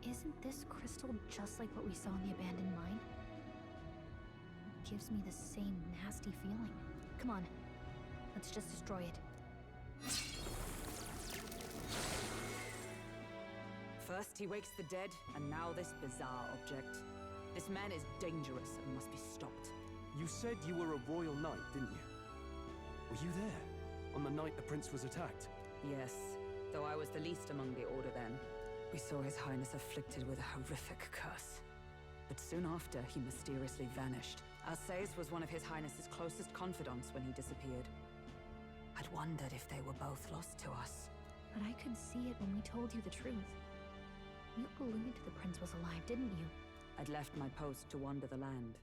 isn't this crystal just like what we saw in the abandoned mine? Gives me the same nasty feeling. Come on, let's just destroy it. First he wakes the dead, and now this bizarre object. This man is dangerous and must be stopped. You said you were a royal knight, didn't you? Were you there on the night the prince was attacked? Yes, though I was the least among the Order then. We saw His Highness afflicted with a horrific curse. But soon after, he mysteriously vanished. Alsace was one of His Highness's closest confidants when he disappeared. I'd wondered if they were both lost to us. But I could see it when we told you the truth. You believed the prince was alive, didn't you? I'd left my post to wander the land.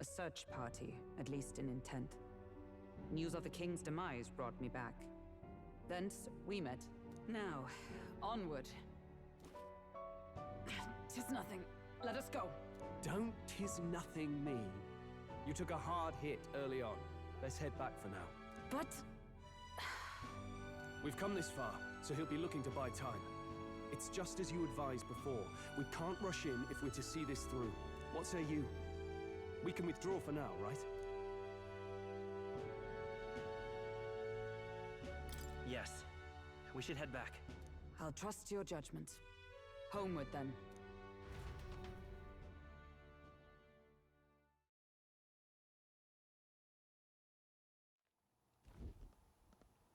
A search party, at least in intent. News of the king's demise brought me back. Thence, we met. Now, onward. 'Tis nothing. Let us go. Don't "'tis nothing" me. You took a hard hit early on. Let's head back for now. But... We've come this far, so he'll be looking to buy time. It's just as you advised before. We can't rush in if we're to see this through. What say you? We can withdraw for now, right? Yes. We should head back. I'll trust your judgment. Homeward, then.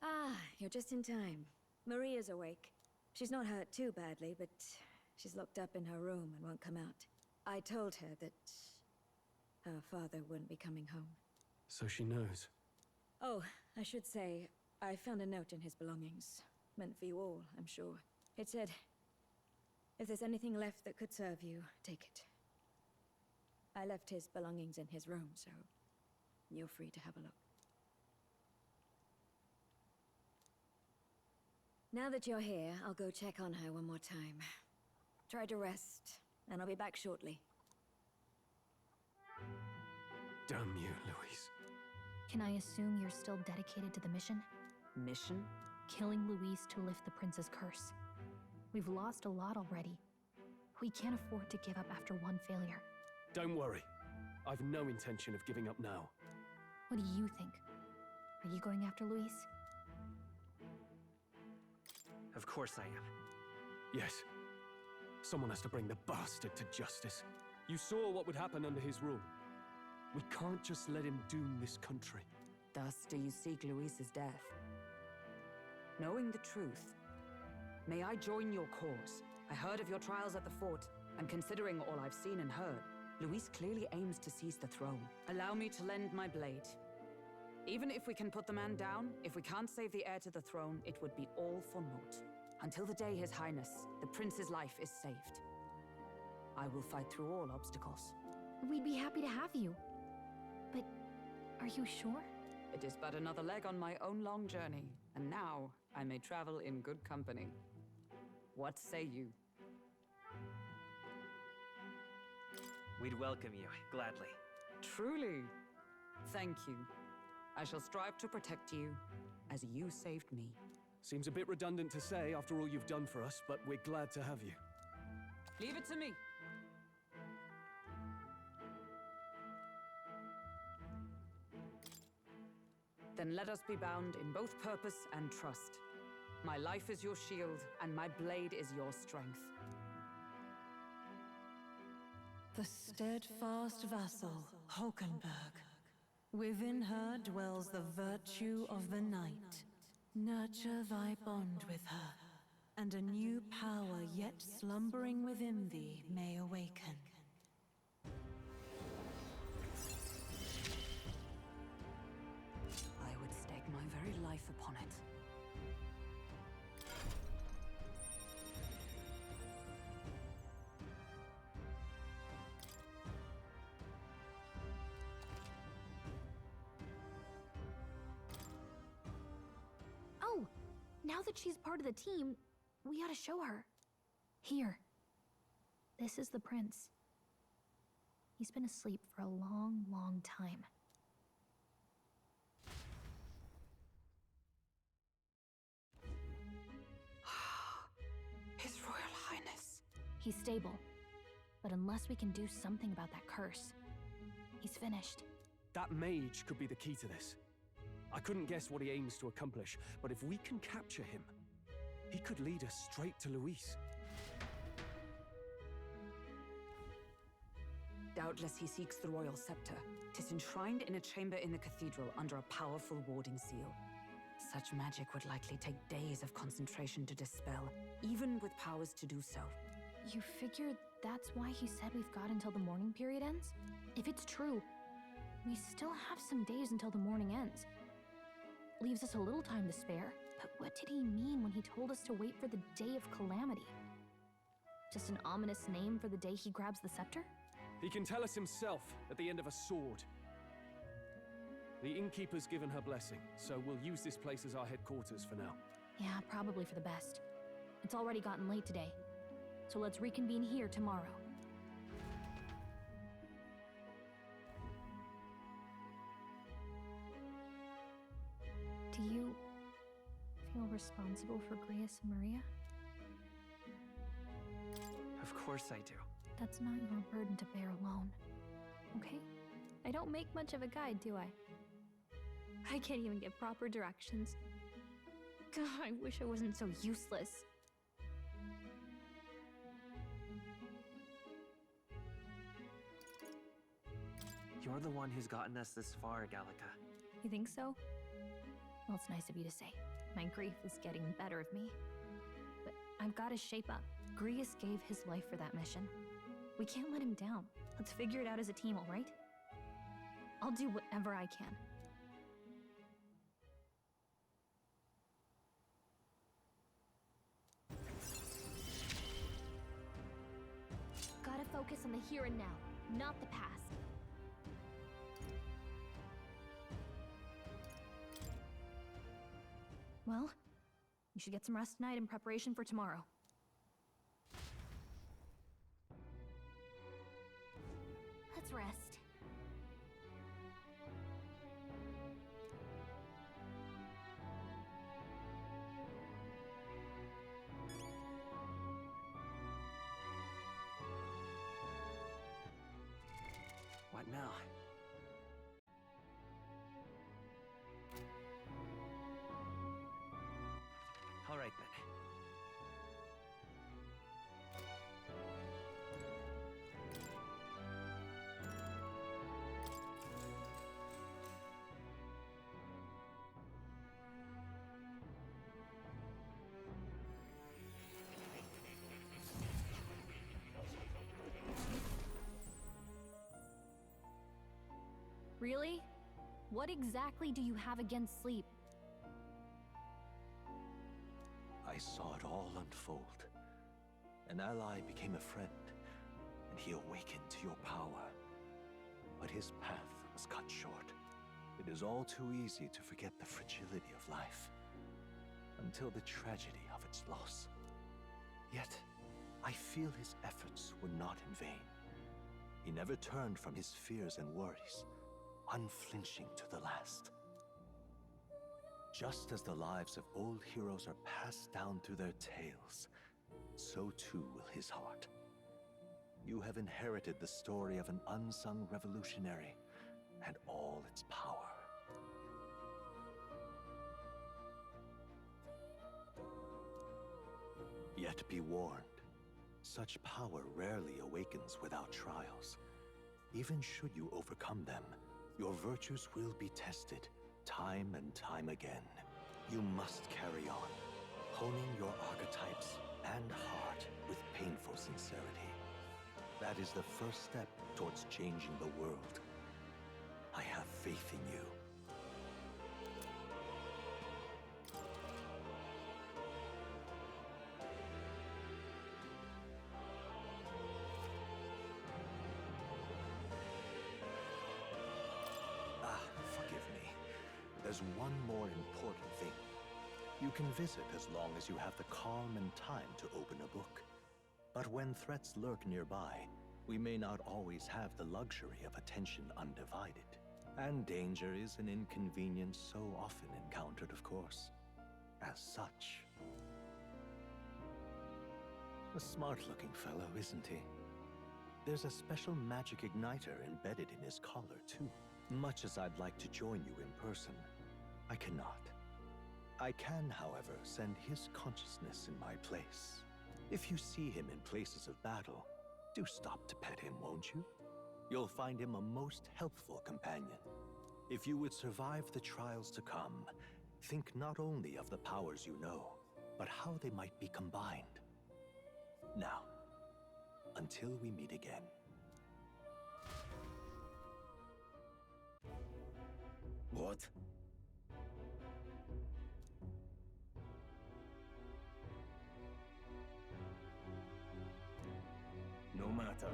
Ah, you're just in time. Maria's awake. She's not hurt too badly, but she's locked up in her room and won't come out. I told her that her father wouldn't be coming home. So she knows. Oh, I should say, I found a note in his belongings. Meant for you all, I'm sure. It said, if there's anything left that could serve you, take it. I left his belongings in his room, so you're free to have a look. Now that you're here, I'll go check on her one more time. Try to rest, and I'll be back shortly. Damn you, Louise. Can I assume you're still dedicated to the mission? Mission? Killing Louise to lift the prince's curse. We've lost a lot already. We can't afford to give up after one failure. Don't worry. I've no intention of giving up now. What do you think? Are you going after Louise? Of course I am. Yes. Someone has to bring the bastard to justice. You saw what would happen under his rule. We can't just let him doom this country. Thus do you seek Louise's death. Knowing the truth, may I join your cause? I heard of your trials at the fort, and considering all I've seen and heard, Louise clearly aims to seize the throne. Allow me to lend my blade. Even if we can put the man down, if we can't save the heir to the throne, it would be all for naught. Until the day His Highness, the prince's life is saved. I will fight through all obstacles. We'd be happy to have you. But are you sure? It is but another leg on my own long journey, and now I may travel in good company. What say you? We'd welcome you, gladly. Truly? Thank you. I shall strive to protect you, as you saved me. Seems a bit redundant to say after all you've done for us, but we're glad to have you. Leave it to me. Then let us be bound in both purpose and trust. My life is your shield, and my blade is your strength. The steadfast vassal, Hulkenberg. Within her dwells the virtue of the knight. Nurture thy bond with her, and a new power yet slumbering within thee may awaken. I would stake my very life upon it. Oh, now that she's part of the team, we ought to show her. Here. This is the prince. He's been asleep for a long, long time. His Royal Highness. He's stable. But unless we can do something about that curse, he's finished. That mage could be the key to this. I couldn't guess what he aims to accomplish, but if we can capture him, he could lead us straight to Luis. Doubtless he seeks the royal scepter. 'Tis enshrined in a chamber in the cathedral under a powerful warding seal. Such magic would likely take days of concentration to dispel, even with powers to do so. You figure that's why he said we've got until the mourning period ends? If it's true, we still have some days until the mourning ends. Leaves us a little time to spare, but what did he mean when he told us to wait for the Day of Calamity? Just an ominous name for the day he grabs the scepter? He can tell us himself at the end of a sword. The innkeeper's given her blessing, so we'll use this place as our headquarters for now. Yeah, probably for the best. It's already gotten late today, so let's reconvene here tomorrow. Do you feel responsible for Grius and Maria? Of course I do. That's not your burden to bear alone, okay? I don't make much of a guide, do I? I can't even get proper directions. God, I wish I wasn't so useless. You're the one who's gotten us this far, Gallica. You think so? Well, it's nice of you to say. My grief is getting the better of me. But I've got to shape up. Grius gave his life for that mission. We can't let him down. Let's figure it out as a team, all right? I'll do whatever I can. Gotta focus on the here and now, not the past. Well, you should get some rest tonight in preparation for tomorrow. Let's rest. What now? All right then. Really? What exactly do you have against sleep? I saw it all unfold. An ally became a friend, and he awakened to your power. But his path was cut short. It is all too easy to forget the fragility of life, until the tragedy of its loss. Yet, I feel his efforts were not in vain. He never turned from his fears and worries, unflinching to the last. Just as the lives of old heroes are passed down through their tales, so too will his heart. You have inherited the story of an unsung revolutionary and all its power. Yet be warned, such power rarely awakens without trials. Even should you overcome them, your virtues will be tested, time and time again. You must carry on, honing your archetypes and heart with painful sincerity. That is the first step towards changing the world. I have faith in you. Forgive me. There's one more important thing. You can visit as long as you have the calm and time to open a book. But when threats lurk nearby, we may not always have the luxury of attention undivided. And danger is an inconvenience so often encountered, of course. As such. A smart-looking fellow, isn't he? There's a special magic igniter embedded in his collar, too. Much as I'd like to join you in person, I cannot. I can, however, send his consciousness in my place. If you see him in places of battle, do stop to pet him, won't you? You'll find him a most helpful companion. If you would survive the trials to come, think not only of the powers you know, but how they might be combined. Now, until we meet again. What? No matter.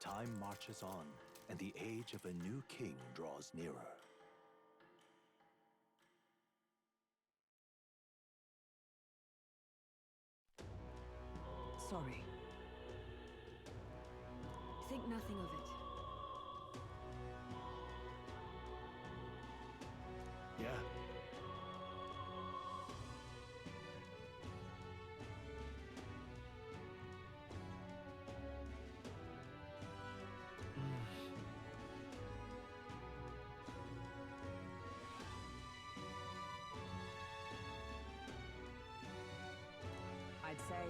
Time marches on, and the age of a new king draws nearer. Sorry. Think nothing of it. Yeah. I'd say...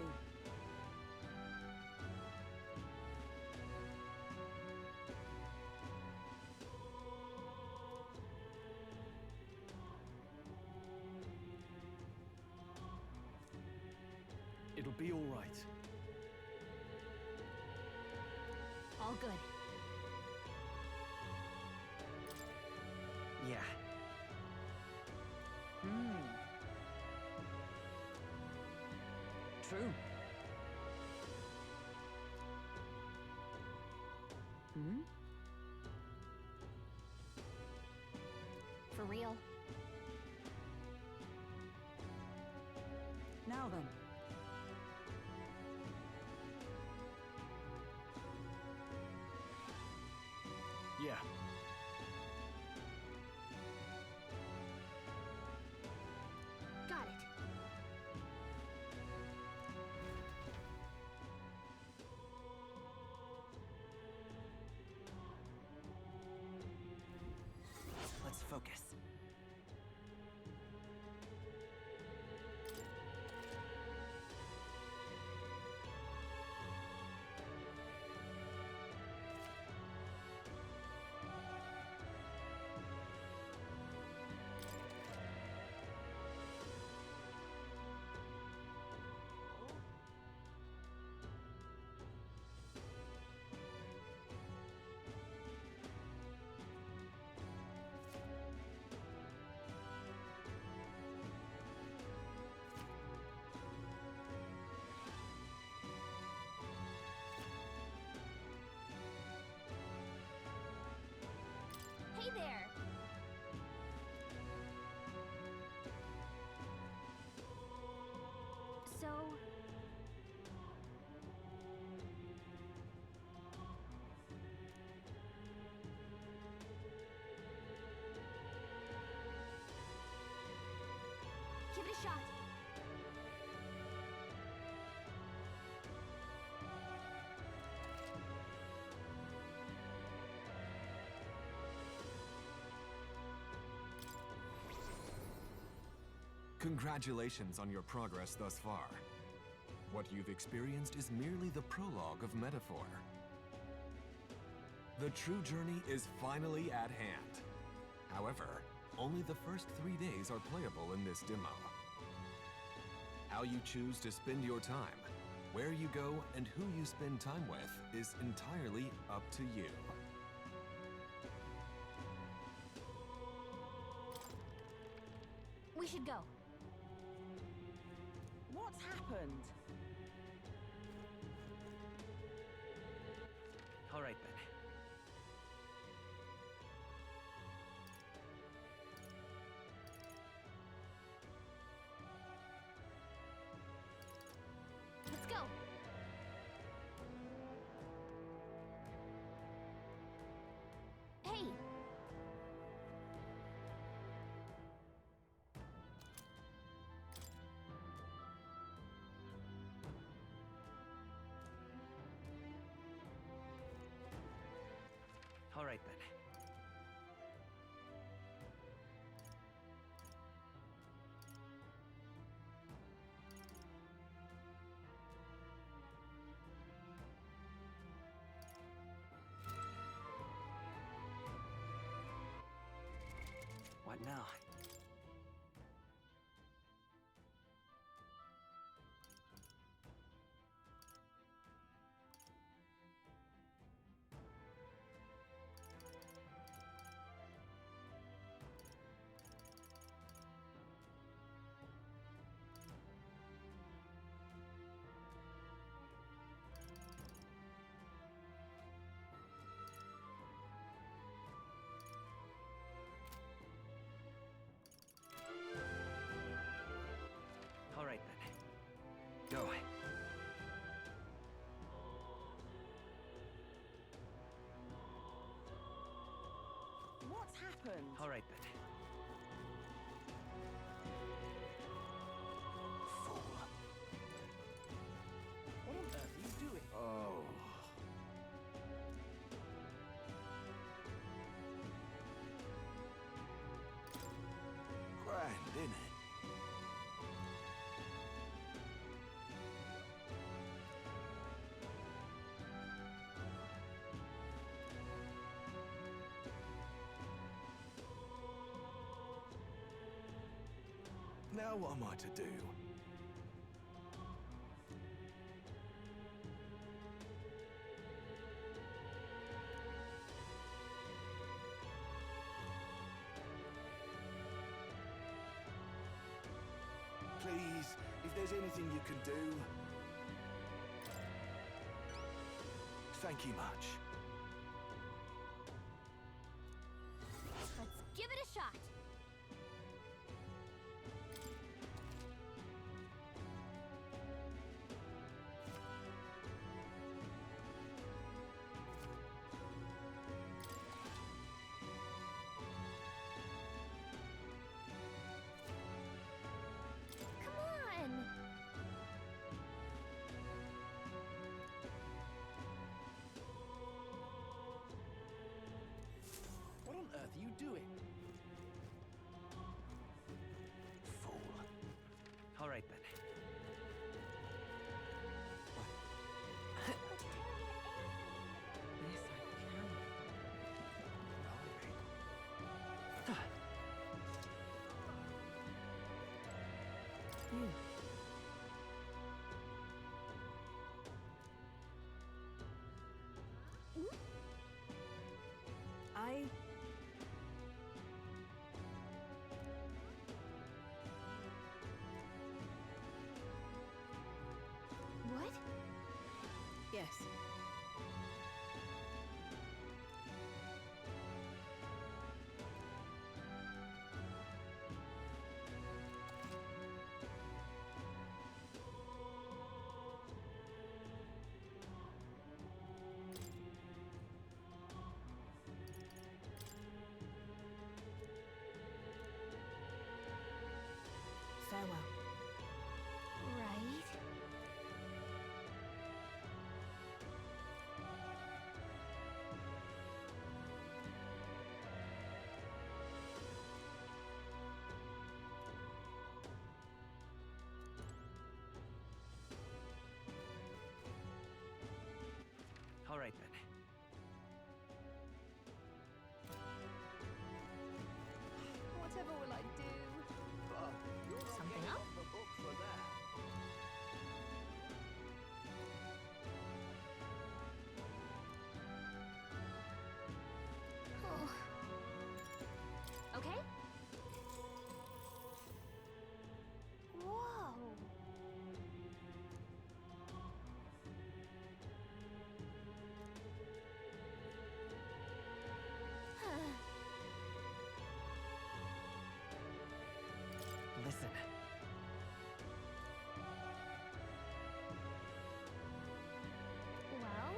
It'll be all right. All good. Yeah. True. For real. Now then. Yeah. Got it. Let's focus. Hey there! So... give it a shot. Congratulations on your progress thus far. What you've experienced is merely the prologue of metaphor. The true journey is finally at hand. However, only the first 3 days are playable in this demo. How you choose to spend your time, where you go, and who you spend time with is entirely up to you. We should go. What's happened? All right then. Let's go. Hey! All right then. What now? All right then. Go. What's happened? All right then. What on earth are you doing? Oh. Grand, isn't it? Now what am I to do? Please, if there's anything you can do. Thank you much. Let's give it a shot. Come on! What on earth are you doing? All right then. I... What? Yes. Farewell. Right. right then. Whatever will I do? Something up? The book for that. Okay? Whoa! Listen. Well,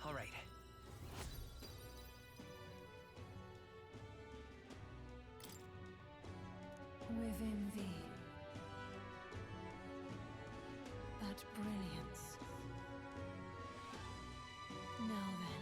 All right. Within thee, that brilliance. Now then.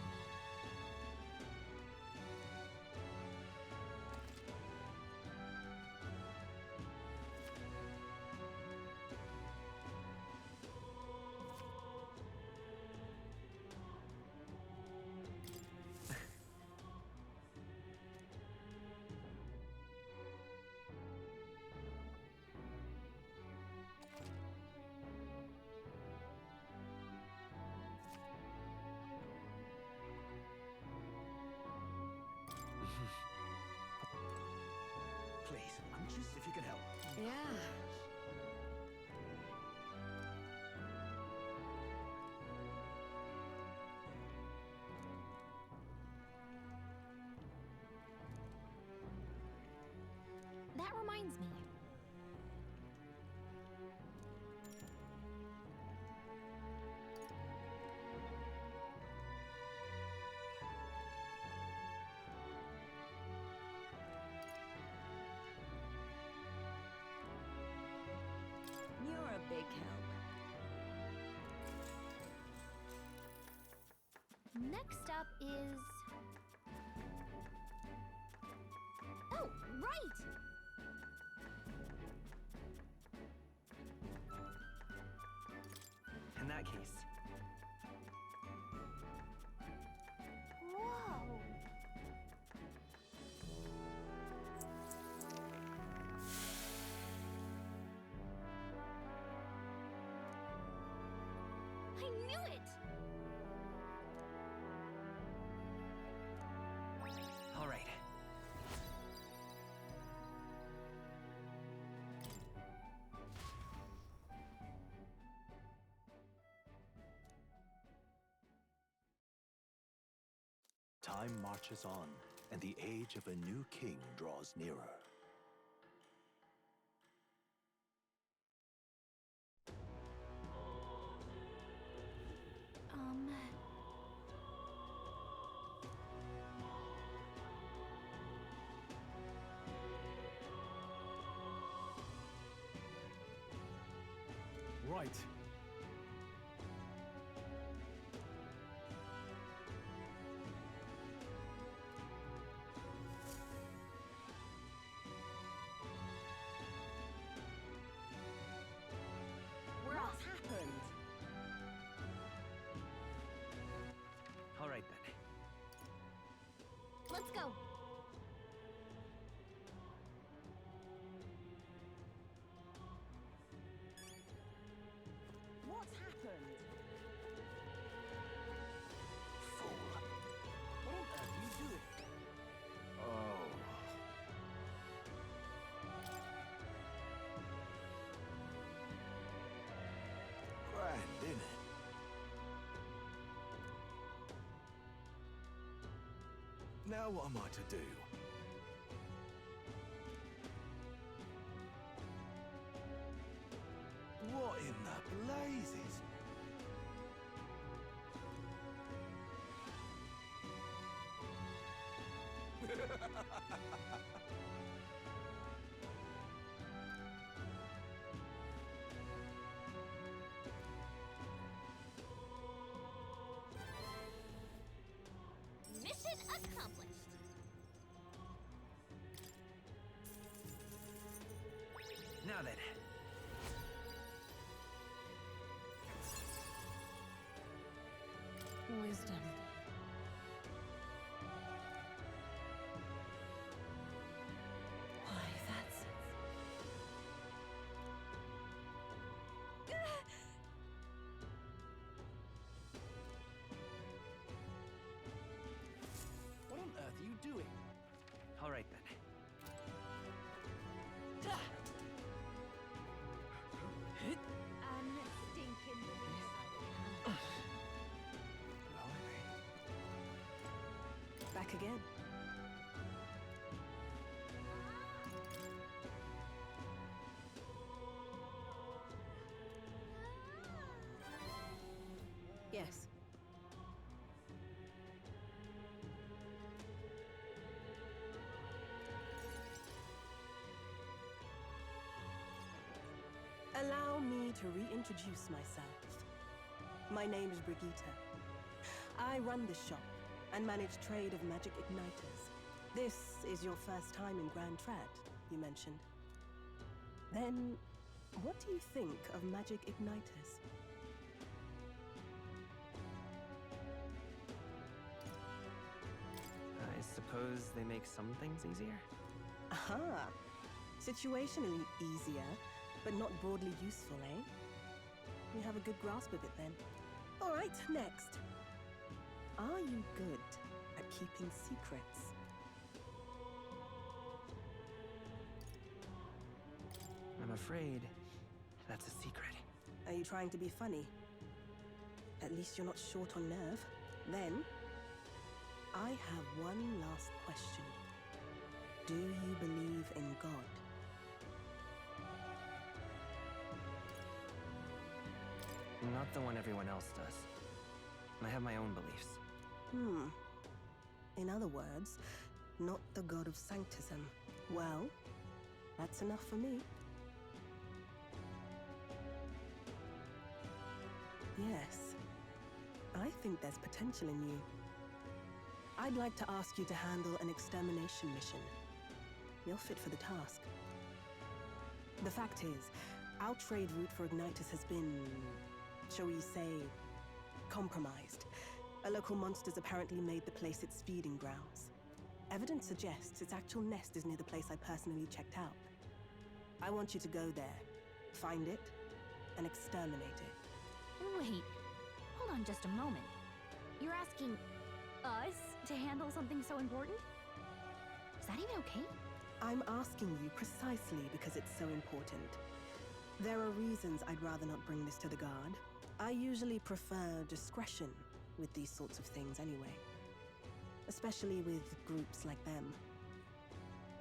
Please, anxious if you can help. Yeah. That reminds me. You're a big help. next up is... Oh, right! In that case, Whoa! I knew it! all right. Time marches on, and the age of a new king draws nearer. Right. What's happened? All right then. Let's go. What's happened? Fool. What on earth are you doing? Oh. Grand, isn't it? Now what am I to do? What in the blazes? Mission accomplished. Now then. Wisdom. Why, that's... What on earth are you doing? All right, then. Back again. Yes. Allow me to reintroduce myself. My name is Brigitte. I run this shop and manage trade of magic igniters. This is your first time in Grand Trad, you mentioned. Then, what do you think of magic igniters? I suppose they make some things easier? Aha! Situationally easier, but not broadly useful, eh? You have a good grasp of it then. All right, next. Are you good at keeping secrets? I'm afraid that's a secret. Are you trying to be funny? At least you're not short on nerve. Then, I have one last question. Do you believe in God? Not the one everyone else does. I have my own beliefs. In other words, not the god of sanctism. Well, that's enough for me. Yes, I think there's potential in you. I'd like to ask you to handle an extermination mission. You're fit for the task. The fact is, our trade route for igniters has been, shall we say, compromised. A local monster's apparently made the place its feeding grounds. Evidence suggests its actual nest is near the place I personally checked out. I want you to go there, find it, and exterminate it. Wait, hold on just a moment. You're asking us to handle something so important? Is that even okay? I'm asking you precisely because it's so important. There are reasons I'd rather not bring this to the guard. I usually prefer discretion with these sorts of things anyway. Especially with groups like them.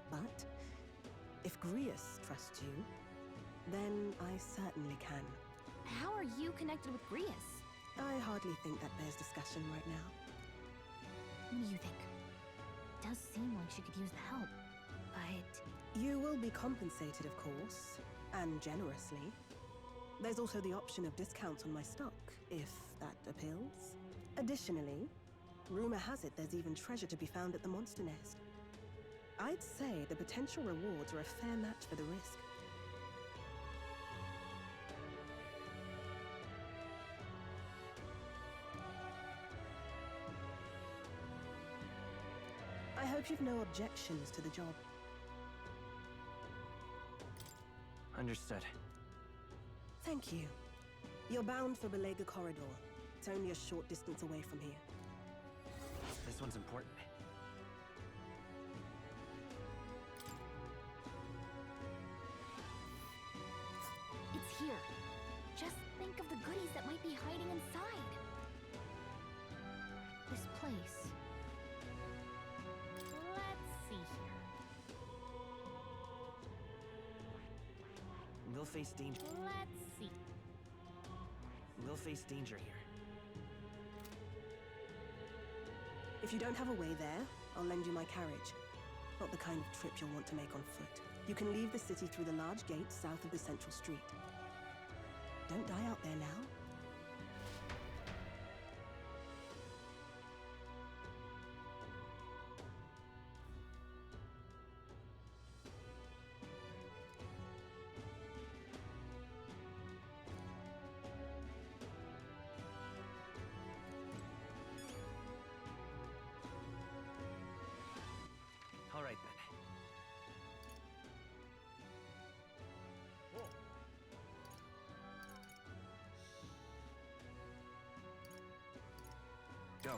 But if Grius trusts you, then I certainly can. How are you connected with Grius? I hardly think that bears discussion right now. What do you think? It does seem like she could use the help, but... You will be compensated, of course, and generously. There's also the option of discounts on my stock, if that appeals. Additionally, rumor has it there's even treasure to be found at the monster nest. I'd say the potential rewards are a fair match for the risk. I hope you've no objections to the job. Understood. Thank you. You're bound for Belega Corridor. It's only a short distance away from here. This one's important. It's here. Just think of the goodies that might be hiding inside. This place. Let's see here. We'll face danger. Let's see. We'll face danger here. If you don't have a way there, I'll lend you my carriage. Not the kind of trip you'll want to make on foot. You can leave the city through the large gate south of the central street. Don't die out there now. go.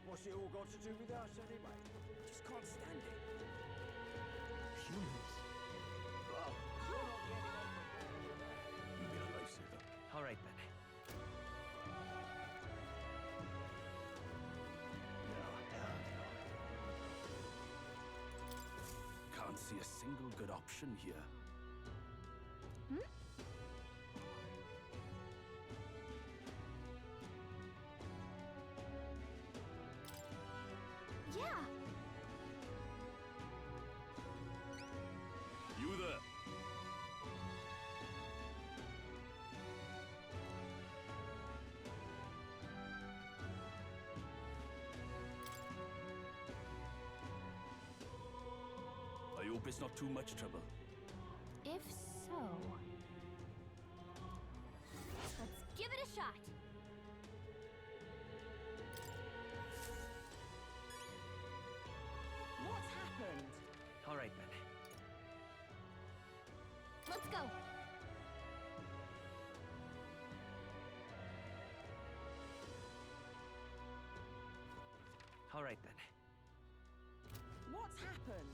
What's it all got to do with us anyway? Just can't stand it. Humans. Well, you're not getting on with that. You've been a lifesaver. All right, then. Can't see a single good option here. Yeah. You there? I hope it's not too much trouble. If so, let's give it a shot. What's happened? All right, then. Let's go. All right, then. What's happened?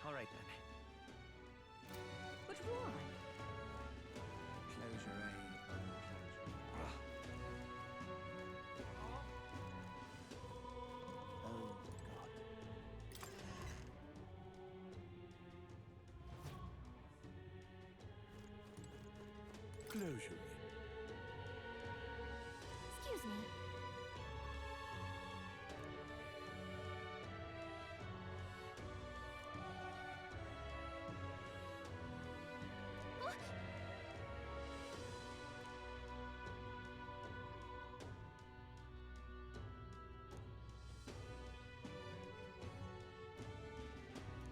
All right, then. But why? Closure A. Closure. Excuse me.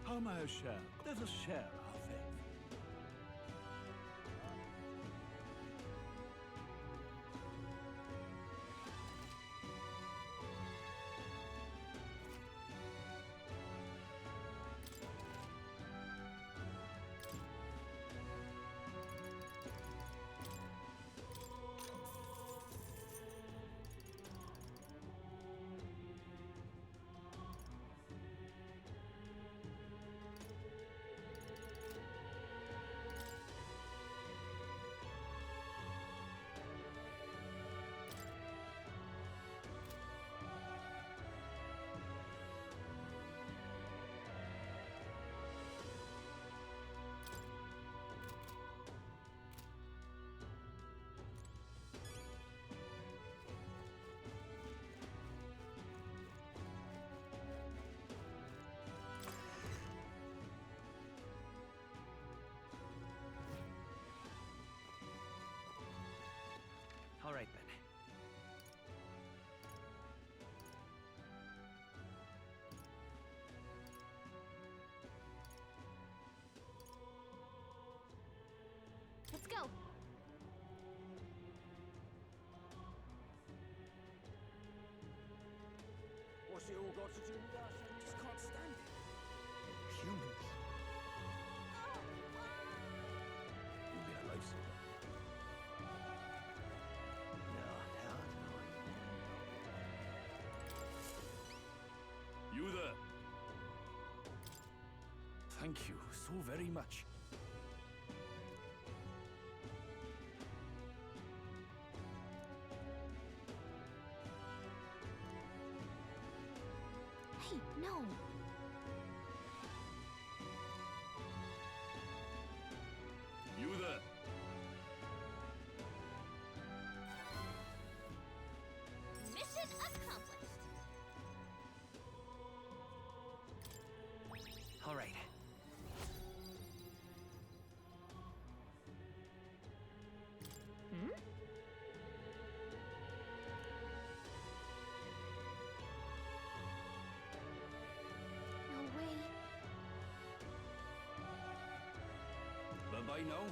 Homo shall. Let us share our faith. All right, then. Let's go. What's it all got to do with us? Just can't stand it. Humans. You've been a lifesaver. You there? Thank you so very much. Hey, no. You there? Mission accomplished. All right. No way. But by now,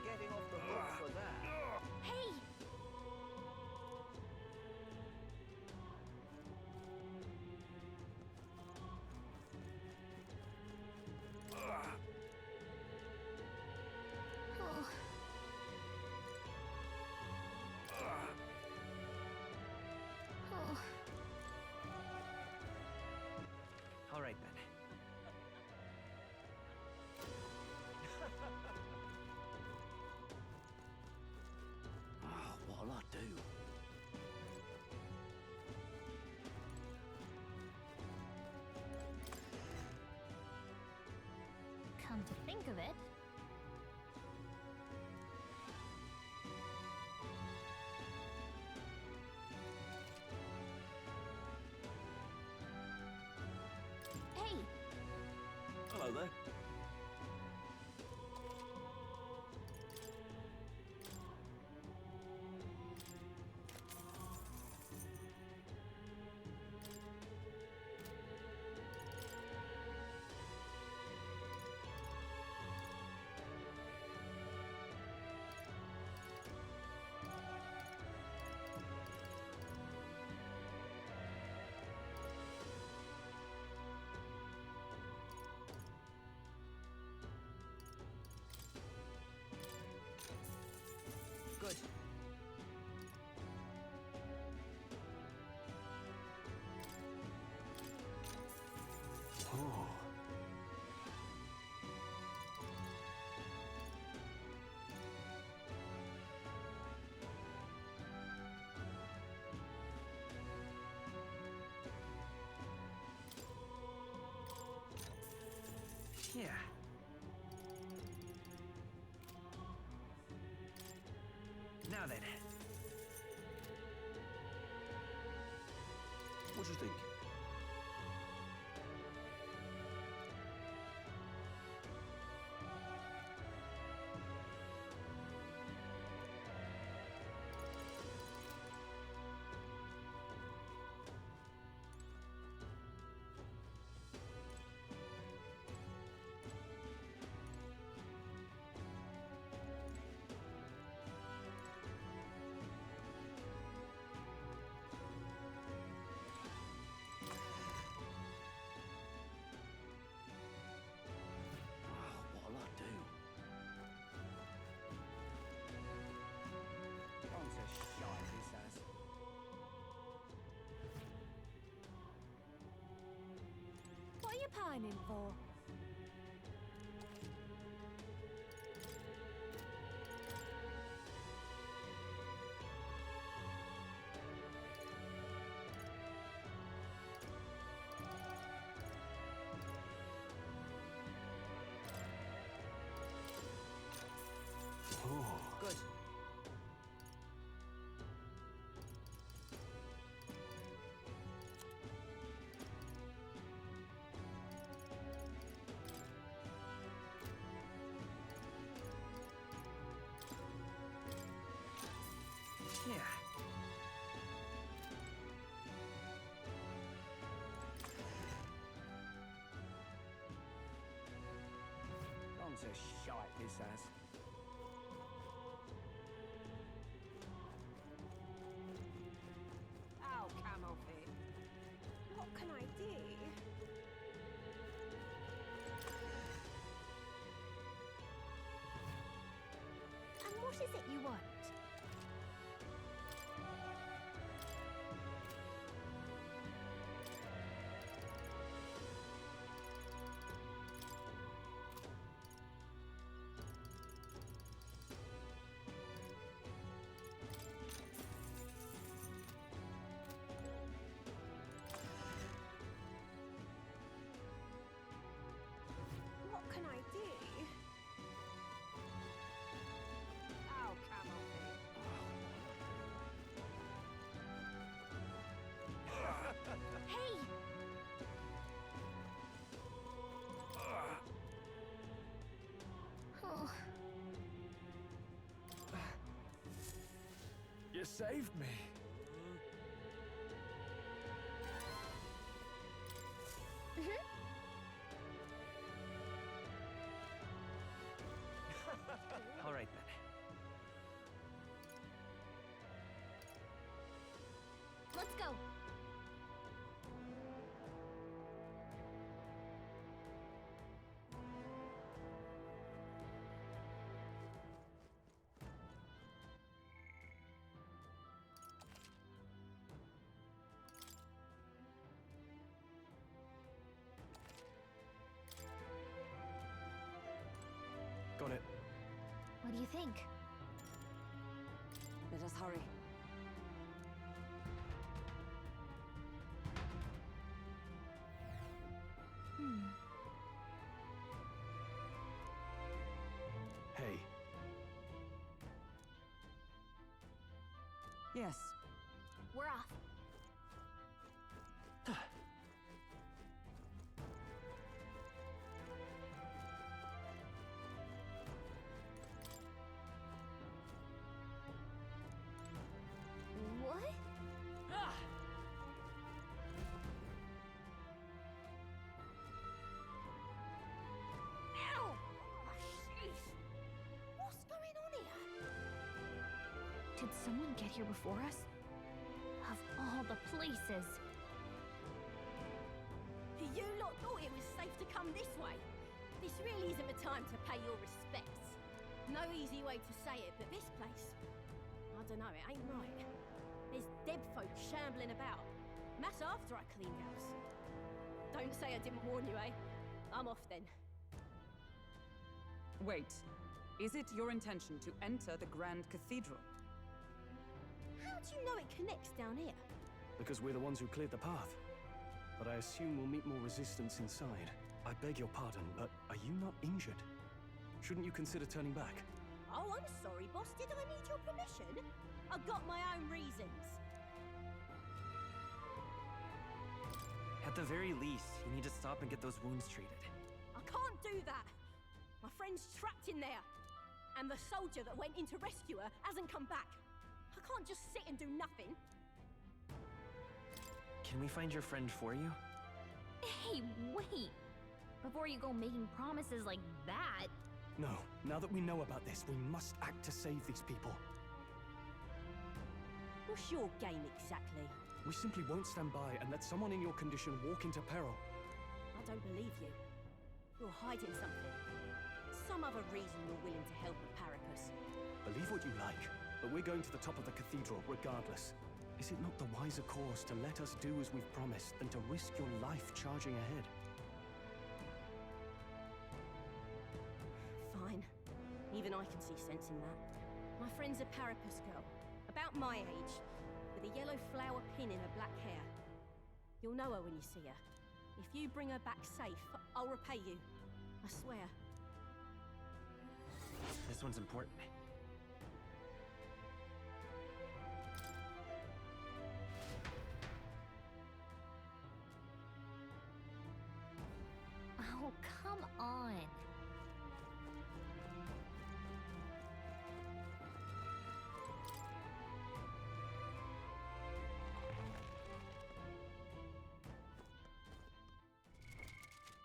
getting off the hook for that. Hey! All right then. What'll I do? Come to think of it. Hey! Hello there. Good. Oh. Yeah. Now then. What do you think? What'll I do? Onto shite, he says. What are you pining for? Oh. Good. Yeah. Onto shite, he says. Ow, camel feet. What can I do? And what is it you want? What can I do? Ow, camel feet. Hey! Oh. You saved me. All right then. Got it. What do you think? Let us hurry. Hey. Yes. We're off. What? Ow! Oh, jeez. What's going on here? Did someone get here before us? Of all the places. You lot thought it was safe to come this way. This really isn't the time to pay your respects. No easy way to say it, but this place, I don't know, it ain't right. There's dead folk shambling about. Mass after I cleaned house. Don't say I didn't warn you, eh? I'm off then. Wait. Is it your intention to enter the Grand Cathedral? How do you know it connects down here? Because we're the ones who cleared the path. But I assume we'll meet more resistance inside. I beg your pardon, but are you not injured? Shouldn't you consider turning back? Oh, I'm sorry, boss. Did I need your permission? I've got my own reasons. At the very least, you need to stop and get those wounds treated. I can't do that. My friend's trapped in there. And the soldier that went in to rescue her hasn't come back. I can't just sit and do nothing. Can we find your friend for you? Hey, wait! Before you go making promises like that... No. Now that we know about this, we must act to save these people. What's your game exactly? We simply won't stand by and let someone in your condition walk into peril. I don't believe you. You're hiding something. Some other reason you're willing to help a Paracus. Believe what you like, but we're going to the top of the cathedral regardless. Is it not the wiser course to let us do as we've promised than to risk your life charging ahead? Fine. Even I can see sense in that. My friend's a Paracus girl, about my age, with a yellow flower pin in her black hair. You'll know her when you see her. If you bring her back safe, I'll repay you. I swear. This one's important. Oh, come on.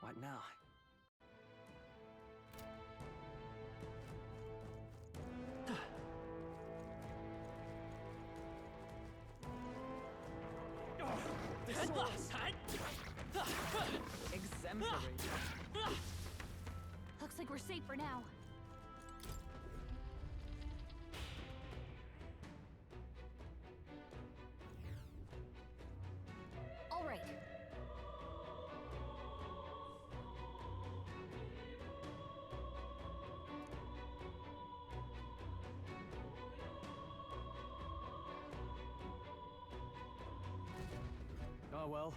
What now? Exemplary. Looks like we're safe for now. All right. Oh well.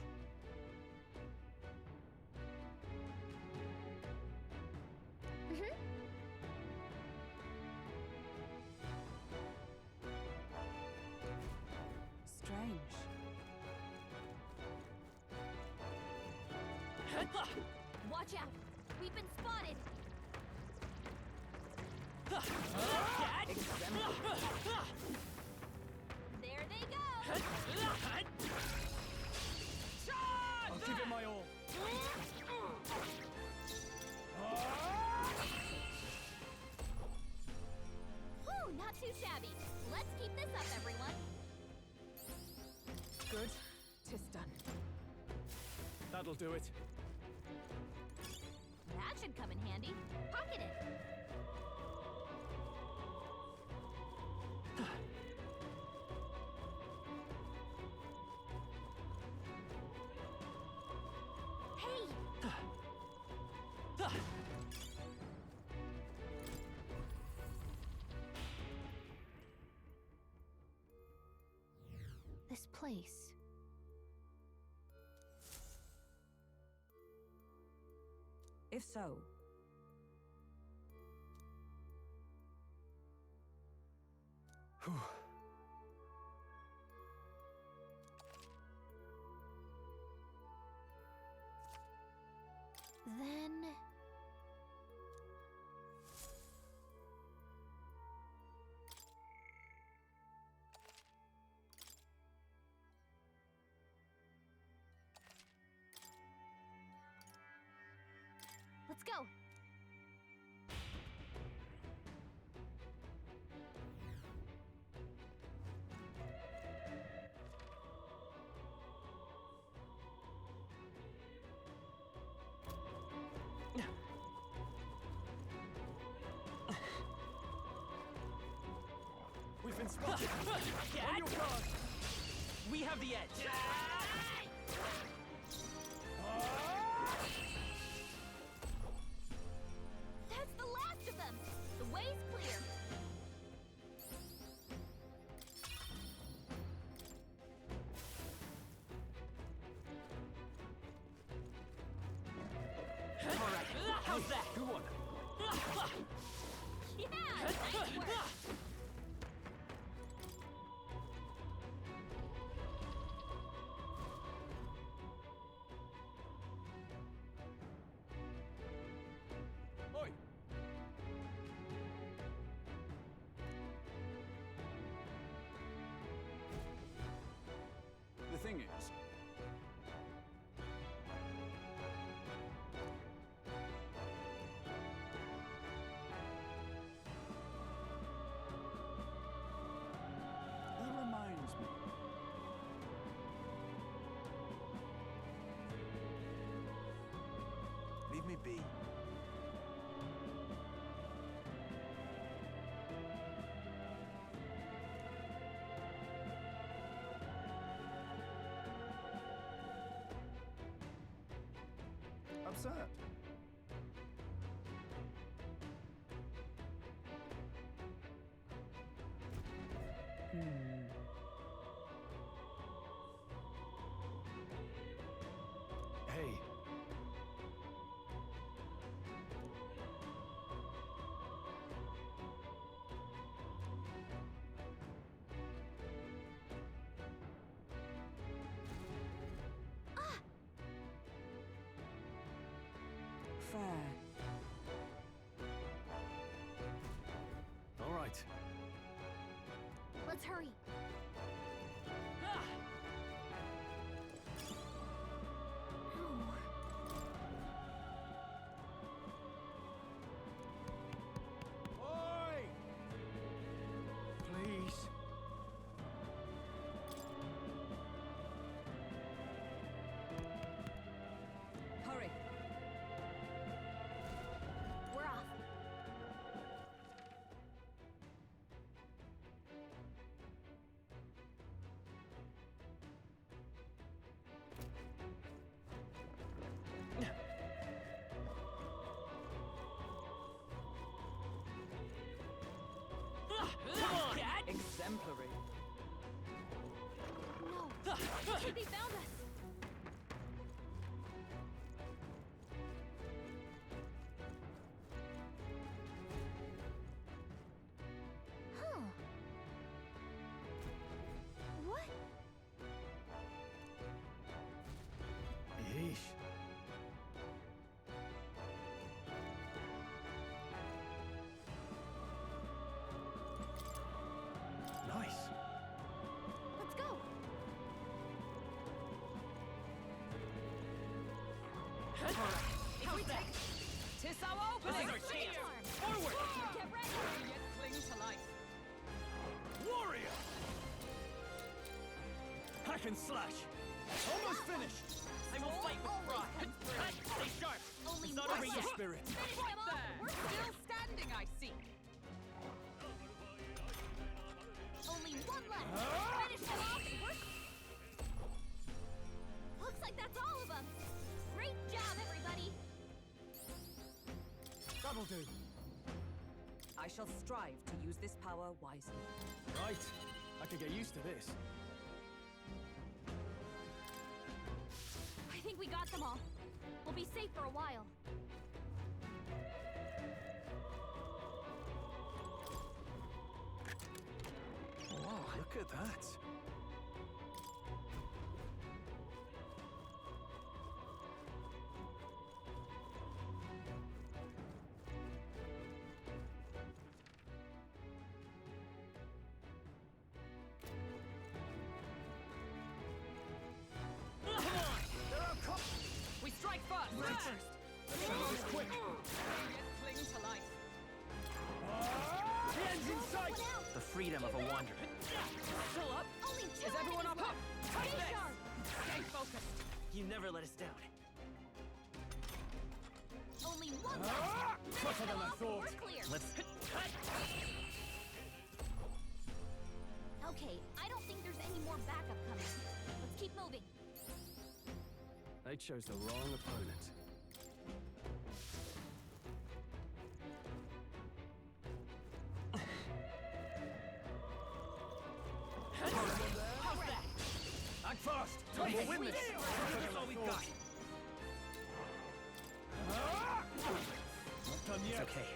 Strange. Watch out! We've been spotted! There they go! I'll give it my all. Whew, not too shabby. Let's keep this up, everyone. Good. 'Tis done. That'll do it. That should come in handy. Pocket it. Hey! place. If so, then... Let's go! We've been spotted! On your guard! We have the edge! That's the last of them! The way's clear! Alright, how's that? Good one! Yeah! Nice work! Oi! The thing is, that reminds me. Leave me be. Absurd. Hey. Fair. All right. Let's hurry. Oi! Please. Hurry. We're off. Exemplary. No! They found us! Huh. What? Yeesh. Nice. Let's go! If we take... Tis our opening! This is our chance. Charm. Forward! Get ready! Yet cling to life. Warrior! Hack and slash. Almost finished. I will fight with pride. Stay sharp. Only It's not one a race left. Spirit. Finish him off! There! We're still standing, I see. Only one left! Finish him off! Looks like that's all of them! Great job, everybody! That'll do. I shall strive to use this power wisely. Right. I could get used to this. think we got them all. We'll be safe for a while. Wow, look at that. We strike first! Right. Let's handle this quick. Cling to life. The end's in sight! The freedom of a wanderer. Still up? Only two Is everyone up? enemies left. Take Stay this! sharp. Stay focused. You never let us down. Only one left. Tougher than I Off, thought. we're clear. Let's... Okay, I don't think there's any more backup coming. Let's keep moving. They chose the wrong opponent. How's that? Act fast! We'll win this. That's all we've got. Not done yet. Okay.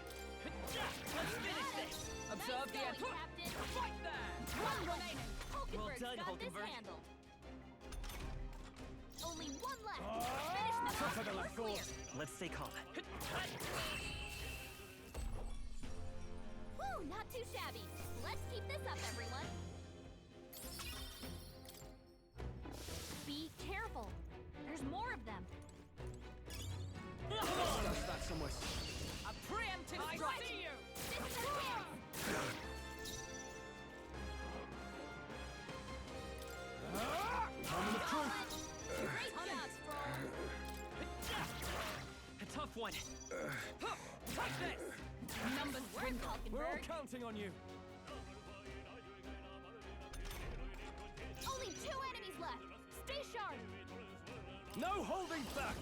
Let's finish this. Observe the end. Captain. Fight there! One remaining. Well Hulkenberg's done, got this Hulkenberg. handled. Only one left. Finish them Tougher off. than I We're clear. thought. Let's stay calm. Whew, not too shabby. Let's keep this up, everyone. Be careful. There's more of them. Stuff that somewhere. A preemptive strike. See you. This is a chance. Moment of truth. Great job, Sproul. A tough one. Take this. Numbers win. We're all Hulkenberg. counting on you. Only two enemies left. Stay sharp. No holding back.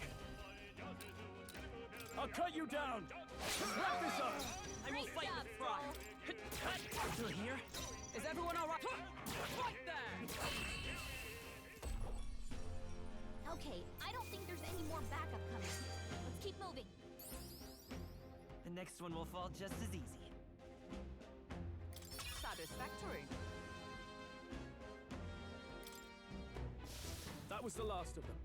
I'll cut you down. Let's wrap this up. I will Great fight job, with pride. Sproul. Still here? Is everyone all right? Fight there. Okay, I don't think there's any more backup coming. Let's keep moving. The next one will fall just as easy. Satisfactory. That was the last of them.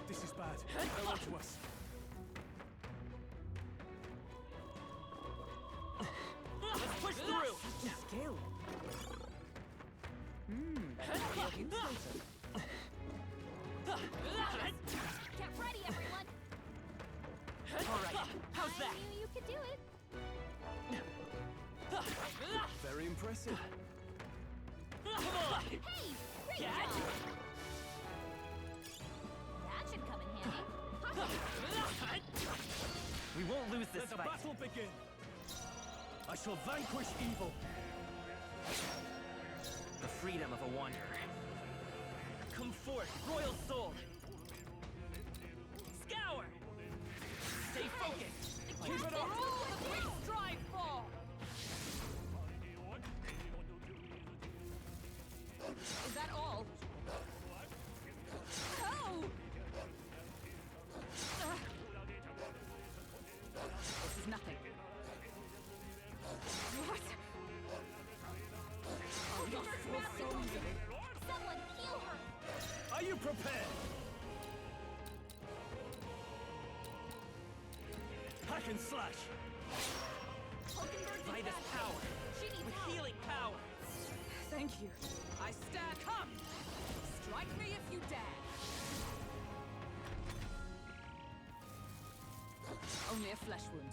This is bad. They're onto us. Let's push through! Skill. Get ready, everyone. All right, how's that? I knew you could do it. Very impressive. Hey, great job. That should come in handy. We won't lose this Let the fight. battle begin. I shall vanquish evil. The freedom of a wanderer. Come forth, royal soul. Scour! Stay focused. Keep it on all that we strive for. Is that all? Oh! This is nothing. What? Oh, not for so easily. Someone heal her. Are you prepared? Hack and slash. Hulkenberg's By in this bad power, shape. She needs with help. healing power. Thank you. I stand. Come! Strike me if you dare. Only a flesh wound.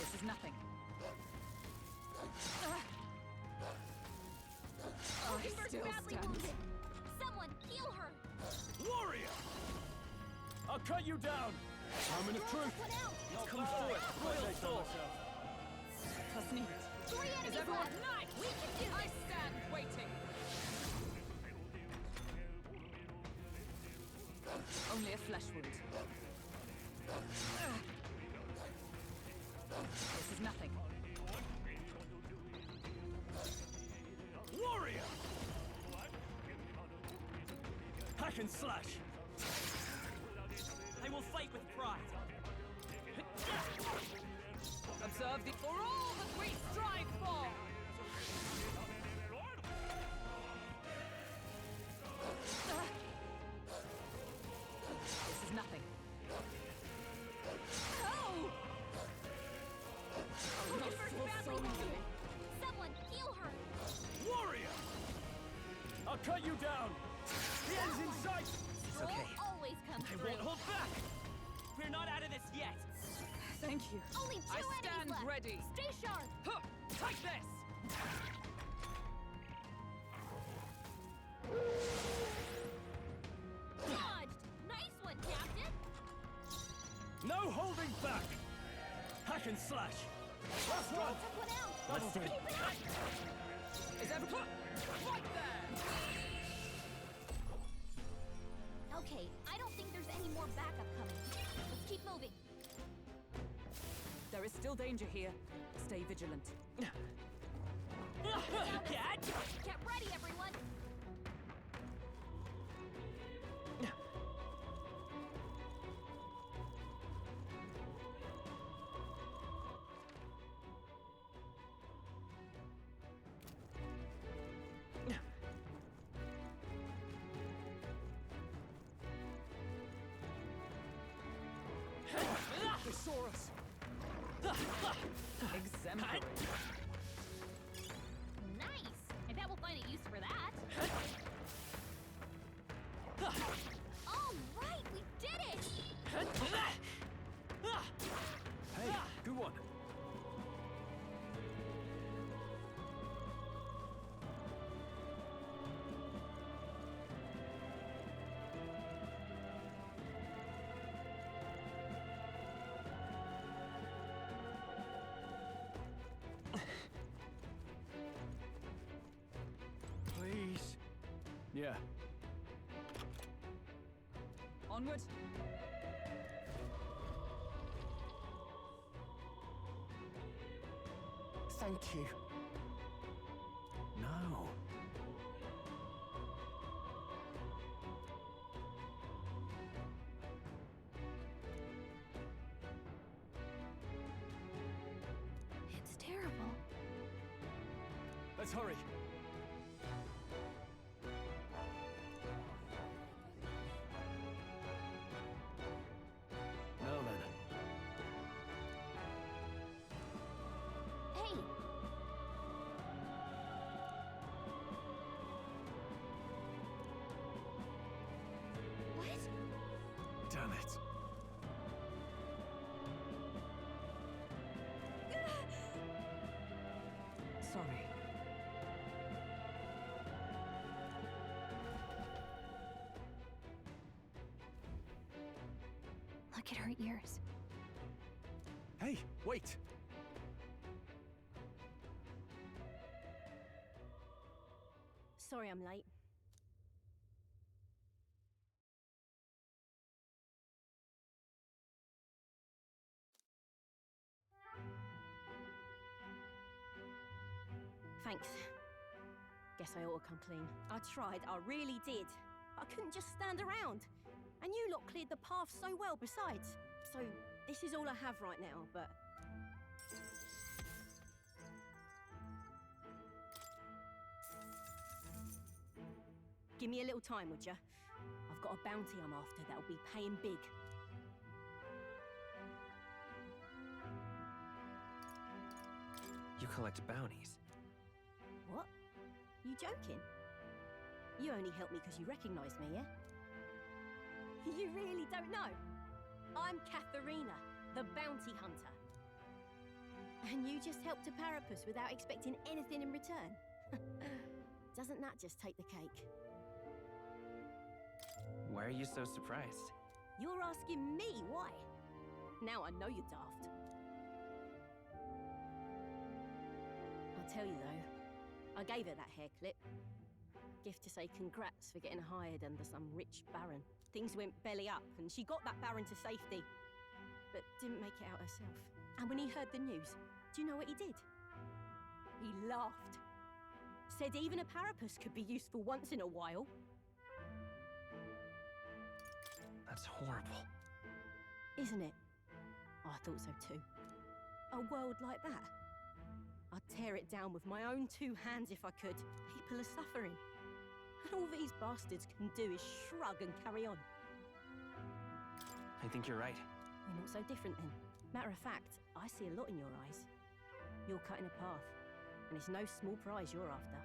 This is nothing. I Hulkenberg's still badly stand. wounded. Someone heal her. Warrior! I'll cut you down. Moment of truth. One out. Come forth, royal soul. Plus need. Three Is enemies everyone left. nice? We can do I this. stand waiting. Only a flesh wound. This is nothing. Warrior! Hack and slash! I will fight with pride. Observe the for all that we strive for! This is nothing. Oh! Looking for badly wounded. Someone heal her. Warrior! I'll cut you down! The end's in sight! It's okay. Always come I through. won't hold back! We're not out of this yet. Thank you. Only two I stand enemies left. ready. Stay sharp. Huh, take this! Dodged. Nice one, Captain. No holding back! Hack and slash! Last one! Took one out. Let's do it. Keep it up. Is everyone right there? Okay, I don't think there's any more backup coming. Let's keep moving. There is still danger here. Stay vigilant. Get ready, everyone. They saw us! Exemplary. Nice. I bet we'll find a use for that. All right, we did it. Hey, good one. Please. Yeah. Onward. Thank you. No. It's terrible. Let's hurry. Now then. Hey. What? Damn it. Sorry. Look at her ears. Hey, wait! Sorry I'm late. Thanks. Guess I ought to come clean. I tried, I really did. I couldn't just stand around. And you lot cleared the path so well besides. So, this is all I have right now, but... Give me a little time, would ya? I've got a bounty I'm after that'll be paying big. You collect bounties. What? You joking? You only help me because you recognize me, yeah? You really don't know? I'm Katharina, the bounty hunter. And you just helped a parapus without expecting anything in return? Doesn't that just take the cake? Why are you so surprised? You're asking me why? Now I know you're daft. I'll tell you though, I gave her that hair clip. Gift to say congrats for getting hired under some rich baron. Things went belly up and she got that baron to safety. but didn't make it out herself. And when he heard the news, do you know what he did? He laughed. Said even a parapus could be useful once in a while. That's horrible. Isn't it? I thought so too. A world like that. I'd tear it down with my own 2 hands if I could. People are suffering. And all these bastards can do is shrug and carry on. I think you're right. We're not so different then. Matter of fact, I see a lot in your eyes. You're cutting a path, and it's no small prize you're after.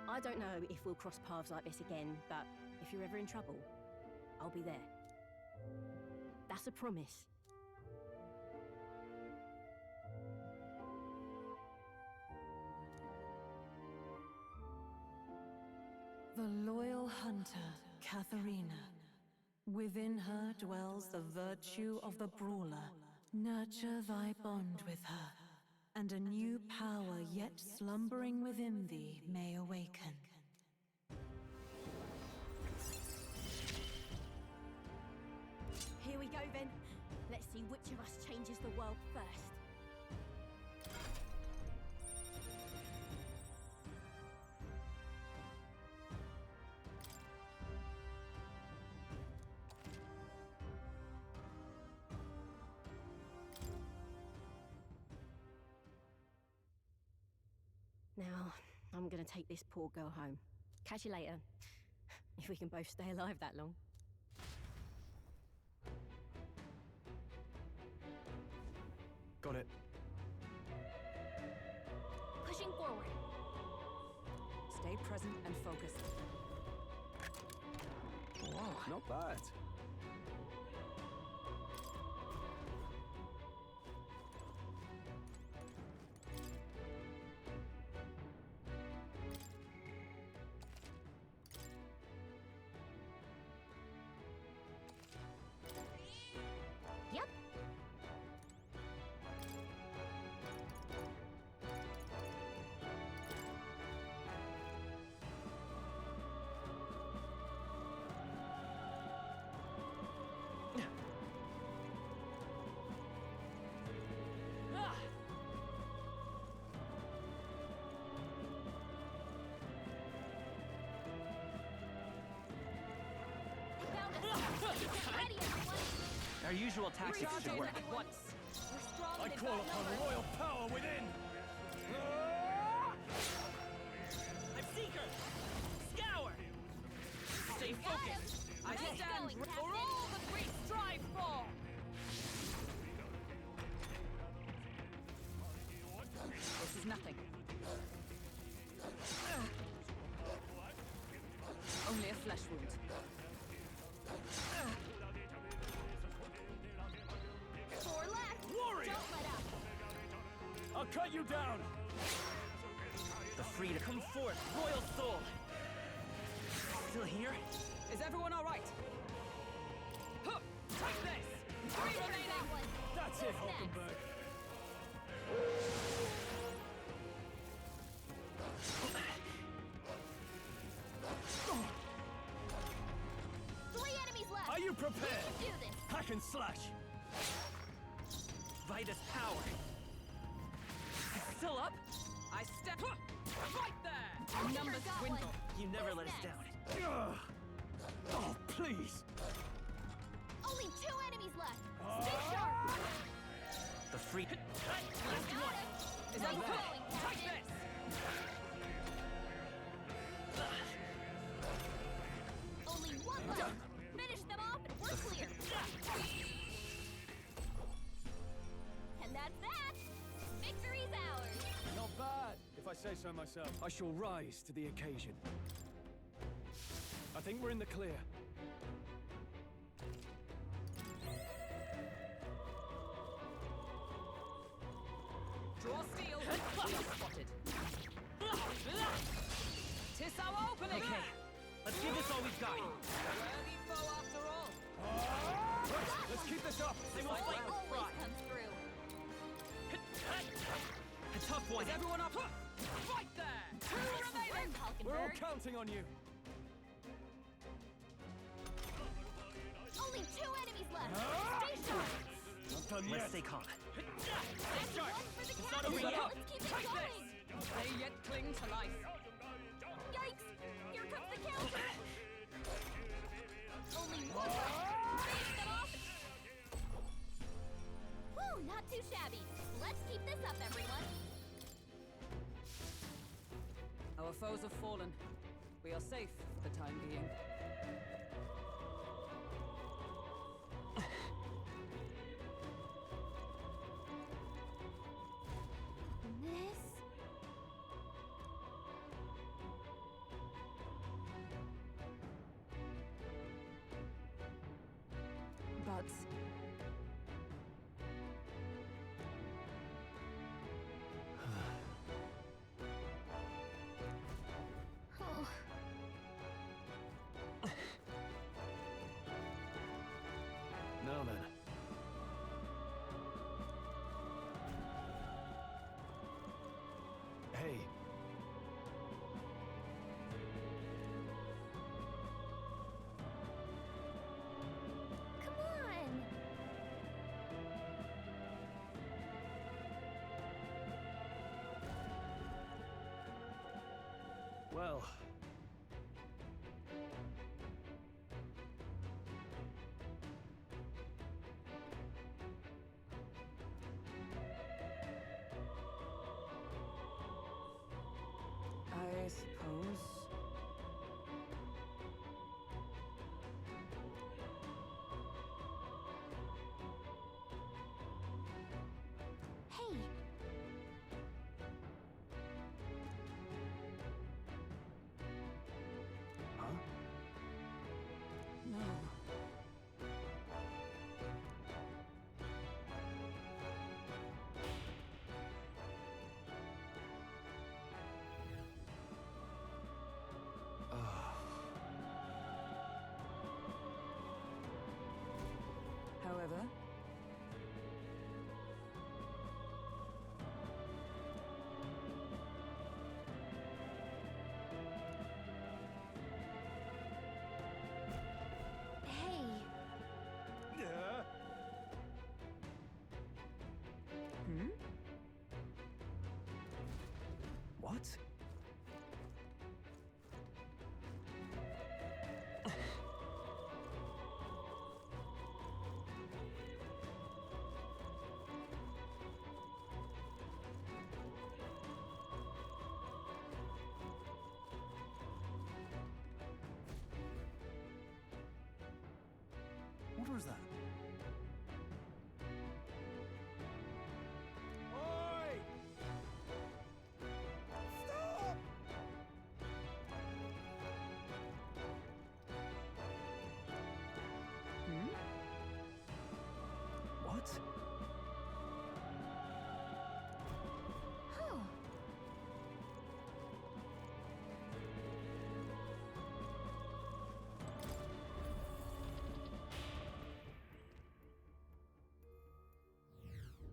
I don't know if we'll cross paths like this again, but if you're ever in trouble, I'll be there. That's a promise. The loyal hunter, Katharina. Within her dwells the virtue of the brawler. Nurture thy bond with her, and a new power yet slumbering within thee may awaken. Here we go then. Let's see which of us changes the world first. Now, I'm gonna take this poor girl home. Catch you later. If we can both stay alive that long. Got it. Pushing forward. Stay present and focused. Whoa, not bad. Yep. Our usual tactics should work. I call upon royal power within! I'm Seeker! Scour! Stay focused! I stand for all that we strive for! This is nothing. Only a flesh wound. Four left. Warrior! Don't let up. I'll cut you down! The free to come forth, royal soul! Still here? Is everyone all right? Huh, take this! 3 remaining! That's it, Hulkenberg. Three enemies left. Are you prepared? We can do this. Hack and slash! Vitus power! Still up? I step right there! Numbers dwindle. You never let us down. Oh, please! Only 2 enemies left. Stay sharp. The free. Last Got one! him. Is Nice everyone? going, Take Captain. this! Only 1 left. Finish them off and we're clear. And that's that. Victory's ours. Not bad, if I say so myself. I shall rise to the occasion. I think we're in the clear. Draw steel. Spotted. Tis our opening. Okay, let's give this all we've got. Worthy foe after all. Let's keep this up! They will fight with Always pride. comes through. A tough one. Is everyone up? Right there! 2 remaining! We're all Hulkenberg. counting on you! Only 2 enemies left! Stay sharp! Not done yet. Let's stay calm. That's one for the It's not captain! over yet. Let's keep it going! They yet cling to life. Yikes! Here comes the counter! Only one left! Finish them off! Whew, not too shabby. Let's keep this up, everyone. Our foes have fallen. We are safe for the time being. This... But... Oh. Now then. Hey. Come on! Well. I suppose... Hey! Huh? No. However... Hey! Hmm? What? What was that? Oi! Stop! Hmm? What? Huh.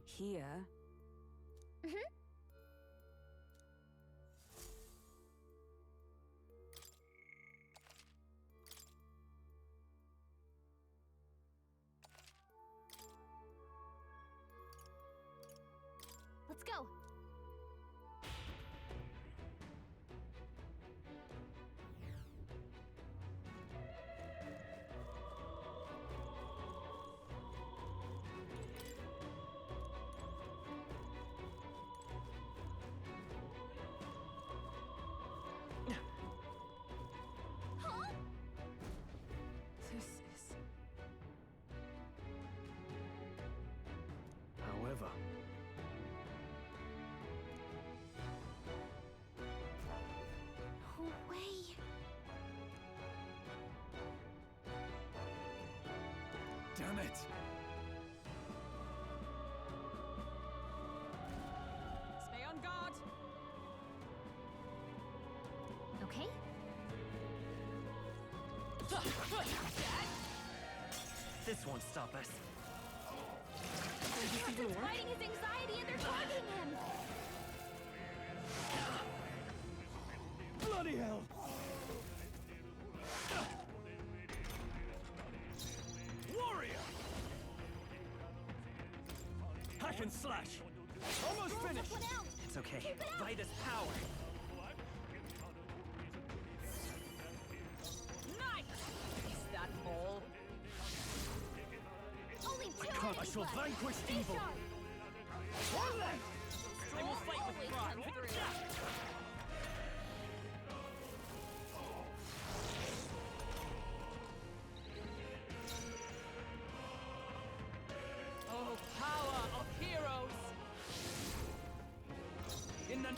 Here... Mm-hmm. Let's go. Huh? This is... However. No way. Damn it! Stay on guard! Okay. This won't stop us. The captain's fighting his anxiety and they're targeting him! Bloody hell! Splash! Almost finished! It's okay. By this power. Nice! Is that all? Only two I enemies shall left. vanquish Stay evil! sharp. One left! I will fight with pride. Oh, power of heroes! In the...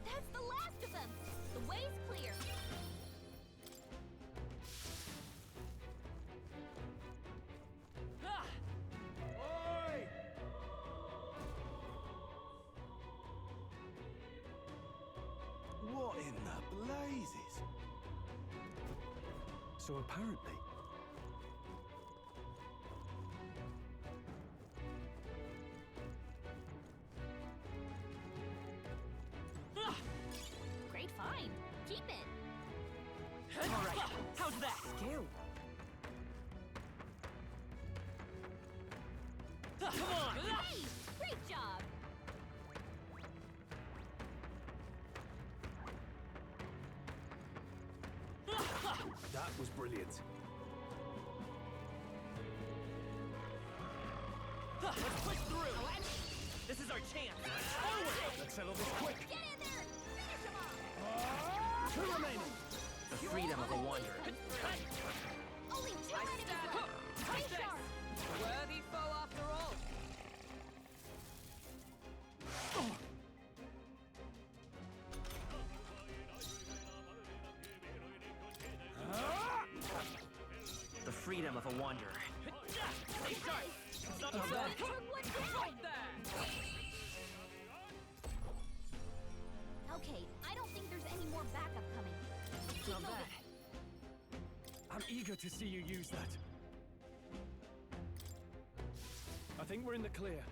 That's the last of them. The way's clear. Ah! Oi! What in the blazes? So apparently... Great find. Keep it. All right. How's that? Skill. Come on! Hey, great job. That was brilliant. Let's push through. This is our chance. Forward. Let's settle this quick! Get in there. Finish him off. Two remaining! The freedom of a wanderer. Only two enemies left. Stay sharp. Worthy foe after all. The freedom of a wanderer. Stay sharp. Stop that. Took one down. Right there! Okay, I don't think there's any more backup coming. Keep Not moving. bad. I'm eager to see you use that. I think we're in the clear.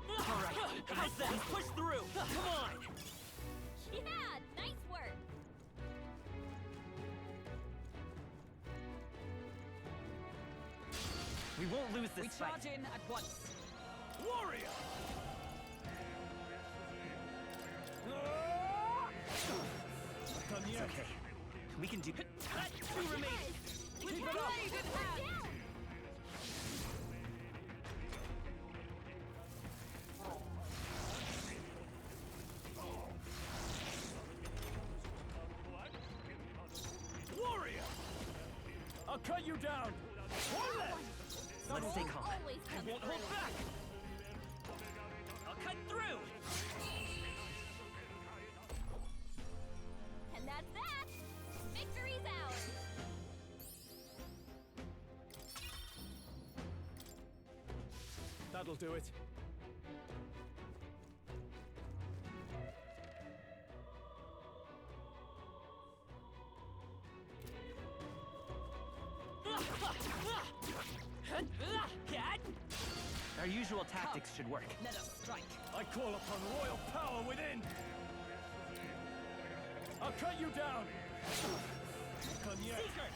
All right. How's that? Push through. Come on. Yeah, nice work. We won't lose this We fight. charge in at once. Warrior! It's okay. We can do... Two remaining. With Keep it up. blade in hand! Warrior! I'll cut you down! One left! Let's stay calm. Always come Won't hold through. back. I'll cut through. And that's that. Victory's ours. That'll do it. Our usual tactics should work. Let us strike. I call upon royal power within! I'll cut you down! Cognac. Seeker!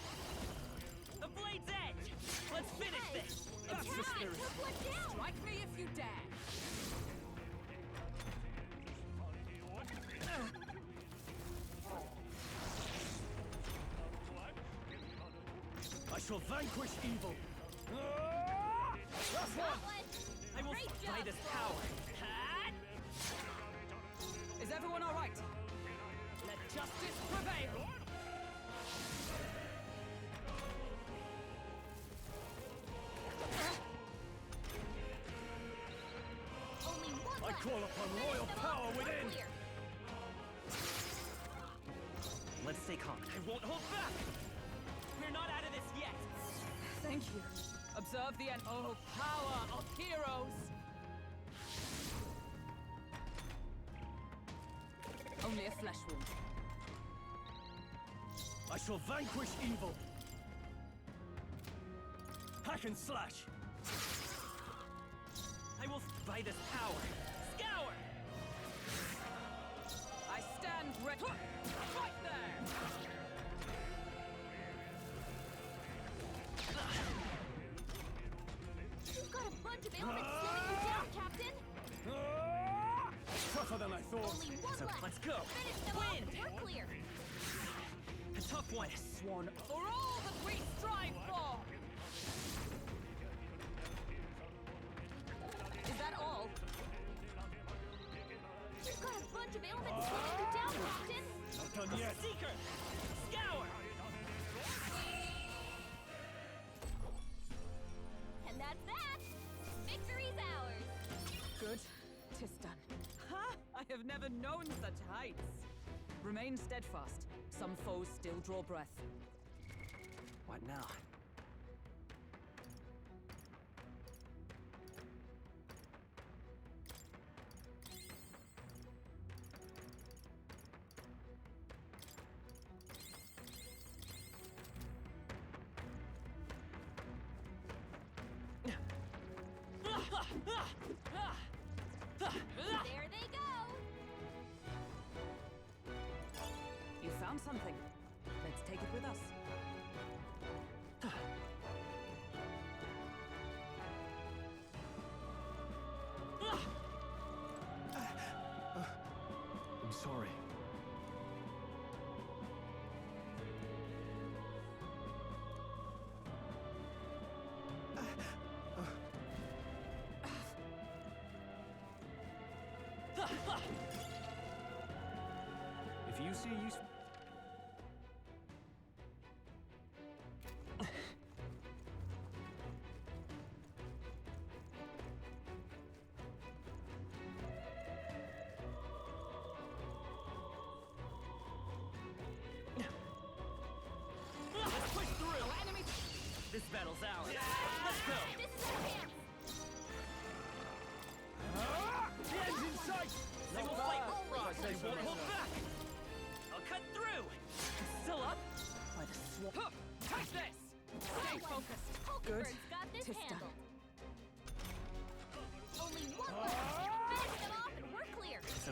The blade's edge! Let's finish this! That's the spirit! Took one down. Strike me if you dare. I shall vanquish evil! That's Got one! one. I will Great by job, this Squall. power! Is everyone all right? Let justice prevail. Only one I left. call upon Finish royal them power off. We're within! clear. Let's stay calm. I won't hold back! We're not out of this yet! Thank you. Observe the end. Oh, power of heroes! Only a flesh wound. I shall vanquish evil! Hack and slash! I will by this power. Scour! I stand ready. Right there! You've got a bunch of ailments slowing you down, Captain! Tougher than I thought. Only one So left. let's go. Finish them off and we're clear. A tough one. Sworn for all that we strive for! Is that all? You've got a bunch of ailments slowing you down, Captain! Not done yet. Seeker! Scour! And that's that! Victory's ours! Good. 'Tis done. Ha! I have never known such heights. Remain steadfast. Some foes still draw breath. What now? There they go! You found something. Let's take it with us. I'm sorry. If you see use... Let's push through! No enemies! This battle's ours! Let's go! This is our chance! The end's in sight! They will fight with frost! They won't hold back! I'll cut through! Still up? By the swamp. Take this! Stay focused. Good. Got this 'Tis done. handled. Only one left. Finish them off and we're clear. So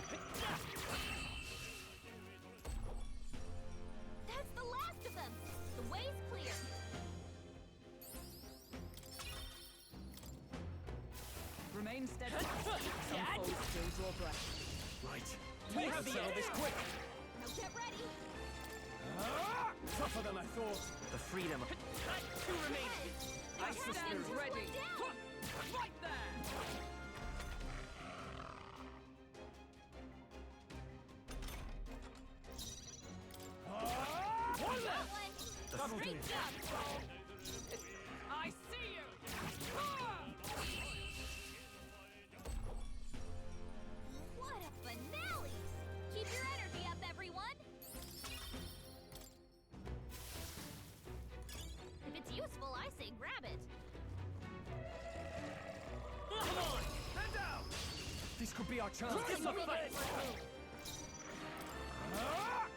That's the last of them. The way's clear. Remain steadfast. Some foes still draw breath. Right. we have to settle this quick! Now get ready. Tougher than I thought. The freedom of... Two remaining. I Stand spirit. ready. down. Right there! One left! One. Great job, Troll. I see you! What a finale! Keep your energy up, everyone. If it's useful, I say grab it. Come on! Head down! This could be our chance. Give them a fight!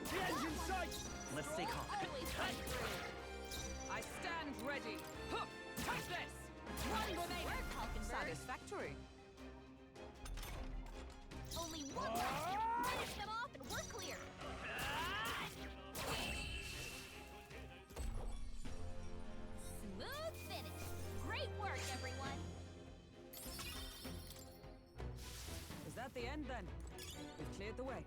The end's in sight! Let's stay calm. Always come through. I stand ready. Take this! One remaining. Satisfactory. Only one left. Finish them off and we're clear. Smooth finish. Great work, everyone. Is that the end then? We've cleared the way.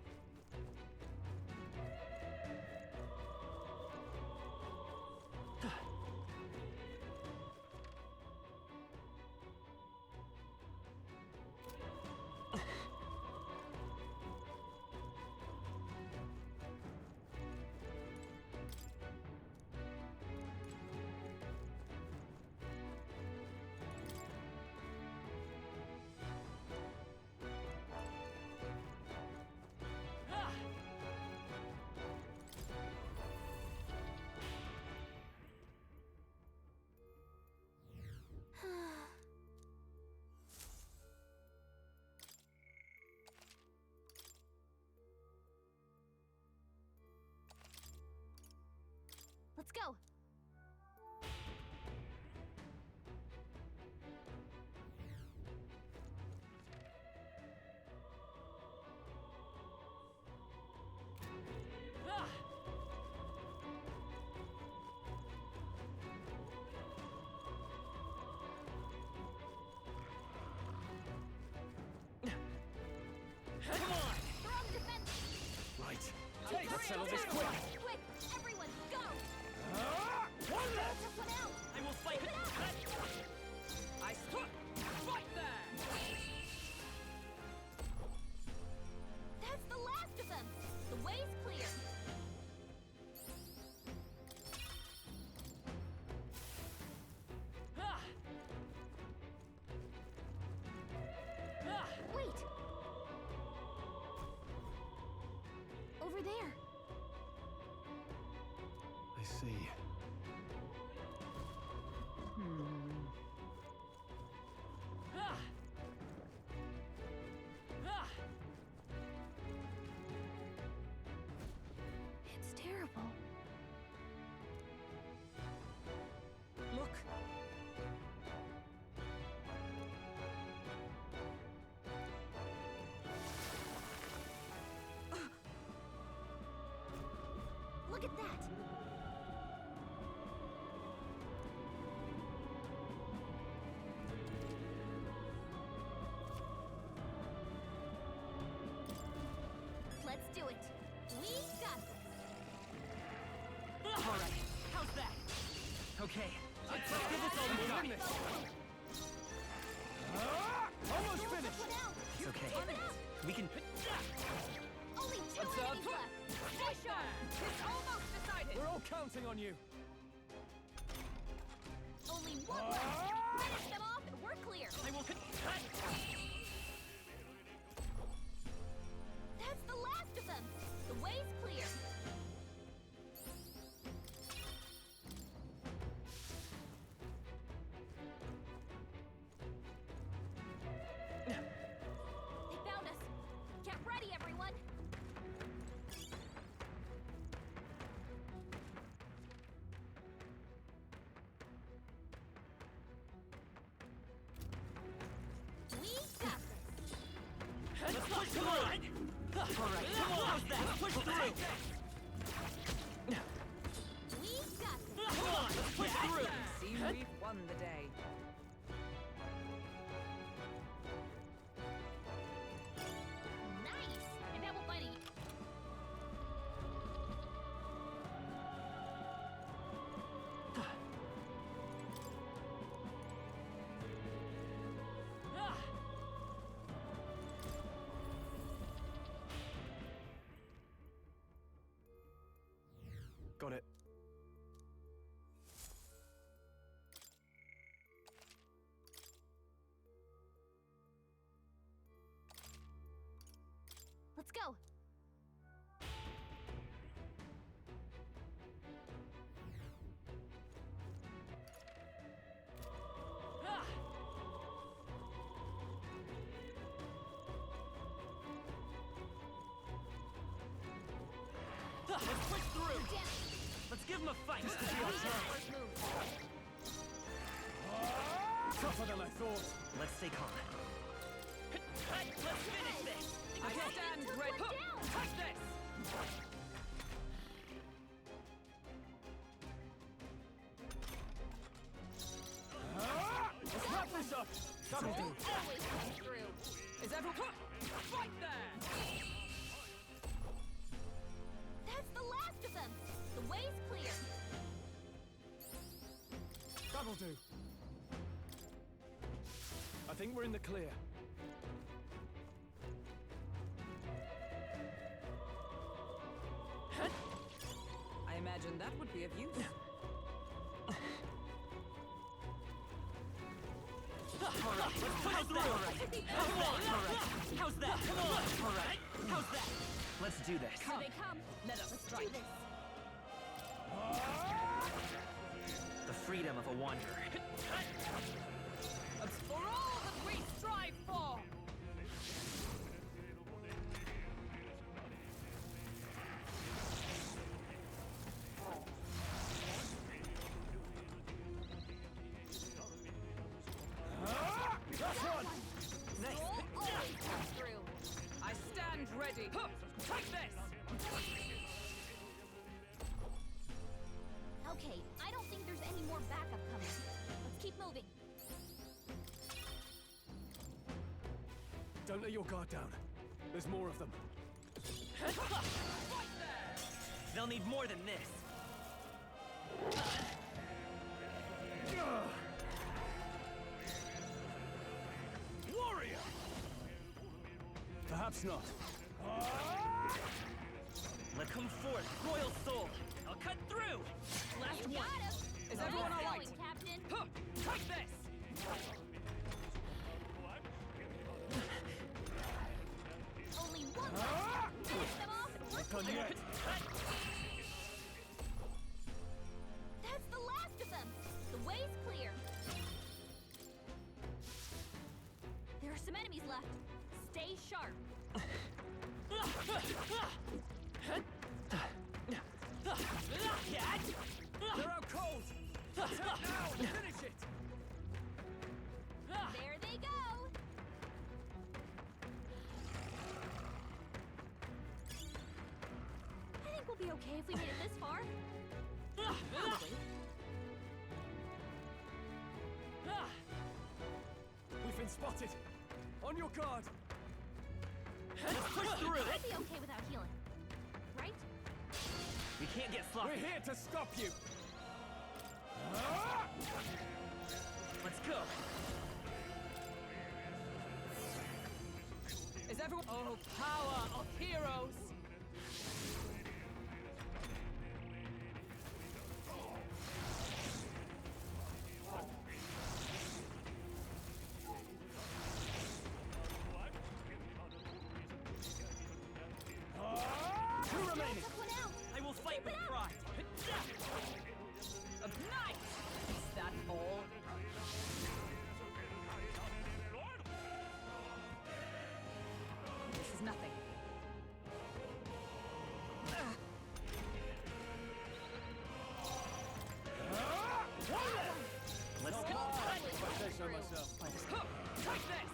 Let's settle this quick. Quick, everyone, go! One left! Just one out! I will fight. Keep it up! I stop. Fight there! That's the last of them! The way's clear! Wait! Over there! I see. It's terrible. Look. Look at that! Let's do it! We got this! All right. How's that? Okay. Let's give this all we got. Almost finished! It's okay. We can. Only two What's up? enemies left! Stay sharp! It's almost decided! We're all counting on you. Only one left! Finish them off and we're clear! I will. That's the last of them! The way's clear! They found us! Get ready, everyone! We got this! Let's push through. All right. Come on. How's that? Push through. We got this! Come on. Let's push through. Seems we've won the day. Nice! And now we'll find a... Got it. Let's go! Let's push through. Down! Let's give him a fight. First move! Tougher than I thought. Let's stay calm. Let's finish this. I stand ready. One down. Touch this! Let's wrap this up. That'll do. Always comes through! Is everyone... Fight there! That's the last of them! The way's clear! That'll do. I think we're in the clear. I imagine that would be of use. All right. Let's push through. All right. Come on. All right. How's that? Come on. All right. How's that? Let's do this. Here they come! Let us Let's strike. do this! The freedom of a wanderer. It's for all that we strive for! That's one! Roll always comes through! I stand ready. Take this! Okay, I don't think there's any more backup coming. Let's keep moving. Don't let your guard down. There's more of them. Fight there! They'll need more than this. Warrior! Perhaps not. Let come forth, Royal Soul. I'll cut through. Last You one. got him. Is everyone Nice all right? going, Captain. Huh, take this! Only one left. Finish them off and we're clear. That's the last of them. The way's clear. There are some enemies left. Stay sharp. They're out cold! Attack now and finish it! There they go. I think we'll be okay if we made it this far. Probably. We've been spotted! On your guard! Let's push through. I'd be okay without healing. Right? We can't get sloppy. We're here to stop you! Let's go. Is everyone... Oh, power of heroes! Two remaining! Took one out. I will fight with pride. A knight! Is that all? This is nothing. Let's go. If I say so myself. Huh, take this!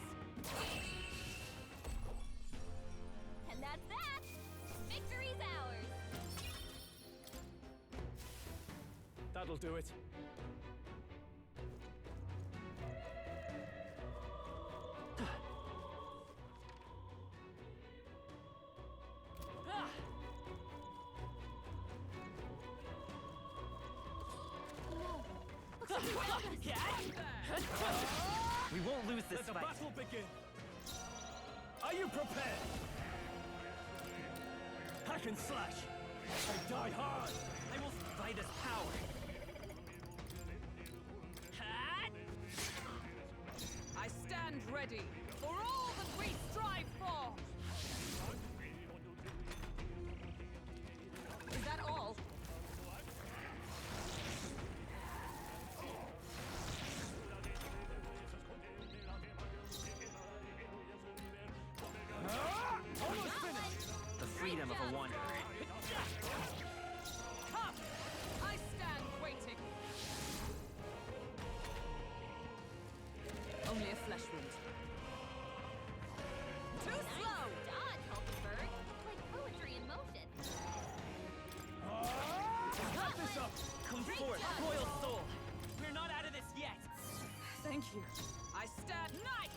And that's that. Victory's ours. That'll do it. We won't lose this Let the fight. battle begin! Are you prepared? Hack and slash! And die hard! I will fight as power. I stand ready for all that we strive for! Is that all? Almost finished! The freedom of a wanderer. Come! I stand waiting. Only a flesh wound. Too slow! Dodge, Hulkenberg. Like poetry in motion. Wrap this up! Come forth, Royal Soul. We're not out of this yet. Thank you. I stand knight!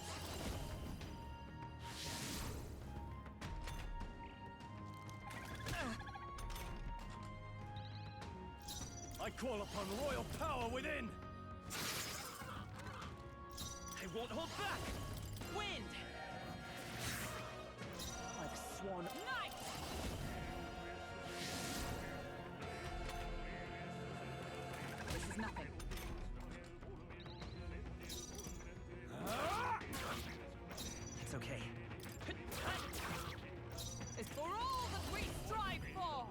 I call upon royal power within! I won't hold back. Wind. Like swan. Knight! This is nothing. It's okay. It's for all that we strive for!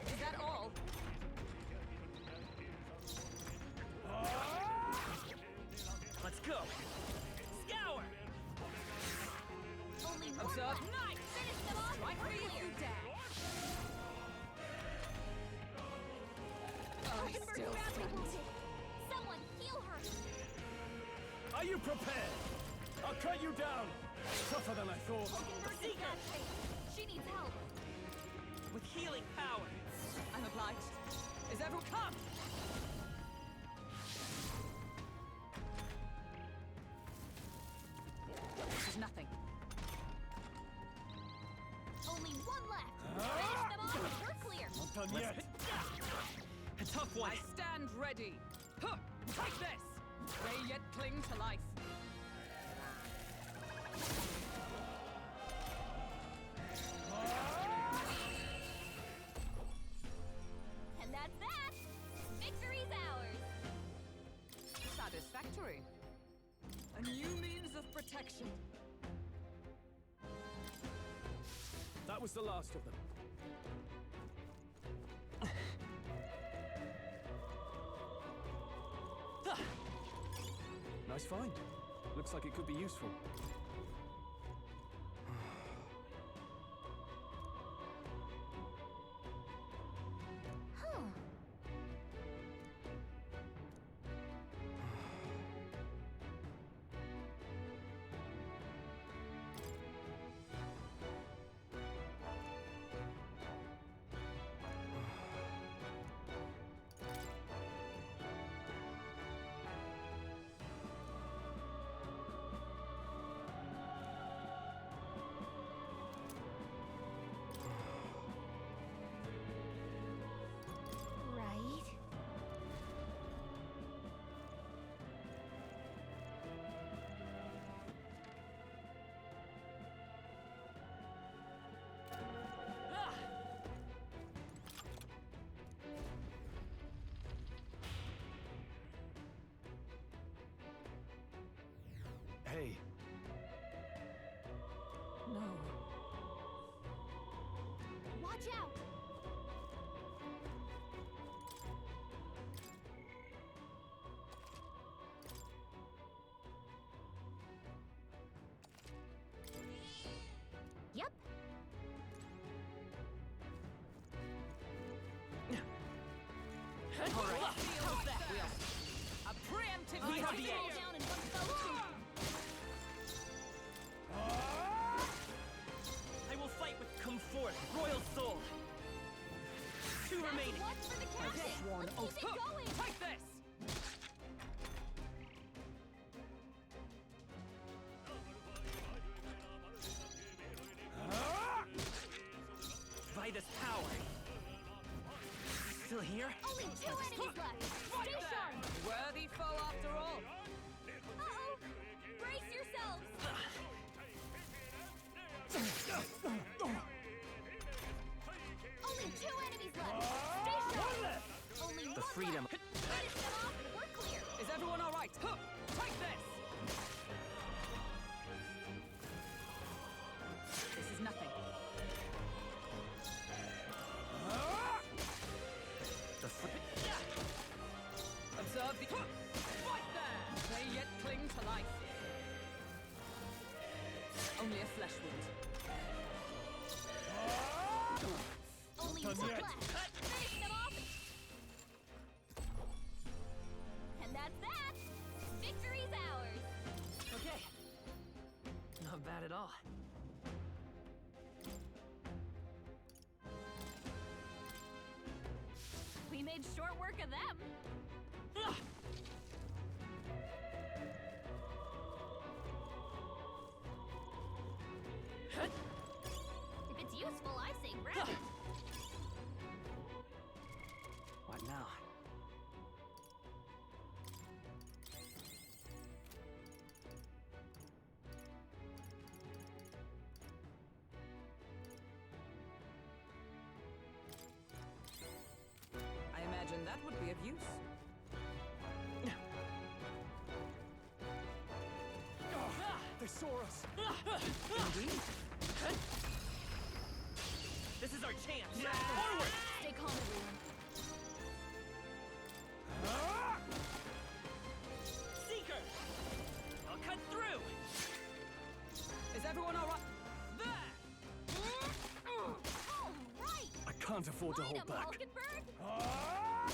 Is that all? Let's go. Scour. Only one Observe left. knight! Finish them off. Strike We're me if clear. you dare! I Hulkenberg's still badly stand. wounded. Someone heal her. Are you prepared? I'll cut you down! Tougher than I thought. Hulkenberg's in bad shape. She needs help. With healing power. I'm obliged. Is everyone come? This is nothing. one. I stand ready. Huh! Take this! They yet cling to life. And that's that! Victory's ours! Satisfactory. A new means of protection. That was the last of them. Nice find. Looks like it could be useful. Hey. No. Watch out! Yep. All right. How's that? A preemptive We attack. have the edge. Down in one fell swoop. I will fight with come forth, royal soul. Two remaining. One for the captain. Sworn Let's oath. keep it going. Take this! By this power. Still here? Only 2 enemies left. Right Stay there! sharp. Worthy foe after all. Uh-oh. Brace yourselves. Only 2 enemies left. Stay sharp. Only The one freedom. left. Finish them off and we're clear. Is everyone all right? Huh. Take this! This is nothing. The Observe the... Right there! They yet cling to life. Only a flesh wound. Only Done one yet. left. Finish them off. And that's that. Victory's ours. Okay. Not bad at all. We made short work of them. If it's useful, I say grab it. What now? I imagine that would be of use. They saw us. Indeed. This is our chance. Forward! Stay calm, everyone. Seeker! I'll cut through! Is everyone all right? There! All right. I can't afford to Line hold up, back. Hulkenberg.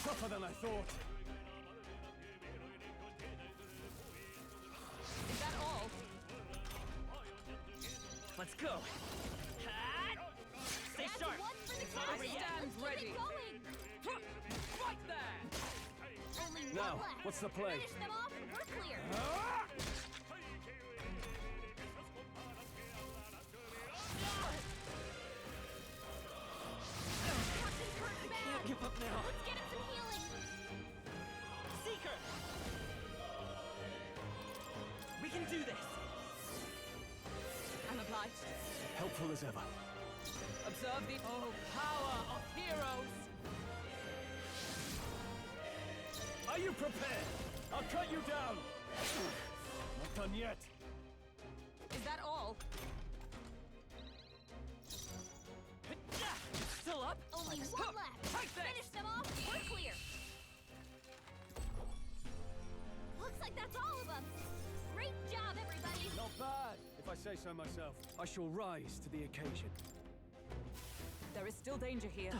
Tougher than I thought. Is that all? Let's go. Stay That's sharp. one for the It's not over captain. yet. Stand Let's ready. keep it going. Right there! Only one Now, left. what's the play? Finish them off and we're clear. I can't give up now. Let's get him some healing. light. Helpful as ever. Observe the power of heroes. Are you prepared? I'll cut you down! Not done yet. Is that all? Still up? Only one left. Take this! Finish them off. We're clear. Looks like that's all of them. Great job, everybody. Not bad, if I say so myself. I shall rise to the occasion. There is still danger here.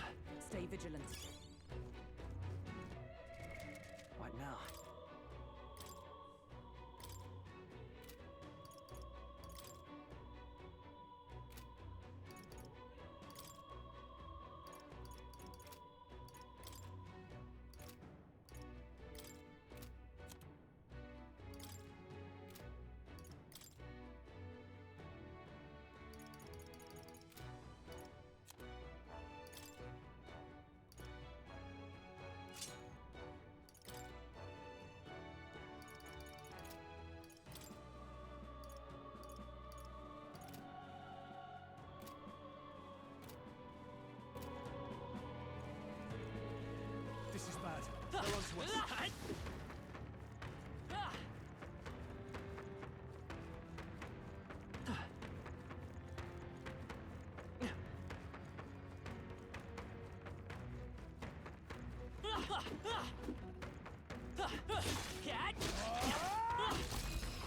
Stay vigilant. What now? This is bad. They're onto us.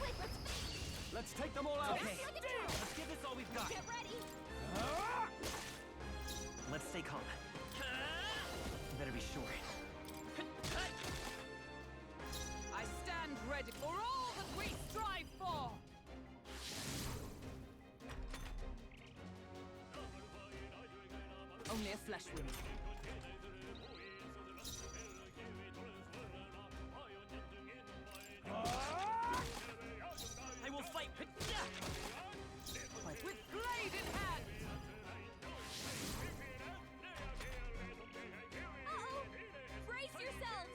Quick, Let's take them all out. Okay, let's give this all we've got. get ready. Let's stay calm. Better be sure. I stand ready for all that we strive for! Only a flesh wound. I will fight. With blade in hand! Uh-oh. Brace yourselves.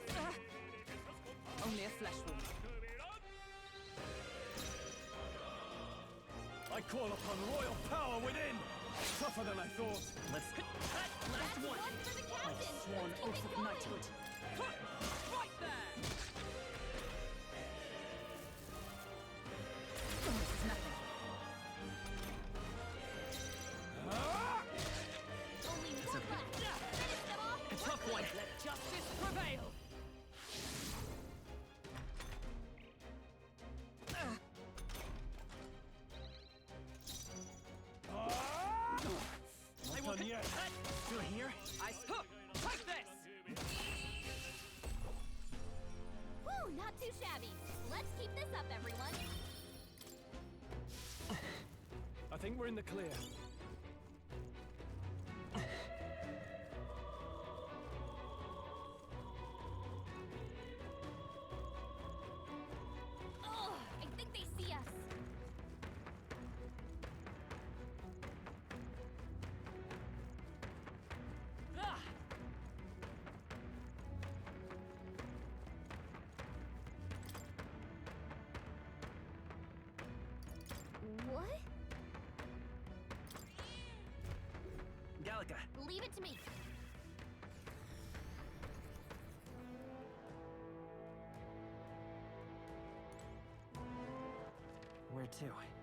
Only a flesh wound. I call upon royal power within! Tougher than I thought. Let's Last one for the captain. sworn Let's keep oath it of going. knighthood. Right there! Only one left. Finish them off. A tough one. Let justice prevail! I will done yet. Still here? Take this! Woo, not too shabby. Let's keep this up, everyone. I think we're in the clear. Oh, I think they see us. What? Gallica. Leave it to me. Where to?